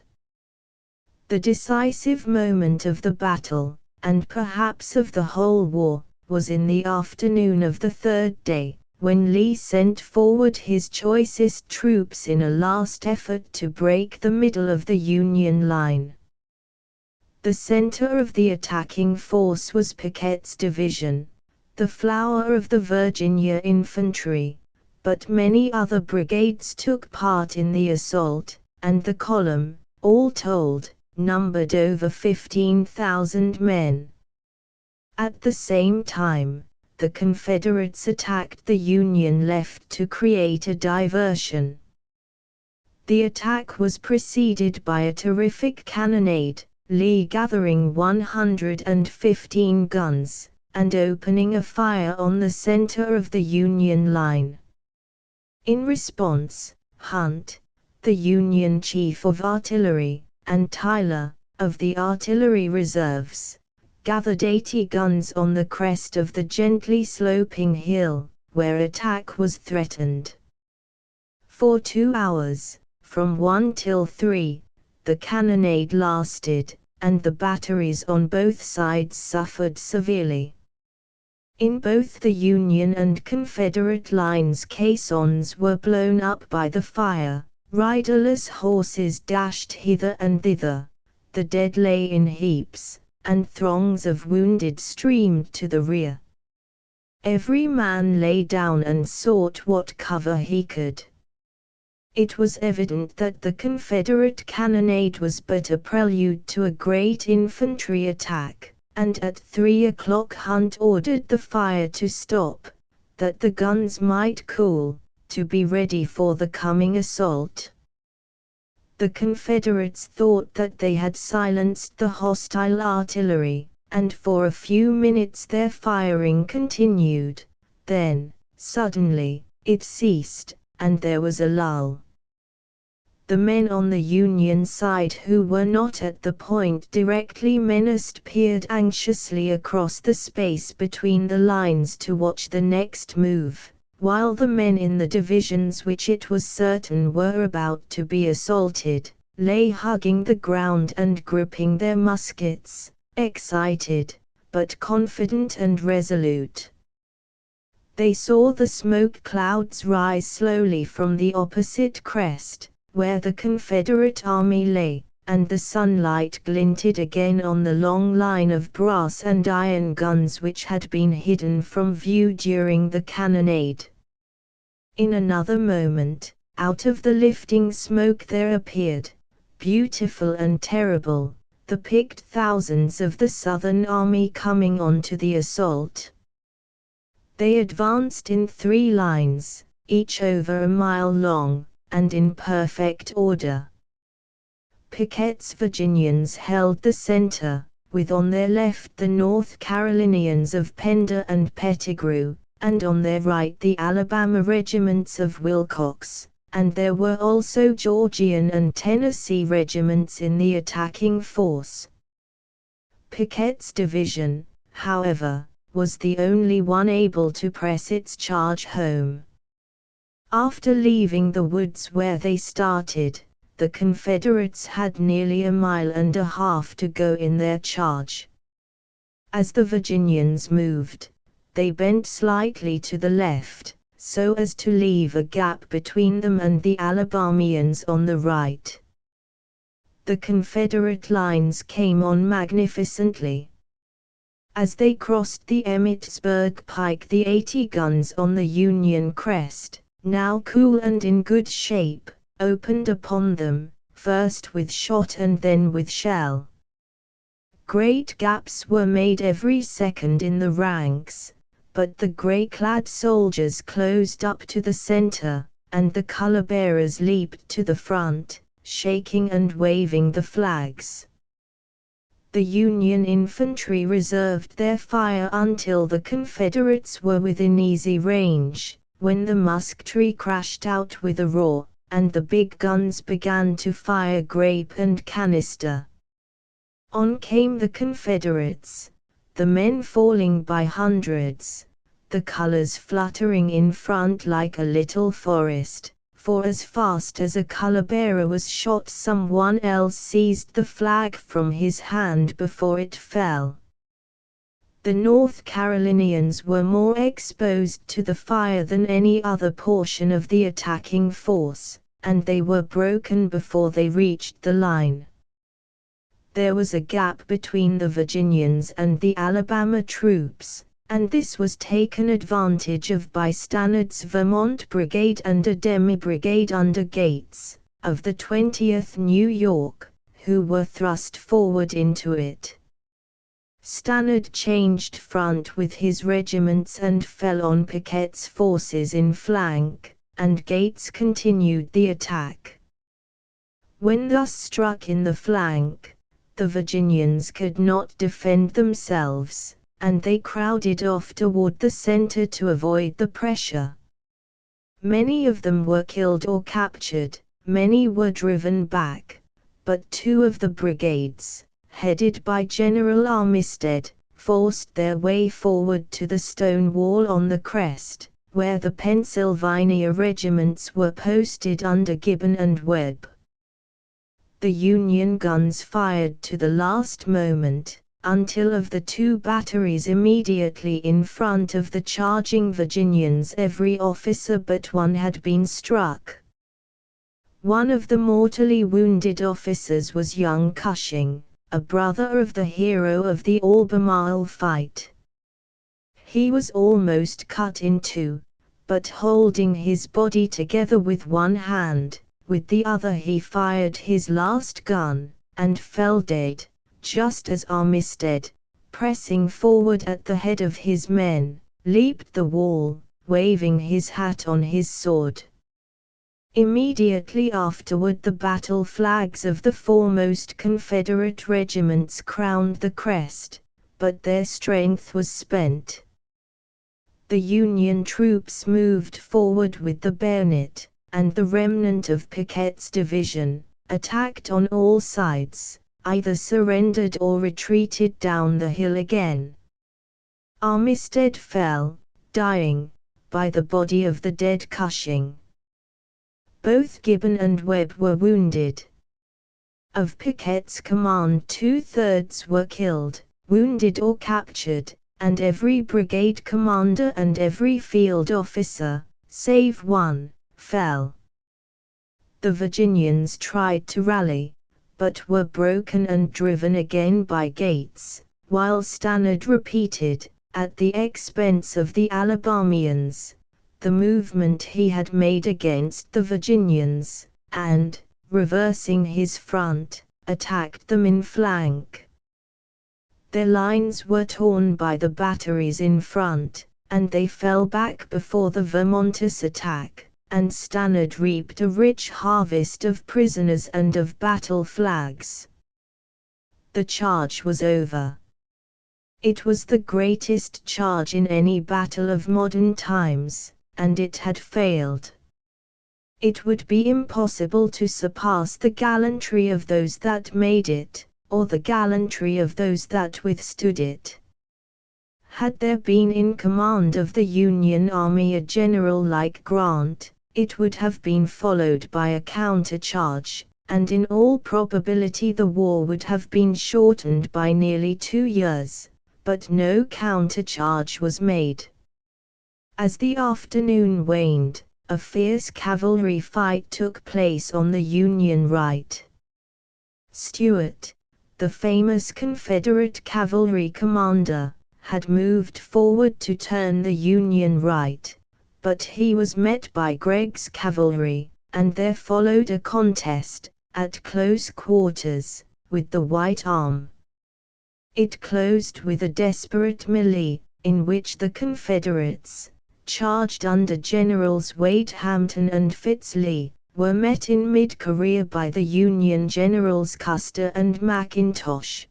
The decisive moment of the battle, and perhaps of the whole war, was in the afternoon of the 3rd day, when Lee sent forward his choicest troops in a last effort to break the middle of the Union line. The center of the attacking force was Pickett's division, the flower of the Virginia infantry, but many other brigades took part in the assault, and the column, all told, numbered over 15,000 men. At the same time, the Confederates attacked the Union left to create a diversion. The attack was preceded by a terrific cannonade, Lee gathering 115 guns, and opening a fire on the center of the Union line. In response, Hunt, the Union Chief of Artillery, and Tyler, of the Artillery Reserves, gathered 80 guns on the crest of the gently sloping hill, where attack was threatened. For 2 hours, from 1 till 3, the cannonade lasted, and the batteries on both sides suffered severely. In both the Union and Confederate lines, caissons were blown up by the fire, riderless horses dashed hither and thither, the dead lay in heaps, and throngs of wounded streamed to the rear. Every man lay down and sought what cover he could. It was evident that the Confederate cannonade was but a prelude to a great infantry attack, and at 3 o'clock Hunt ordered the fire to stop, that the guns might cool, to be ready for the coming assault. The Confederates thought that they had silenced the hostile artillery, and for a few minutes their firing continued. Then, suddenly, it ceased, and there was a lull. The men on the Union side who were not at the point directly menaced peered anxiously across the space between the lines to watch the next move, while the men in the divisions which it was certain were about to be assaulted, lay hugging the ground and gripping their muskets, excited, but confident and resolute. They saw the smoke clouds rise slowly from the opposite crest, where the Confederate army lay, and the sunlight glinted again on the long line of brass and iron guns which had been hidden from view during the cannonade. In another moment, out of the lifting smoke there appeared, beautiful and terrible, the picked thousands of the Southern army coming on to the assault. They advanced in 3 lines, each over a mile long, and in perfect order. Pickett's Virginians held the center, with on their left the North Carolinians of Pender and Pettigrew, and on their right the Alabama regiments of Wilcox, and there were also Georgian and Tennessee regiments in the attacking force. Pickett's division, however, was the only one able to press its charge home. After leaving the woods where they started, the Confederates had nearly a mile and a half to go in their charge. As the Virginians moved, they bent slightly to the left, so as to leave a gap between them and the Alabamians on the right. The Confederate lines came on magnificently. As they crossed the Emmitsburg pike, the 80 guns on the Union crest, now cool and in good shape, opened upon them, first with shot and then with shell. Great gaps were made every second in the ranks, but the gray-clad soldiers closed up to the center, and the color-bearers leaped to the front, shaking and waving the flags. The Union infantry reserved their fire until the Confederates were within easy range, when the musketry crashed out with a roar, and the big guns began to fire grape and canister. On came the Confederates, the men falling by hundreds, the colors fluttering in front like a little forest, for as fast as a color-bearer was shot someone else seized the flag from his hand before it fell. The North Carolinians were more exposed to the fire than any other portion of the attacking force, and they were broken before they reached the line. There was a gap between the Virginians and the Alabama troops, and this was taken advantage of by Stannard's Vermont Brigade and a demi-brigade under Gates, of the 20th New York, who were thrust forward into it. Stannard changed front with his regiments and fell on Pickett's forces in flank, and Gates continued the attack. When thus struck in the flank, the Virginians could not defend themselves, and they crowded off toward the center to avoid the pressure. Many of them were killed or captured, many were driven back, but 2 of the brigades, headed by General Armistead, forced their way forward to the stone wall on the crest, where the Pennsylvania regiments were posted under Gibbon and Webb. The Union guns fired to the last moment, until of the two batteries immediately in front of the charging Virginians every officer but one had been struck. One of the mortally wounded officers was young Cushing, a brother of the hero of the Albemarle fight. He was almost cut in two, but holding his body together with one hand, with the other he fired his last gun, and fell dead, just as Armistead, pressing forward at the head of his men, leaped the wall, waving his hat on his sword. Immediately afterward the battle flags of the foremost Confederate regiments crowned the crest, but their strength was spent. The Union troops moved forward with the bayonet, and the remnant of Pickett's division, attacked on all sides, either surrendered or retreated down the hill again. Armistead fell, dying, by the body of the dead Cushing. Both Gibbon and Webb were wounded. Of Pickett's command 2/3 were killed, wounded or captured, and every brigade commander and every field officer, save one, fell. The Virginians tried to rally, but were broken and driven again by Gates, while Stannard repeated, at the expense of the Alabamians, the movement he had made against the Virginians, and, reversing his front, attacked them in flank. Their lines were torn by the batteries in front, and they fell back before the Vermonters' attack, and Stannard reaped a rich harvest of prisoners and of battle flags. The charge was over. It was the greatest charge in any battle of modern times, and it had failed. It would be impossible to surpass the gallantry of those that made it, or the gallantry of those that withstood it. Had there been in command of the Union Army a general like Grant, it would have been followed by a countercharge, and in all probability the war would have been shortened by nearly 2 years, but no countercharge was made. As the afternoon waned, a fierce cavalry fight took place on the Union right. Stuart, the famous Confederate cavalry commander, had moved forward to turn the Union right, but he was met by Gregg's cavalry, and there followed a contest, at close quarters, with the White Arm. It closed with a desperate melee, in which the Confederates, charged under Generals Wade Hampton and Fitz Lee, were met in mid-career by the Union Generals Custer and McIntosh.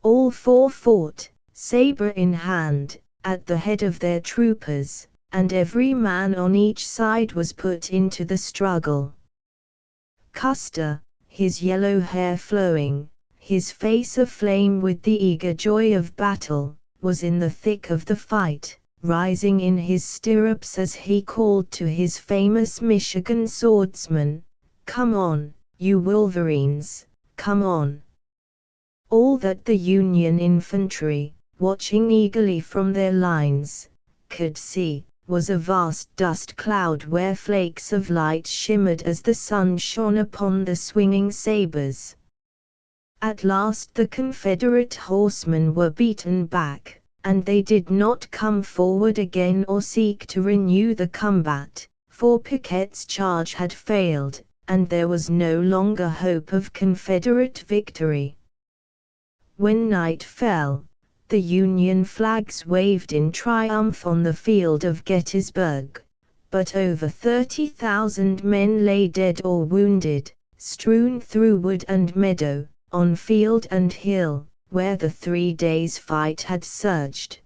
All four fought, saber in hand, at the head of their troopers, and every man on each side was put into the struggle. Custer, his yellow hair flowing, his face aflame with the eager joy of battle, was in the thick of the fight, rising in his stirrups as he called to his famous Michigan swordsmen, "Come on, you Wolverines, come on!" All that the Union infantry, watching eagerly from their lines, could see, was a vast dust cloud where flakes of light shimmered as the sun shone upon the swinging sabers. At last the Confederate horsemen were beaten back, and they did not come forward again or seek to renew the combat, for Pickett's charge had failed, and there was no longer hope of Confederate victory. When night fell, the Union flags waved in triumph on the field of Gettysburg, but over 30,000 men lay dead or wounded, strewn through wood and meadow, on field and hill, where the 3 days' fight had surged.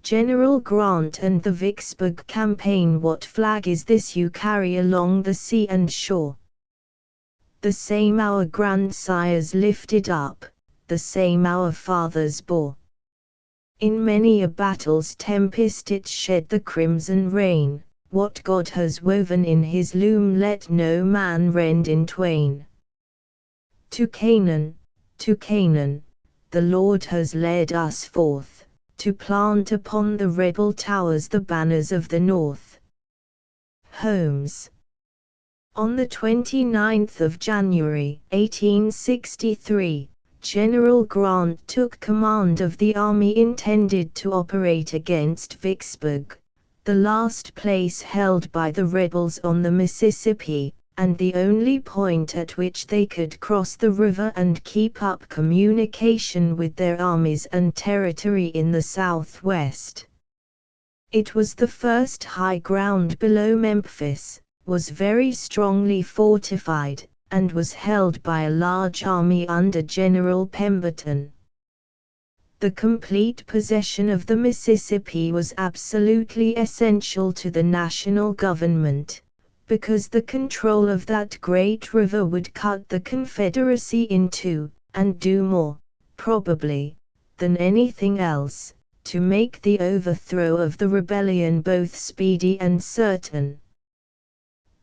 General Grant and the Vicksburg campaign. What flag is this you carry along the sea and shore? The same our grandsires lifted up, the same our fathers bore. In many a battle's tempest it shed the crimson rain. What God has woven in his loom let no man rend in twain. To Canaan, the Lord has led us forth, to plant upon the rebel towers the banners of the North. Holmes. On the 29th of January, 1863, General Grant took command of the army intended to operate against Vicksburg, the last place held by the rebels on the Mississippi, and the only point at which they could cross the river and keep up communication with their armies and territory in the southwest. It was the first high ground below Memphis, was very strongly fortified, and was held by a large army under General Pemberton. The complete possession of the Mississippi was absolutely essential to the national government, because the control of that great river would cut the Confederacy in two, and do more, probably, than anything else, to make the overthrow of the rebellion both speedy and certain.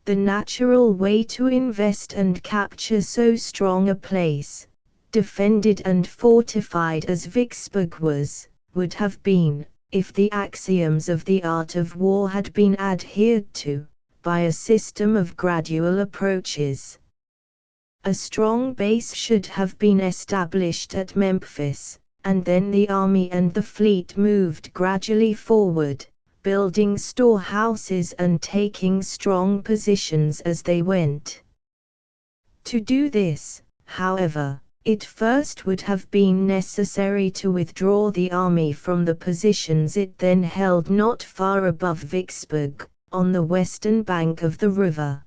The natural way to invest and capture so strong a place, defended and fortified as Vicksburg was, would have been, if the axioms of the art of war had been adhered to, by a system of gradual approaches. A strong base should have been established at Memphis, and then the army and the fleet moved gradually forward, building storehouses and taking strong positions as they went. To do this, however, it first would have been necessary to withdraw the army from the positions it then held not far above Vicksburg, on the western bank of the river.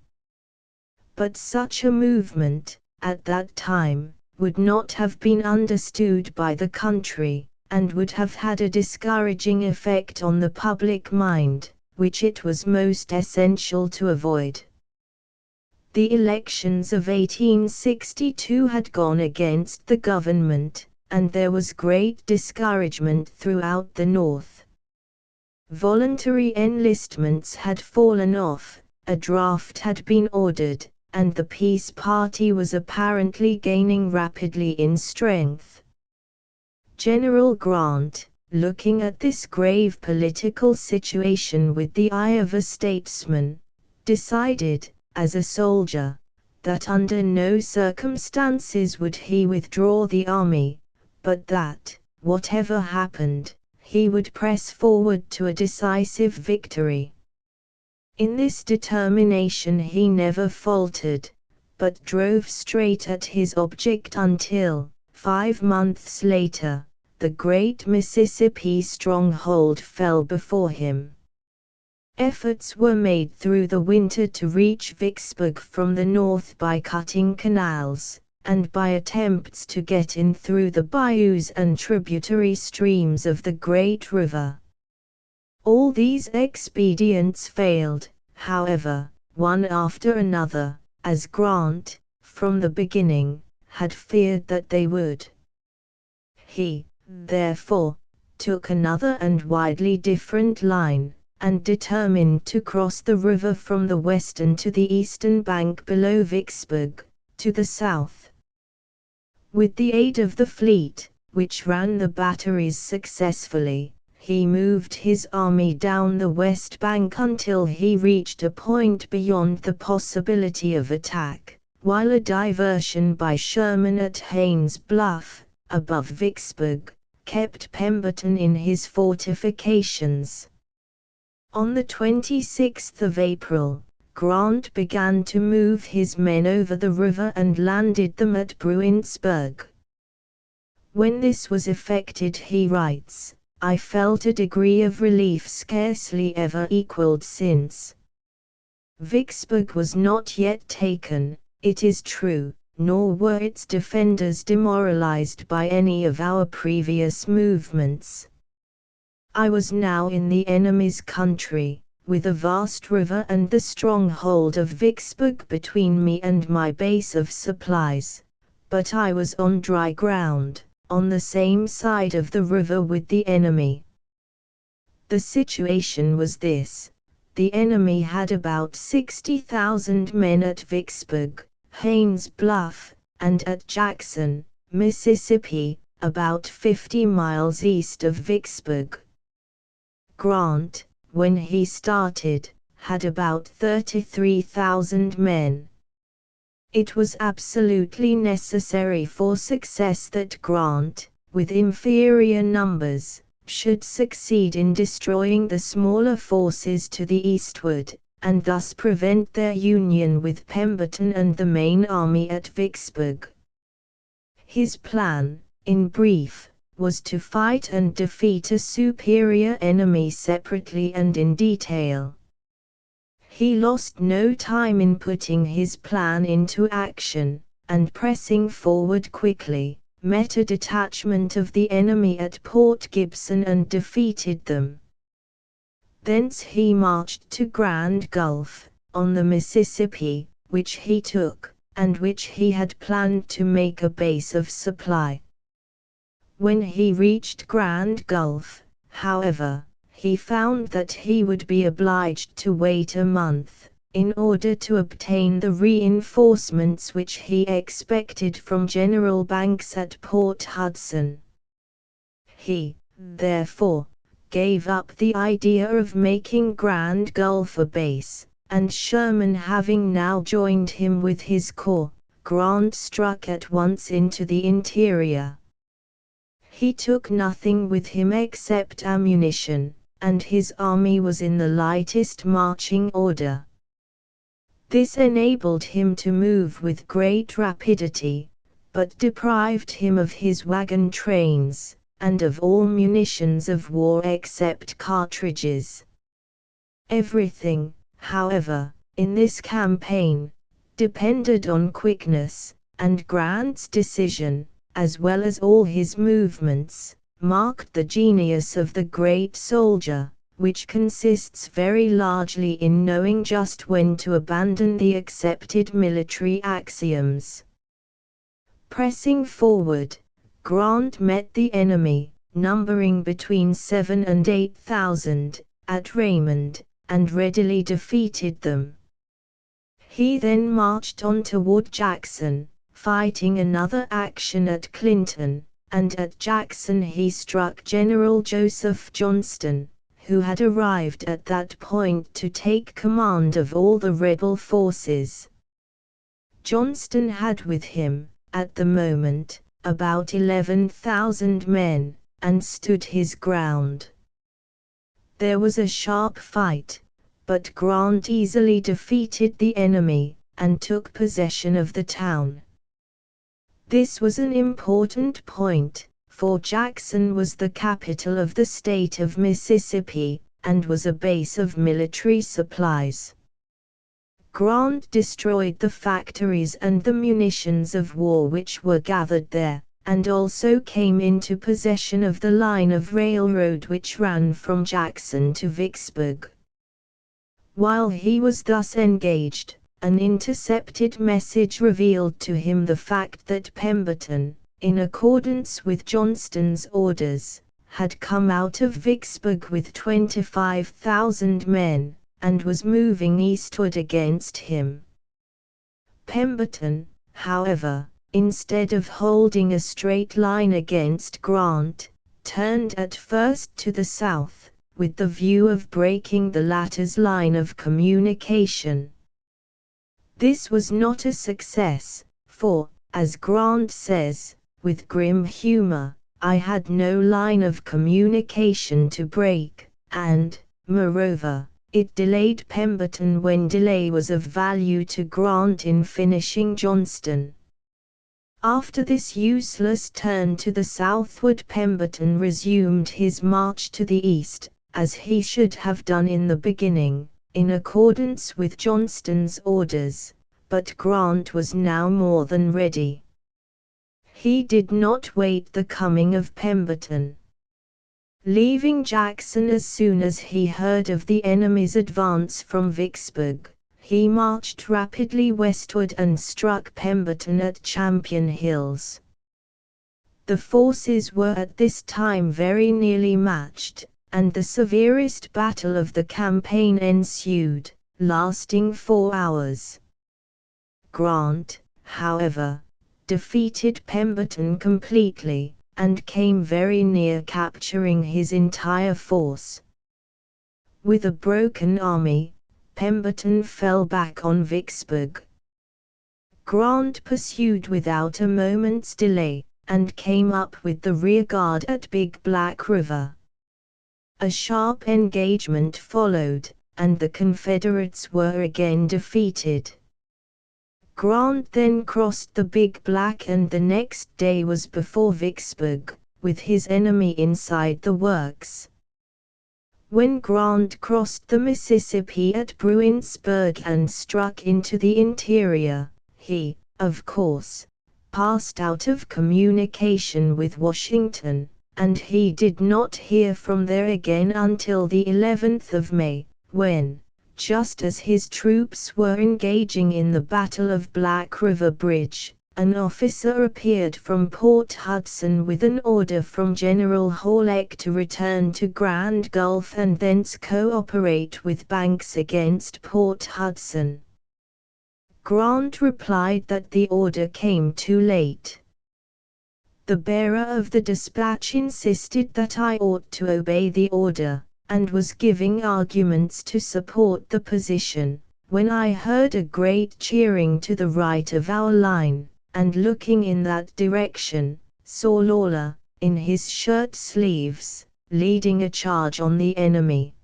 But such a movement, at that time, would not have been understood by the country, and would have had a discouraging effect on the public mind, which it was most essential to avoid. The elections of 1862 had gone against the government, and there was great discouragement throughout the North. Voluntary enlistments had fallen off, a draft had been ordered, and the peace party was apparently gaining rapidly in strength. General Grant, looking at this grave political situation with the eye of a statesman, decided, as a soldier, that under no circumstances would he withdraw the army, but that, whatever happened, he would press forward to a decisive victory. In this determination he never faltered, but drove straight at his object until, 5 months later, the great Mississippi stronghold fell before him. Efforts were made through the winter to reach Vicksburg from the north by cutting canals, and by attempts to get in through the bayous and tributary streams of the great river. All these expedients failed, however, one after another, as Grant, from the beginning, had feared that they would. He, therefore, took another and widely different line, and determined to cross the river from the western to the eastern bank below Vicksburg, to the south. With the aid of the fleet, which ran the batteries successfully, he moved his army down the west bank until he reached a point beyond the possibility of attack, while a diversion by Sherman at Haynes' Bluff, above Vicksburg, kept Pemberton in his fortifications. On the 26th of April, Grant began to move his men over the river and landed them at Bruinsburg. When this was effected, he writes, "I felt a degree of relief scarcely ever equaled since. Vicksburg was not yet taken, it is true, nor were its defenders demoralized by any of our previous movements. I was now in the enemy's country, with a vast river and the stronghold of Vicksburg between me and my base of supplies, but I was on dry ground, on the same side of the river with the enemy. The situation was this: the enemy had about 60,000 men at Vicksburg, Haynes Bluff, and at Jackson, Mississippi, about 50 miles east of Vicksburg. Grant, when he started, had about 33,000 men. It was absolutely necessary for success that Grant, with inferior numbers, should succeed in destroying the smaller forces to the eastward, and thus prevent their union with Pemberton and the main army at Vicksburg. His plan, in brief, was to fight and defeat a superior enemy separately and in detail. He lost no time in putting his plan into action, and pressing forward quickly, met a detachment of the enemy at Port Gibson and defeated them. Thence he marched to Grand Gulf, on the Mississippi, which he took, and which he had planned to make a base of supply. When he reached Grand Gulf, however, he found that he would be obliged to wait a month, in order to obtain the reinforcements which he expected from General Banks at Port Hudson. He, therefore, gave up the idea of making Grand Gulf a base, and Sherman having now joined him with his corps, Grant struck at once into the interior. He took nothing with him except ammunition, and his army was in the lightest marching order. This enabled him to move with great rapidity, but deprived him of his wagon trains, and of all munitions of war except cartridges. Everything, however, in this campaign, depended on quickness, and Grant's decision, as well as all his movements, marked the genius of the great soldier, which consists very largely in knowing just when to abandon the accepted military axioms. Pressing forward, Grant met the enemy, numbering between 7,000 and 8,000, at Raymond, and readily defeated them. He then marched on toward Jackson, fighting another action at Clinton, and at Jackson he struck General Joseph Johnston, who had arrived at that point to take command of all the rebel forces. Johnston had with him, at the moment, about 11,000 men, and stood his ground. There was a sharp fight, but Grant easily defeated the enemy, and took possession of the town. This was an important point, for Jackson was the capital of the state of Mississippi, and was a base of military supplies. Grant destroyed the factories and the munitions of war which were gathered there, and also came into possession of the line of railroad which ran from Jackson to Vicksburg. While he was thus engaged, an intercepted message revealed to him the fact that Pemberton, in accordance with Johnston's orders, had come out of Vicksburg with 25,000 men, and was moving eastward against him. Pemberton, however, instead of holding a straight line against Grant, turned at first to the south, with the view of breaking the latter's line of communication. This was not a success, for, as Grant says, with grim humor, "I had no line of communication to break, and, moreover, it delayed Pemberton when delay was of value to Grant in finishing Johnston." After this useless turn to the southward, Pemberton resumed his march to the east, as he should have done in the beginning, in accordance with Johnston's orders, but Grant was now more than ready. He did not wait the coming of Pemberton. Leaving Jackson as soon as he heard of the enemy's advance from Vicksburg, he marched rapidly westward and struck Pemberton at Champion Hills. The forces were at this time very nearly matched, and the severest battle of the campaign ensued, lasting 4 hours. Grant, however, defeated Pemberton completely, and came very near capturing his entire force. With a broken army, Pemberton fell back on Vicksburg. Grant pursued without a moment's delay, and came up with the rearguard at Big Black River. A sharp engagement followed, and the Confederates were again defeated. Grant then crossed the Big Black and the next day was before Vicksburg, with his enemy inside the works. When Grant crossed the Mississippi at Bruinsburg and struck into the interior, he, of course, passed out of communication with Washington, and he did not hear from there again until the 11th of May, when, just as his troops were engaging in the Battle of Black River Bridge, an officer appeared from Port Hudson with an order from General Halleck to return to Grand Gulf and thence cooperate with Banks against Port Hudson. Grant replied that the order came too late. The bearer of the dispatch insisted that I ought to obey the order, and was giving arguments to support the position, when I heard a great cheering to the right of our line, and looking in that direction, saw Lawler, in his shirt sleeves, leading a charge on the enemy.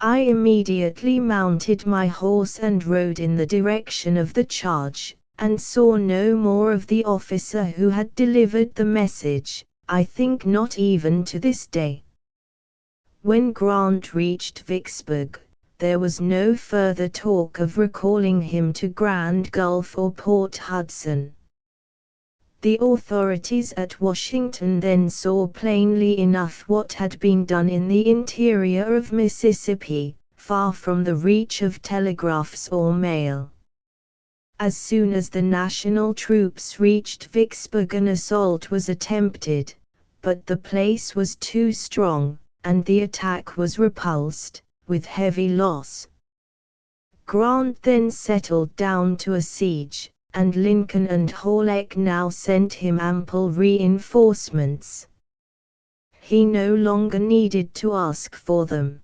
I immediately mounted my horse and rode in the direction of the charge, and saw no more of the officer who had delivered the message, I think not even to this day. When Grant reached Vicksburg, there was no further talk of recalling him to Grand Gulf or Port Hudson. The authorities at Washington then saw plainly enough what had been done in the interior of Mississippi, far from the reach of telegraphs or mail. As soon as the national troops reached Vicksburg, an assault was attempted, but the place was too strong, and the attack was repulsed, with heavy loss. Grant then settled down to a siege, and Lincoln and Halleck now sent him ample reinforcements. He no longer needed to ask for them.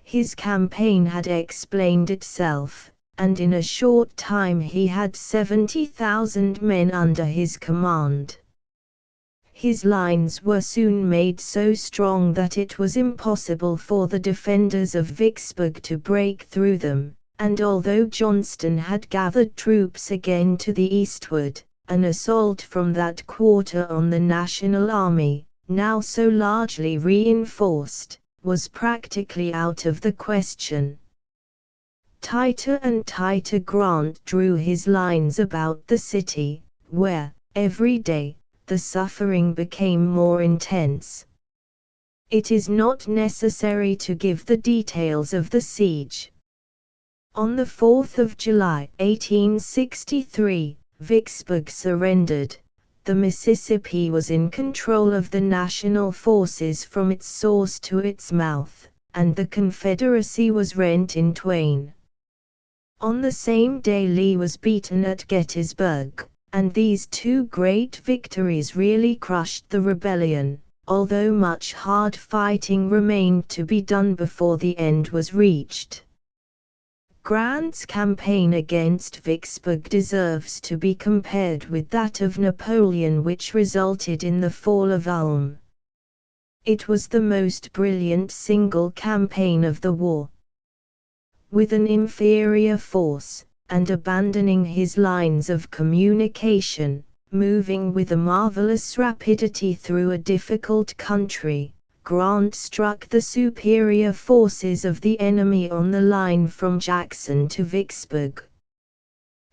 His campaign had explained itself, and in a short time he had 70,000 men under his command. His lines were soon made so strong that it was impossible for the defenders of Vicksburg to break through them, and although Johnston had gathered troops again to the eastward, an assault from that quarter on the National Army, now so largely reinforced, was practically out of the question. Tighter and tighter Grant drew his lines about the city, where, every day, the suffering became more intense. It is not necessary to give the details of the siege. On the 4th of July, 1863, Vicksburg surrendered. The Mississippi was in control of the national forces from its source to its mouth, and the Confederacy was rent in twain. On the same day Lee was beaten at Gettysburg, and these two great victories really crushed the rebellion, although much hard fighting remained to be done before the end was reached. Grant's campaign against Vicksburg deserves to be compared with that of Napoleon, which resulted in the fall of Ulm. It was the most brilliant single campaign of the war. With an inferior force, and abandoning his lines of communication, moving with a marvelous rapidity through a difficult country, Grant struck the superior forces of the enemy on the line from Jackson to Vicksburg.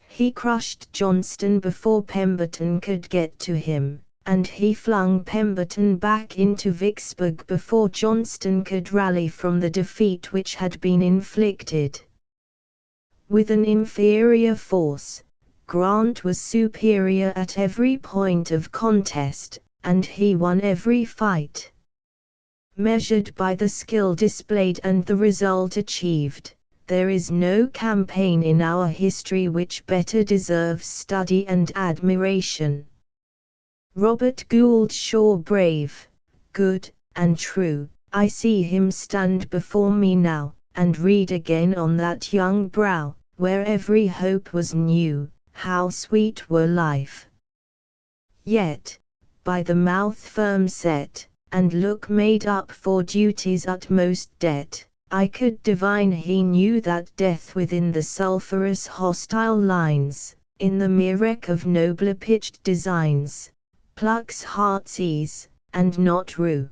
He crushed Johnston before Pemberton could get to him, and he flung Pemberton back into Vicksburg before Johnston could rally from the defeat which had been inflicted. With an inferior force, Grant was superior at every point of contest, and he won every fight. Measured by the skill displayed and the result achieved, there is no campaign in our history which better deserves study and admiration. Robert Gould Shaw, brave, good, and true, I see him stand before me now, and read again on that young brow, where every hope was new, how sweet were life. Yet, by the mouth firm set, and look made up for duty's utmost debt, I could divine he knew that death within the sulphurous hostile lines, in the mere wreck of nobler pitched designs, plucks heart's ease, and not rue.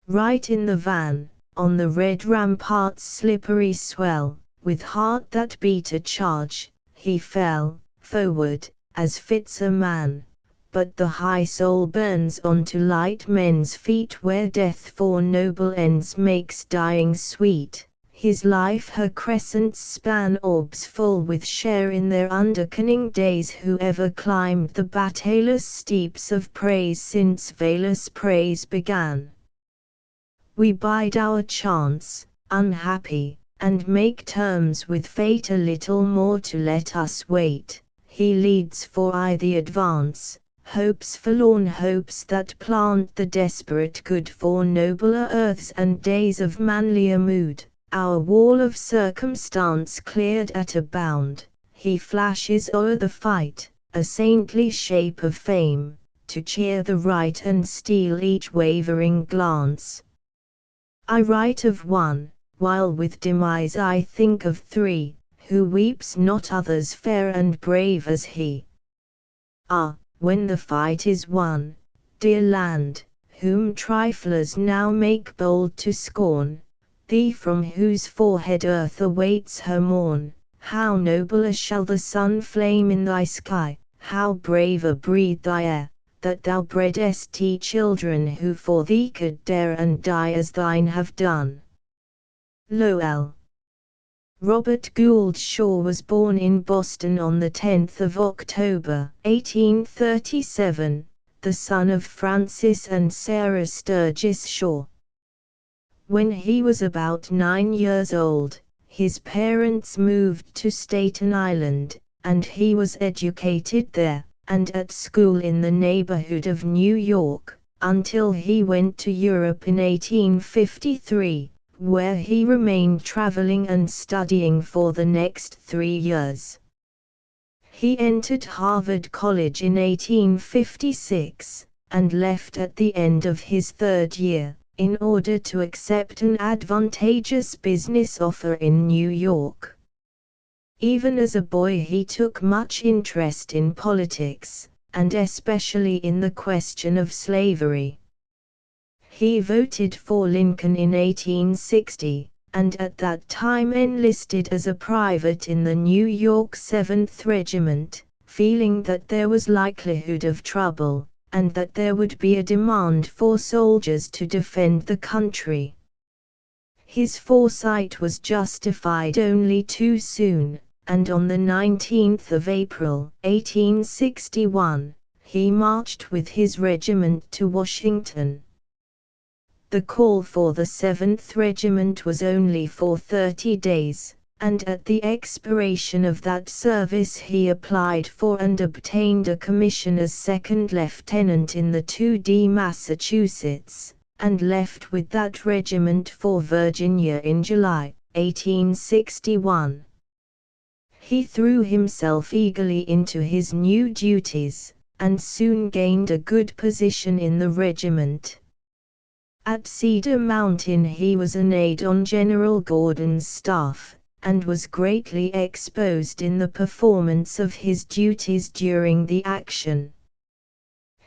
Right in the van, on the red rampart's slippery swell, with heart that beat a charge, he fell, forward, as fits a man. But the high soul burns on to light men's feet, where death for noble ends makes dying sweet. His life her crescent's span orbs full with share in their undercunning days. Whoever climbed the battailous steeps of praise since veilless praise began. We bide our chance, unhappy, and make terms with fate a little more to let us wait. He leads for aye the advance, hopes forlorn, hopes that plant the desperate good for nobler earths and days of manlier mood. Our wall of circumstance cleared at a bound, he flashes o'er the fight, a saintly shape of fame, to cheer the right and steel each wavering glance. I write of one, while with demise I think of three, who weeps not others fair and brave as he. Ah, when the fight is won, dear land, whom triflers now make bold to scorn, thee from whose forehead earth awaits her morn, how nobler shall the sun flame in thy sky, how braver breathe thy air, that thou bredest children who for thee could dare and die as thine have done. Lowell. Robert Gould Shaw was born in Boston on the 10th of October, 1837, the son of Francis and Sarah Sturgis Shaw. When he was about 9 years old, his parents moved to Staten Island, and he was educated there, and at school in the neighborhood of New York, until he went to Europe in 1853, where he remained traveling and studying for the next 3 years. He entered Harvard College in 1856, and left at the end of his 3rd year, in order to accept an advantageous business offer in New York. Even as a boy he took much interest in politics, and especially in the question of slavery. He voted for Lincoln in 1860, and at that time enlisted as a private in the New York 7th Regiment, feeling that there was likelihood of trouble, and that there would be a demand for soldiers to defend the country. His foresight was justified only too soon, and on the 19th of April, 1861, he marched with his regiment to Washington. The call for the 7th Regiment was only for 30 days, and at the expiration of that service he applied for and obtained a commission as second lieutenant in the 2d Massachusetts, and left with that regiment for Virginia in July, 1861. He threw himself eagerly into his new duties, and soon gained a good position in the regiment. At Cedar Mountain he was an aide on General Gordon's staff, and was greatly exposed in the performance of his duties during the action.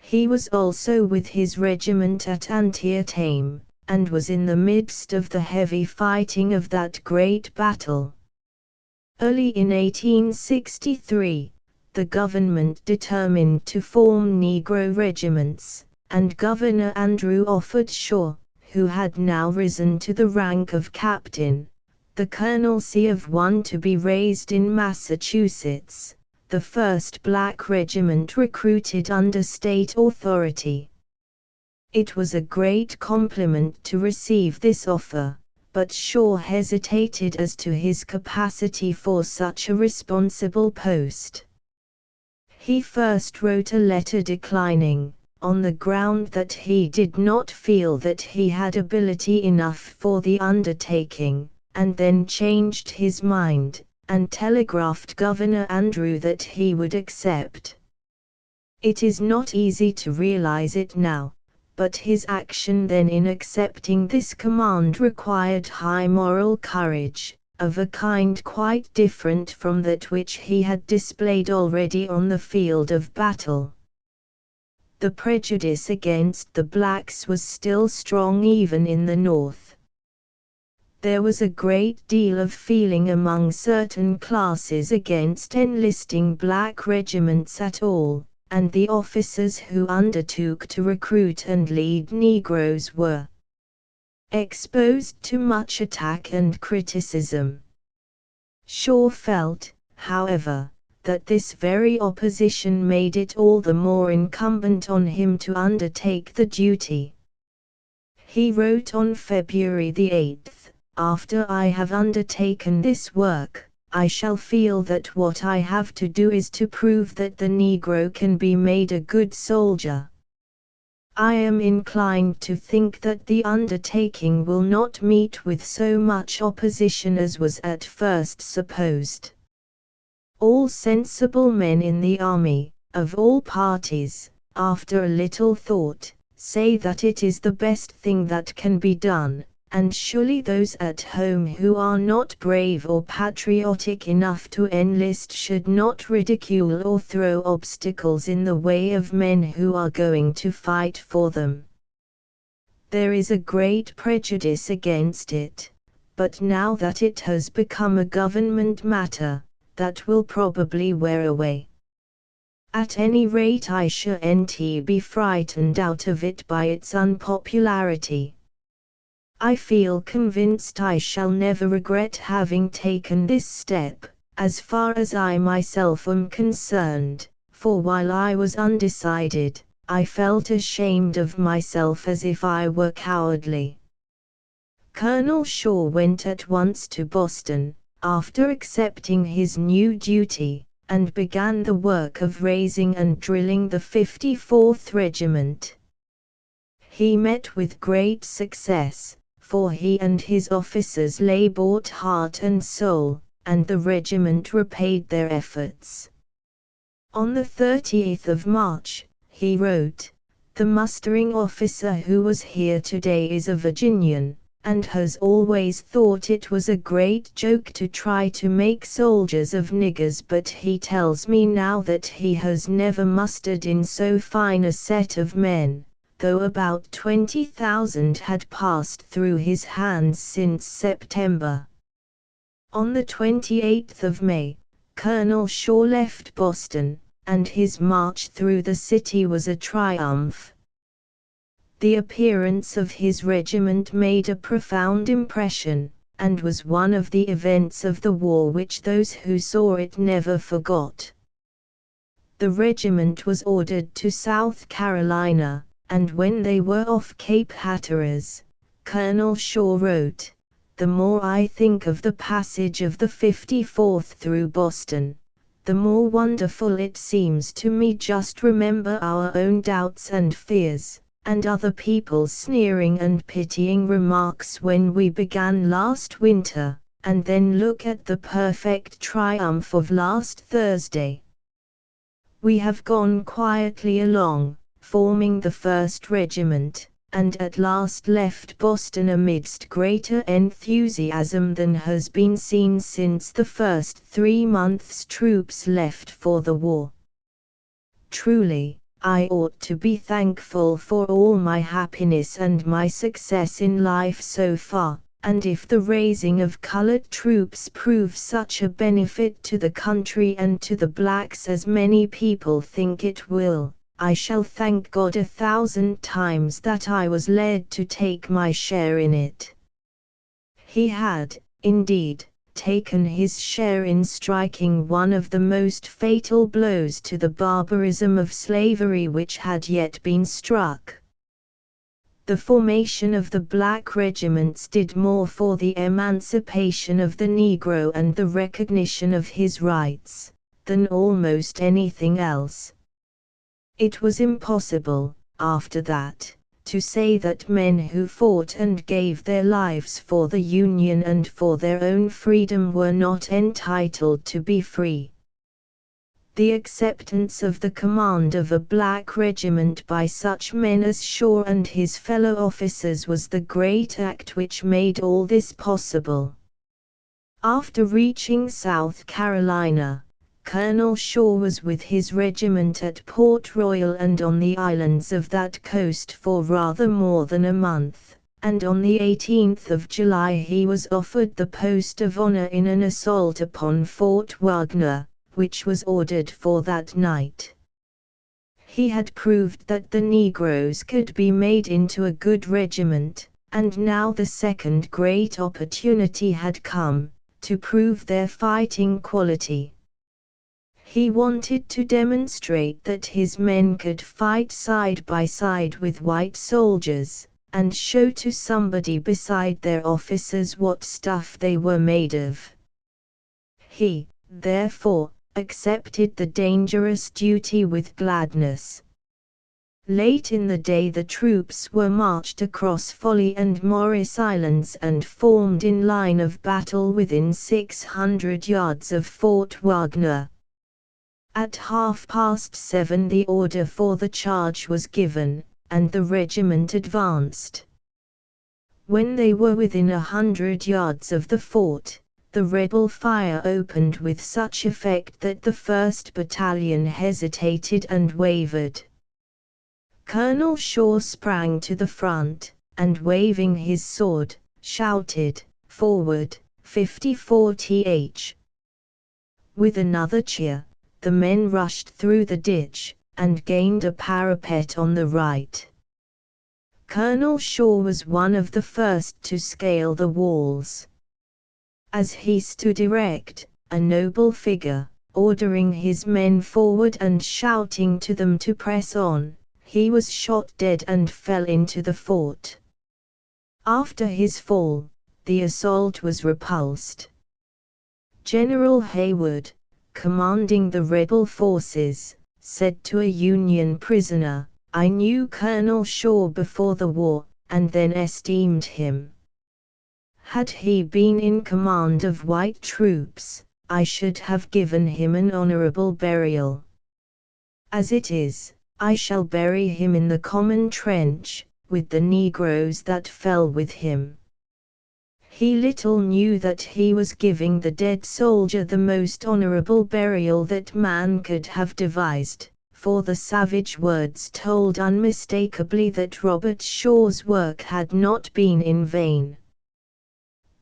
He was also with his regiment at Antietam, and was in the midst of the heavy fighting of that great battle. Early in 1863, the government determined to form Negro regiments, and Governor Andrew offered Shaw, who had now risen to the rank of captain, the colonelcy of one to be raised in Massachusetts, the first black regiment recruited under state authority. It was a great compliment to receive this offer, but Shaw hesitated as to his capacity for such a responsible post. He first wrote a letter declining, on the ground that he did not feel that he had ability enough for the undertaking, and then changed his mind, and telegraphed Governor Andrew that he would accept. It is not easy to realize it now, but his action then in accepting this command required high moral courage, of a kind quite different from that which he had displayed already on the field of battle. The prejudice against the blacks was still strong even in the North. There was a great deal of feeling among certain classes against enlisting black regiments at all, and the officers who undertook to recruit and lead Negroes were exposed to much attack and criticism. Shaw felt, however, that this very opposition made it all the more incumbent on him to undertake the duty. He wrote on February the 8th, "After I have undertaken this work, I shall feel that what I have to do is to prove that the Negro can be made a good soldier. I am inclined to think that the undertaking will not meet with so much opposition as was at first supposed. All sensible men in the army, of all parties, after a little thought, say that it is the best thing that can be done, and surely those at home who are not brave or patriotic enough to enlist should not ridicule or throw obstacles in the way of men who are going to fight for them. There is a great prejudice against it, but now that it has become a government matter, that will probably wear away. At any rate I shan't be frightened out of it by its unpopularity. I feel convinced I shall never regret having taken this step, as far as I myself am concerned, for while I was undecided, I felt ashamed of myself as if I were cowardly." Colonel Shaw went at once to Boston, after accepting his new duty, and began the work of raising and drilling the 54th Regiment. He met with great success, for he and his officers labored heart and soul, and the regiment repaid their efforts. On the 30th of March, he wrote, "The mustering officer who was here today is a Virginian, and has always thought it was a great joke to try to make soldiers of niggers, but he tells me now that he has never mustered in so fine a set of men, though about 20,000 had passed through his hands since September." On the 28th of May, Colonel Shaw left Boston, and his march through the city was a triumph. The appearance of his regiment made a profound impression, and was one of the events of the war which those who saw it never forgot. The regiment was ordered to South Carolina, and when they were off Cape Hatteras, Colonel Shaw wrote, "The more I think of the passage of the 54th through Boston, the more wonderful it seems to me. Just remember our own doubts and fears, and other people's sneering and pitying remarks when we began last winter, and then look at the perfect triumph of last Thursday. We have gone quietly along, forming the 1st Regiment, and at last left Boston amidst greater enthusiasm than has been seen since the first 3 months' troops left for the war. Truly, I ought to be thankful for all my happiness and my success in life so far, and if the raising of colored troops proves such a benefit to the country and to the blacks as many people think it will, I shall thank God 1,000 times that I was led to take my share in it." He had, indeed, taken his share in striking one of the most fatal blows to the barbarism of slavery which had yet been struck. The formation of the black regiments did more for the emancipation of the Negro and the recognition of his rights, than almost anything else. It was impossible, after that, to say that men who fought and gave their lives for the Union and for their own freedom were not entitled to be free. The acceptance of the command of a black regiment by such men as Shaw and his fellow officers was the great act which made all this possible. After reaching South Carolina, Colonel Shaw was with his regiment at Port Royal and on the islands of that coast for rather more than a month, and on the 18th of July he was offered the post of honor in an assault upon Fort Wagner, which was ordered for that night. He had proved that the Negroes could be made into a good regiment, and now the second great opportunity had come, to prove their fighting quality. He wanted to demonstrate that his men could fight side by side with white soldiers, and show to somebody beside their officers what stuff they were made of. He, therefore, accepted the dangerous duty with gladness. Late in the day the troops were marched across Folly and Morris Islands and formed in line of battle within 600 yards of Fort Wagner. At 7:30 the order for the charge was given, and the regiment advanced. When they were within 100 yards of the fort, the rebel fire opened with such effect that the 1st Battalion hesitated and wavered. Colonel Shaw sprang to the front, and waving his sword, shouted, "Forward, 54th!" With another cheer, the men rushed through the ditch, and gained a parapet on the right. Colonel Shaw was one of the first to scale the walls. As he stood erect, a noble figure, ordering his men forward and shouting to them to press on, he was shot dead and fell into the fort. After his fall, the assault was repulsed. General Haywood, commanding the rebel forces, said to a Union prisoner, "I knew Colonel Shaw before the war, and then esteemed him. Had he been in command of white troops, I should have given him an honorable burial. As it is, I shall bury him in the common trench, with the Negroes that fell with him." He little knew that he was giving the dead soldier the most honorable burial that man could have devised, for the savage words told unmistakably that Robert Shaw's work had not been in vain.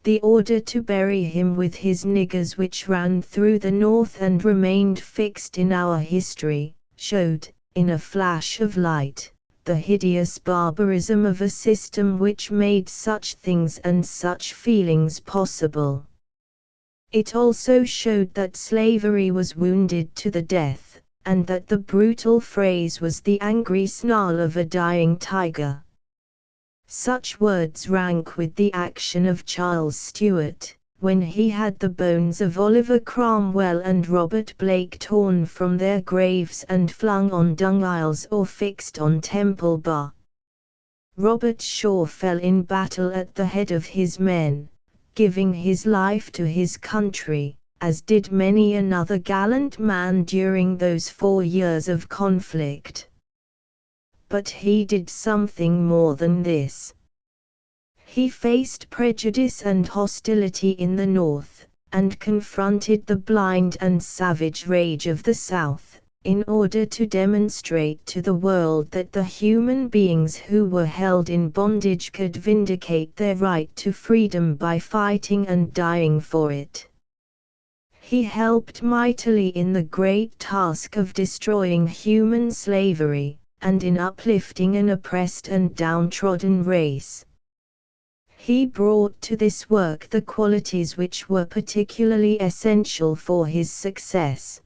The order to bury him with his niggers, which ran through the North and remained fixed in our history, showed, in a flash of light, the hideous barbarism of a system which made such things and such feelings possible. It also showed that slavery was wounded to the death, and that the brutal phrase was the angry snarl of a dying tiger. Such words rank with the action of Charles Stuart, when he had the bones of Oliver Cromwell and Robert Blake torn from their graves and flung on dung aisles or fixed on Temple Bar. Robert Shaw fell in battle at the head of his men, giving his life to his country, as did many another gallant man during those 4 years of conflict. But he did something more than this. He faced prejudice and hostility in the North, and confronted the blind and savage rage of the South, in order to demonstrate to the world that the human beings who were held in bondage could vindicate their right to freedom by fighting and dying for it. He helped mightily in the great task of destroying human slavery, and in uplifting an oppressed and downtrodden race. He brought to this work the qualities which were particularly essential for his success.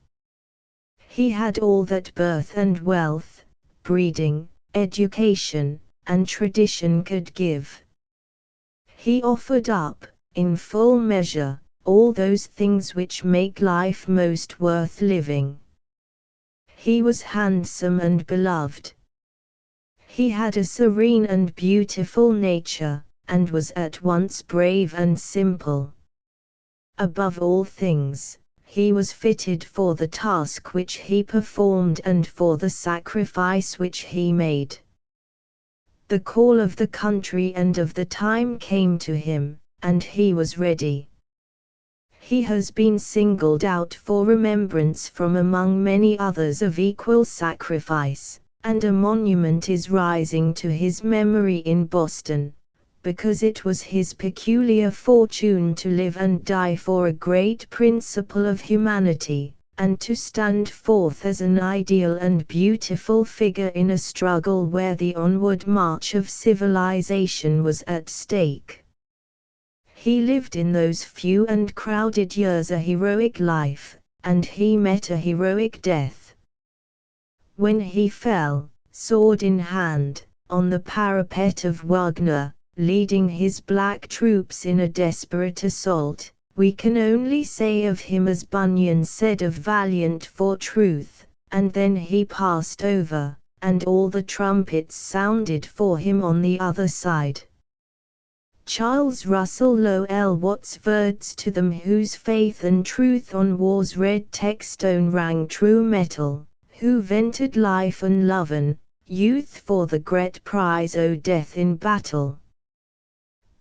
He had all that birth and wealth, breeding, education, and tradition could give. He offered up, in full measure, all those things which make life most worth living. He was handsome and beloved. He had a serene and beautiful nature, and was at once brave and simple. Above all things, he was fitted for the task which he performed and for the sacrifice which he made. The call of the country and of the time came to him, and he was ready. He has been singled out for remembrance from among many others of equal sacrifice, and a monument is rising to his memory in Boston, because it was his peculiar fortune to live and die for a great principle of humanity, and to stand forth as an ideal and beautiful figure in a struggle where the onward march of civilization was at stake. He lived in those few and crowded years a heroic life, and he met a heroic death. When he fell, sword in hand, on the parapet of Wagner, leading his black troops in a desperate assault, we can only say of him as Bunyan said of Valiant for truth, and then he passed over, and all the trumpets sounded for him on the other side. Charles Russell Lowell What's words to them whose faith and truth on war's red techstone rang true metal, who vented life and love and youth for the great prize o' death in battle.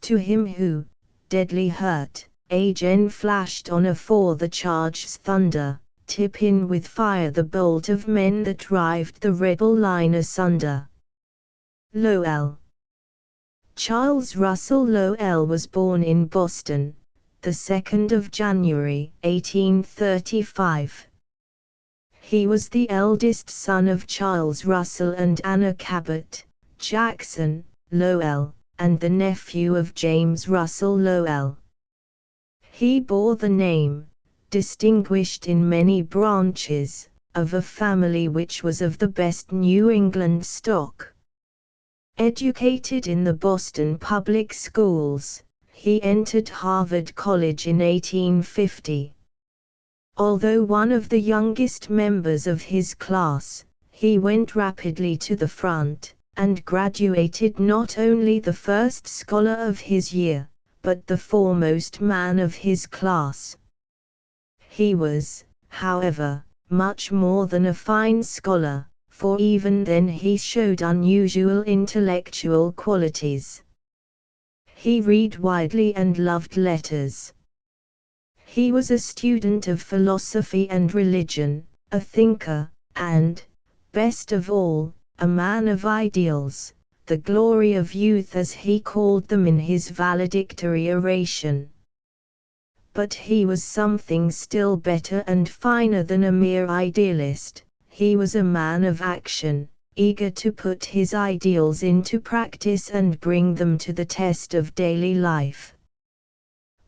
To him who, deadly hurt, again flashed on afore the charge's thunder, tip in with fire the bolt of men that rived the rebel line asunder. Lowell. Charles Russell Lowell was born in Boston, the 2nd of January, 1835. He was the eldest son of Charles Russell and Anna Cabot, Jackson, Lowell, and the nephew of James Russell Lowell. He bore the name, distinguished in many branches, of a family which was of the best New England stock. Educated in the Boston public schools, he entered Harvard College in 1850. Although one of the youngest members of his class, he went rapidly to the front, and graduated not only the first scholar of his year, but the foremost man of his class. He was, however, much more than a fine scholar, for even then he showed unusual intellectual qualities. He read widely and loved letters. He was a student of philosophy and religion, a thinker, and, best of all, a man of ideals, the glory of youth as he called them in his valedictory oration. But he was something still better and finer than a mere idealist. He was a man of action, eager to put his ideals into practice and bring them to the test of daily life.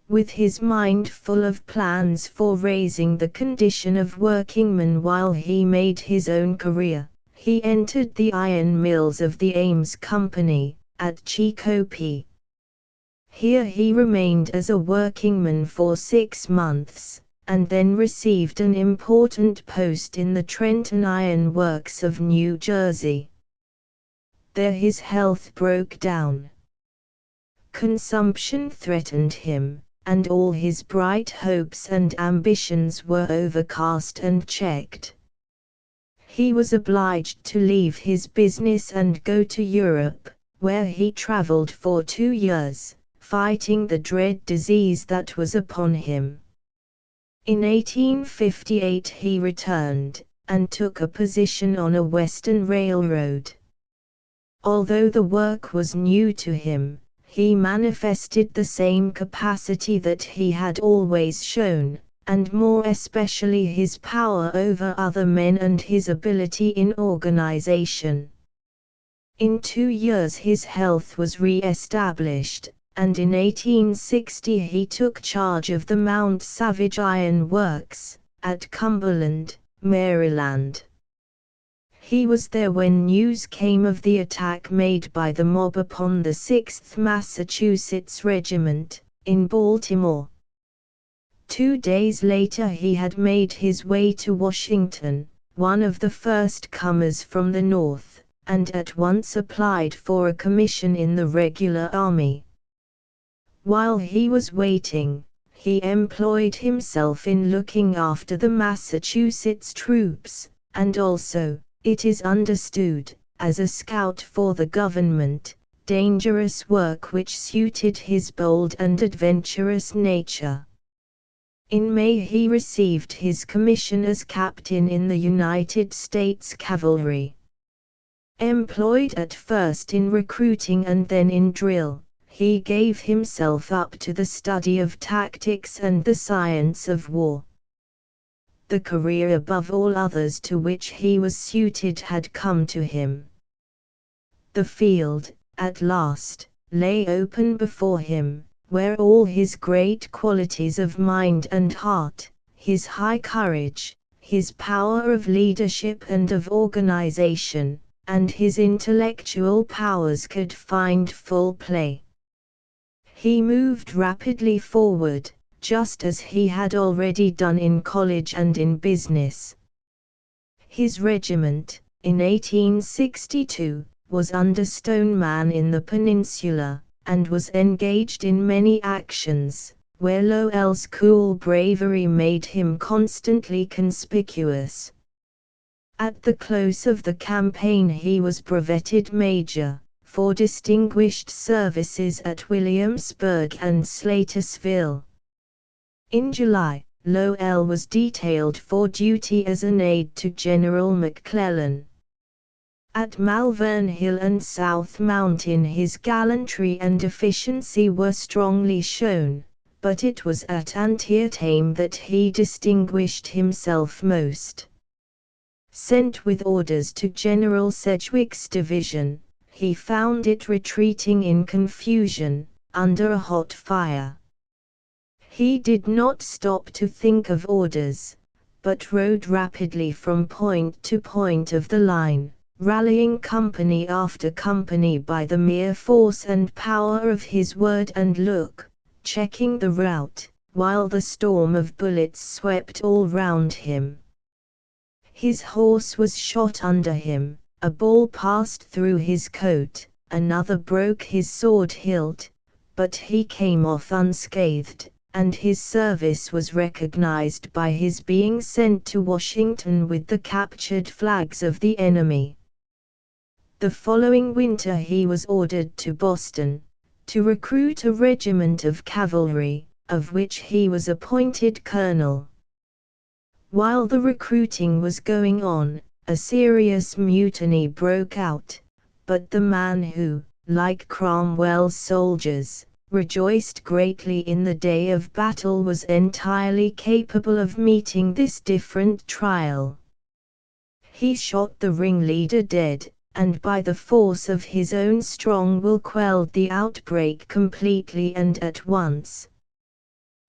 With his mind full of plans for raising the condition of workingmen while he made his own career, he entered the iron mills of the Ames Company, at Chicopee. Here he remained as a workingman for 6 months, and then received an important post in the Trenton Iron Works of New Jersey. There his health broke down. Consumption threatened him, and all his bright hopes and ambitions were overcast and checked. He was obliged to leave his business and go to Europe, where he traveled for 2 years, fighting the dread disease that was upon him. In 1858 he returned, and took a position on a western railroad. Although the work was new to him, he manifested the same capacity that he had always shown, and more especially his power over other men and his ability in organization. In 2 years his health was re-established, and in 1860 he took charge of the Mount Savage Iron Works, at Cumberland, Maryland. He was there when news came of the attack made by the mob upon the 6th Massachusetts Regiment, in Baltimore. 2 days later he had made his way to Washington, one of the first comers from the North, and at once applied for a commission in the regular army. While he was waiting, he employed himself in looking after the Massachusetts troops, and also, it is understood, as a scout for the government, dangerous work which suited his bold and adventurous nature. In May he received his commission as captain in the United States Cavalry. Employed at first in recruiting and then in drill, he gave himself up to the study of tactics and the science of war. The career above all others to which he was suited had come to him. The field, at last, lay open before him, where all his great qualities of mind and heart, his high courage, his power of leadership and of organization, and his intellectual powers could find full play. He moved rapidly forward, just as he had already done in college and in business. His regiment, in 1862, was under Stoneman in the Peninsula, and was engaged in many actions, where Lowell's cool bravery made him constantly conspicuous. At the close of the campaign he was brevetted major, for distinguished services at Williamsburg and Slatersville. In July, Lowell was detailed for duty as an aide to General McClellan. At Malvern Hill and South Mountain his gallantry and efficiency were strongly shown, but it was at Antietam that he distinguished himself most. Sent with orders to General Sedgwick's division, he found it retreating in confusion, under a hot fire. He did not stop to think of orders, but rode rapidly from point to point of the line, rallying company after company by the mere force and power of his word and look, checking the rout, while the storm of bullets swept all round him. His horse was shot under him, a ball passed through his coat, another broke his sword hilt, but he came off unscathed, and his service was recognized by his being sent to Washington with the captured flags of the enemy. The following winter he was ordered to Boston, to recruit a regiment of cavalry, of which he was appointed colonel. While the recruiting was going on, a serious mutiny broke out, but the man who, like Cromwell's soldiers, rejoiced greatly in the day of battle was entirely capable of meeting this different trial. He shot the ringleader dead, and by the force of his own strong will quelled the outbreak completely and at once.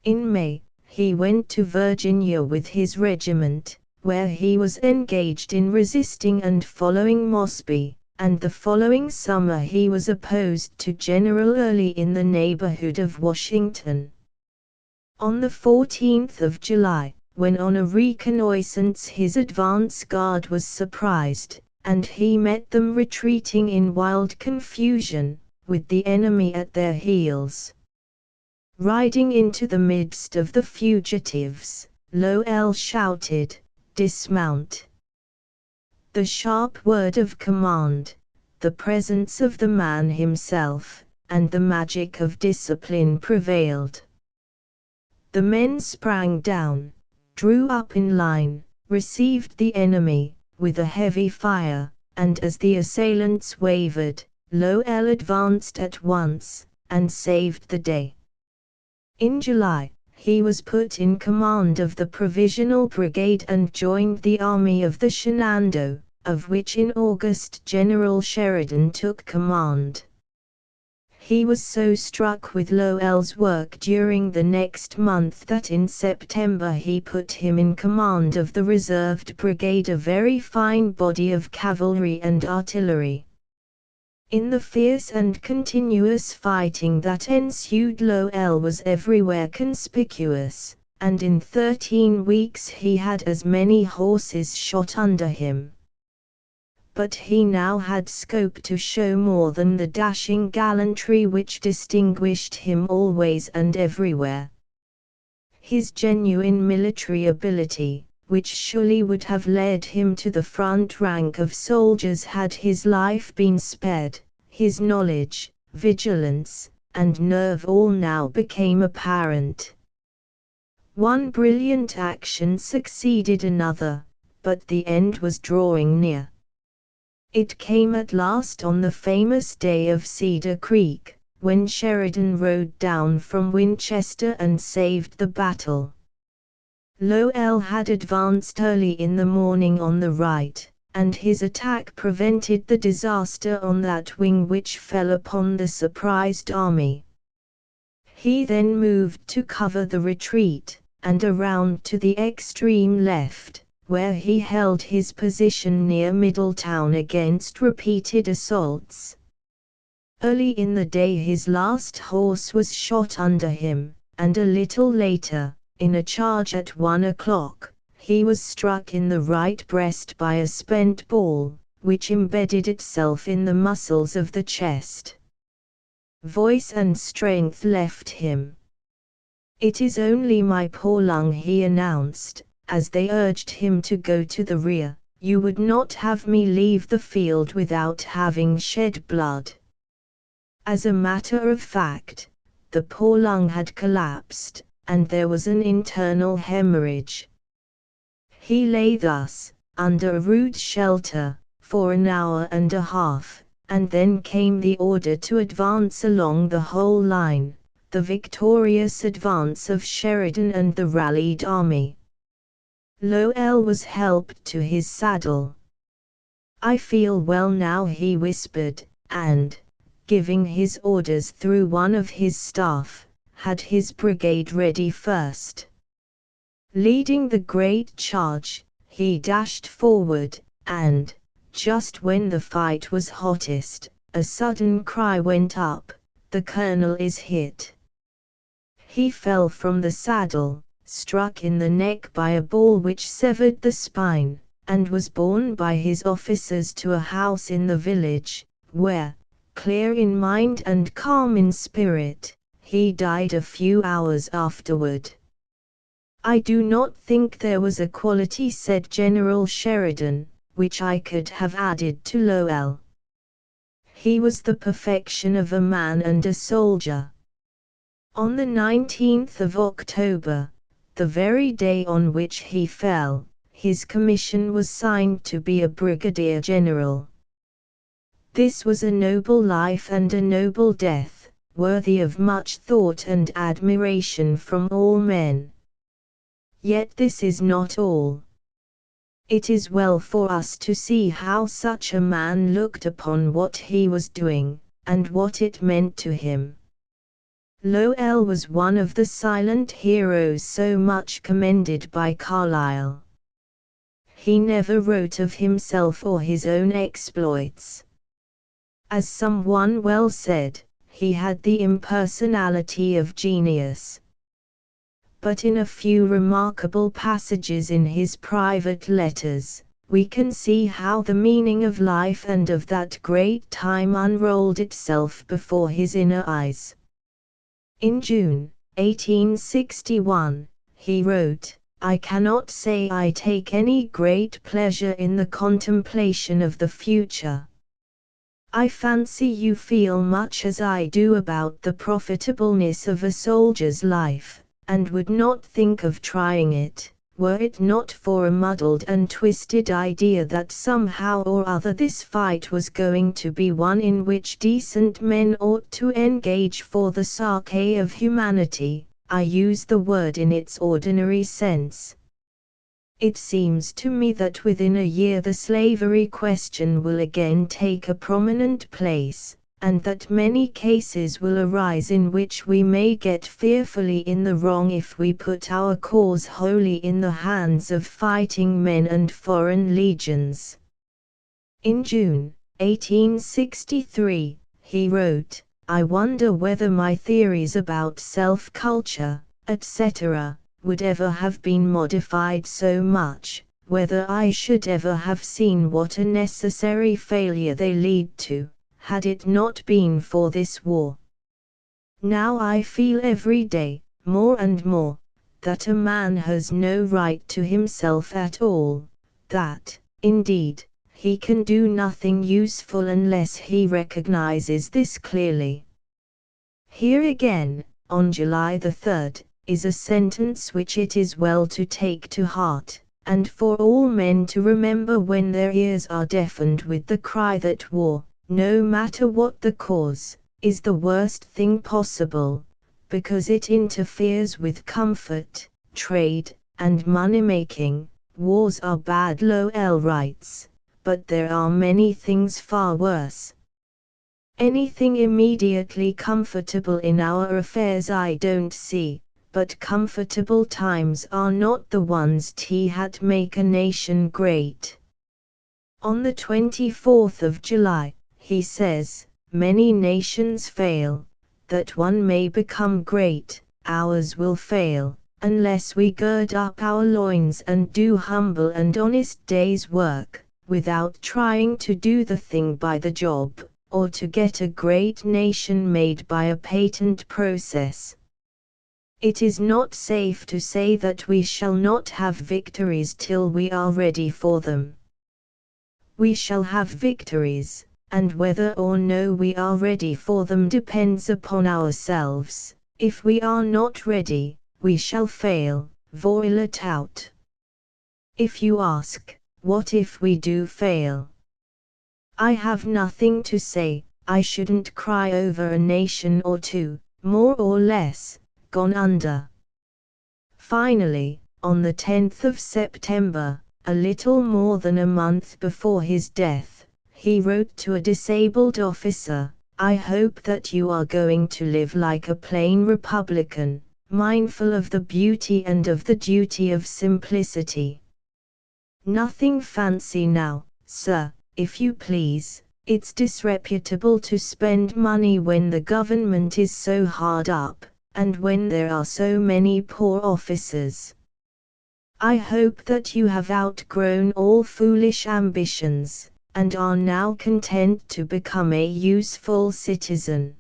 In May, he went to Virginia with his regiment, where he was engaged in resisting and following Mosby, and the following summer he was opposed to General Early in the neighborhood of Washington. On the 14th of July, when on a reconnaissance his advance guard was surprised, and he met them retreating in wild confusion, with the enemy at their heels. Riding into the midst of the fugitives, Lowell shouted, "Dismount!" The sharp word of command, the presence of the man himself, and the magic of discipline prevailed. The men sprang down, drew up in line, received the enemy, with a heavy fire, and as the assailants wavered, Lowell advanced at once, and saved the day. In July, he was put in command of the Provisional Brigade and joined the Army of the Shenandoah, of which in August General Sheridan took command. He was so struck with Lowell's work during the next month that in September he put him in command of the reserved brigade, a very fine body of cavalry and artillery. In the fierce and continuous fighting that ensued, Lowell was everywhere conspicuous, and in 13 weeks he had as many horses shot under him. But he now had scope to show more than the dashing gallantry which distinguished him always and everywhere. His genuine military ability, which surely would have led him to the front rank of soldiers had his life been spared, his knowledge, vigilance, and nerve all now became apparent. One brilliant action succeeded another, but the end was drawing near. It came at last on the famous day of Cedar Creek, when Sheridan rode down from Winchester and saved the battle. Lowell had advanced early in the morning on the right, and his attack prevented the disaster on that wing which fell upon the surprised army. He then moved to cover the retreat, and around to the extreme left, where he held his position near Middletown against repeated assaults. Early in the day his last horse was shot under him, and a little later, in a charge at 1 o'clock, he was struck in the right breast by a spent ball, which embedded itself in the muscles of the chest. Voice and strength left him. "It is only my poor lung," he announced, as they urged him to go to the rear. "You would not have me leave the field without having shed blood." As a matter of fact, the poor lung had collapsed, and there was an internal hemorrhage. He lay thus, under a rude shelter, for an hour and a half, and then came the order to advance along the whole line, the victorious advance of Sheridan and the rallied army. Lowell was helped to his saddle. "I feel well now," he whispered, and, giving his orders through one of his staff, had his brigade ready first. Leading the great charge, he dashed forward, and, just when the fight was hottest, a sudden cry went up, "The colonel is hit." He fell from the saddle, struck in the neck by a ball which severed the spine, and was borne by his officers to a house in the village, where, clear in mind and calm in spirit, he died a few hours afterward. "I do not think there was a quality," said General Sheridan, "which I could have added to Lowell. He was the perfection of a man and a soldier." On the 19th of October, the very day on which he fell, his commission was signed to be a brigadier general. This was a noble life and a noble death, worthy of much thought and admiration from all men. Yet this is not all. It is well for us to see how such a man looked upon what he was doing, and what it meant to him. Lowell was one of the silent heroes so much commended by Carlyle. He never wrote of himself or his own exploits. As someone well said, he had the impersonality of genius. But in a few remarkable passages in his private letters, we can see how the meaning of life and of that great time unrolled itself before his inner eyes. In June, 1861, he wrote, "I cannot say I take any great pleasure in the contemplation of the future. I fancy you feel much as I do about the profitableness of a soldier's life, and would not think of trying it, were it not for a muddled and twisted idea that somehow or other this fight was going to be one in which decent men ought to engage for the sake of humanity. I use the word in its ordinary sense. It seems to me that within a year the slavery question will again take a prominent place, and that many cases will arise in which we may get fearfully in the wrong if we put our cause wholly in the hands of fighting men and foreign legions. In June 1863, he wrote, "I wonder whether my theories about self-culture, etc., would ever have been modified so much, whether I should ever have seen what a necessary failure they lead to, had it not been for this war. Now I feel every day, more and more, that a man has no right to himself at all, that, indeed, he can do nothing useful unless he recognizes this clearly." Here again, on July the 3rd, is a sentence which it is well to take to heart, and for all men to remember when their ears are deafened with the cry that war, no matter what the cause, is the worst thing possible, because it interferes with comfort, trade, and money-making. Wars are bad lol rights, but there are many things far worse. Anything immediately comfortable in our affairs I don't see, but comfortable times are not the ones that make a nation great. On the 24th of July, he says, "Many nations fail, that one may become great, ours will fail, unless we gird up our loins and do humble and honest day's work, without trying to do the thing by the job, or to get a great nation made by a patent process." It is not safe to say that we shall not have victories till we are ready for them. We shall have victories, and whether or no we are ready for them depends upon ourselves. If we are not ready, we shall fail, voil it out. If you ask, what if we do fail? I have nothing to say. I shouldn't cry over a nation or two, more or less, gone under. Finally, on the 10th of September, a little more than a month before his death, he wrote to a disabled officer, "I hope that you are going to live like a plain Republican, mindful of the beauty and of the duty of simplicity. Nothing fancy now, sir, if you please. It's disreputable to spend money when the government is so hard up, and when there are so many poor officers. I hope that you have outgrown all foolish ambitions, and are now content to become a useful citizen.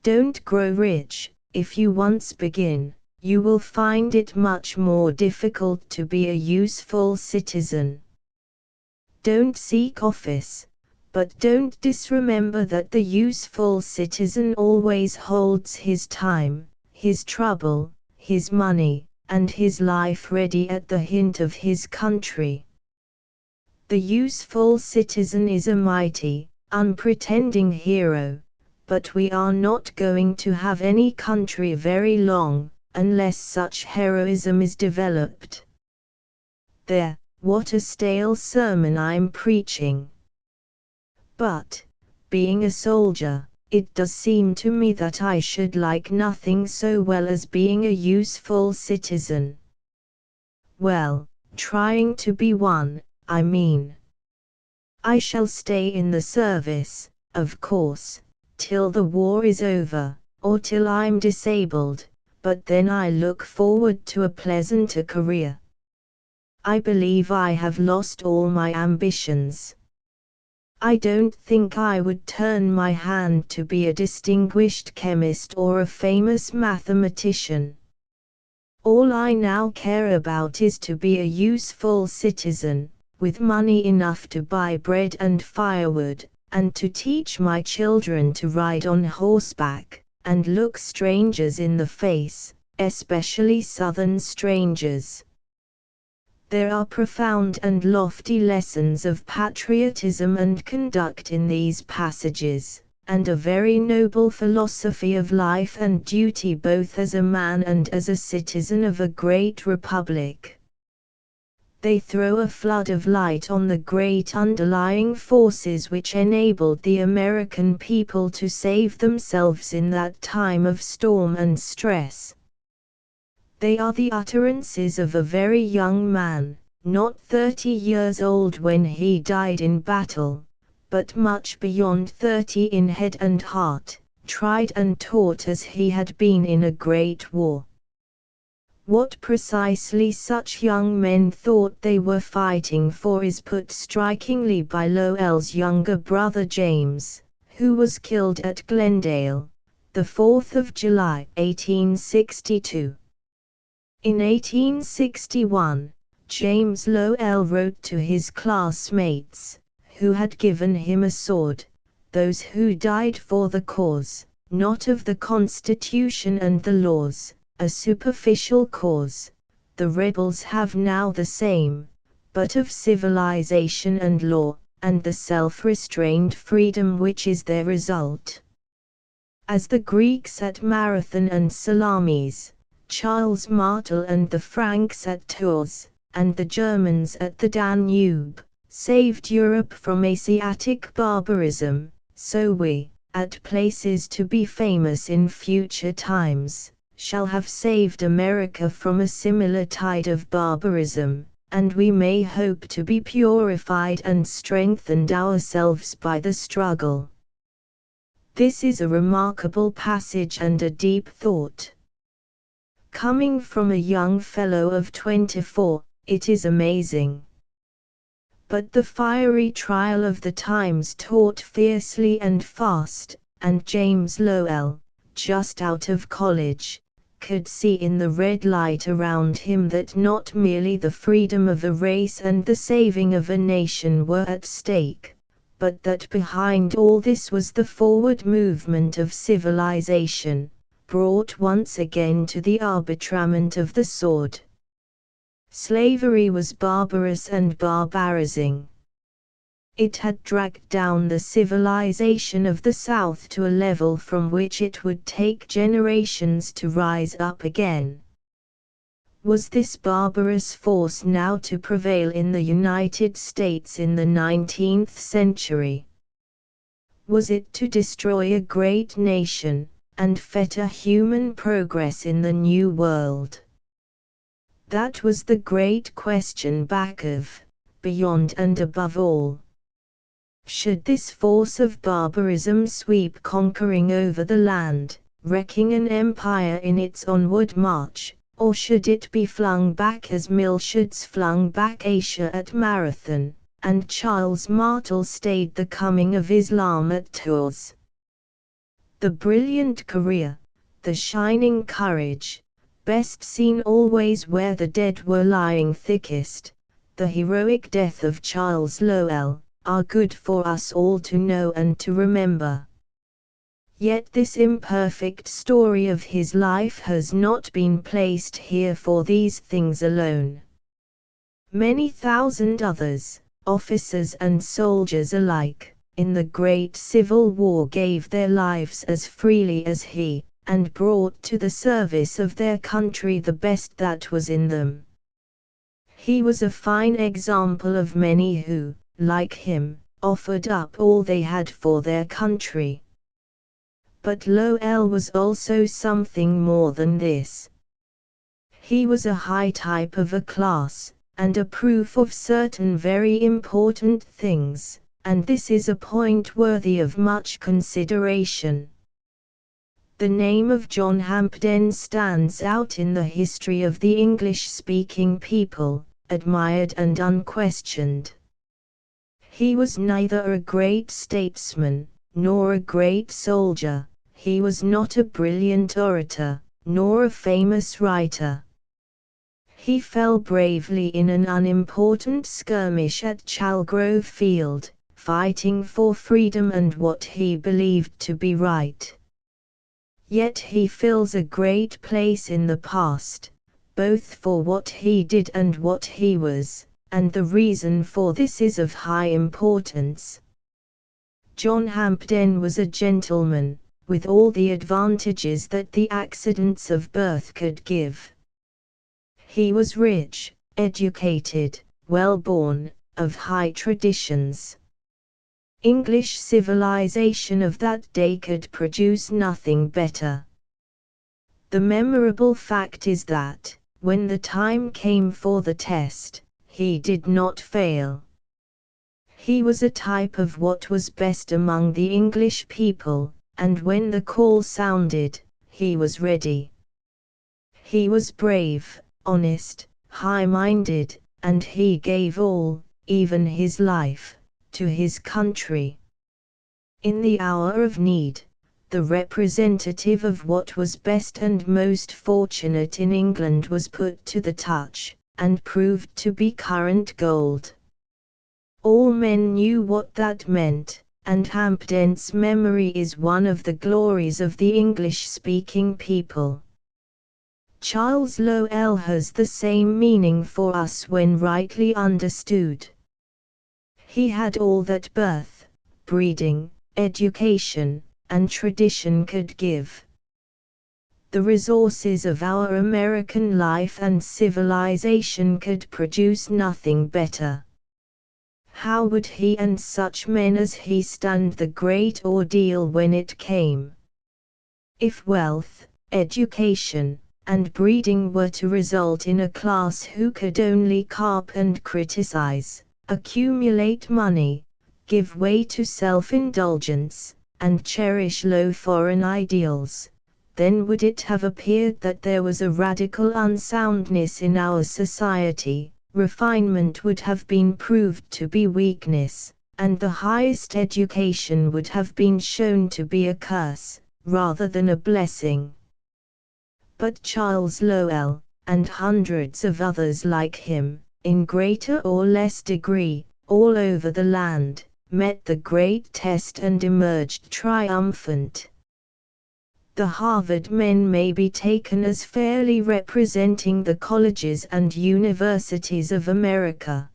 Don't grow rich. If you once begin, you will find it much more difficult to be a useful citizen. Don't seek office, but don't disremember that the useful citizen always holds his time, his trouble, his money, and his life ready at the hint of his country. The useful citizen is a mighty, unpretending hero, but we are not going to have any country very long, unless such heroism is developed." There, what a stale sermon I'm preaching. But, being a soldier, it does seem to me that I should like nothing so well as being a useful citizen. Well, trying to be one, I mean. I shall stay in the service, of course, till the war is over, or till I'm disabled, but then I look forward to a pleasanter career. I believe I have lost all my ambitions. I don't think I would turn my hand to be a distinguished chemist or a famous mathematician. All I now care about is to be a useful citizen, with money enough to buy bread and firewood, and to teach my children to ride on horseback, and look strangers in the face, especially southern strangers. There are profound and lofty lessons of patriotism and conduct in these passages, and a very noble philosophy of life and duty both as a man and as a citizen of a great republic. They throw a flood of light on the great underlying forces which enabled the American people to save themselves in that time of storm and stress. They are the utterances of a very young man, not 30 years old when he died in battle, but much beyond 30 in head and heart, tried and taught as he had been in a great war. What precisely such young men thought they were fighting for is put strikingly by Lowell's younger brother James, who was killed at Glendale, the 4th of July, 1862. In 1861, James Lowell wrote to his classmates, who had given him a sword, "Those who died for the cause, not of the Constitution and the laws, a superficial cause, the rebels have now the same, but of civilization and law, and the self-restrained freedom which is their result." As the Greeks at Marathon and Salamis, Charles Martel and the Franks at Tours, and the Germans at the Danube, saved Europe from Asiatic barbarism, so we, at places to be famous in future times, shall have saved America from a similar tide of barbarism, and we may hope to be purified and strengthened ourselves by the struggle. This is a remarkable passage and a deep thought. Coming from a young fellow of 24, it is amazing. But the fiery trial of the times taught fiercely and fast, and James Lowell, just out of college, could see in the red light around him that not merely the freedom of a race and the saving of a nation were at stake, but that behind all this was the forward movement of civilization, brought once again to the arbitrament of the sword. Slavery was barbarous and barbarizing. It had dragged down the civilization of the South to a level from which it would take generations to rise up again. Was this barbarous force now to prevail in the United States in the 19th century? Was it to destroy a great nation, and fetter human progress in the New World? That was the great question back of, beyond and above all. Should this force of barbarism sweep conquering over the land, wrecking an empire in its onward march, or should it be flung back as Milshad's flung back Asia at Marathon, and Charles Martel stayed the coming of Islam at Tours? The brilliant career, the shining courage, best seen always where the dead were lying thickest, the heroic death of Charles Lowell, are good for us all to know and to remember. Yet this imperfect story of his life has not been placed here for these things alone. Many thousand others, officers and soldiers alike, in the great Civil War gave their lives as freely as he, and brought to the service of their country the best that was in them. He was a fine example of many who, like him, offered up all they had for their country. But Lowell was also something more than this. He was a high type of a class, and a proof of certain very important things, and this is a point worthy of much consideration. The name of John Hampden stands out in the history of the English-speaking people, admired and unquestioned. He was neither a great statesman, nor a great soldier, he was not a brilliant orator, nor a famous writer. He fell bravely in an unimportant skirmish at Chalgrove Field, fighting for freedom and what he believed to be right. Yet he fills a great place in the past, both for what he did and what he was, and the reason for this is of high importance. John Hampden was a gentleman, with all the advantages that the accidents of birth could give. He was rich, educated, well-born, of high traditions. English civilization of that day could produce nothing better. The memorable fact is that, when the time came for the test, he did not fail. He was a type of what was best among the English people, and when the call sounded, he was ready. He was brave, honest, high-minded, and he gave all, even his life, to his country. In the hour of need, the representative of what was best and most fortunate in England was put to the touch, and proved to be current gold. All men knew what that meant, and Hampden's memory is one of the glories of the English-speaking people. Charles Lowell has the same meaning for us when rightly understood. He had all that birth, breeding, education, and tradition could give. The resources of our American life and civilization could produce nothing better. How would he and such men as he stand the great ordeal when it came? If wealth, education, and breeding were to result in a class who could only carp and criticize, accumulate money, give way to self-indulgence, and cherish low foreign ideals, then would it have appeared that there was a radical unsoundness in our society, refinement would have been proved to be weakness, and the highest education would have been shown to be a curse, rather than a blessing. But Charles Lowell, and hundreds of others like him, in greater or less degree, all over the land, met the great test and emerged triumphant. The Harvard men may be taken as fairly representing the colleges and universities of America.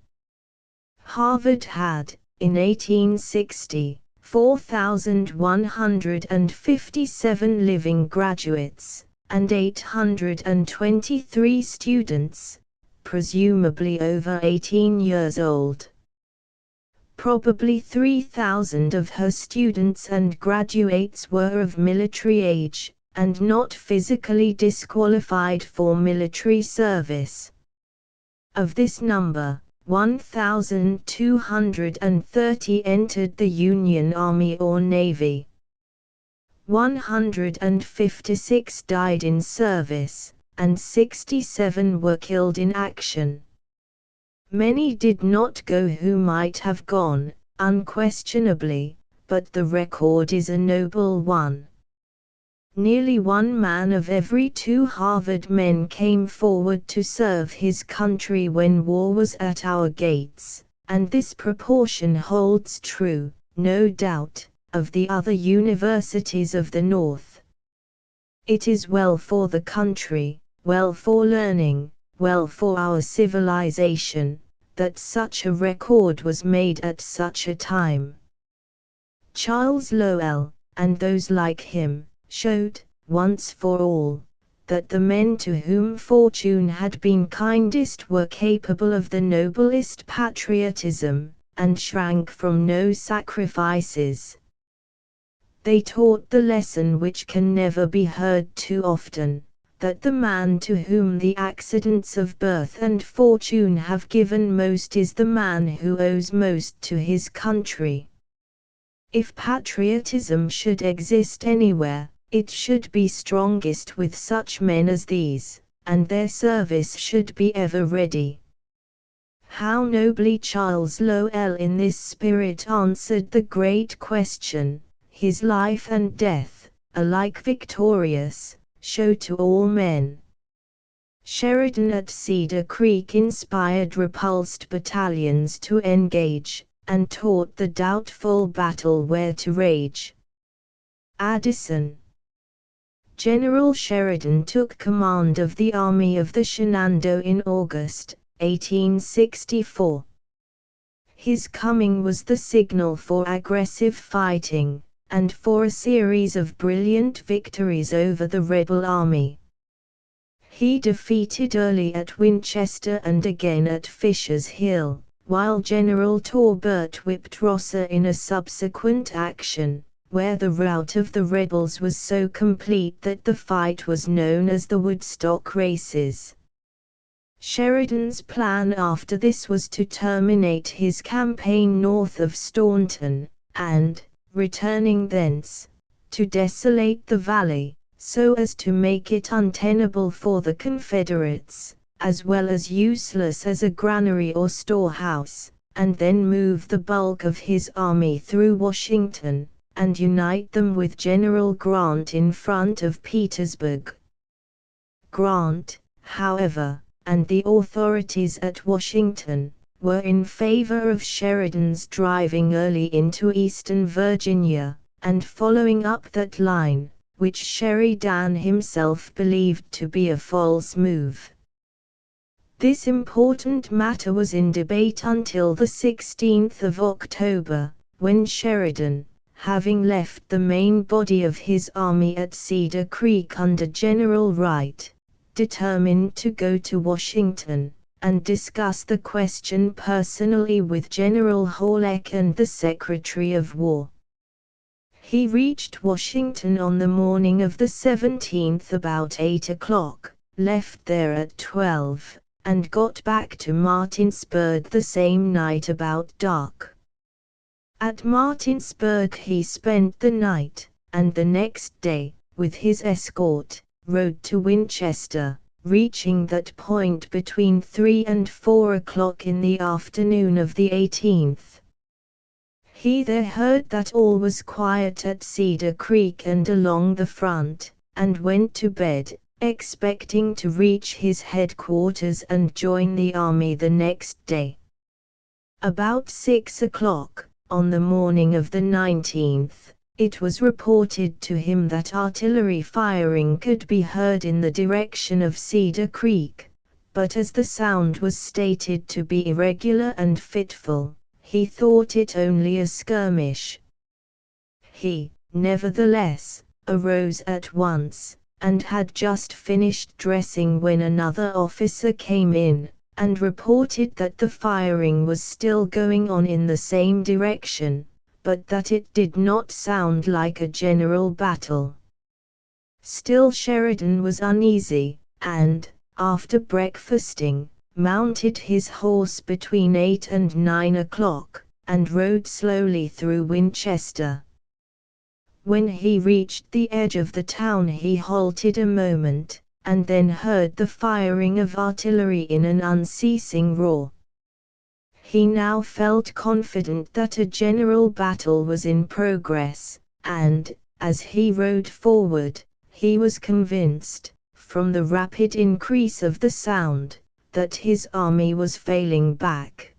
Harvard had, in 1860, 4,157 living graduates, and 823 students, presumably over 18 years old. Probably 3,000 of her students and graduates were of military age, and not physically disqualified for military service. Of this number, 1,230 entered the Union Army or Navy. 156 died in service, and 67 were killed in action. Many did not go who might have gone, unquestionably, but the record is a noble one. Nearly 1 man of every 2 Harvard men came forward to serve his country when war was at our gates, and this proportion holds true, no doubt, of the other universities of the North. It is well for the country, well for learning, well for our civilization, that such a record was made at such a time. Charles Lowell, and those like him, showed, once for all, that the men to whom fortune had been kindest were capable of the noblest patriotism, and shrank from no sacrifices. They taught the lesson which can never be heard too often, that the man to whom the accidents of birth and fortune have given most is the man who owes most to his country. If patriotism should exist anywhere, it should be strongest with such men as these, and their service should be ever ready. How nobly Charles Lowell in this spirit answered the great question, his life and death, alike victorious, show to all men. Sheridan at Cedar Creek inspired repulsed battalions to engage, and taught the doubtful battle where to rage. Addison. General Sheridan took command of the Army of the Shenandoah in August, 1864. His coming was the signal for aggressive fighting, and for a series of brilliant victories over the rebel army. He defeated Early at Winchester and again at Fisher's Hill, while General Talbot whipped Rosser in a subsequent action, where the rout of the rebels was so complete that the fight was known as the Woodstock Races. Sheridan's plan after this was to terminate his campaign north of Staunton, and, returning thence, to desolate the valley, so as to make it untenable for the Confederates, as well as useless as a granary or storehouse, and then move the bulk of his army through Washington, and unite them with General Grant in front of Petersburg. Grant, however, and the authorities at Washington, were in favor of Sheridan's driving Early into eastern Virginia, and following up that line, which Sheridan himself believed to be a false move. This important matter was in debate until the 16th of October, when Sheridan, having left the main body of his army at Cedar Creek under General Wright, determined to go to Washington, and discuss the question personally with General Halleck and the Secretary of War. He reached Washington on the morning of the 17th about 8 o'clock, left there at 12, and got back to Martinsburg the same night about dark. At Martinsburg he spent the night, and the next day, with his escort, rode to Winchester, reaching that point between 3 and 4 o'clock in the afternoon of the 18th. He there heard that all was quiet at Cedar Creek and along the front, and went to bed, expecting to reach his headquarters and join the army the next day. About 6 o'clock, on the morning of the 19th, it was reported to him that artillery firing could be heard in the direction of Cedar Creek, but as the sound was stated to be irregular and fitful, he thought it only a skirmish. He, nevertheless, arose at once, and had just finished dressing when another officer came in, and reported that the firing was still going on in the same direction, but that it did not sound like a general battle. Still Sheridan was uneasy, and, after breakfasting, mounted his horse between 8 and 9 o'clock, and rode slowly through Winchester. When he reached the edge of the town he halted a moment, and then heard the firing of artillery in an unceasing roar. He now felt confident that a general battle was in progress, and, as he rode forward, he was convinced, from the rapid increase of the sound, that his army was failing back.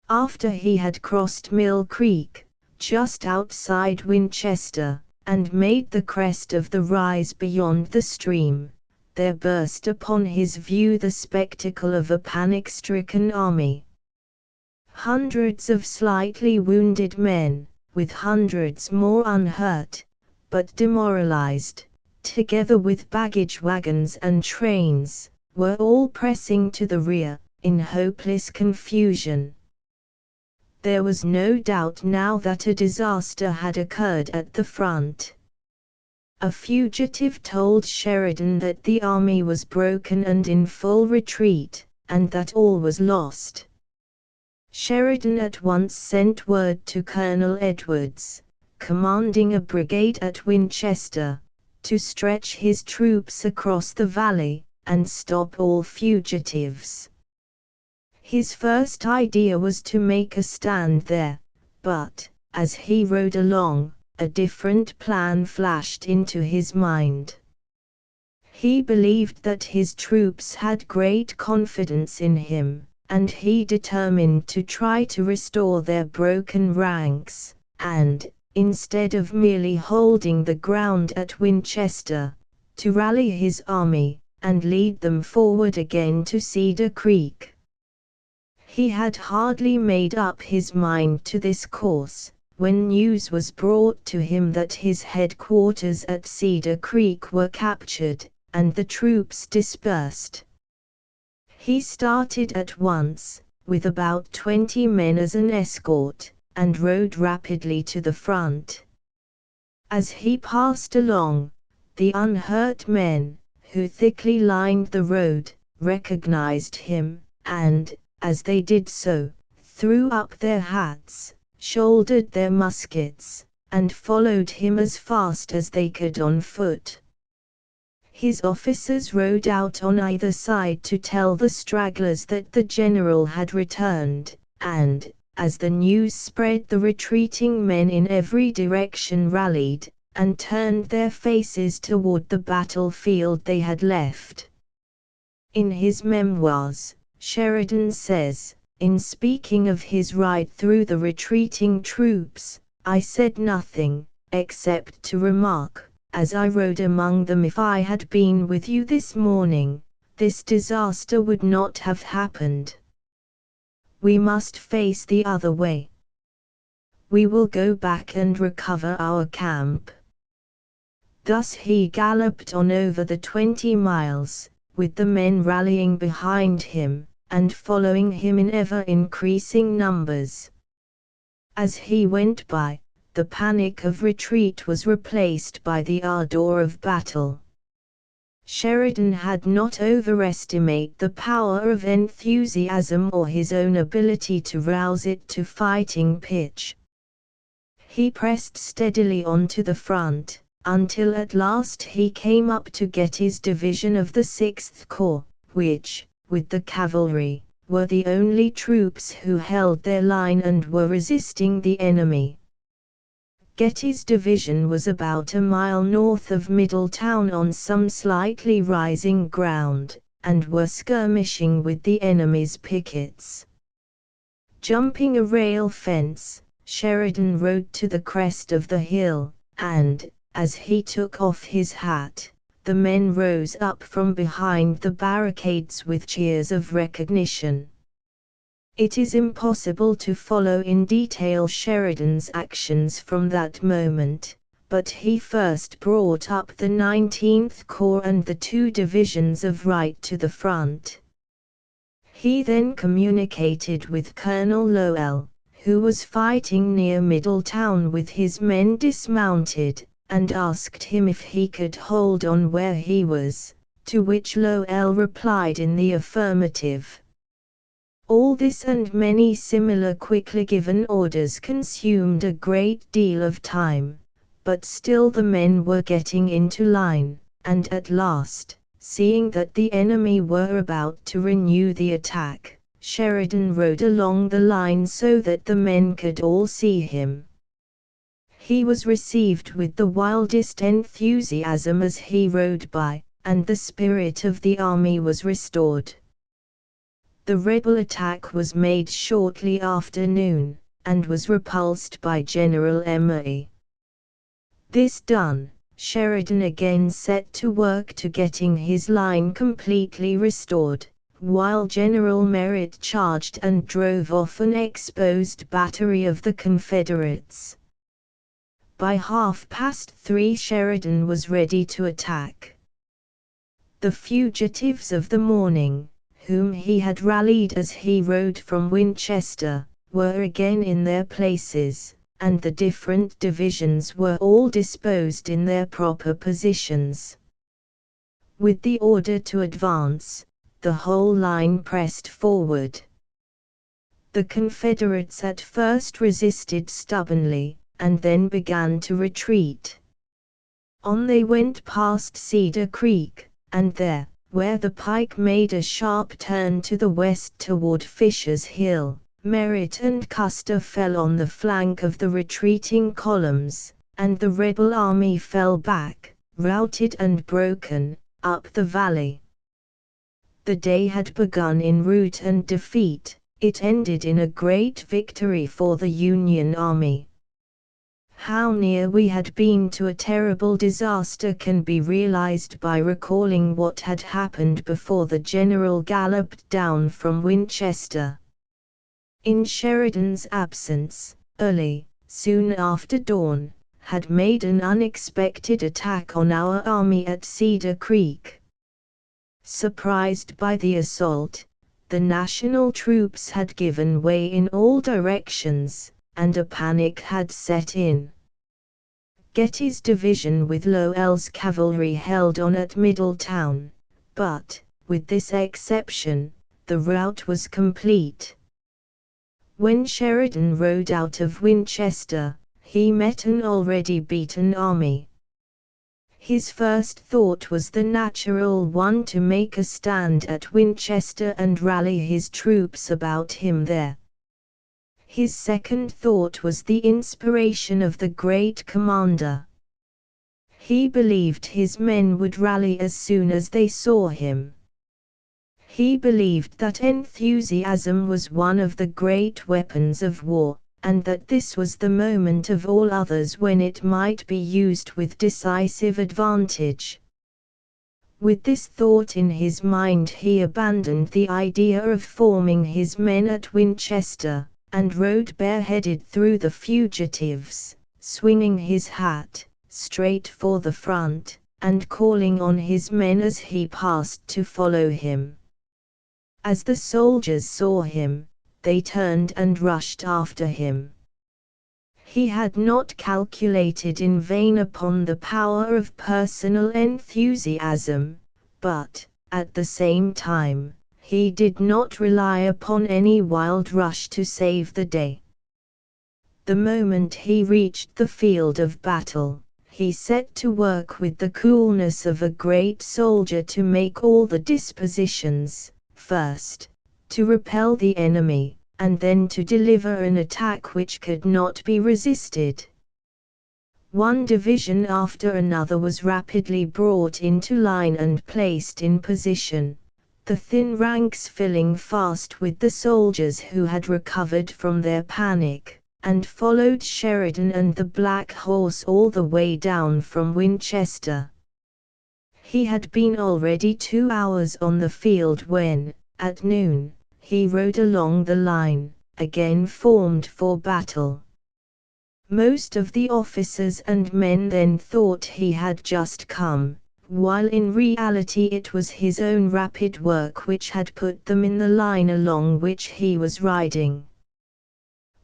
After he had crossed Mill Creek, just outside Winchester, and made the crest of the rise beyond the stream, there burst upon his view the spectacle of a panic-stricken army. Hundreds of slightly wounded men, with hundreds more unhurt, but demoralized, together with baggage wagons and trains, were all pressing to the rear, in hopeless confusion. There was no doubt now that a disaster had occurred at the front. A fugitive told Sheridan that the army was broken and in full retreat, and that all was lost. Sheridan at once sent word to Colonel Edwards, commanding a brigade at Winchester, to stretch his troops across the valley, and stop all fugitives. His first idea was to make a stand there, but, as he rode along, a different plan flashed into his mind. He believed that his troops had great confidence in him, and he determined to try to restore their broken ranks, and, instead of merely holding the ground at Winchester, to rally his army, and lead them forward again to Cedar Creek. He had hardly made up his mind to this course, when news was brought to him that his headquarters at Cedar Creek were captured, and the troops dispersed. He started at once, with about 20 men as an escort, and rode rapidly to the front. As he passed along, the unhurt men, who thickly lined the road, recognized him, and, as they did so, threw up their hats, shouldered their muskets, and followed him as fast as they could on foot. His officers rode out on either side to tell the stragglers that the general had returned, and, as the news spread, the retreating men in every direction rallied, and turned their faces toward the battlefield they had left. In his memoirs, Sheridan says, in speaking of his ride through the retreating troops, "I said nothing, except to remark, as I rode among them, if I had been with you this morning, this disaster would not have happened. We must face the other way. We will go back and recover our camp." Thus he galloped on over the 20 miles, with the men rallying behind him, and following him in ever-increasing numbers. As he went by, the panic of retreat was replaced by the ardor of battle. Sheridan had not overestimated the power of enthusiasm or his own ability to rouse it to fighting pitch. He pressed steadily on to the front, until at last he came up to Getty's division of the 6th Corps, which, with the cavalry, were the only troops who held their line and were resisting the enemy. Getty's division was about a mile north of Middletown on some slightly rising ground, and were skirmishing with the enemy's pickets. Jumping a rail fence, Sheridan rode to the crest of the hill, and, as he took off his hat, the men rose up from behind the barricades with cheers of recognition. It is impossible to follow in detail Sheridan's actions from that moment, but he first brought up the 19th Corps and the 2 divisions of Wright to the front. He then communicated with Colonel Lowell, who was fighting near Middletown with his men dismounted, and asked him if he could hold on where he was, to which Lowell replied in the affirmative. All this and many similar quickly given orders consumed a great deal of time, but still the men were getting into line, and at last, seeing that the enemy were about to renew the attack, Sheridan rode along the line so that the men could all see him. He was received with the wildest enthusiasm as he rode by, and the spirit of the army was restored. The rebel attack was made shortly after noon, and was repulsed by General Emory. This done, Sheridan again set to work to getting his line completely restored, while General Merritt charged and drove off an exposed battery of the Confederates. By 3:30 Sheridan was ready to attack. The fugitives of the morning, whom he had rallied as he rode from Winchester, were again in their places, and the different divisions were all disposed in their proper positions. With the order to advance, the whole line pressed forward. The Confederates at first resisted stubbornly, and then began to retreat. On they went past Cedar Creek, and there, where the pike made a sharp turn to the west toward Fisher's Hill, Merritt and Custer fell on the flank of the retreating columns, and the rebel army fell back, routed and broken, up the valley. The day had begun in rout and defeat, it ended in a great victory for the Union Army. How near we had been to a terrible disaster can be realized by recalling what had happened before the general galloped down from Winchester. In Sheridan's absence, Early, soon after dawn, had made an unexpected attack on our army at Cedar Creek, Surprised by the assault, the national troops had given way in all directions, and a panic had set in. Getty's division with Lowell's cavalry held on at Middletown, but, with this exception, the rout was complete. When Sheridan rode out of Winchester, he met an already beaten army. His first thought was the natural one to make a stand at Winchester and rally his troops about him there. His second thought was the inspiration of the great commander. He believed his men would rally as soon as they saw him. He believed that enthusiasm was one of the great weapons of war, and that this was the moment of all others when it might be used with decisive advantage. With this thought in his mind, he abandoned the idea of forming his men at Winchester, and rode bareheaded through the fugitives, swinging his hat, straight for the front, and calling on his men as he passed to follow him. As the soldiers saw him, they turned and rushed after him. He had not calculated in vain upon the power of personal enthusiasm, but, at the same time, he did not rely upon any wild rush to save the day. The moment he reached the field of battle, he set to work with the coolness of a great soldier to make all the dispositions, first, to repel the enemy, and then to deliver an attack which could not be resisted. One division after another was rapidly brought into line and placed in position, the thin ranks filling fast with the soldiers who had recovered from their panic, and followed Sheridan and the Black Horse all the way down from Winchester. He had been already 2 hours on the field when, at noon, he rode along the line, again formed for battle. Most of the officers and men then thought he had just come, while in reality it was his own rapid work which had put them in the line along which he was riding.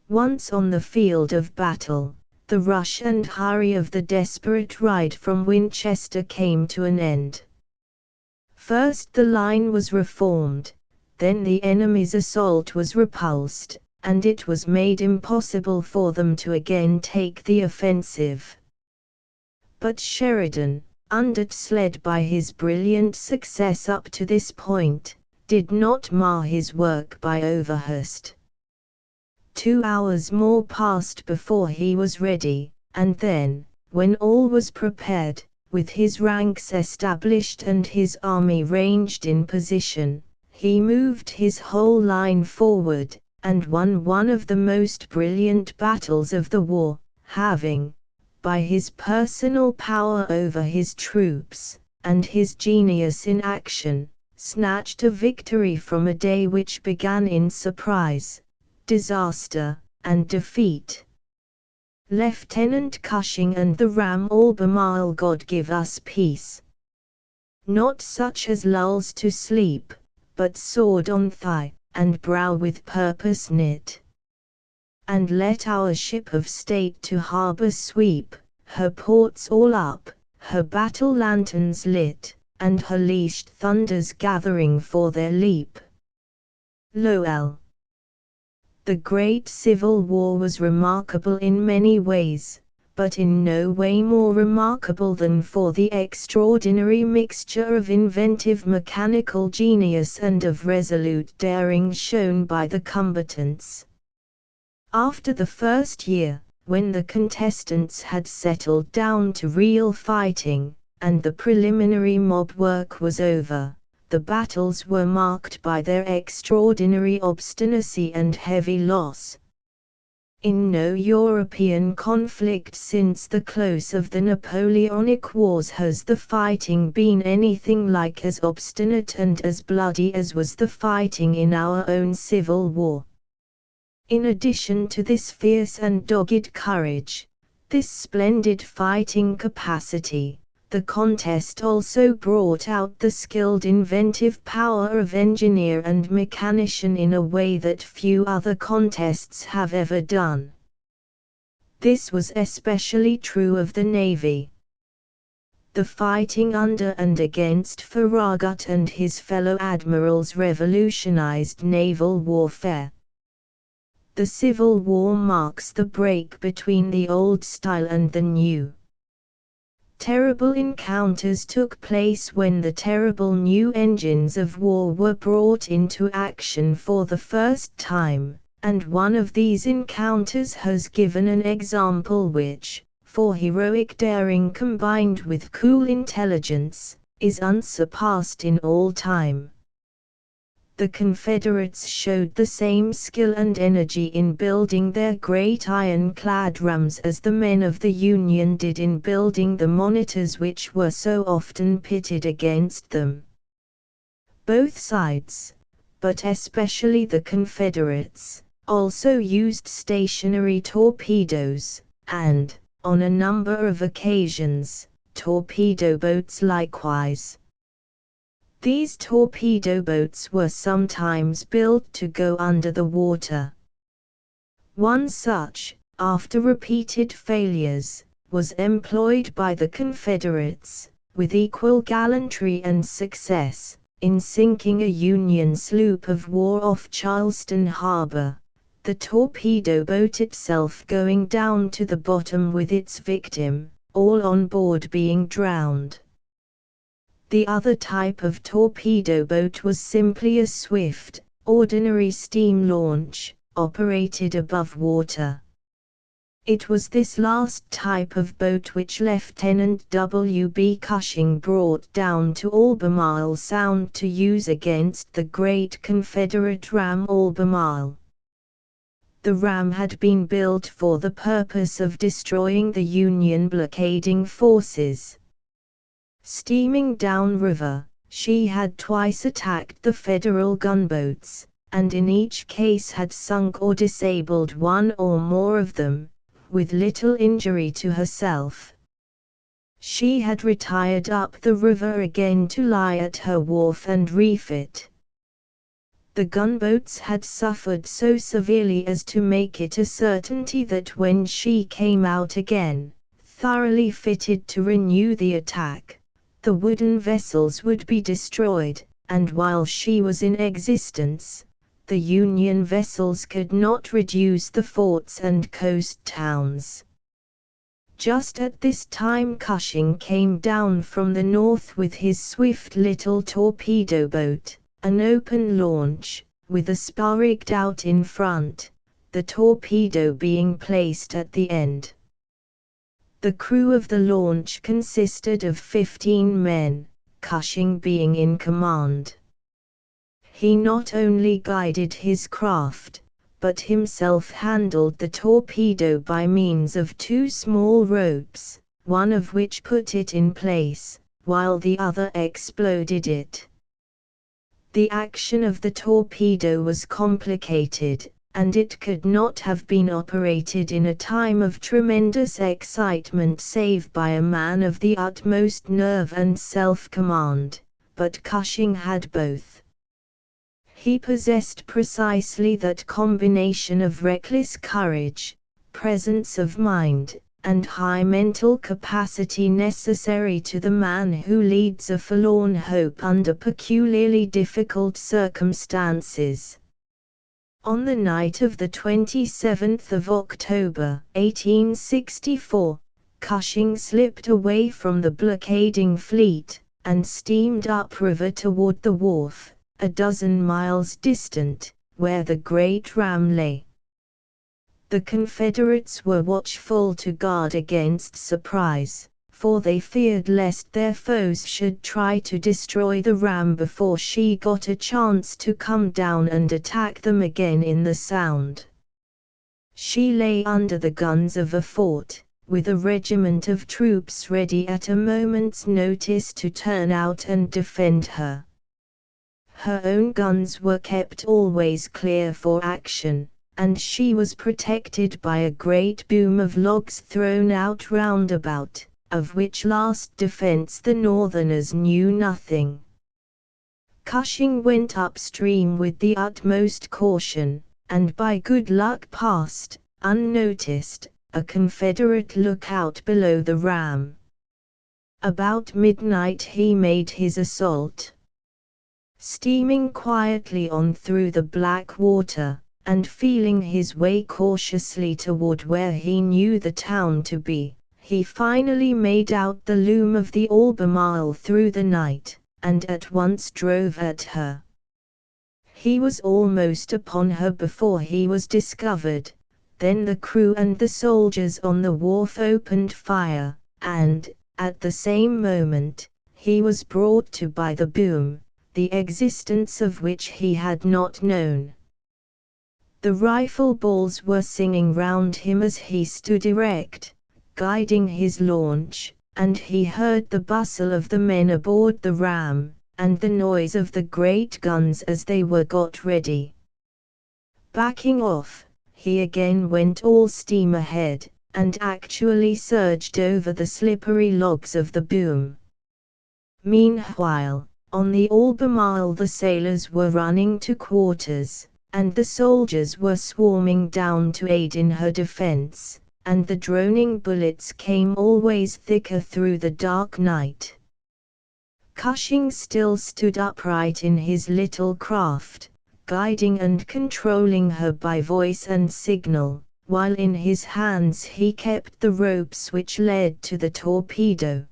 Once on the field of battle, the rush and hurry of the desperate ride from Winchester came to an end. First the line was reformed, then the enemy's assault was repulsed, and it was made impossible for them to again take the offensive. But Sheridan, undeterred by his brilliant success up to this point, did not mar his work by overhaste. 2 hours more passed before he was ready, and then, when all was prepared, with his ranks established and his army ranged in position, he moved his whole line forward, and won one of the most brilliant battles of the war, having, by his personal power over his troops, and his genius in action, snatched a victory from a day which began in surprise, disaster, and defeat. Lieutenant Cushing and the ram Albemarle, God give us peace. Not such as lulls to sleep, but sword on thigh, and brow with purpose knit. And let our ship of state to harbour sweep, her ports all up, her battle lanterns lit, and her leashed thunders gathering for their leap. Lowell. The great Civil War was remarkable in many ways, but in no way more remarkable than for the extraordinary mixture of inventive mechanical genius and of resolute daring shown by the combatants. After the first year, when the contestants had settled down to real fighting, and the preliminary mob work was over, the battles were marked by their extraordinary obstinacy and heavy loss. In no European conflict since the close of the Napoleonic Wars has the fighting been anything like as obstinate and as bloody as was the fighting in our own Civil War. In addition to this fierce and dogged courage, this splendid fighting capacity, The contest also brought out the skilled inventive power of engineer and mechanician in a way that few other contests have ever done. This was especially true of the Navy. The fighting under and against Farragut and his fellow admirals revolutionized naval warfare. The Civil War marks the break between the old style and the new. Terrible encounters took place when the terrible new engines of war were brought into action for the first time, and one of these encounters has given an example which, for heroic daring combined with cool intelligence, is unsurpassed in all time. The Confederates showed the same skill and energy in building their great ironclad rams as the men of the Union did in building the monitors which were so often pitted against them. Both sides, but especially the Confederates, also used stationary torpedoes, and, on a number of occasions, torpedo boats likewise. These torpedo boats were sometimes built to go under the water. One such, after repeated failures, was employed by the Confederates, with equal gallantry and success, in sinking a Union sloop of war off Charleston Harbor, the torpedo boat itself going down to the bottom with its victim, all on board being drowned. The other type of torpedo boat was simply a swift, ordinary steam launch, operated above water. It was this last type of boat which Lieutenant W. B. Cushing brought down to Albemarle Sound to use against the great Confederate ram Albemarle. The ram had been built for the purpose of destroying the Union blockading forces. Steaming downriver, she had twice attacked the Federal gunboats, and in each case had sunk or disabled one or more of them, with little injury to herself. She had retired up the river again to lie at her wharf and refit. The gunboats had suffered so severely as to make it a certainty that when she came out again, thoroughly fitted to renew the attack, the wooden vessels would be destroyed, and while she was in existence, the Union vessels could not reduce the forts and coast towns. Just at this time Cushing came down from the north with his swift little torpedo boat, an open launch, with a spar rigged out in front, the torpedo being placed at the end. The crew of the launch consisted of 15 men, Cushing being in command. He not only guided his craft, but himself handled the torpedo by means of 2 small ropes, one of which put it in place, while the other exploded it. The action of the torpedo was complicated, and it could not have been operated in a time of tremendous excitement save by a man of the utmost nerve and self-command, but Cushing had both. He possessed precisely that combination of reckless courage, presence of mind, and high mental capacity necessary to the man who leads a forlorn hope under peculiarly difficult circumstances. On the night of the 27th of October, 1864, Cushing slipped away from the blockading fleet, and steamed upriver toward the wharf, a dozen miles distant, where the great ram lay. The Confederates were watchful to guard against surprise, for they feared lest their foes should try to destroy the ram before she got a chance to come down and attack them again in the Sound. She lay under the guns of a fort, with a regiment of troops ready at a moment's notice to turn out and defend her. Her own guns were kept always clear for action, and she was protected by a great boom of logs thrown out round about, of which last defense the Northerners knew nothing. Cushing went upstream with the utmost caution, and by good luck passed, unnoticed, a Confederate lookout below the ram. About midnight he made his assault. Steaming quietly on through the black water, and feeling his way cautiously toward where he knew the town to be, he finally made out the loom of the Albemarle through the night, and at once drove at her. He was almost upon her before he was discovered. Then the crew and the soldiers on the wharf opened fire, and, at the same moment, he was brought to by the boom, the existence of which he had not known. The rifle balls were singing round him as he stood erect, guiding his launch, and he heard the bustle of the men aboard the ram, and the noise of the great guns as they were got ready. Backing off, he again went all steam ahead, and actually surged over the slippery logs of the boom. Meanwhile, on the Albemarle the sailors were running to quarters, and the soldiers were swarming down to aid in her defense, and the droning bullets came always thicker through the dark night. Cushing still stood upright in his little craft, guiding and controlling her by voice and signal, while in his hands he kept the ropes which led to the torpedo.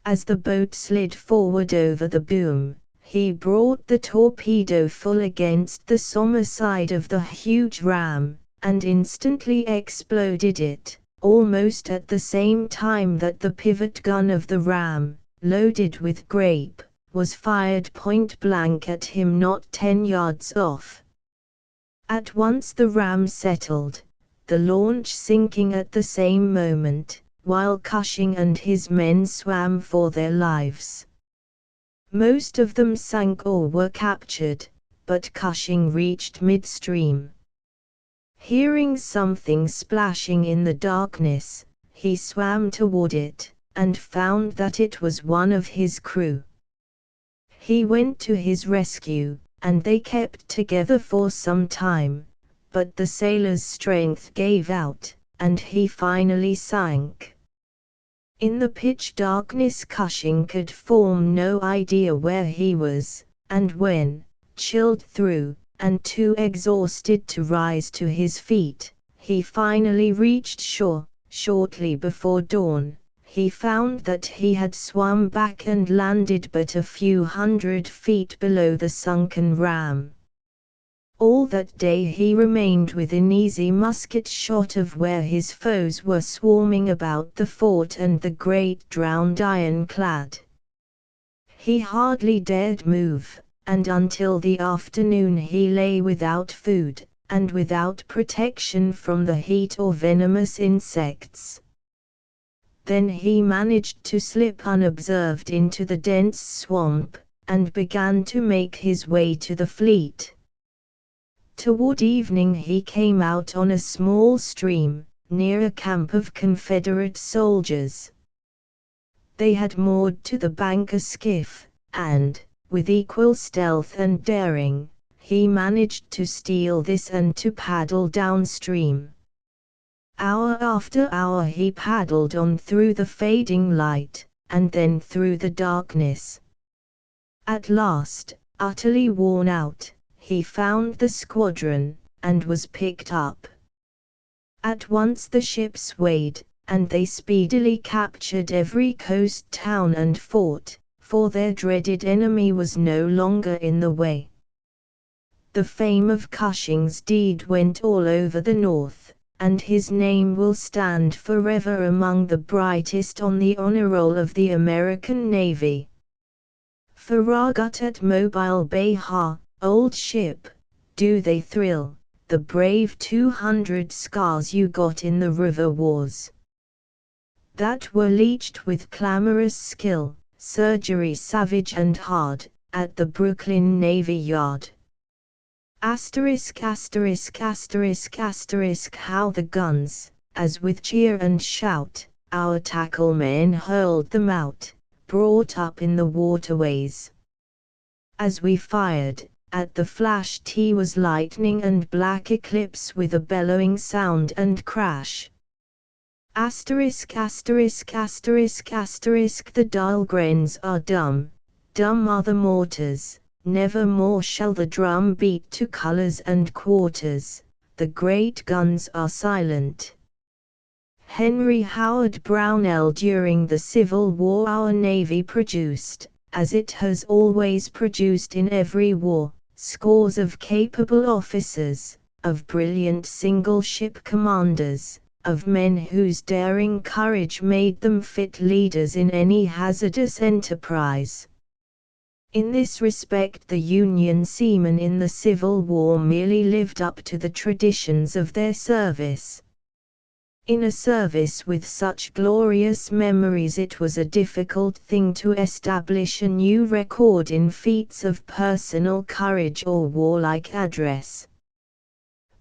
As the boat slid forward over the boom, he brought the torpedo full against the sombre side of the huge ram, and instantly exploded it, almost at the same time that the pivot gun of the ram, loaded with grape, was fired point-blank at him not 10 yards off. At once the ram settled, the launch sinking at the same moment, while Cushing and his men swam for their lives. Most of them sank or were captured, but Cushing reached midstream. Hearing something splashing in the darkness, he swam toward it, and found that it was one of his crew. He went to his rescue, and they kept together for some time, but the sailor's strength gave out, and he finally sank. In the pitch darkness Cushing could form no idea where he was, and when, chilled through, and too exhausted to rise to his feet, he finally reached shore, shortly before dawn, he found that he had swum back and landed but a few 100 feet below the sunken ram. All that day he remained within easy musket shot of where his foes were swarming about the fort and the great drowned ironclad. He hardly dared move, and until the afternoon he lay without food, and without protection from the heat or venomous insects. Then he managed to slip unobserved into the dense swamp, and began to make his way to the fleet. Toward evening he came out on a small stream, near a camp of Confederate soldiers. They had moored to the bank a skiff, and, with equal stealth and daring, he managed to steal this and to paddle downstream. Hour after hour he paddled on through the fading light, and then through the darkness. At last, utterly worn out, he found the squadron, and was picked up. At once the ships weighed, and they speedily captured every coast town and fort, for their dreaded enemy was no longer in the way. The fame of Cushing's deed went all over the North, and his name will stand forever among the brightest on the honor roll of the American Navy. Farragut at Mobile Bay, ha, old ship, do they thrill, the brave 200 scars you got in the river wars, that were leached with clamorous skill, surgery savage and hard, at the Brooklyn Navy Yard. Asterisk asterisk asterisk asterisk how the guns, as with cheer and shout, our tackle men hurled them out, brought up in the waterways. As we fired, at the flash T was lightning and black eclipse with a bellowing sound and crash. Asterisk asterisk asterisk asterisk the Dahlgrens are dumb, dumb are the mortars, never more shall the drum beat to colors and quarters, the great guns are silent. Henry Howard Brownell. During the Civil War our Navy produced, as it has always produced in every war, scores of capable officers, of brilliant single-ship commanders, of men whose daring courage made them fit leaders in any hazardous enterprise. In this respect the Union seamen in the Civil War merely lived up to the traditions of their service. In a service with such glorious memories it was a difficult thing to establish a new record in feats of personal courage or warlike address.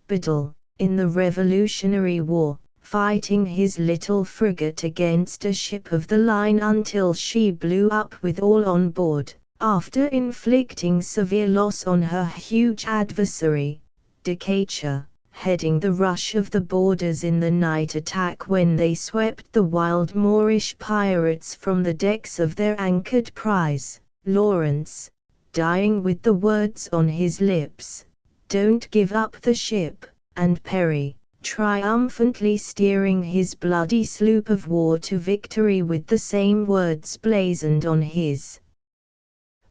Biddle, in the Revolutionary War, fighting his little frigate against a ship of the line until she blew up with all on board, after inflicting severe loss on her huge adversary, Decatur, heading the rush of the boarders in the night attack when they swept the wild Moorish pirates from the decks of their anchored prize, Lawrence, dying with the words on his lips, "Don't give up the ship," and Perry, triumphantly steering his bloody sloop of war to victory with the same words blazoned on his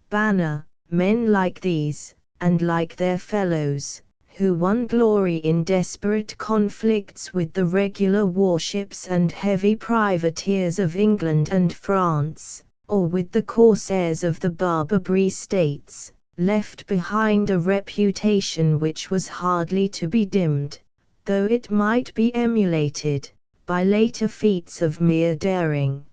banner. Men like these, and like their fellows, who won glory in desperate conflicts with the regular warships and heavy privateers of England and France, or with the corsairs of the Barbary States, left behind a reputation which was hardly to be dimmed, though it might be emulated, by later feats of mere daring.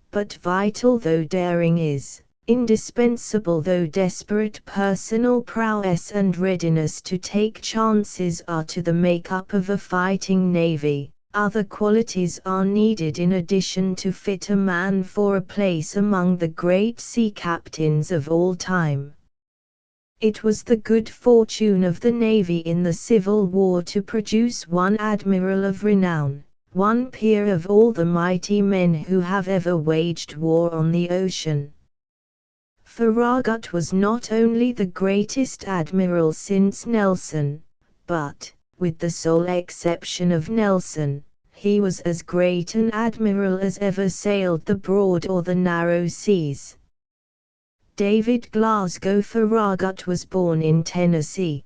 But vital though daring is, indispensable though desperate personal prowess and readiness to take chances are to the make-up of a fighting navy, other qualities are needed in addition to fit a man for a place among the great sea captains of all time. It was the good fortune of the Navy in the Civil War to produce one admiral of renown, one peer of all the mighty men who have ever waged war on the ocean. Farragut was not only the greatest admiral since Nelson, but, with the sole exception of Nelson, he was as great an admiral as ever sailed the broad or the narrow seas. David Glasgow Farragut was born in Tennessee.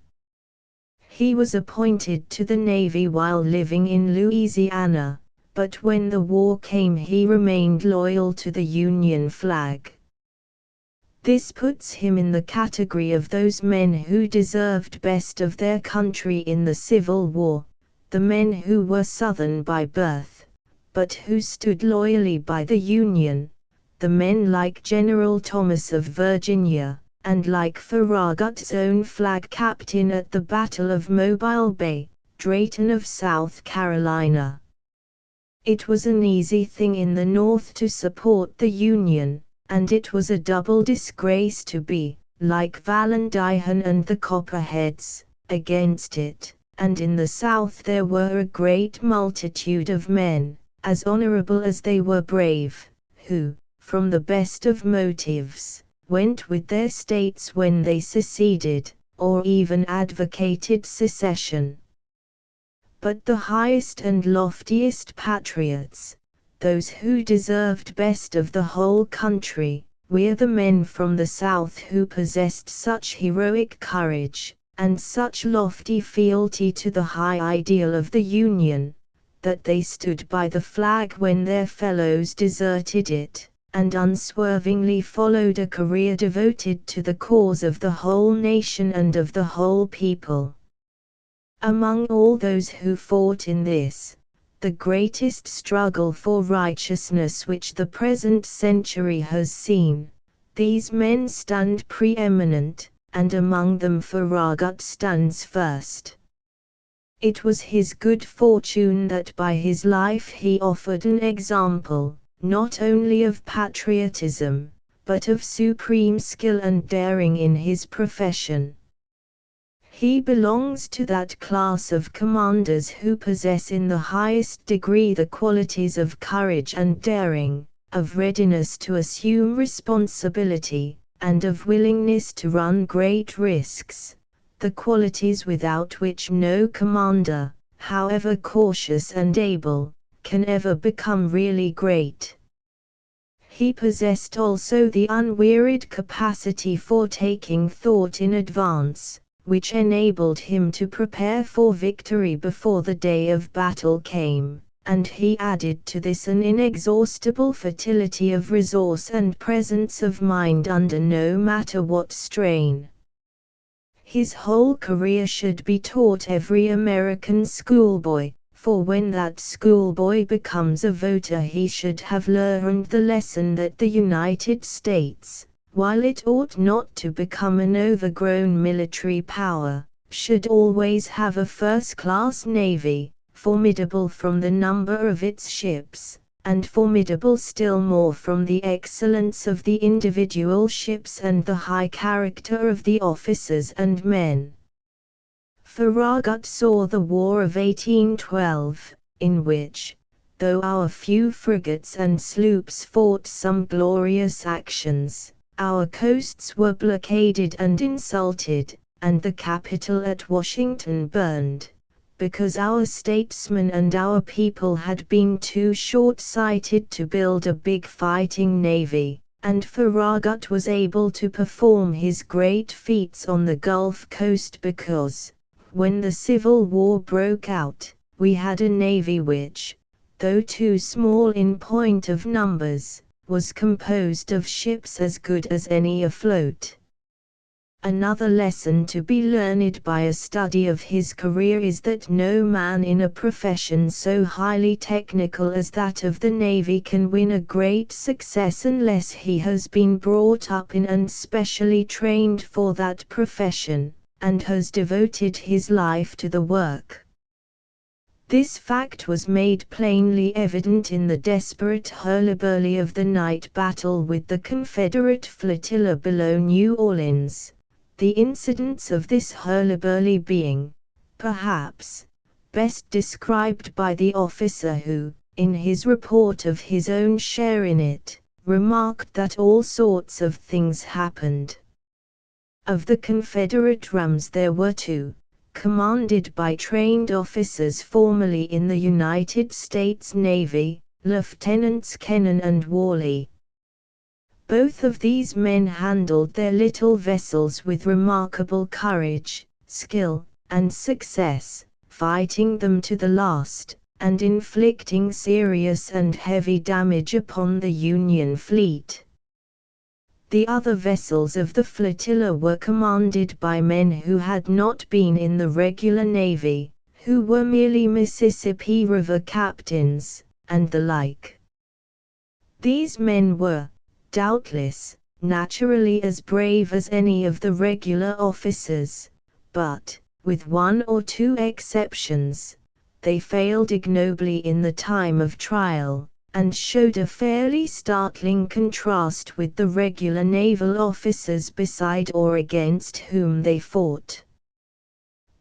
He was appointed to the Navy while living in Louisiana, but when the war came he remained loyal to the Union flag. This puts him in the category of those men who deserved best of their country in the Civil War, the men who were Southern by birth, but who stood loyally by the Union, the men like General Thomas of Virginia, and like Farragut's own flag captain at the Battle of Mobile Bay, Drayton of South Carolina. It was an easy thing in the North to support the Union, and it was a double disgrace to be, like Vallandigham and the Copperheads, against it, and in the South there were a great multitude of men, as honorable as they were brave, who, from the best of motives, went with their states when they seceded, or even advocated secession. But the highest and loftiest patriots, those who deserved best of the whole country, were the men from the South who possessed such heroic courage, and such lofty fealty to the high ideal of the Union, that they stood by the flag when their fellows deserted it, and unswervingly followed a career devoted to the cause of the whole nation and of the whole people. Among all those who fought in this, the greatest struggle for righteousness which the present century has seen, these men stand preeminent, and among them Farragut stands first. It was his good fortune that by his life he offered an example, not only of patriotism, but of supreme skill and daring in his profession. He belongs to that class of commanders who possess in the highest degree the qualities of courage and daring, of readiness to assume responsibility, and of willingness to run great risks, the qualities without which no commander, however cautious and able, can ever become really great. He possessed also the unwearied capacity for taking thought in advance, which enabled him to prepare for victory before the day of battle came, and he added to this an inexhaustible fertility of resource and presence of mind under no matter what strain. His whole career should be taught every American schoolboy, for when that schoolboy becomes a voter he should have learned the lesson that the United States, while it ought not to become an overgrown military power, should always have a first-class navy, formidable from the number of its ships, and formidable still more from the excellence of the individual ships and the high character of the officers and men. Farragut saw the War of 1812, in which, though our few frigates and sloops fought some glorious actions, our coasts were blockaded and insulted, and the Capitol at Washington burned, because our statesmen and our people had been too short-sighted to build a big fighting navy, and Farragut was able to perform his great feats on the Gulf Coast because, when the Civil War broke out, we had a navy which, though too small in point of numbers, was composed of ships as good as any afloat. Another lesson to be learned by a study of his career is that no man in a profession so highly technical as that of the Navy can win a great success unless he has been brought up in and specially trained for that profession, and has devoted his life to the work. This fact was made plainly evident in the desperate hurly-burly of the night battle with the Confederate flotilla below New Orleans. The incidents of this hurly-burly being, perhaps, best described by the officer who, in his report of his own share in it, remarked that all sorts of things happened. Of the Confederate rams there were two, commanded by trained officers formerly in the United States Navy, Lieutenants Kennon and Worley. Both of these men handled their little vessels with remarkable courage, skill, and success, fighting them to the last, and inflicting serious and heavy damage upon the Union fleet. The other vessels of the flotilla were commanded by men who had not been in the regular navy, who were merely Mississippi River captains, and the like. These men were, doubtless, naturally as brave as any of the regular officers, but, with one or two exceptions, they failed ignobly in the time of trial, and showed a fairly startling contrast with the regular naval officers beside or against whom they fought.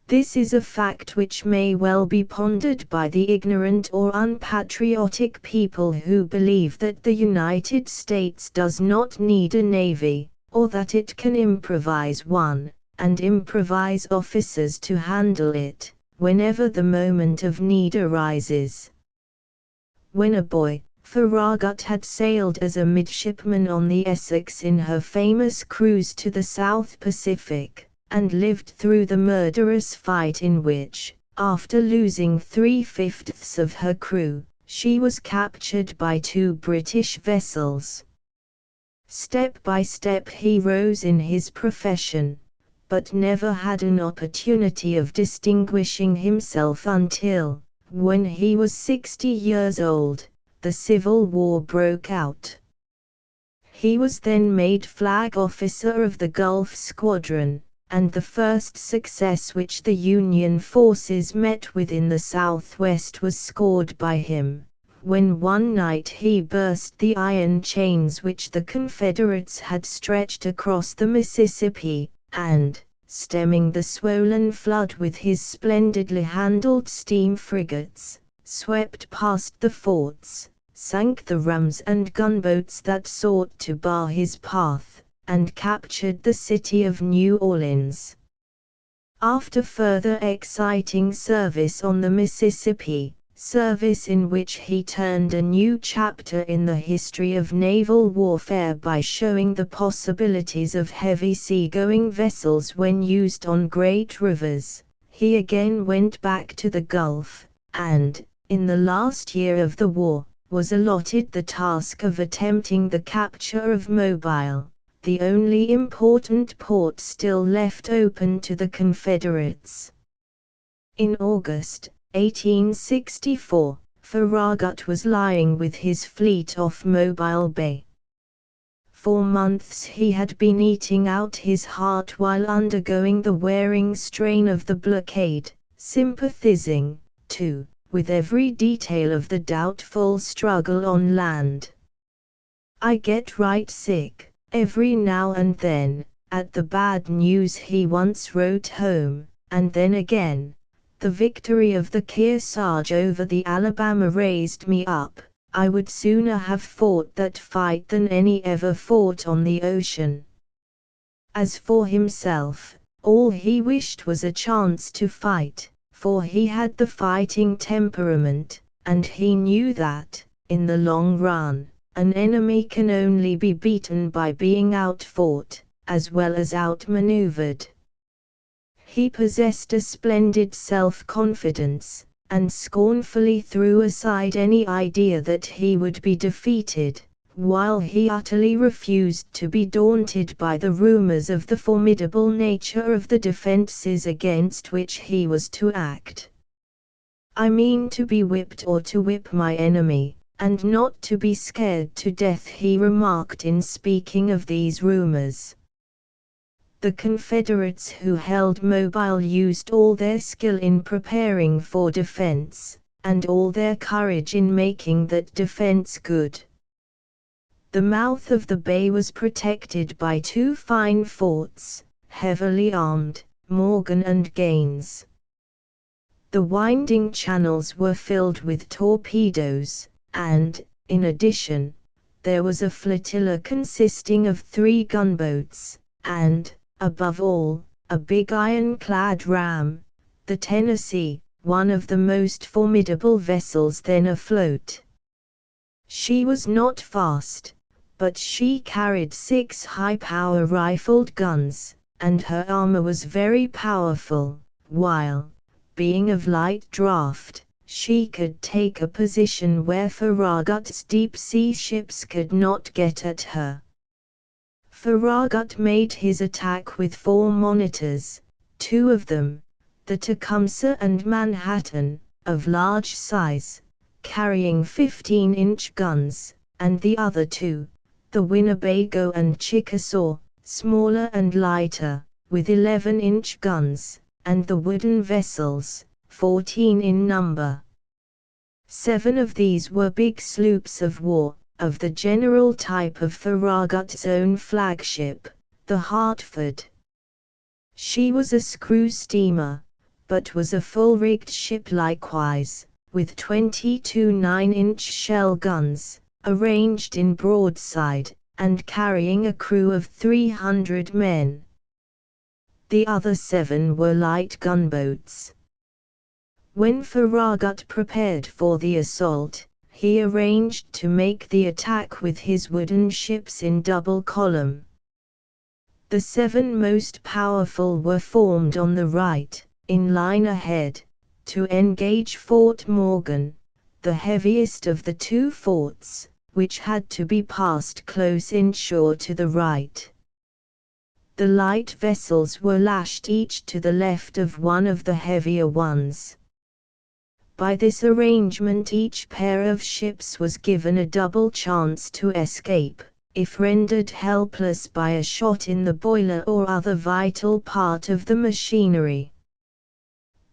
This is a fact which may well be pondered by the ignorant or unpatriotic people who believe that the United States does not need a navy, or that it can improvise one, and improvise officers to handle it, whenever the moment of need arises. When a boy, Farragut had sailed as a midshipman on the Essex in her famous cruise to the South Pacific, and lived through the murderous fight in which, after losing 3/5 of her crew, she was captured by two British vessels. Step by step he rose in his profession, but never had an opportunity of distinguishing himself until, when he was 60 years old, the Civil War broke out. He was then made flag officer of the Gulf Squadron, and the first success which the Union forces met with in the southwest was scored by him, when one night he burst the iron chains which the Confederates had stretched across the Mississippi, and, stemming the swollen flood with his splendidly handled steam frigates, swept past the forts, sank the rams and gunboats that sought to bar his path, and captured the city of New Orleans. After further exciting service on the Mississippi, service in which he turned a new chapter in the history of naval warfare by showing the possibilities of heavy sea-going vessels when used on great rivers, he again went back to the Gulf, and, in the last year of the war, was allotted the task of attempting the capture of Mobile, the only important port still left open to the Confederates. In August 1864, Farragut was lying with his fleet off Mobile Bay. For months he had been eating out his heart while undergoing the wearing strain of the blockade, sympathizing, too, with every detail of the doubtful struggle on land. "I get right sick, every now and then, at the bad news," he once wrote home, and then again, "The victory of the Kearsarge over the Alabama raised me up. I would sooner have fought that fight than any ever fought on the ocean." As for himself, all he wished was a chance to fight, for he had the fighting temperament, and he knew that, in the long run, an enemy can only be beaten by being outfought, as well as outmaneuvered. He possessed a splendid self-confidence, and scornfully threw aside any idea that he would be defeated, while he utterly refused to be daunted by the rumors of the formidable nature of the defenses against which he was to act. "I mean to be whipped or to whip my enemy, and not to be scared to death," he remarked in speaking of these rumors. The Confederates who held Mobile used all their skill in preparing for defense, and all their courage in making that defense good. The mouth of the bay was protected by two fine forts, heavily armed, Morgan and Gaines. The winding channels were filled with torpedoes, and, in addition, there was a flotilla consisting of 3 gunboats, and, above all, a big ironclad ram, the Tennessee, one of the most formidable vessels then afloat. She was not fast, but she carried 6 high-power rifled guns, and her armor was very powerful, while, being of light draft, she could take a position where Farragut's deep-sea ships could not get at her. Farragut made his attack with 4 monitors, 2 of them, the Tecumseh and Manhattan, of large size, carrying 15-inch guns, and the other 2, the Winnebago and Chickasaw, smaller and lighter, with 11-inch guns, and the wooden vessels, 14 in number. 7 of these were big sloops of war, of the general type of Farragut's own flagship, the Hartford. She was a screw steamer, but was a full-rigged ship likewise, with 22 9-inch shell guns, arranged in broadside, and carrying a crew of 300 men. The other 7 were light gunboats. When Farragut prepared for the assault, he arranged to make the attack with his wooden ships in double column. The 7 most powerful were formed on the right, in line ahead, to engage Fort Morgan, the heaviest of the 2 forts, which had to be passed close inshore to the right. The light vessels were lashed each to the left of one of the heavier ones. By this arrangement each pair of ships was given a double chance to escape, if rendered helpless by a shot in the boiler or other vital part of the machinery.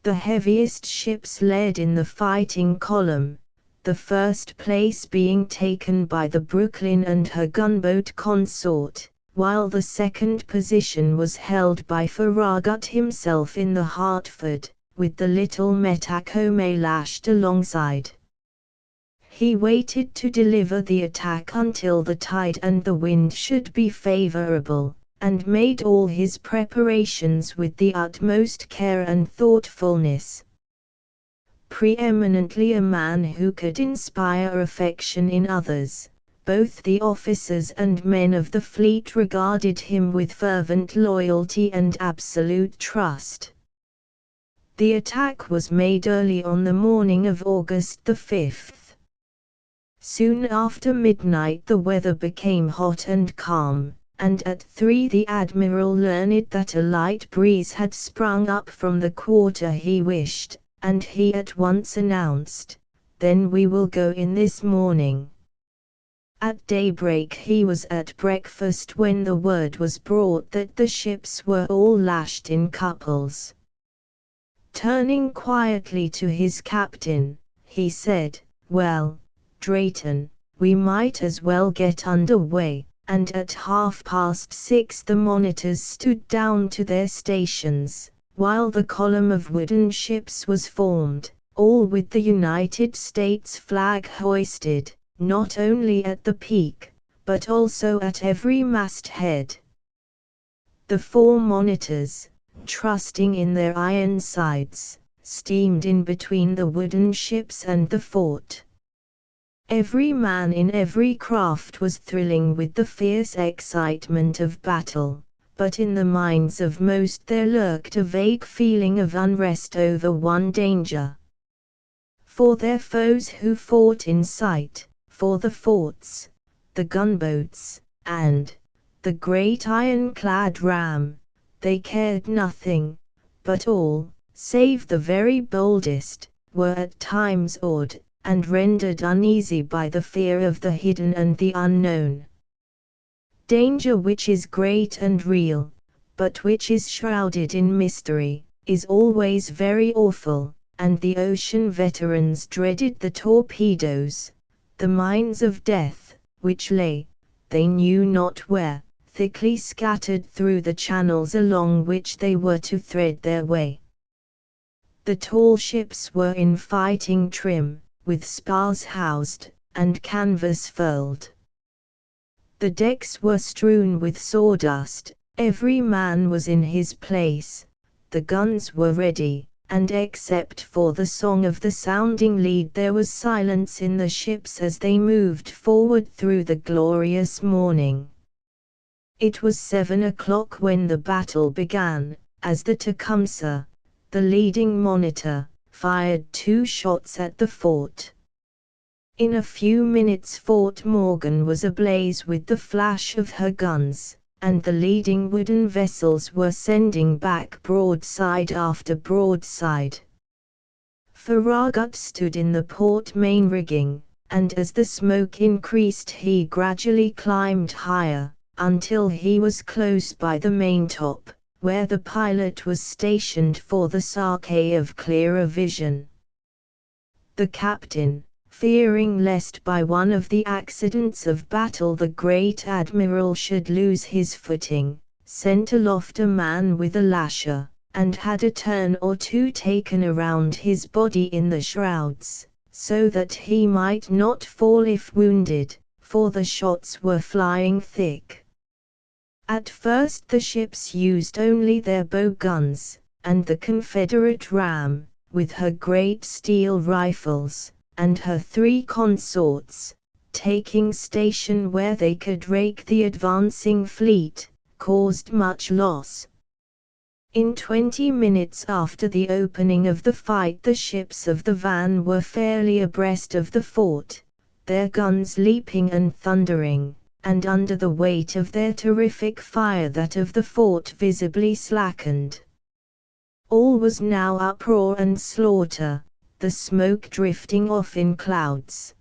The heaviest ships led in the fighting column, the first place being taken by the Brooklyn and her gunboat consort, while the second position was held by Farragut himself in the Hartford, with the little Metacome lashed alongside. He waited to deliver the attack until the tide and the wind should be favorable, and made all his preparations with the utmost care and thoughtfulness. Preeminently a man who could inspire affection in others, both the officers and men of the fleet regarded him with fervent loyalty and absolute trust. The attack was made early on the morning of August the 5th. Soon after midnight the weather became hot and calm, and at 3 the admiral learned that a light breeze had sprung up from the quarter he wished, and he at once announced, "Then we will go in this morning." At daybreak he was at breakfast when the word was brought that the ships were all lashed in couples. Turning quietly to his captain, he said, "Well, Drayton, we might as well get under way," and at 6:30 the monitors stood down to their stations, while the column of wooden ships was formed, all with the United States flag hoisted, not only at the peak, but also at every masthead. The 4 monitors, trusting in their iron sides, steamed in between the wooden ships and the fort. Every man in every craft was thrilling with the fierce excitement of battle, but in the minds of most there lurked a vague feeling of unrest over one danger. For their foes who fought in sight, for the forts, the gunboats, and the great ironclad ram, they cared nothing, but all, save the very boldest, were at times awed and rendered uneasy by the fear of the hidden and the unknown. Danger which is great and real, but which is shrouded in mystery, is always very awful, and the ocean veterans dreaded the torpedoes, the mines of death, which lay, they knew not where, thickly scattered through the channels along which they were to thread their way. The tall ships were in fighting trim, with spars housed, and canvas furled. The decks were strewn with sawdust, every man was in his place, the guns were ready, and except for the song of the sounding lead there was silence in the ships as they moved forward through the glorious morning. It was 7 o'clock when the battle began, as the Tecumseh, the leading monitor, fired 2 shots at the fort. In a few minutes Fort Morgan was ablaze with the flash of her guns, and the leading wooden vessels were sending back broadside after broadside. Farragut stood in the port main rigging, and as the smoke increased he gradually climbed higher, until he was close by the maintop, where the pilot was stationed for the sake of clearer vision. The captain, fearing lest by one of the accidents of battle the great admiral should lose his footing, sent aloft a man with a lasher, and had a turn or 2 taken around his body in the shrouds, so that he might not fall if wounded, for the shots were flying thick. At first the ships used only their bow guns, and the Confederate ram, with her great steel rifles, and her 3 consorts, taking station where they could rake the advancing fleet, caused much loss. In 20 minutes after the opening of the fight the ships of the van were fairly abreast of the fort, their guns leaping and thundering, and under the weight of their terrific fire that of the fort visibly slackened. All was now uproar and slaughter, the smoke drifting off in clouds.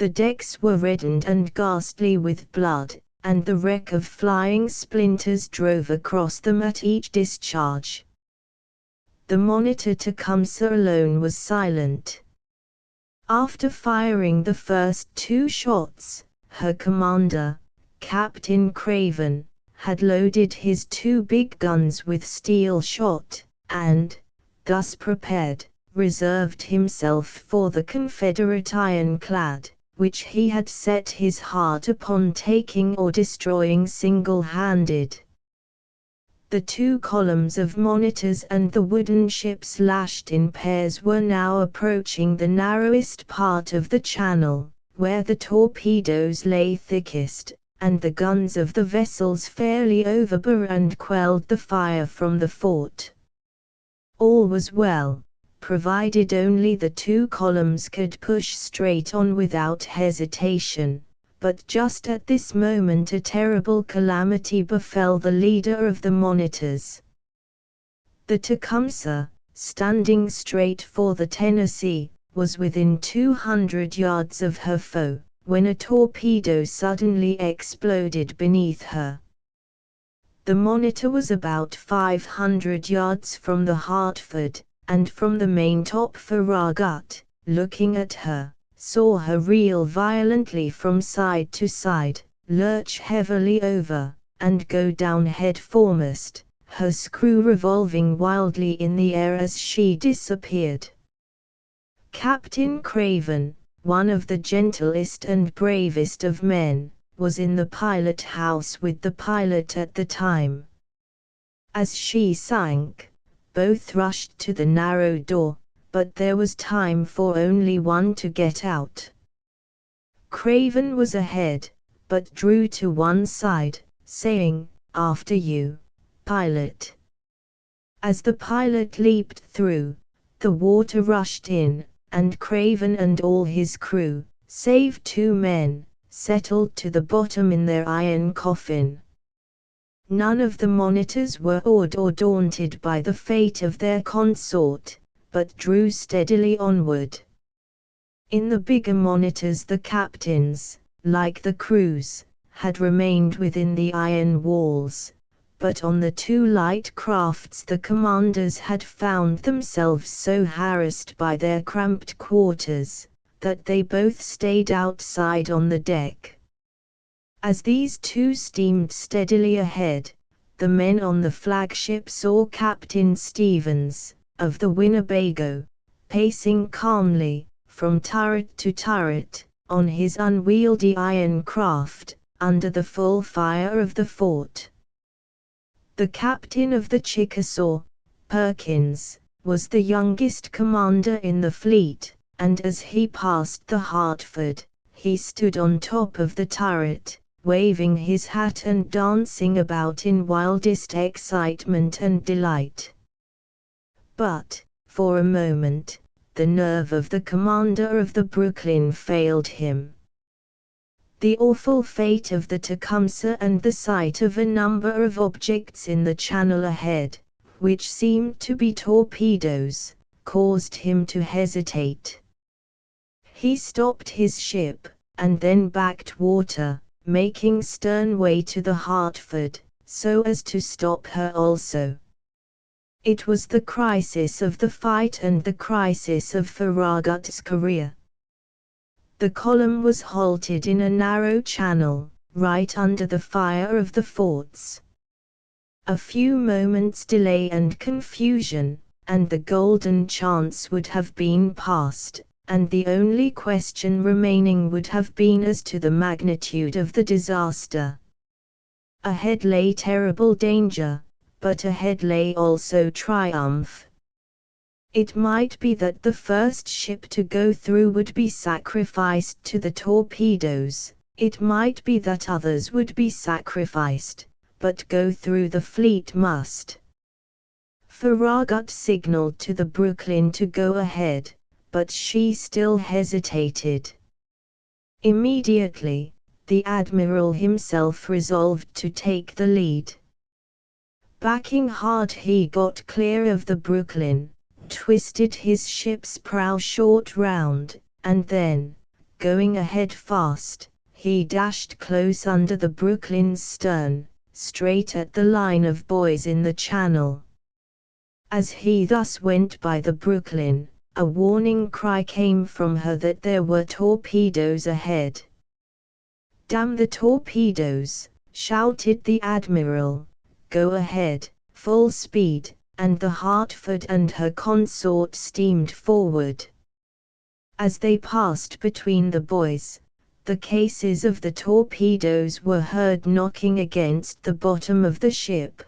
The decks were reddened and ghastly with blood, and the wreck of flying splinters drove across them at each discharge. The monitor Tecumseh alone was silent. After firing the first 2 shots, her commander, Captain Craven, had loaded his 2 big guns with steel shot, and, thus prepared, reserved himself for the Confederate ironclad, which he had set his heart upon taking or destroying single-handed. The 2 columns of monitors and the wooden ships lashed in pairs were now approaching the narrowest part of the channel, where the torpedoes lay thickest, and the guns of the vessels fairly overbore and quelled the fire from the fort. All was well, provided only the 2 columns could push straight on without hesitation, but just at this moment a terrible calamity befell the leader of the monitors. The Tecumseh, standing straight for the Tennessee, was within 200 yards of her foe, when a torpedo suddenly exploded beneath her. The Monitor was about 500 yards from the Hartford, and from the maintop Farragut, looking at her, saw her reel violently from side to side, lurch heavily over, and go down head foremost, her screw revolving wildly in the air as she disappeared. Captain Craven, one of the gentlest and bravest of men, was in the pilot house with the pilot at the time. As she sank, both rushed to the narrow door, but there was time for only one to get out. Craven was ahead, but drew to one side, saying, "After you, pilot." As the pilot leaped through, the water rushed in, and Craven and all his crew, save 2 men, settled to the bottom in their iron coffin. None of the monitors were awed or daunted by the fate of their consort, but drew steadily onward. In the bigger monitors the captains, like the crews, had remained within the iron walls, but on the 2 light crafts the commanders had found themselves so harassed by their cramped quarters, that they both stayed outside on the deck. As these 2 steamed steadily ahead, the men on the flagship saw Captain Stevens, of the Winnebago, pacing calmly, from turret to turret, on his unwieldy iron craft, under the full fire of the fort. The captain of the Chickasaw, Perkins, was the youngest commander in the fleet, and as he passed the Hartford, he stood on top of the turret, waving his hat and dancing about in wildest excitement and delight. But, for a moment, the nerve of the commander of the Brooklyn failed him. The awful fate of the Tecumseh and the sight of a number of objects in the channel ahead, which seemed to be torpedoes, caused him to hesitate. He stopped his ship, and then backed water, making stern way to the Hartford, so as to stop her also. It was the crisis of the fight and the crisis of Farragut's career. The column was halted in a narrow channel, right under the fire of the forts. A few moments' delay and confusion, and the golden chance would have been past, and the only question remaining would have been as to the magnitude of the disaster. Ahead lay terrible danger, but ahead lay also triumph. It might be that the first ship to go through would be sacrificed to the torpedoes, it might be that others would be sacrificed, but go through the fleet must. Farragut signaled to the Brooklyn to go ahead, but she still hesitated. Immediately, the admiral himself resolved to take the lead. Backing hard he got clear of the Brooklyn, twisted his ship's prow short round, and then, Going ahead fast, he dashed close under the Brooklyn's stern, straight at the line of buoys in the channel. As he thus went by the Brooklyn, a warning cry came from her that there were torpedoes ahead. "Damn the torpedoes!" shouted the admiral. "Go ahead, full speed," and the Hartford and her consort steamed forward. As they passed between the buoys, the cases of the torpedoes were heard knocking against the bottom of the ship,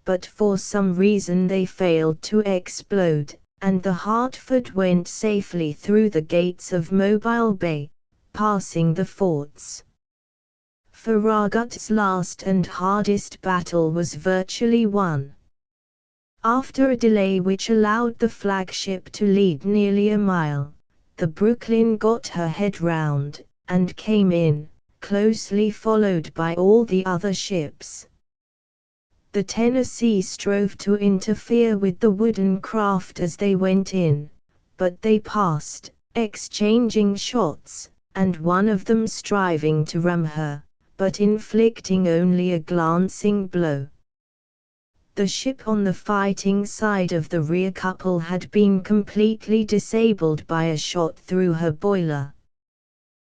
but for some reason they failed to explode, and the Hartford went safely through the gates of Mobile Bay, passing the forts. Farragut's last and hardest battle was virtually won. After a delay which allowed the flagship to lead nearly a mile, the Brooklyn got her head round, and came in, closely followed by all the other ships. The Tennessee strove to interfere with the wooden craft as they went in, but they passed, exchanging shots, and one of them striving to ram her, but inflicting only a glancing blow. The ship on the fighting side of the rear couple had been completely disabled by a shot through her boiler.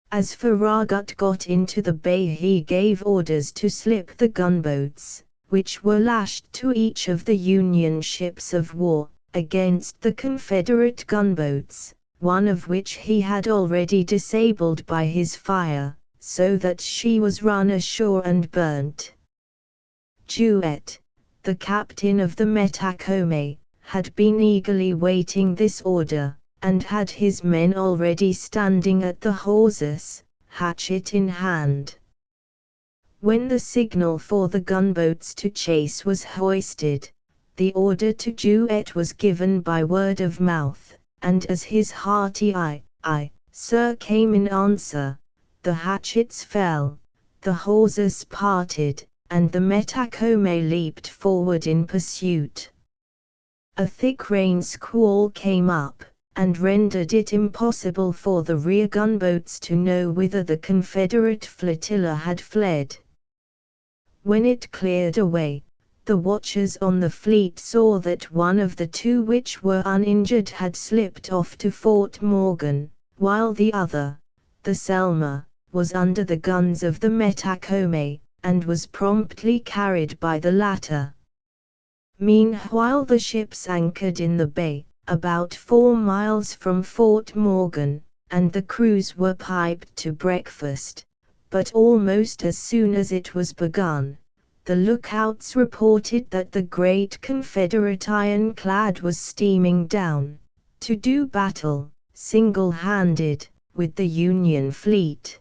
As Farragut got into the bay, he gave orders to slip the gunboats, which were lashed to each of the Union ships of war, against the Confederate gunboats, one of which he had already disabled by his fire, so that she was run ashore and burnt. Jewett, the captain of the Metacome, had been eagerly waiting this order, and had his men already standing at the hawsers, hatchet in hand. When the signal for the gunboats to chase was hoisted, the order to Jewett was given by word of mouth, and as his hearty "Aye, sir" came in answer, the hatchets fell, the hawsers parted, and the Metacome leaped forward in pursuit. A thick rain squall came up, and rendered it impossible for the rear gunboats to know whither the Confederate flotilla had fled. When it cleared away, the watchers on the fleet saw that one of the two which were uninjured had slipped off to Fort Morgan, while the other, the Selma, was under the guns of the Metacome, and was promptly carried by the latter. Meanwhile the ships anchored in the bay, about 4 miles from Fort Morgan, and the crews were piped to breakfast, but almost as soon as it was begun, the lookouts reported that the great Confederate ironclad was steaming down, to do battle, single-handed, with the Union fleet.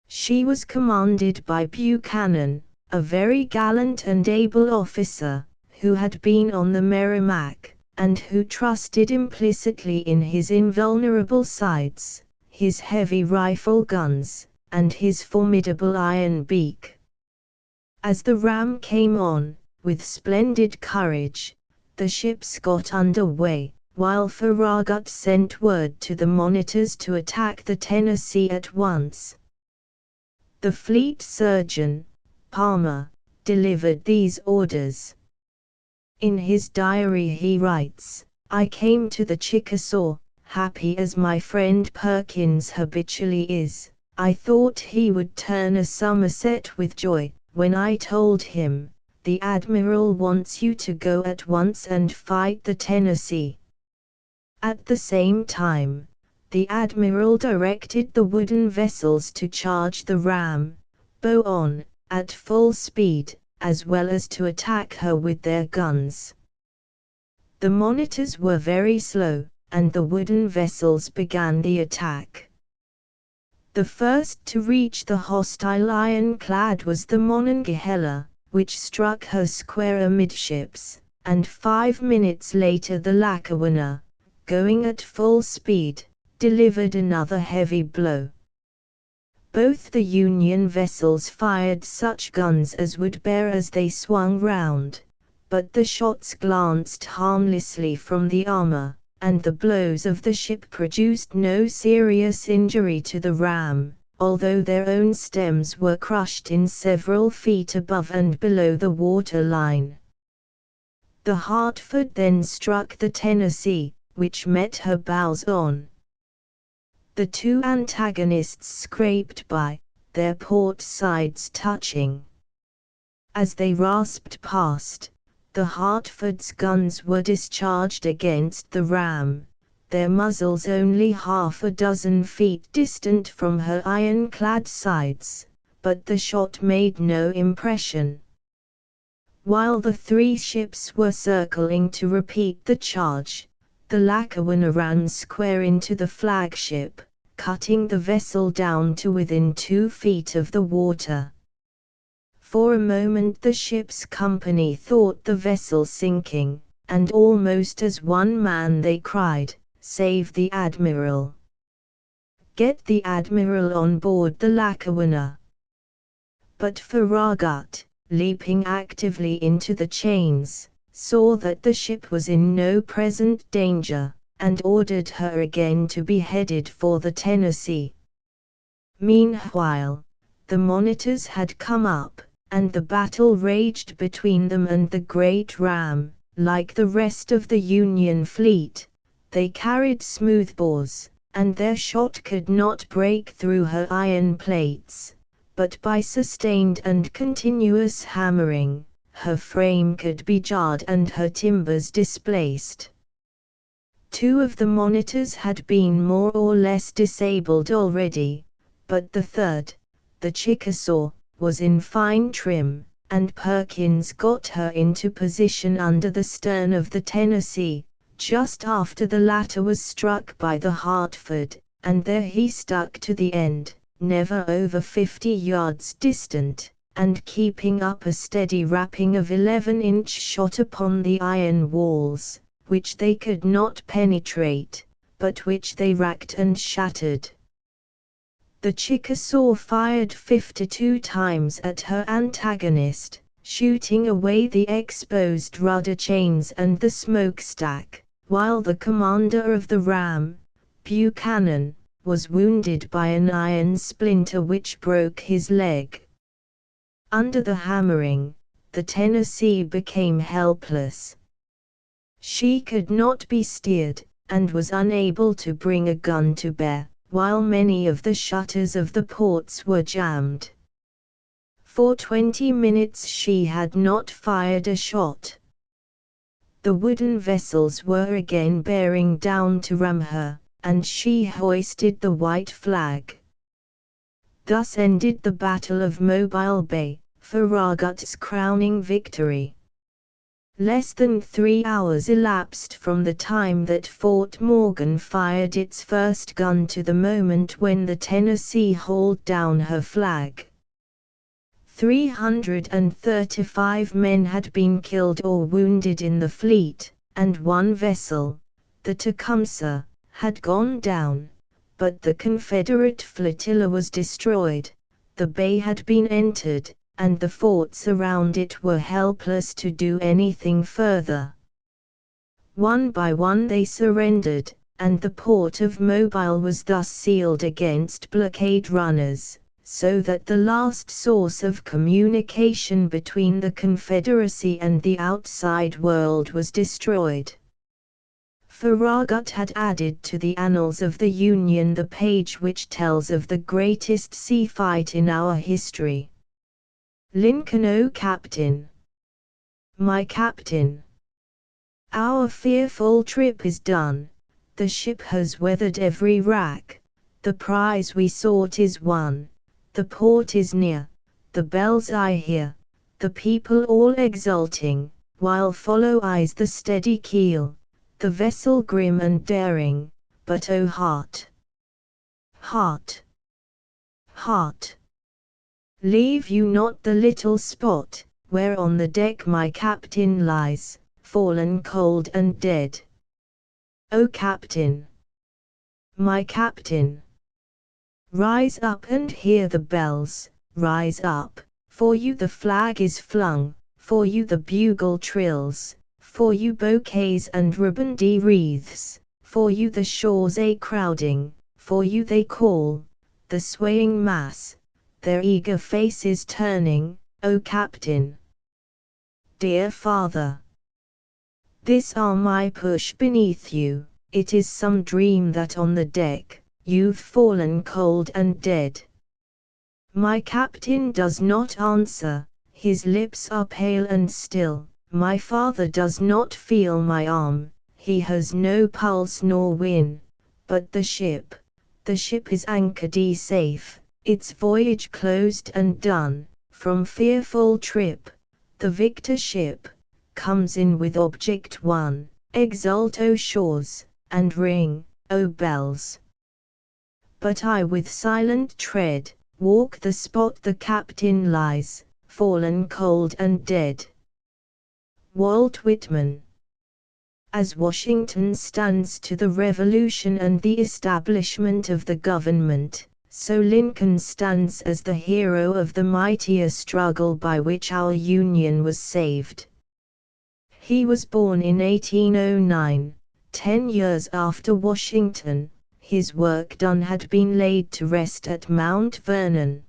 She was commanded by Buchanan, a very gallant and able officer, who had been on the Merrimac, and who trusted implicitly in his invulnerable sides, his heavy rifle guns, and his formidable iron beak. As the ram came on, with splendid courage, the ships got under way, while Farragut sent word to the monitors to attack the Tennessee at once. The fleet surgeon, Palmer, delivered these orders. In his diary he writes, "I came to the Chickasaw, happy as my friend Perkins habitually is. I thought he would turn a somerset with joy, when I told him, 'The Admiral wants you to go at once and fight the Tennessee.' At the same time, the Admiral directed the wooden vessels to charge the ram, bow on, at full speed, as well as to attack her with their guns. The monitors were very slow, and the wooden vessels began the attack. The first to reach the hostile ironclad was the Monongahela, which struck her square amidships, and 5 minutes later the Lackawanna, going at full speed, delivered another heavy blow. Both the Union vessels fired such guns as would bear as they swung round, but the shots glanced harmlessly from the armor, and the blows of the ship produced no serious injury to the ram, although their own stems were crushed in several feet above and below the water line. The Hartford then struck the Tennessee, which met her bows on. The two antagonists scraped by, their port sides touching. As they rasped past, the Hartford's guns were discharged against the ram, their muzzles only half a dozen feet distant from her iron-clad sides, but the shot made no impression. While the three ships were circling to repeat the charge, the Lackawanna ran square into the flagship, cutting the vessel down to within 2 feet of the water. For a moment the ship's company thought the vessel sinking, and almost as one man they cried, "Save the Admiral! Get the Admiral on board the Lackawanna!" But Farragut, leaping actively into the chains, saw that the ship was in no present danger, and ordered her again to be headed for the Tennessee. Meanwhile, the monitors had come up, and the battle raged between them and the great ram. Like the rest of the Union fleet, they carried smoothbores, and their shot could not break through her iron plates, but by sustained and continuous hammering, her frame could be jarred and her timbers displaced. 2 of the monitors had been more or less disabled already, but the third, the Chickasaw, was in fine trim, and Perkins got her into position under the stern of the Tennessee, just after the latter was struck by the Hartford, and there he stuck to the end, never over 50 yards distant, and keeping up a steady rapping of 11-inch shot upon the iron walls, which they could not penetrate, but which they racked and shattered. The Chickasaw fired 52 times at her antagonist, shooting away the exposed rudder chains and the smokestack, while the commander of the ram, Buchanan, was wounded by an iron splinter which broke his leg. Under the hammering, the Tennessee became helpless. She could not be steered, and was unable to bring a gun to bear, while many of the shutters of the ports were jammed. For 20 minutes she had not fired a shot. The wooden vessels were again bearing down to ram her, and she hoisted the white flag. Thus ended the Battle of Mobile Bay, Farragut's crowning victory. Less than 3 hours elapsed from the time that Fort Morgan fired its first gun to the moment when the Tennessee hauled down her flag. 335 men had been killed or wounded in the fleet, and 1 vessel, the Tecumseh, had gone down, but the Confederate flotilla was destroyed, the bay had been entered, and the forts around it were helpless to do anything further. One by one they surrendered, and the port of Mobile was thus sealed against blockade runners, so that the last source of communication between the Confederacy and the outside world was destroyed. Farragut had added to the annals of the Union the page which tells of the greatest sea fight in our history. Lincoln, O Captain! My Captain! Our fearful trip is done, the ship has weathered every rack, the prize we sought is won, the port is near, the bells I hear, the people all exulting, while follow eyes the steady keel, the vessel grim and daring, but O heart! Heart! Heart! Leave you not the little spot, where on the deck my captain lies, fallen cold and dead. O Captain! My Captain! Rise up and hear the bells, rise up, for you the flag is flung, for you the bugle trills, for you bouquets and ribbondy wreaths, For you the shores a crowding, for you they call, the swaying mass, their eager faces turning, O Captain. Dear Father, this arm I push beneath you, it is some dream that on the deck, you've fallen cold and dead. My captain does not answer, his lips are pale and still, my father does not feel my arm, he has no pulse nor win, but the ship is anchored safe, its voyage closed and done, from fearful trip, the victor ship comes in with object won, exult O shores, and ring, O bells. But I with silent tread, walk the spot the captain lies, fallen cold and dead. Walt Whitman. As Washington stands to the Revolution and the establishment of the government, so Lincoln stands as the hero of the mightier struggle by which our Union was saved. He was born in 1809, 10 years after Washington. His work done had been laid to rest at Mount Vernon.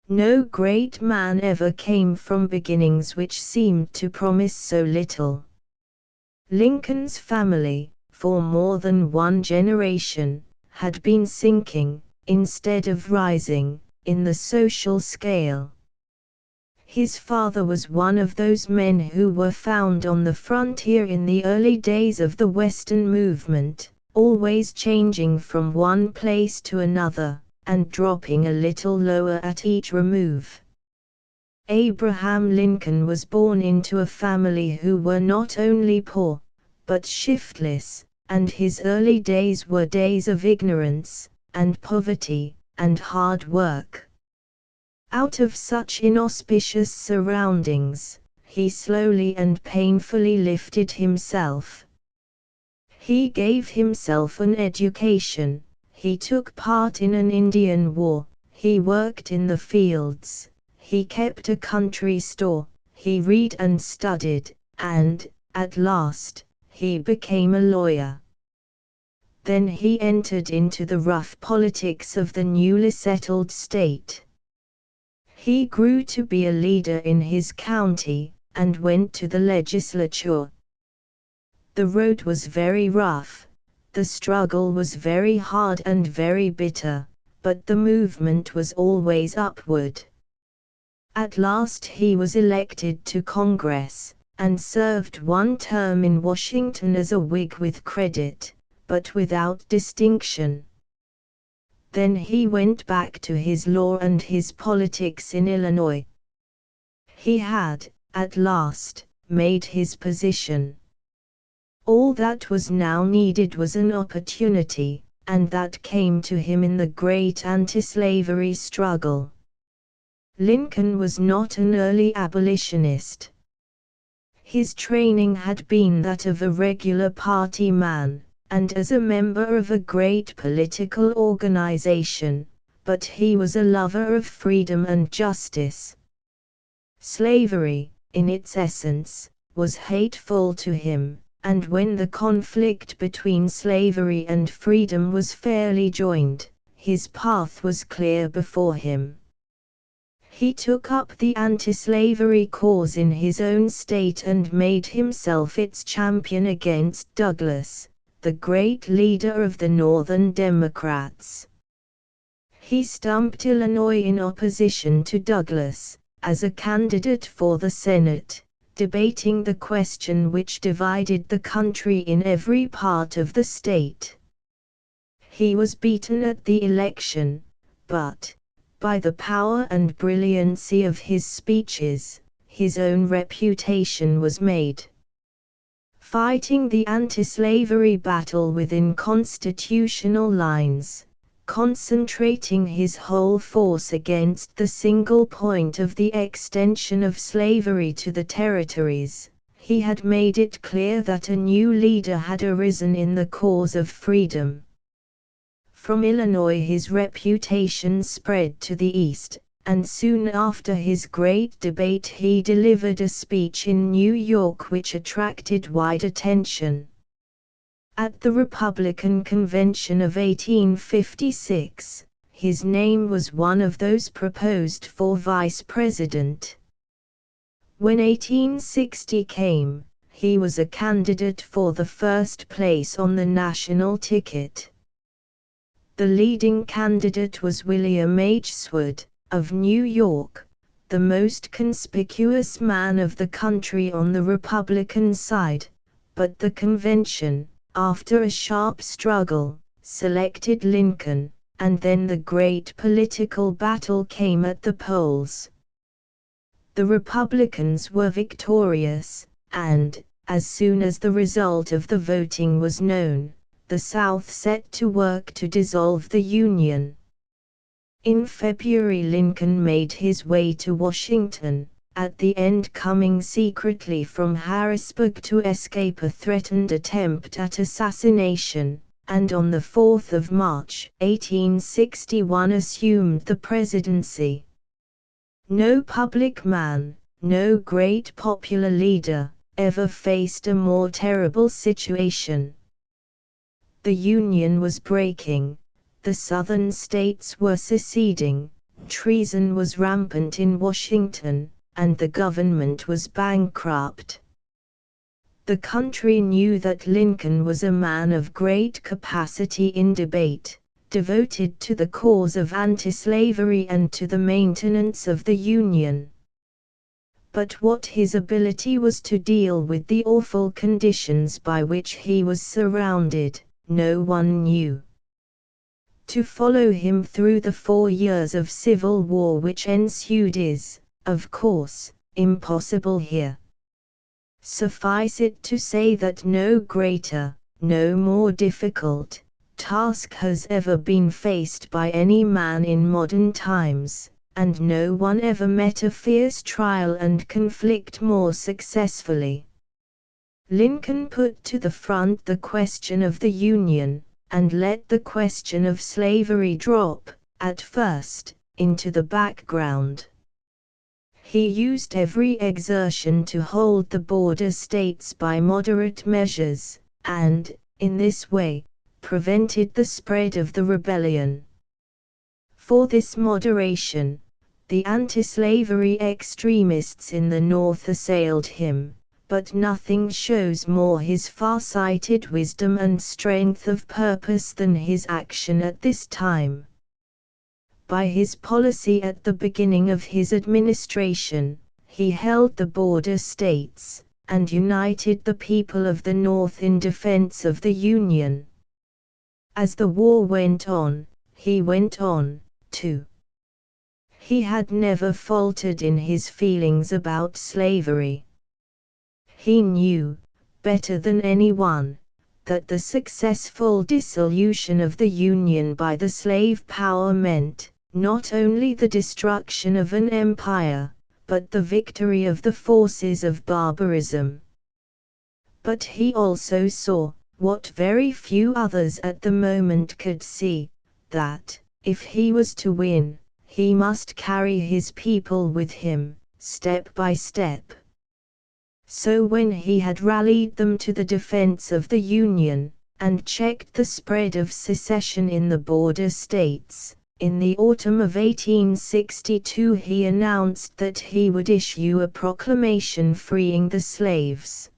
No great man ever came from beginnings which seemed to promise so little. Lincoln's family, for more than one generation, had been sinking, instead of rising, in the social scale. His father was one of those men who were found on the frontier in the early days of the Western movement, always changing from one place to another, and dropping a little lower at each remove. Abraham Lincoln was born into a family who were not only poor, but shiftless, and his early days were days of ignorance, and poverty, and hard work. Out of such inauspicious surroundings, he slowly and painfully lifted himself. He gave himself an education, he took part in an Indian war, he worked in the fields, he kept a country store, he read and studied, and, at last, he became a lawyer. Then he entered into the rough politics of the newly settled state. He grew to be a leader in his county, and went to the legislature. The road was very rough, the struggle was very hard and very bitter, but the movement was always upward. At last he was elected to Congress, and served one term in Washington as a Whig with credit, but without distinction. Then he went back to his law and his politics in Illinois. He had, at last, made his position. All that was now needed was an opportunity, and that came to him in the great anti-slavery struggle. Lincoln was not an early abolitionist. His training had been that of a regular party man, and as a member of a great political organization, but he was a lover of freedom and justice. Slavery, in its essence, was hateful to him, and when the conflict between slavery and freedom was fairly joined, his path was clear before him. He took up the anti-slavery cause in his own state and made himself its champion against Douglas, the great leader of the Northern Democrats. He stumped Illinois in opposition to Douglas, as a candidate for the Senate, debating the question which divided the country in every part of the state. He was beaten at the election, but, by the power and brilliancy of his speeches, his own reputation was made. Fighting the anti-slavery battle within constitutional lines, concentrating his whole force against the single point of the extension of slavery to the territories, he had made it clear that a new leader had arisen in the cause of freedom. From Illinois his reputation spread to the east, and soon after his great debate he delivered a speech in New York which attracted wide attention. At the Republican Convention of 1856, his name was one of those proposed for vice president. When 1860 came, he was a candidate for the first place on the national ticket. The leading candidate was William H. Seward, of New York, the most conspicuous man of the country on the Republican side, but the convention, after a sharp struggle, selected Lincoln, and then the great political battle came at the polls. The Republicans were victorious, and, as soon as the result of the voting was known, the South set to work to dissolve the Union. In February Lincoln made his way to Washington, at the end coming secretly from Harrisburg to escape a threatened attempt at assassination, and on the 4th of March, 1861 assumed the presidency. No public man, no great popular leader, ever faced a more terrible situation. The Union was breaking, the Southern states were seceding, treason was rampant in Washington, and the government was bankrupt. The country knew that Lincoln was a man of great capacity in debate, devoted to the cause of anti-slavery and to the maintenance of the Union. But what his ability was to deal with the awful conditions by which he was surrounded, no one knew. To follow him through the 4 years of civil war which ensued is, of course, impossible here. Suffice it to say that no greater, no more difficult, task has ever been faced by any man in modern times, and no one ever met a fierce trial and conflict more successfully. Lincoln put to the front the question of the Union, and let the question of slavery drop, at first, into the background. He used every exertion to hold the border states by moderate measures, and, in this way, prevented the spread of the rebellion. For this moderation, the anti-slavery extremists in the North assailed him, but nothing shows more his far-sighted wisdom and strength of purpose than his action at this time. By his policy at the beginning of his administration, he held the border states, and united the people of the North in defense of the Union. As the war went on, he went on, too. He had never faltered in his feelings about slavery. He knew, better than anyone, that the successful dissolution of the Union by the slave power meant, not only the destruction of an empire, but the victory of the forces of barbarism. But he also saw, what very few others at the moment could see, that, if he was to win, he must carry his people with him, step by step. So when he had rallied them to the defense of the Union, and checked the spread of secession in the border states, in the autumn of 1862 he announced that he would issue a proclamation freeing the slaves.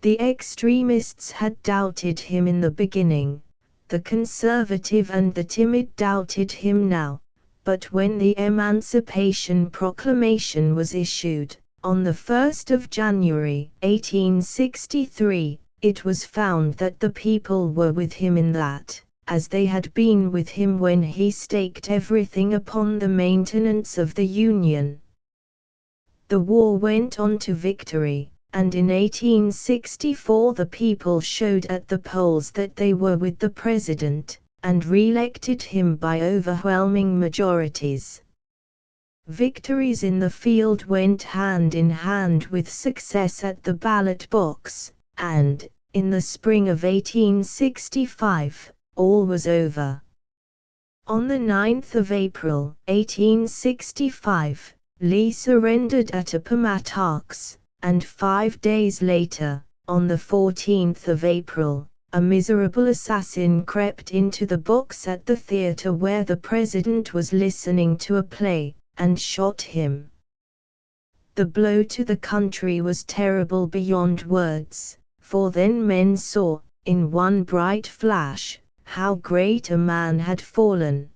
The extremists had doubted him in the beginning, the conservative and the timid doubted him now, but when the Emancipation Proclamation was issued, on the 1st of January, 1863, it was found that the people were with him in that, as they had been with him when he staked everything upon the maintenance of the Union. The war went on to victory, and in 1864 the people showed at the polls that they were with the President, and re-elected him by overwhelming majorities. Victories in the field went hand in hand with success at the ballot box, and, in the spring of 1865, all was over. On the 9th of April, 1865, Lee surrendered at Appomattox, and 5 days later, on the 14th of April, a miserable assassin crept into the box at the theater where the president was listening to a play, and shot him. The blow to the country was terrible beyond words, for then men saw, in one bright flash, how great a man had fallen.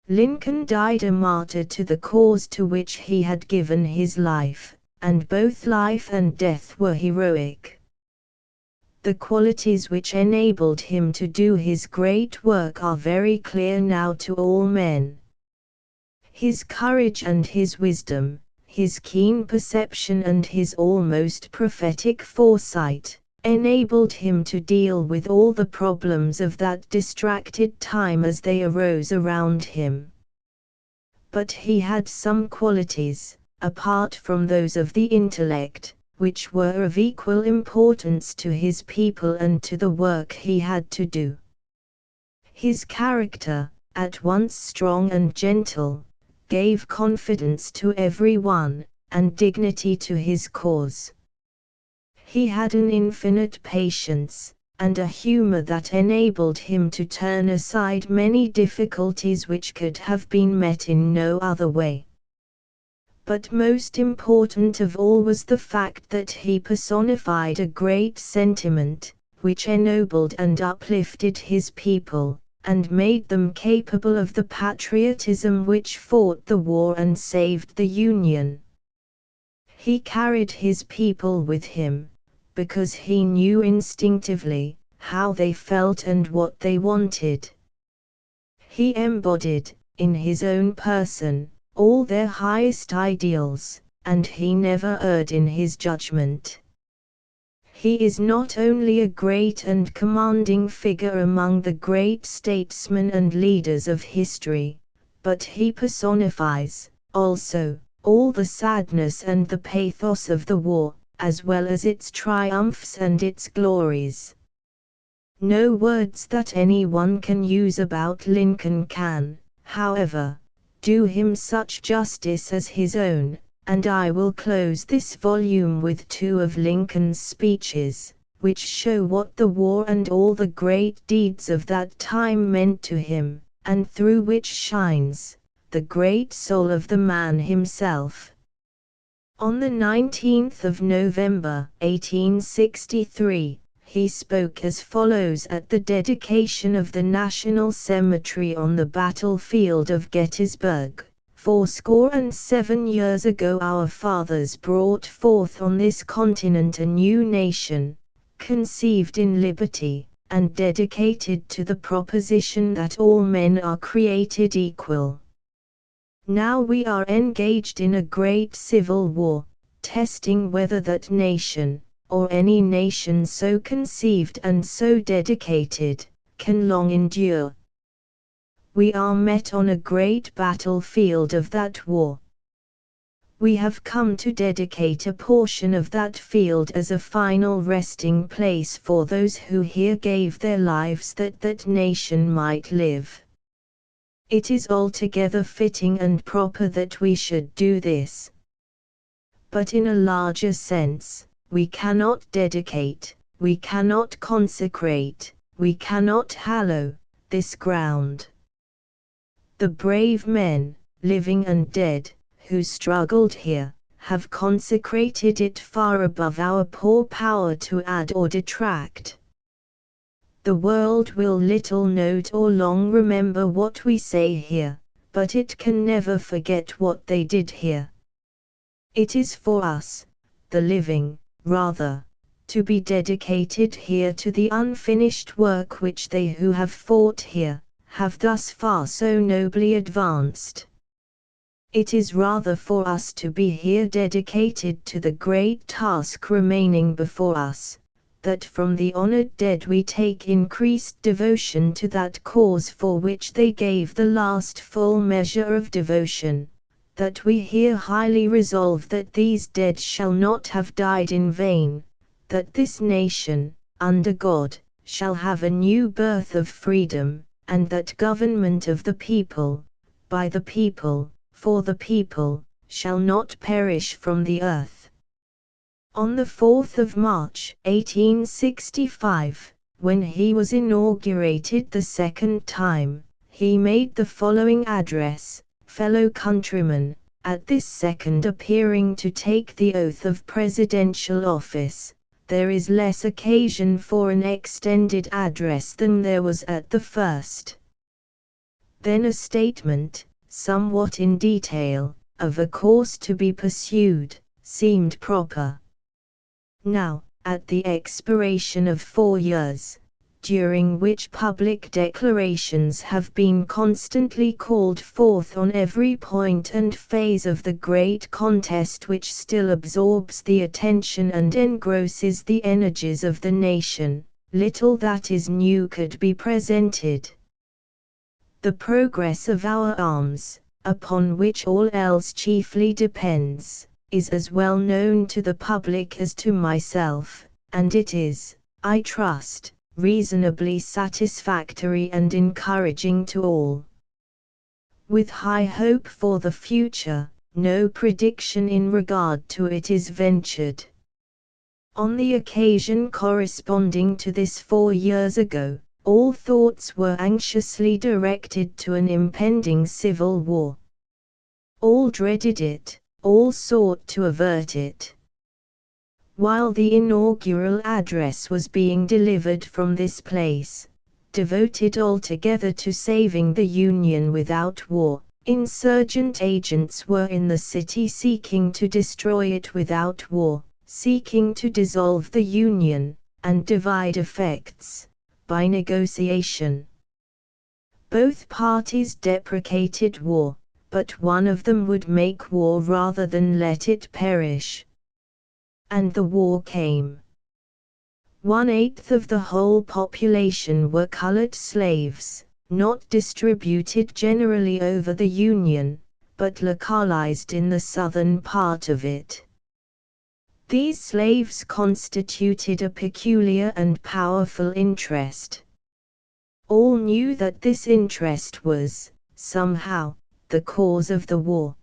Lincoln died a martyr to the cause to which he had given his life, and both life and death were heroic. The qualities which enabled him to do his great work are very clear now to all men. His courage and his wisdom, his keen perception and his almost prophetic foresight, enabled him to deal with all the problems of that distracted time as they arose around him. But he had some qualities, apart from those of the intellect, which were of equal importance to his people and to the work he had to do. His character, at once strong and gentle, gave confidence to every one, and dignity to his cause. He had an infinite patience, and a humor that enabled him to turn aside many difficulties which could have been met in no other way. But most important of all was the fact that he personified a great sentiment, which ennobled and uplifted his people, and made them capable of the patriotism which fought the war and saved the Union. He carried his people with him, because he knew instinctively how they felt and what they wanted. He embodied, in his own person, all their highest ideals, and he never erred in his judgment. He is not only a great and commanding figure among the great statesmen and leaders of history, but he personifies, also, all the sadness and the pathos of the war, as well as its triumphs and its glories. No words that anyone can use about Lincoln can, however, do him such justice as his own, and I will close this volume with two of Lincoln's speeches, which show what the war and all the great deeds of that time meant to him, and through which shines the great soul of the man himself. On the 19th of November, 1863, he spoke as follows at the dedication of the National Cemetery on the battlefield of Gettysburg. 77 years ago our fathers brought forth on this continent a new nation, conceived in liberty, and dedicated to the proposition that all men are created equal. Now we are engaged in a great civil war, testing whether that nation, or any nation so conceived and so dedicated, can long endure. We are met on a great battlefield of that war. We have come to dedicate a portion of that field as a final resting place for those who here gave their lives that that nation might live. It is altogether fitting and proper that we should do this. But in a larger sense, we cannot dedicate, we cannot consecrate, we cannot hallow this ground. The brave men, living and dead, who struggled here, have consecrated it far above our poor power to add or detract. The world will little note or long remember what we say here, but it can never forget what they did here. It is for us, the living, rather, to be dedicated here to the unfinished work which they who have fought here, have thus far so nobly advanced. It is rather for us to be here dedicated to the great task remaining before us, that from the honored dead we take increased devotion to that cause for which they gave the last full measure of devotion, that we here highly resolve that these dead shall not have died in vain, that this nation, under God, shall have a new birth of freedom, and that government of the people, by the people, for the people, shall not perish from the earth. On the 4th of March, 1865, when he was inaugurated the second time, he made the following address: "Fellow countrymen, at this second appearing to take the oath of presidential office, there is less occasion for an extended address than there was at the first." Then a statement, somewhat in detail, of a course to be pursued, seemed proper. Now, at the expiration of 4 years, during which public declarations have been constantly called forth on every point and phase of the great contest which still absorbs the attention and engrosses the energies of the nation, little that is new could be presented. The progress of our arms, upon which all else chiefly depends, is as well known to the public as to myself, and it is, I trust, reasonably satisfactory and encouraging to all. With high hope for the future, no prediction in regard to it is ventured. On the occasion corresponding to this 4 years ago, all thoughts were anxiously directed to an impending civil war. All dreaded it, all sought to avert it. While the inaugural address was being delivered from this place, devoted altogether to saving the Union without war, insurgent agents were in the city seeking to destroy it without war, seeking to dissolve the Union, and divide effects, by negotiation. Both parties deprecated war, but one of them would make war rather than let it perish. And the war came. 1/8 of the whole population were colored slaves, not distributed generally over the Union, but localized in the southern part of it. These slaves constituted a peculiar and powerful interest. All knew that this interest was, somehow, the cause of the war.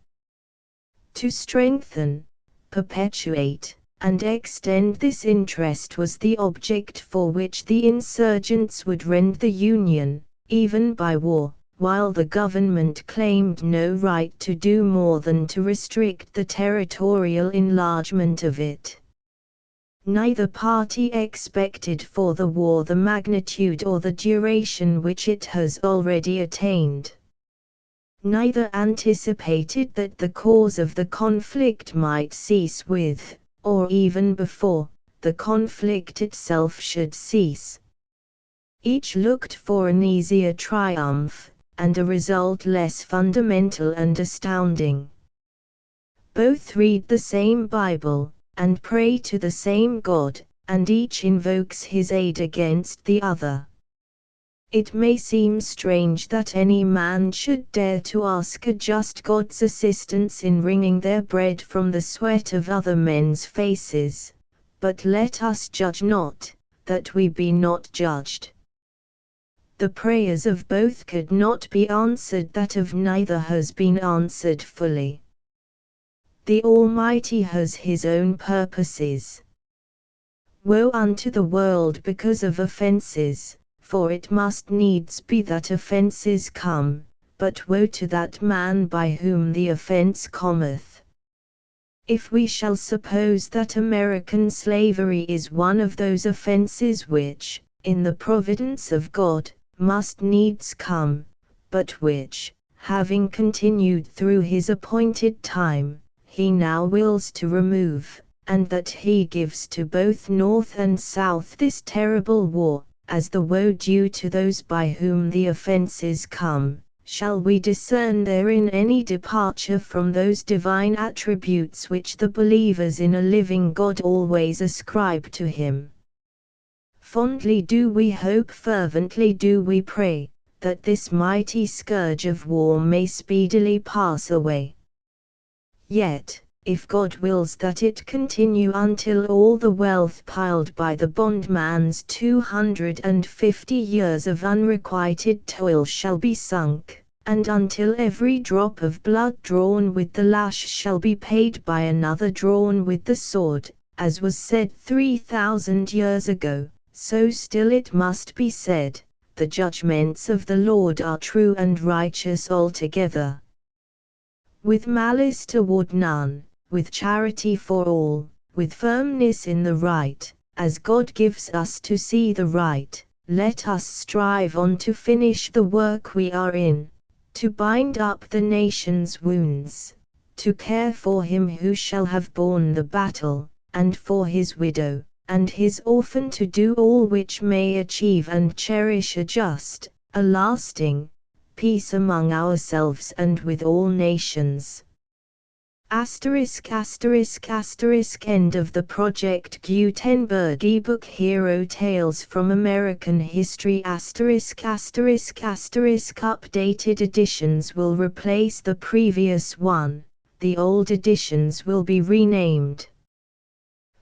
To strengthen, perpetuate, and extend this interest was the object for which the insurgents would rend the Union, even by war, while the government claimed no right to do more than to restrict the territorial enlargement of it. Neither party expected for the war the magnitude or the duration which it has already attained. Neither anticipated that the cause of the conflict might cease with, or even before, the conflict itself should cease. Each looked for an easier triumph, and a result less fundamental and astounding. Both read the same Bible, and pray to the same God, and each invokes his aid against the other. It may seem strange that any man should dare to ask a just God's assistance in wringing their bread from the sweat of other men's faces, but let us judge not, that we be not judged. The prayers of both could not be answered, that of neither has been answered fully. The Almighty has his own purposes. Woe unto the world because of offenses, for it must needs be that offenses come, but woe to that man by whom the offense cometh. If we shall suppose that American slavery is one of those offenses which, in the providence of God, must needs come, but which, having continued through his appointed time, he now wills to remove, and that he gives to both North and South this terrible war, as the woe due to those by whom the offenses come, shall we discern therein any departure from those divine attributes which the believers in a living God always ascribe to him? Fondly do we hope, fervently do we pray, that this mighty scourge of war may speedily pass away. Yet, if God wills that it continue until all the wealth piled by the bondman's 250 years of unrequited toil shall be sunk, and until every drop of blood drawn with the lash shall be paid by another drawn with the sword, as was said 3,000 years ago, so still it must be said, the judgments of the Lord are true and righteous altogether. With malice toward none, with charity for all, with firmness in the right, as God gives us to see the right, let us strive on to finish the work we are in, to bind up the nation's wounds, to care for him who shall have borne the battle, and for his widow, and his orphan, to do all which may achieve and cherish a just, a lasting, peace among ourselves and with all nations. Asterisk asterisk asterisk End of the Project Gutenberg ebook Hero Tales from American History asterisk asterisk asterisk Updated editions will replace the previous one, the old editions will be renamed.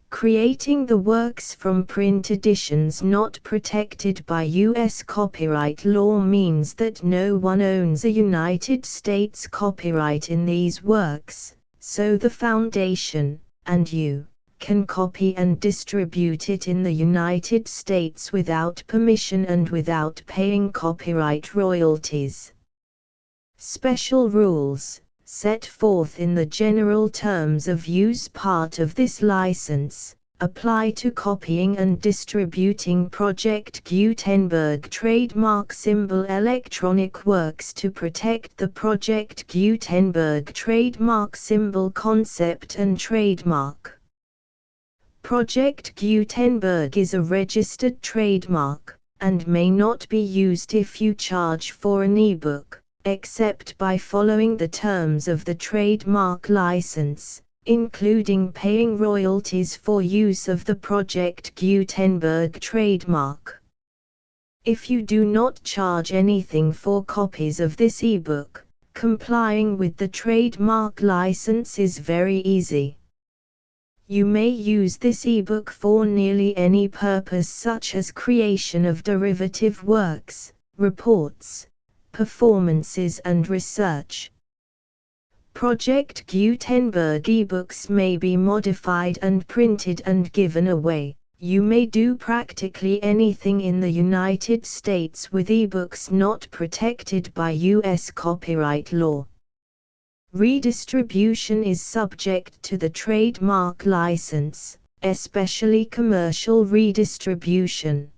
Creating the works from print editions not protected by U.S. copyright law means that no one owns a United States copyright in these works, so the Foundation, and you, can copy and distribute it in the United States without permission and without paying copyright royalties. Special rules set forth in the general terms of use part of this license, apply to copying and distributing Project Gutenberg trademark symbol electronic works to protect the Project Gutenberg trademark symbol concept and trademark. Project Gutenberg is a registered trademark, and may not be used if you charge for an ebook, except by following the terms of the trademark license, including paying royalties for use of the Project Gutenberg trademark. If you do not charge anything for copies of this ebook, complying with the trademark license is very easy. You may use this ebook for nearly any purpose, such as creation of derivative works, reports, performances and research. Project Gutenberg ebooks may be modified and printed and given away. You may do practically anything in the United States with ebooks not protected by U.S. copyright law. Redistribution is subject to the trademark license, especially commercial redistribution.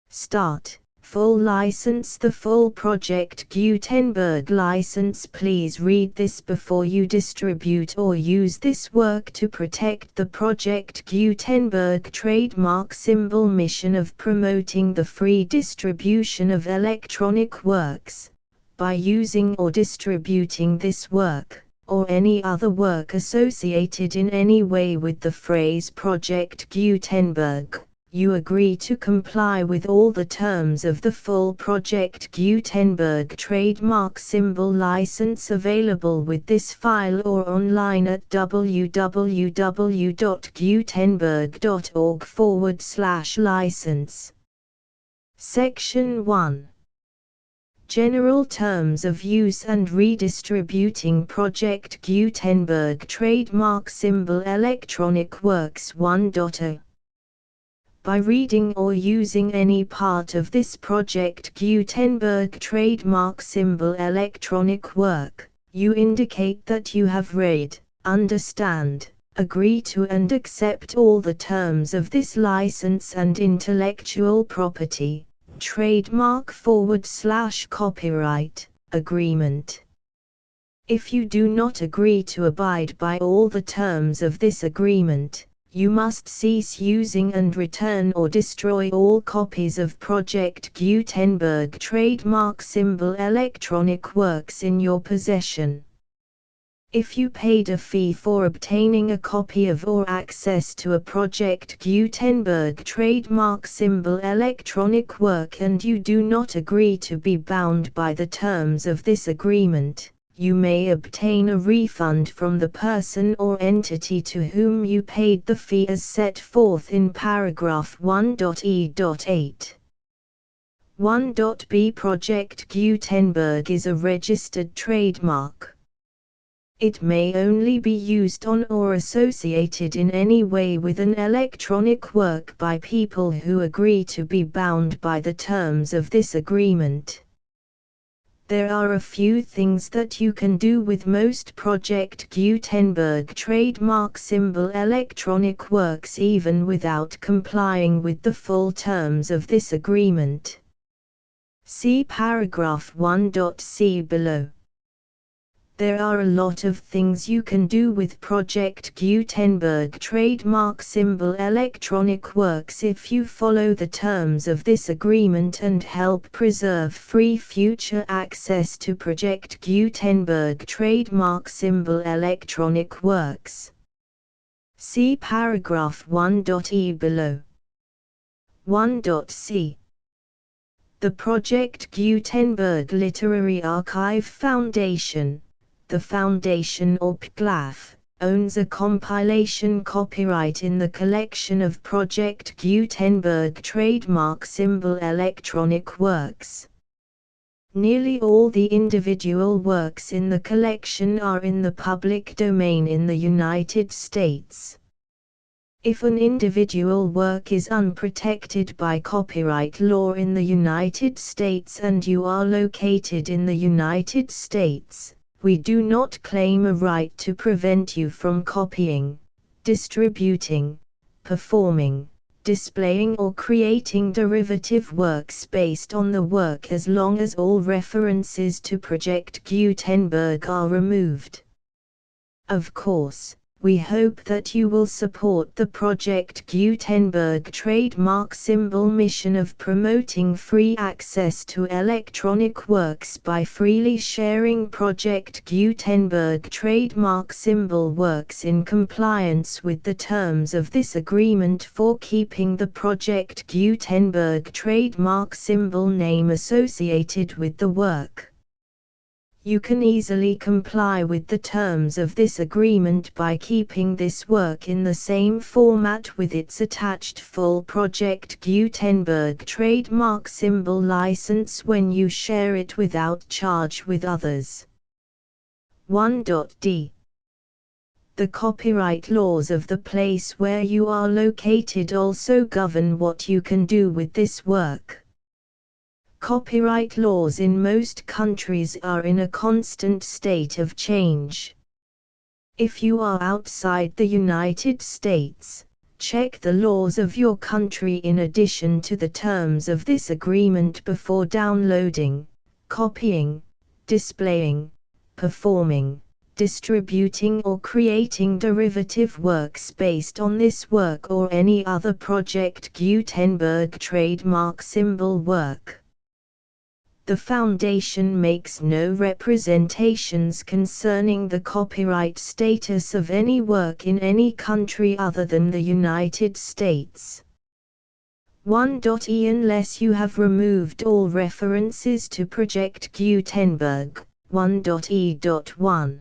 Start. Full license. The full Project Gutenberg license. Please read this before you distribute or use this work to protect the Project Gutenberg trademark symbol mission of promoting the free distribution of electronic works, by using or distributing this work, or any other work associated in any way with the phrase Project Gutenberg. You agree to comply with all the terms of the full Project Gutenberg trademark symbol license available with this file or online at www.gutenberg.org/license. Section 1. General Terms of Use and Redistributing Project Gutenberg Trademark Symbol Electronic Works 1.0. By reading or using any part of this Project Gutenberg trademark symbol electronic work, you indicate that you have read, understand, agree to and accept all the terms of this license and intellectual property, trademark/copyright, agreement. If you do not agree to abide by all the terms of this agreement, you must cease using and return or destroy all copies of Project Gutenberg trademark symbol electronic works in your possession. If you paid a fee for obtaining a copy of or access to a Project Gutenberg trademark symbol electronic work and you do not agree to be bound by the terms of this agreement, you may obtain a refund from the person or entity to whom you paid the fee as set forth in paragraph 1.e.8. 1.b Project Gutenberg is a registered trademark. It may only be used on or associated in any way with an electronic work by people who agree to be bound by the terms of this agreement. There are a few things that you can do with most Project Gutenberg trademark symbol electronic works even without complying with the full terms of this agreement. See paragraph 1.c below. There are a lot of things you can do with Project Gutenberg trademark symbol electronic works if you follow the terms of this agreement and help preserve free future access to Project Gutenberg trademark symbol electronic works. See paragraph 1.e below. 1.c. The Project Gutenberg Literary Archive Foundation, the Foundation or PGLAF, owns a compilation copyright in the collection of Project Gutenberg trademark symbol electronic works. Nearly all the individual works in the collection are in the public domain in the United States. If an individual work is unprotected by copyright law in the United States and you are located in the United States, we do not claim a right to prevent you from copying, distributing, performing, displaying or creating derivative works based on the work as long as all references to Project Gutenberg are removed. Of course, we hope that you will support the Project Gutenberg trademark symbol mission of promoting free access to electronic works by freely sharing Project Gutenberg trademark symbol works in compliance with the terms of this agreement for keeping the Project Gutenberg trademark symbol name associated with the work. You can easily comply with the terms of this agreement by keeping this work in the same format with its attached full Project Gutenberg trademark symbol license when you share it without charge with others. 1.d. The copyright laws of the place where you are located also govern what you can do with this work. Copyright laws in most countries are in a constant state of change. If you are outside the United States, check the laws of your country in addition to the terms of this agreement before downloading, copying, displaying, performing, distributing or creating derivative works based on this work or any other Project Gutenberg trademark symbol work. The Foundation makes no representations concerning the copyright status of any work in any country other than the United States. 1.e Unless you have removed all references to Project Gutenberg. 1.e.1.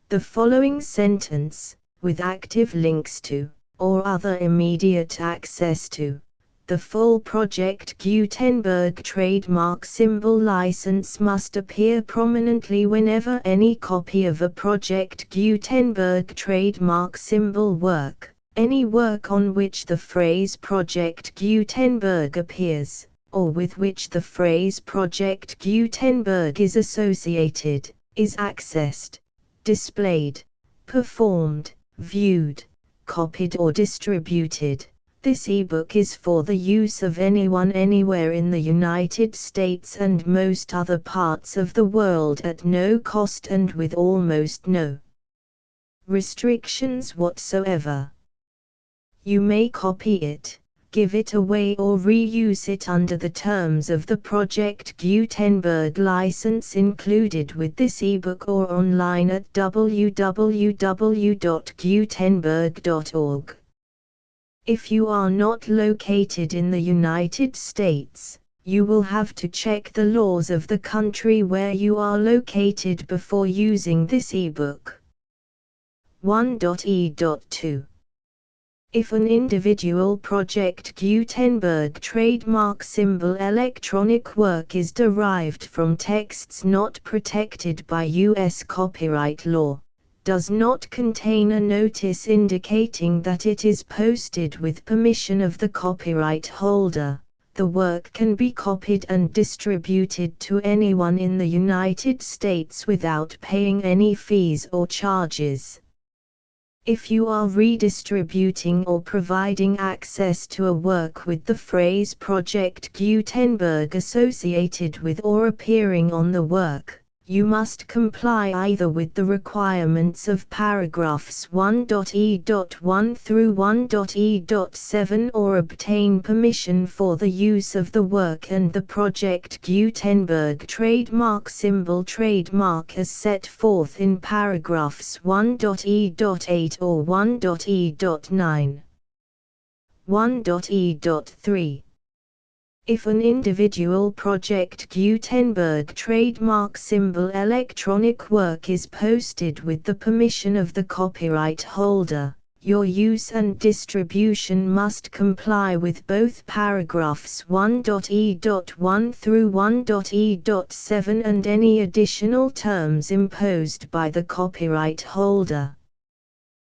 The following sentence, with active links to, or other immediate access to, the full Project Gutenberg trademark symbol license must appear prominently whenever any copy of a Project Gutenberg trademark symbol work, any work on which the phrase Project Gutenberg appears, or with which the phrase Project Gutenberg is associated, is accessed, displayed, performed, viewed, copied or distributed. This ebook is for the use of anyone anywhere in the United States and most other parts of the world at no cost and with almost no restrictions whatsoever. You may copy it, give it away or reuse it under the terms of the Project Gutenberg license included with this ebook or online at www.gutenberg.org. If you are not located in the United States, you will have to check the laws of the country where you are located before using this ebook. 1.e.2. If an individual Project Gutenberg trademark symbol electronic work is derived from texts not protected by U.S. copyright law, does not contain a notice indicating that it is posted with permission of the copyright holder, the work can be copied and distributed to anyone in the United States without paying any fees or charges. If you are redistributing or providing access to a work with the phrase Project Gutenberg associated with or appearing on the work, you must comply either with the requirements of paragraphs 1.e.1 through 1.e.7 or obtain permission for the use of the work and the Project Gutenberg trademark symbol trademark as set forth in paragraphs 1.e.8 or 1.e.9. 1.e.3. If an individual Project Gutenberg trademark symbol electronic work is posted with the permission of the copyright holder, your use and distribution must comply with both paragraphs 1.e.1 through 1.e.7 and any additional terms imposed by the copyright holder.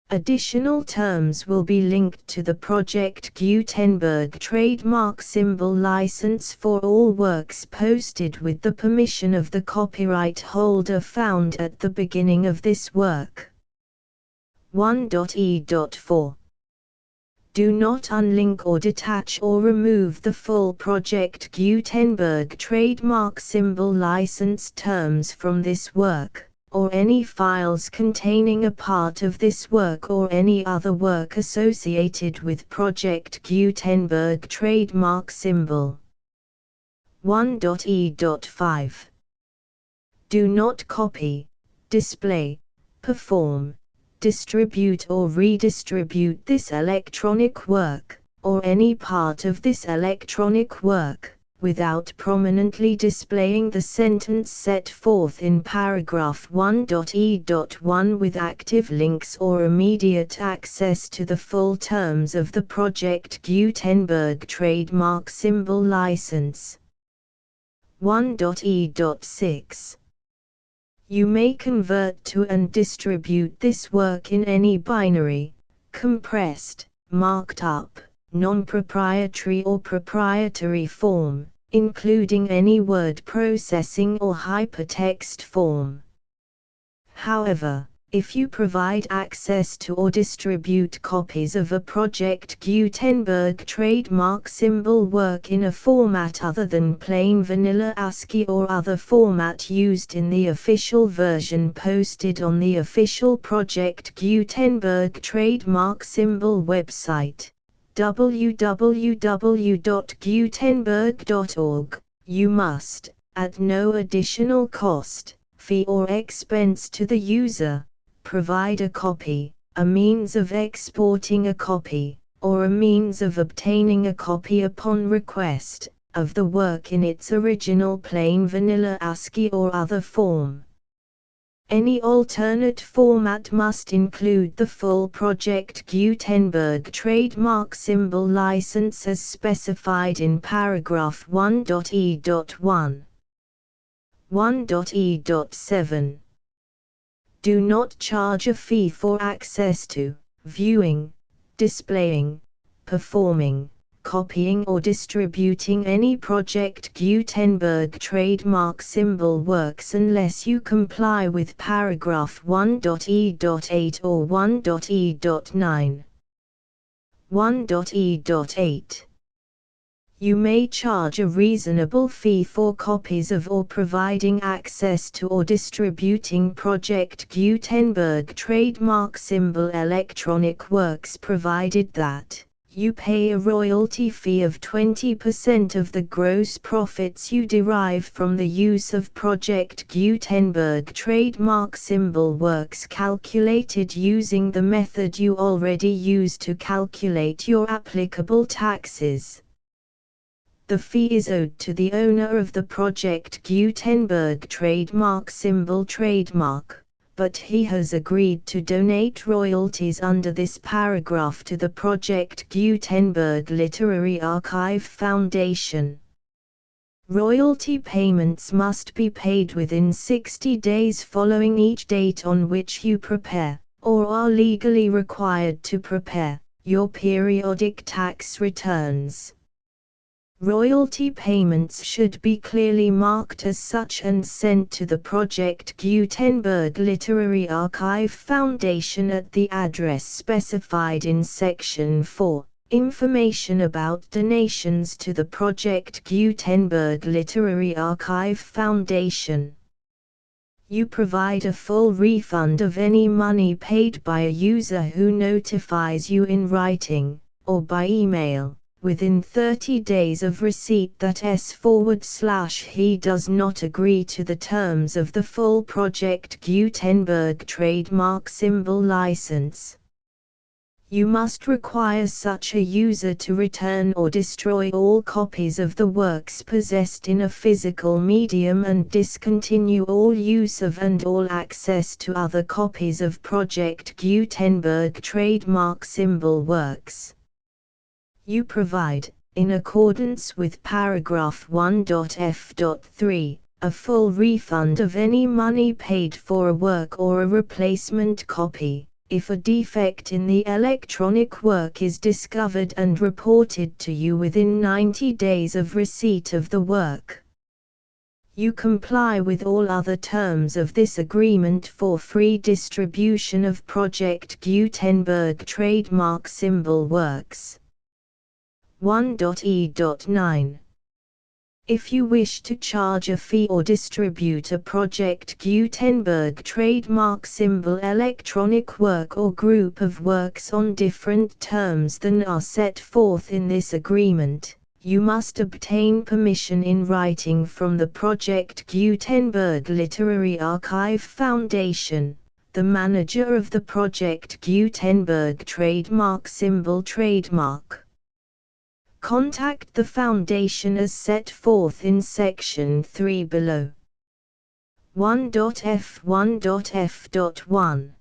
Additional terms will be linked to the Project Gutenberg trademark symbol license for all works posted with the permission of the copyright holder found at the beginning of this work. 1.e.4. Do not unlink or detach or remove the full Project Gutenberg trademark symbol license terms from this work, or any files containing a part of this work or any other work associated with Project Gutenberg trademark symbol. 1.e.5. Do not copy, display, perform, distribute or redistribute this electronic work, or any part of this electronic work, without prominently displaying the sentence set forth in paragraph 1.e.1 with active links or immediate access to the full terms of the Project Gutenberg trademark symbol license. 1.e.6. You may convert to and distribute this work in any binary, compressed, marked up, non-proprietary or proprietary form, including any word processing or hypertext form. However, if you provide access to or distribute copies of a Project Gutenberg trademark symbol work in a format other than plain vanilla ASCII or other format used in the official version posted on the official Project Gutenberg trademark symbol website, www.gutenberg.org, you must, at no additional cost, fee or expense to the user, provide a copy, a means of exporting a copy, or a means of obtaining a copy upon request, of the work in its original plain vanilla ASCII or other form. Any alternate format must include the full Project Gutenberg trademark symbol license as specified in paragraph 1.e.1. 1.e.7. Do not charge a fee for access to, viewing, displaying, performing, copying or distributing any Project Gutenberg trademark symbol works unless you comply with paragraph 1.e.8 or 1.e.9. 1.e.8. You may charge a reasonable fee for copies of or providing access to or distributing Project Gutenberg trademark symbol electronic works provided that you pay a royalty fee of 20% of the gross profits you derive from the use of Project Gutenberg trademark symbol works calculated using the method you already use to calculate your applicable taxes. The fee is owed to the owner of the Project Gutenberg trademark symbol trademark, but he has agreed to donate royalties under this paragraph to the Project Gutenberg Literary Archive Foundation. Royalty payments must be paid within 60 days following each date on which you prepare, or are legally required to prepare, your periodic tax returns. Royalty payments should be clearly marked as such and sent to the Project Gutenberg Literary Archive Foundation at the address specified in Section 4. Information about donations to the Project Gutenberg Literary Archive Foundation. You provide a full refund of any money paid by a user who notifies you in writing, or by email, within 30 days of receipt that he does not agree to the terms of the full Project Gutenberg trademark symbol license. You must require such a user to return or destroy all copies of the works possessed in a physical medium and discontinue all use of and all access to other copies of Project Gutenberg trademark symbol works. You provide, in accordance with paragraph 1.f.3, a full refund of any money paid for a work or a replacement copy, if a defect in the electronic work is discovered and reported to you within 90 days of receipt of the work. You comply with all other terms of this agreement for free distribution of Project Gutenberg trademark symbol works. 1.e.9. If you wish to charge a fee or distribute a Project Gutenberg trademark symbol electronic work or group of works on different terms than are set forth in this agreement, you must obtain permission in writing from the Project Gutenberg Literary Archive Foundation, the manager of the Project Gutenberg trademark symbol trademark. Contact the Foundation as set forth in Section 3 below. 1.f1.f.1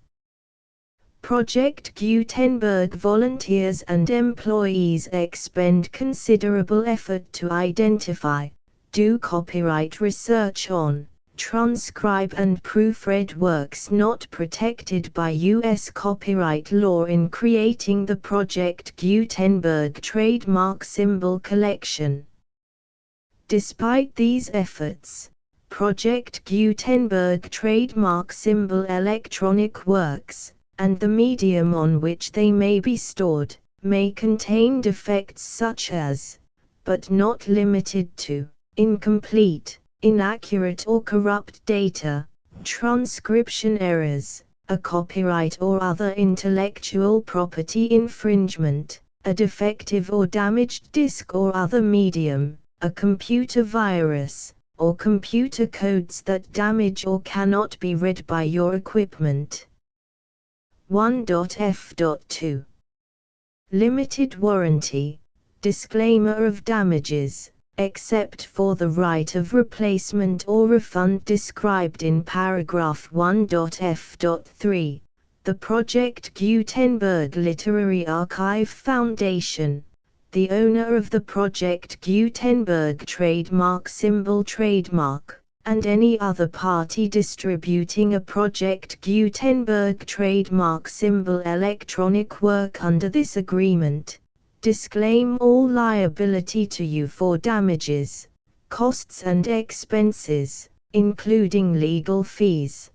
Project Gutenberg volunteers and employees expend considerable effort to identify, do copyright research on, transcribe and proofread works not protected by U.S. copyright law in creating the Project Gutenberg trademark symbol collection. Despite these efforts, Project Gutenberg trademark symbol electronic works, and the medium on which they may be stored, may contain defects such as, but not limited to, incomplete, inaccurate or corrupt data, transcription errors, a copyright or other intellectual property infringement, a defective or damaged disk or other medium, a computer virus, or computer codes that damage or cannot be read by your equipment. 1.f.2 Limited warranty, disclaimer of damages, except for the right of replacement or refund described in paragraph 1.f.3, the Project Gutenberg Literary Archive Foundation, the owner of the Project Gutenberg trademark symbol trademark, and any other party distributing a Project Gutenberg trademark symbol electronic work under this agreement, disclaim all liability to you for damages, costs and expenses, including legal fees.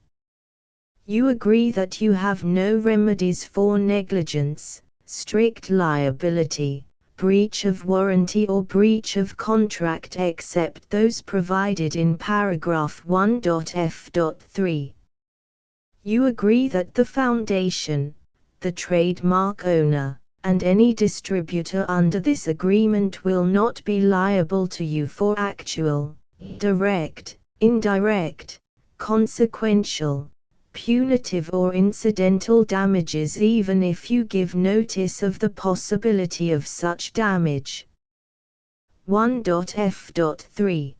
You agree that you have no remedies for negligence, strict liability, breach of warranty or breach of contract except those provided in paragraph 1.f.3. You agree that the Foundation, the trademark owner, and any distributor under this agreement will not be liable to you for actual, direct, indirect, consequential, punitive or incidental damages even if you give notice of the possibility of such damage. 1.f.3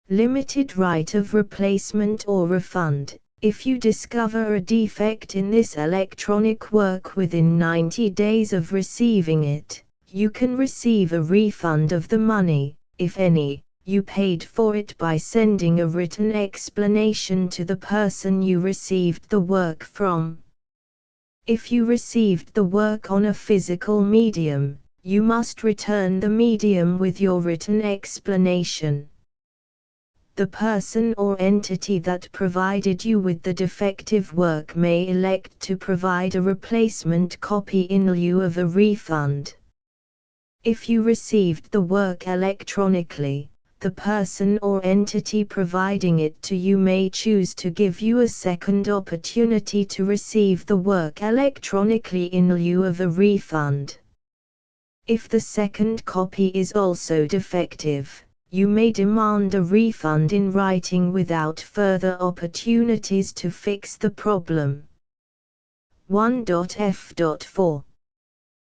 Limited right of replacement or refund, If you discover a defect in this electronic work within 90 days of receiving it, you can receive a refund of the money, if any, you paid for it by sending a written explanation to the person you received the work from. If you received the work on a physical medium, you must return the medium with your written explanation. The person or entity that provided you with the defective work may elect to provide a replacement copy in lieu of a refund. If you received the work electronically, the person or entity providing it to you may choose to give you a second opportunity to receive the work electronically in lieu of a refund. If the second copy is also defective, you may demand a refund in writing without further opportunities to fix the problem. 1.f.4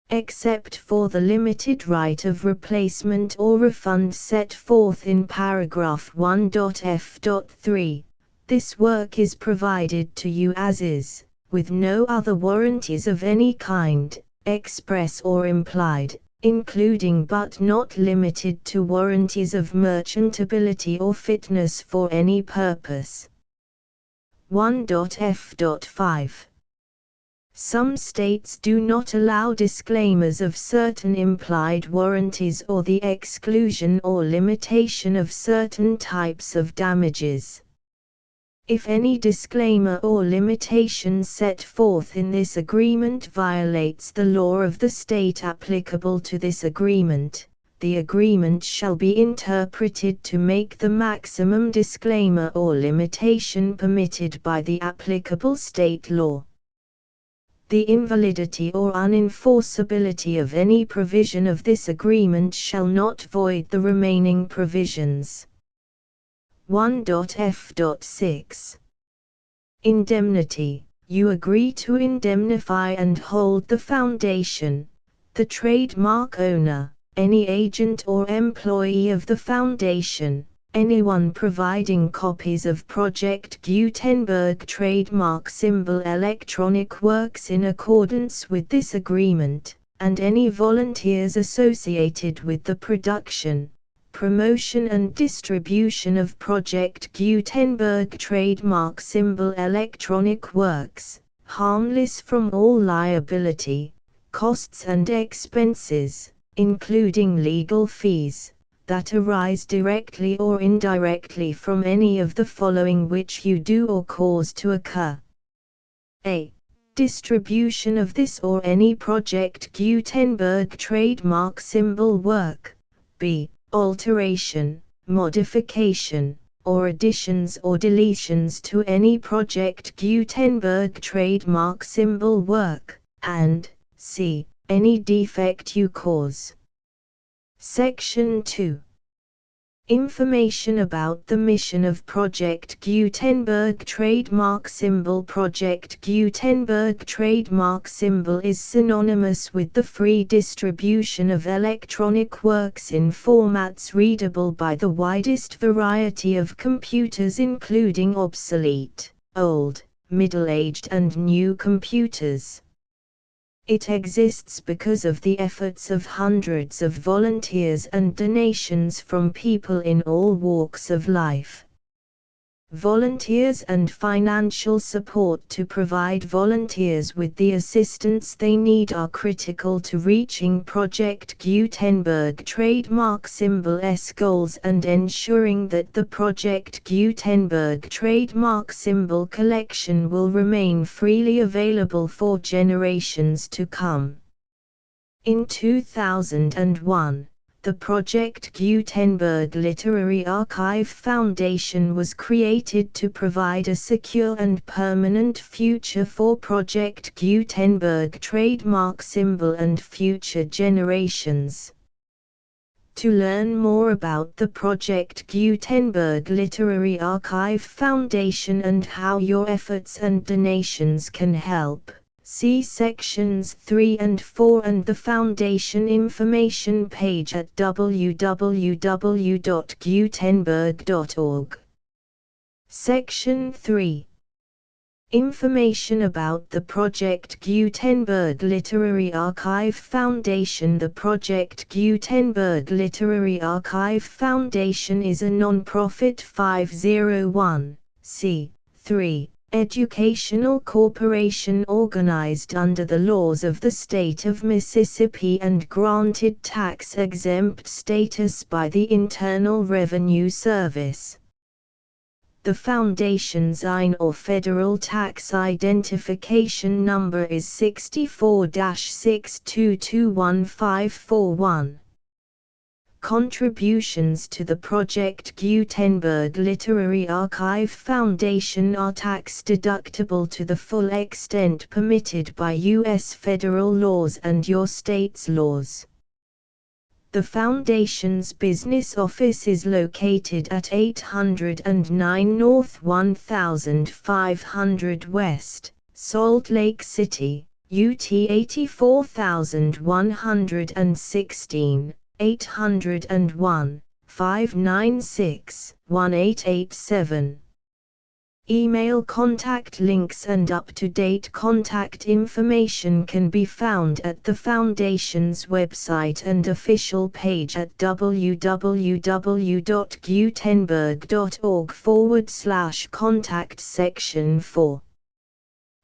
Except for the limited right of replacement or refund set forth in paragraph 1.f.3, this work is provided to you as is, with no other warranties of any kind, express or implied, including but not limited to warranties of merchantability or fitness for any purpose. 1.f.5 Some states do not allow disclaimers of certain implied warranties or the exclusion or limitation of certain types of damages. If any disclaimer or limitation set forth in this agreement violates the law of the state applicable to this agreement, the agreement shall be interpreted to make the maximum disclaimer or limitation permitted by the applicable state law. The invalidity or unenforceability of any provision of this agreement shall not void the remaining provisions. 1.f.6 Indemnity. You agree to indemnify and hold the foundation, the trademark owner, any agent or employee of the foundation, anyone providing copies of Project Gutenberg trademark symbol electronic works in accordance with this agreement, and any volunteers associated with the production, promotion and distribution of Project Gutenberg trademark symbol electronic works, harmless from all liability, costs and expenses, including legal fees, that arise directly or indirectly from any of the following which you do or cause to occur. A. Distribution of this or any Project Gutenberg trademark symbol work. B. Alteration, modification, or additions or deletions to any Project Gutenberg trademark symbol work, and c. Any defect you cause. Section 2. Information about the mission of Project Gutenberg trademark symbol. Project Gutenberg trademark symbol is synonymous with the free distribution of electronic works in formats readable by the widest variety of computers, including obsolete, old, middle-aged and new computers. It exists because of the efforts of hundreds of volunteers and donations from people in all walks of life. Volunteers and financial support to provide volunteers with the assistance they need are critical to reaching Project Gutenberg trademark symbol's goals and ensuring that the Project Gutenberg trademark symbol collection will remain freely available for generations to come. In 2001, the Project Gutenberg Literary Archive Foundation was created to provide a secure and permanent future for Project Gutenberg trademark symbol and future generations. To learn more about the Project Gutenberg Literary Archive Foundation and how your efforts and donations can help, see sections 3 and 4 and the Foundation information page at www.gutenberg.org. Section 3. Information about the Project Gutenberg Literary Archive Foundation. The Project Gutenberg Literary Archive Foundation is a non-profit 501(c)(3) educational corporation organized under the laws of the state of Mississippi and granted tax-exempt status by the Internal Revenue Service. The Foundation's IN or Federal Tax Identification Number is 64-6221541. Contributions to the Project Gutenberg Literary Archive Foundation are tax-deductible to the full extent permitted by U.S. federal laws and your state's laws. The Foundation's business office is located at 809 North 1500 West, Salt Lake City, UT 84116, 801-596-1887. Email contact links and up-to-date contact information can be found at the Foundation's website and official page at www.gutenberg.org/contact section 4.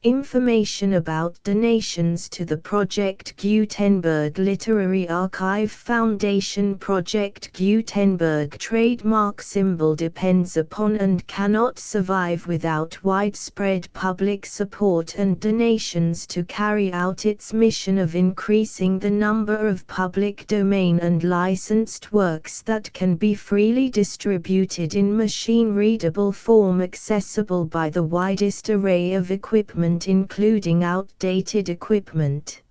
Information about donations to the Project Gutenberg Literary Archive Foundation. Project Gutenberg trademark symbol depends upon and cannot survive without widespread public support and donations to carry out its mission of increasing the number of public domain and licensed works that can be freely distributed in machine-readable form accessible by the widest array of equipment including outdated equipment.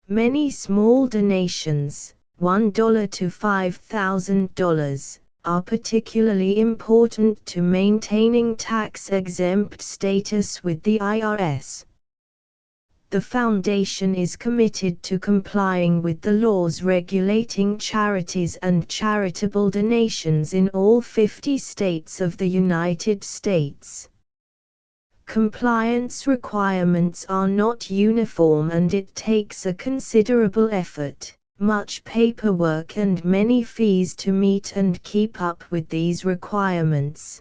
Many small donations, $1 to $5,000, are particularly important to maintaining tax-exempt status with the IRS. The Foundation is committed to complying with the laws regulating charities and charitable donations in all 50 states of the United States. Compliance requirements are not uniform and it takes a considerable effort, much paperwork and many fees to meet and keep up with these requirements.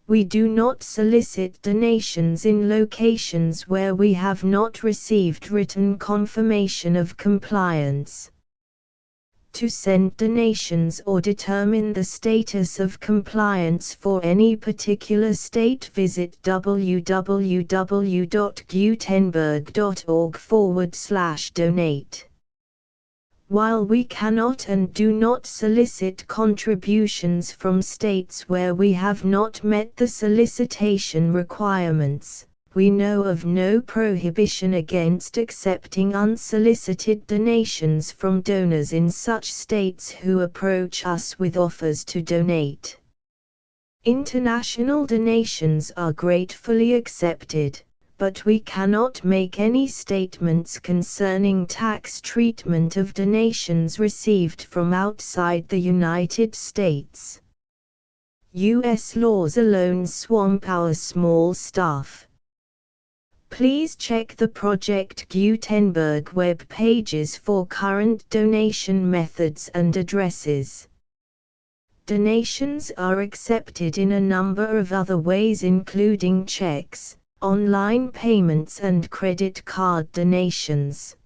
We do not solicit donations in locations where we have not received written confirmation of compliance. To send donations or determine the status of compliance for any particular state, visit www.gutenberg.org/donate. While we cannot and do not solicit contributions from states where we have not met the solicitation requirements, we know of no prohibition against accepting unsolicited donations from donors in such states who approach us with offers to donate. International donations are gratefully accepted, but we cannot make any statements concerning tax treatment of donations received from outside the United States. U.S. laws alone swamp our small staff. Please check the Project Gutenberg web pages for current donation methods and addresses. Donations are accepted in a number of other ways including checks, online payments and credit card donations.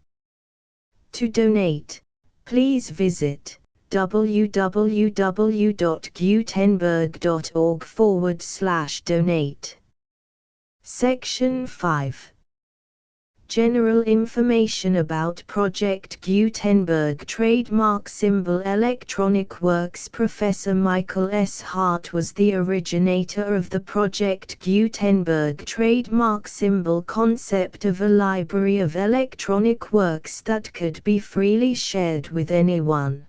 To donate, please visit www.gutenberg.org/donate. Section 5. General information about Project Gutenberg trademark symbol electronic works. Professor Michael S. Hart was the originator of the Project Gutenberg trademark symbol concept of a library of electronic works that could be freely shared with anyone.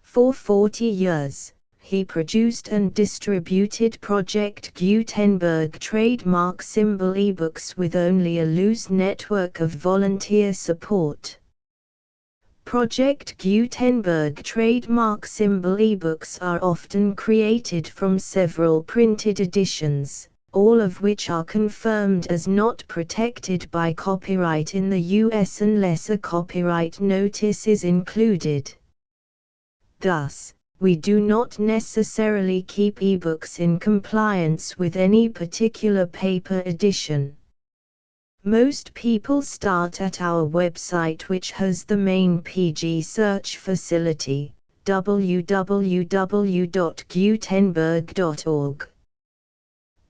For 40 years, he produced and distributed Project Gutenberg trademark symbol ebooks with only a loose network of volunteer support. Project Gutenberg trademark symbol ebooks are often created from several printed editions, all of which are confirmed as not protected by copyright in the US unless a copyright notice is included. Thus, we do not necessarily keep ebooks in compliance with any particular paper edition. Most people start at our website, which has the main PG search facility, www.gutenberg.org.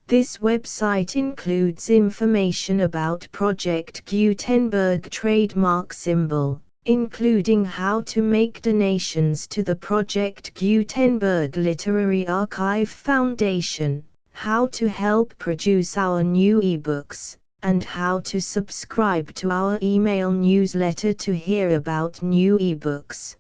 This website includes information about Project Gutenberg trademark symbol, including how to make donations to the Project Gutenberg Literary Archive Foundation, how to help produce our new ebooks, and how to subscribe to our email newsletter to hear about new ebooks.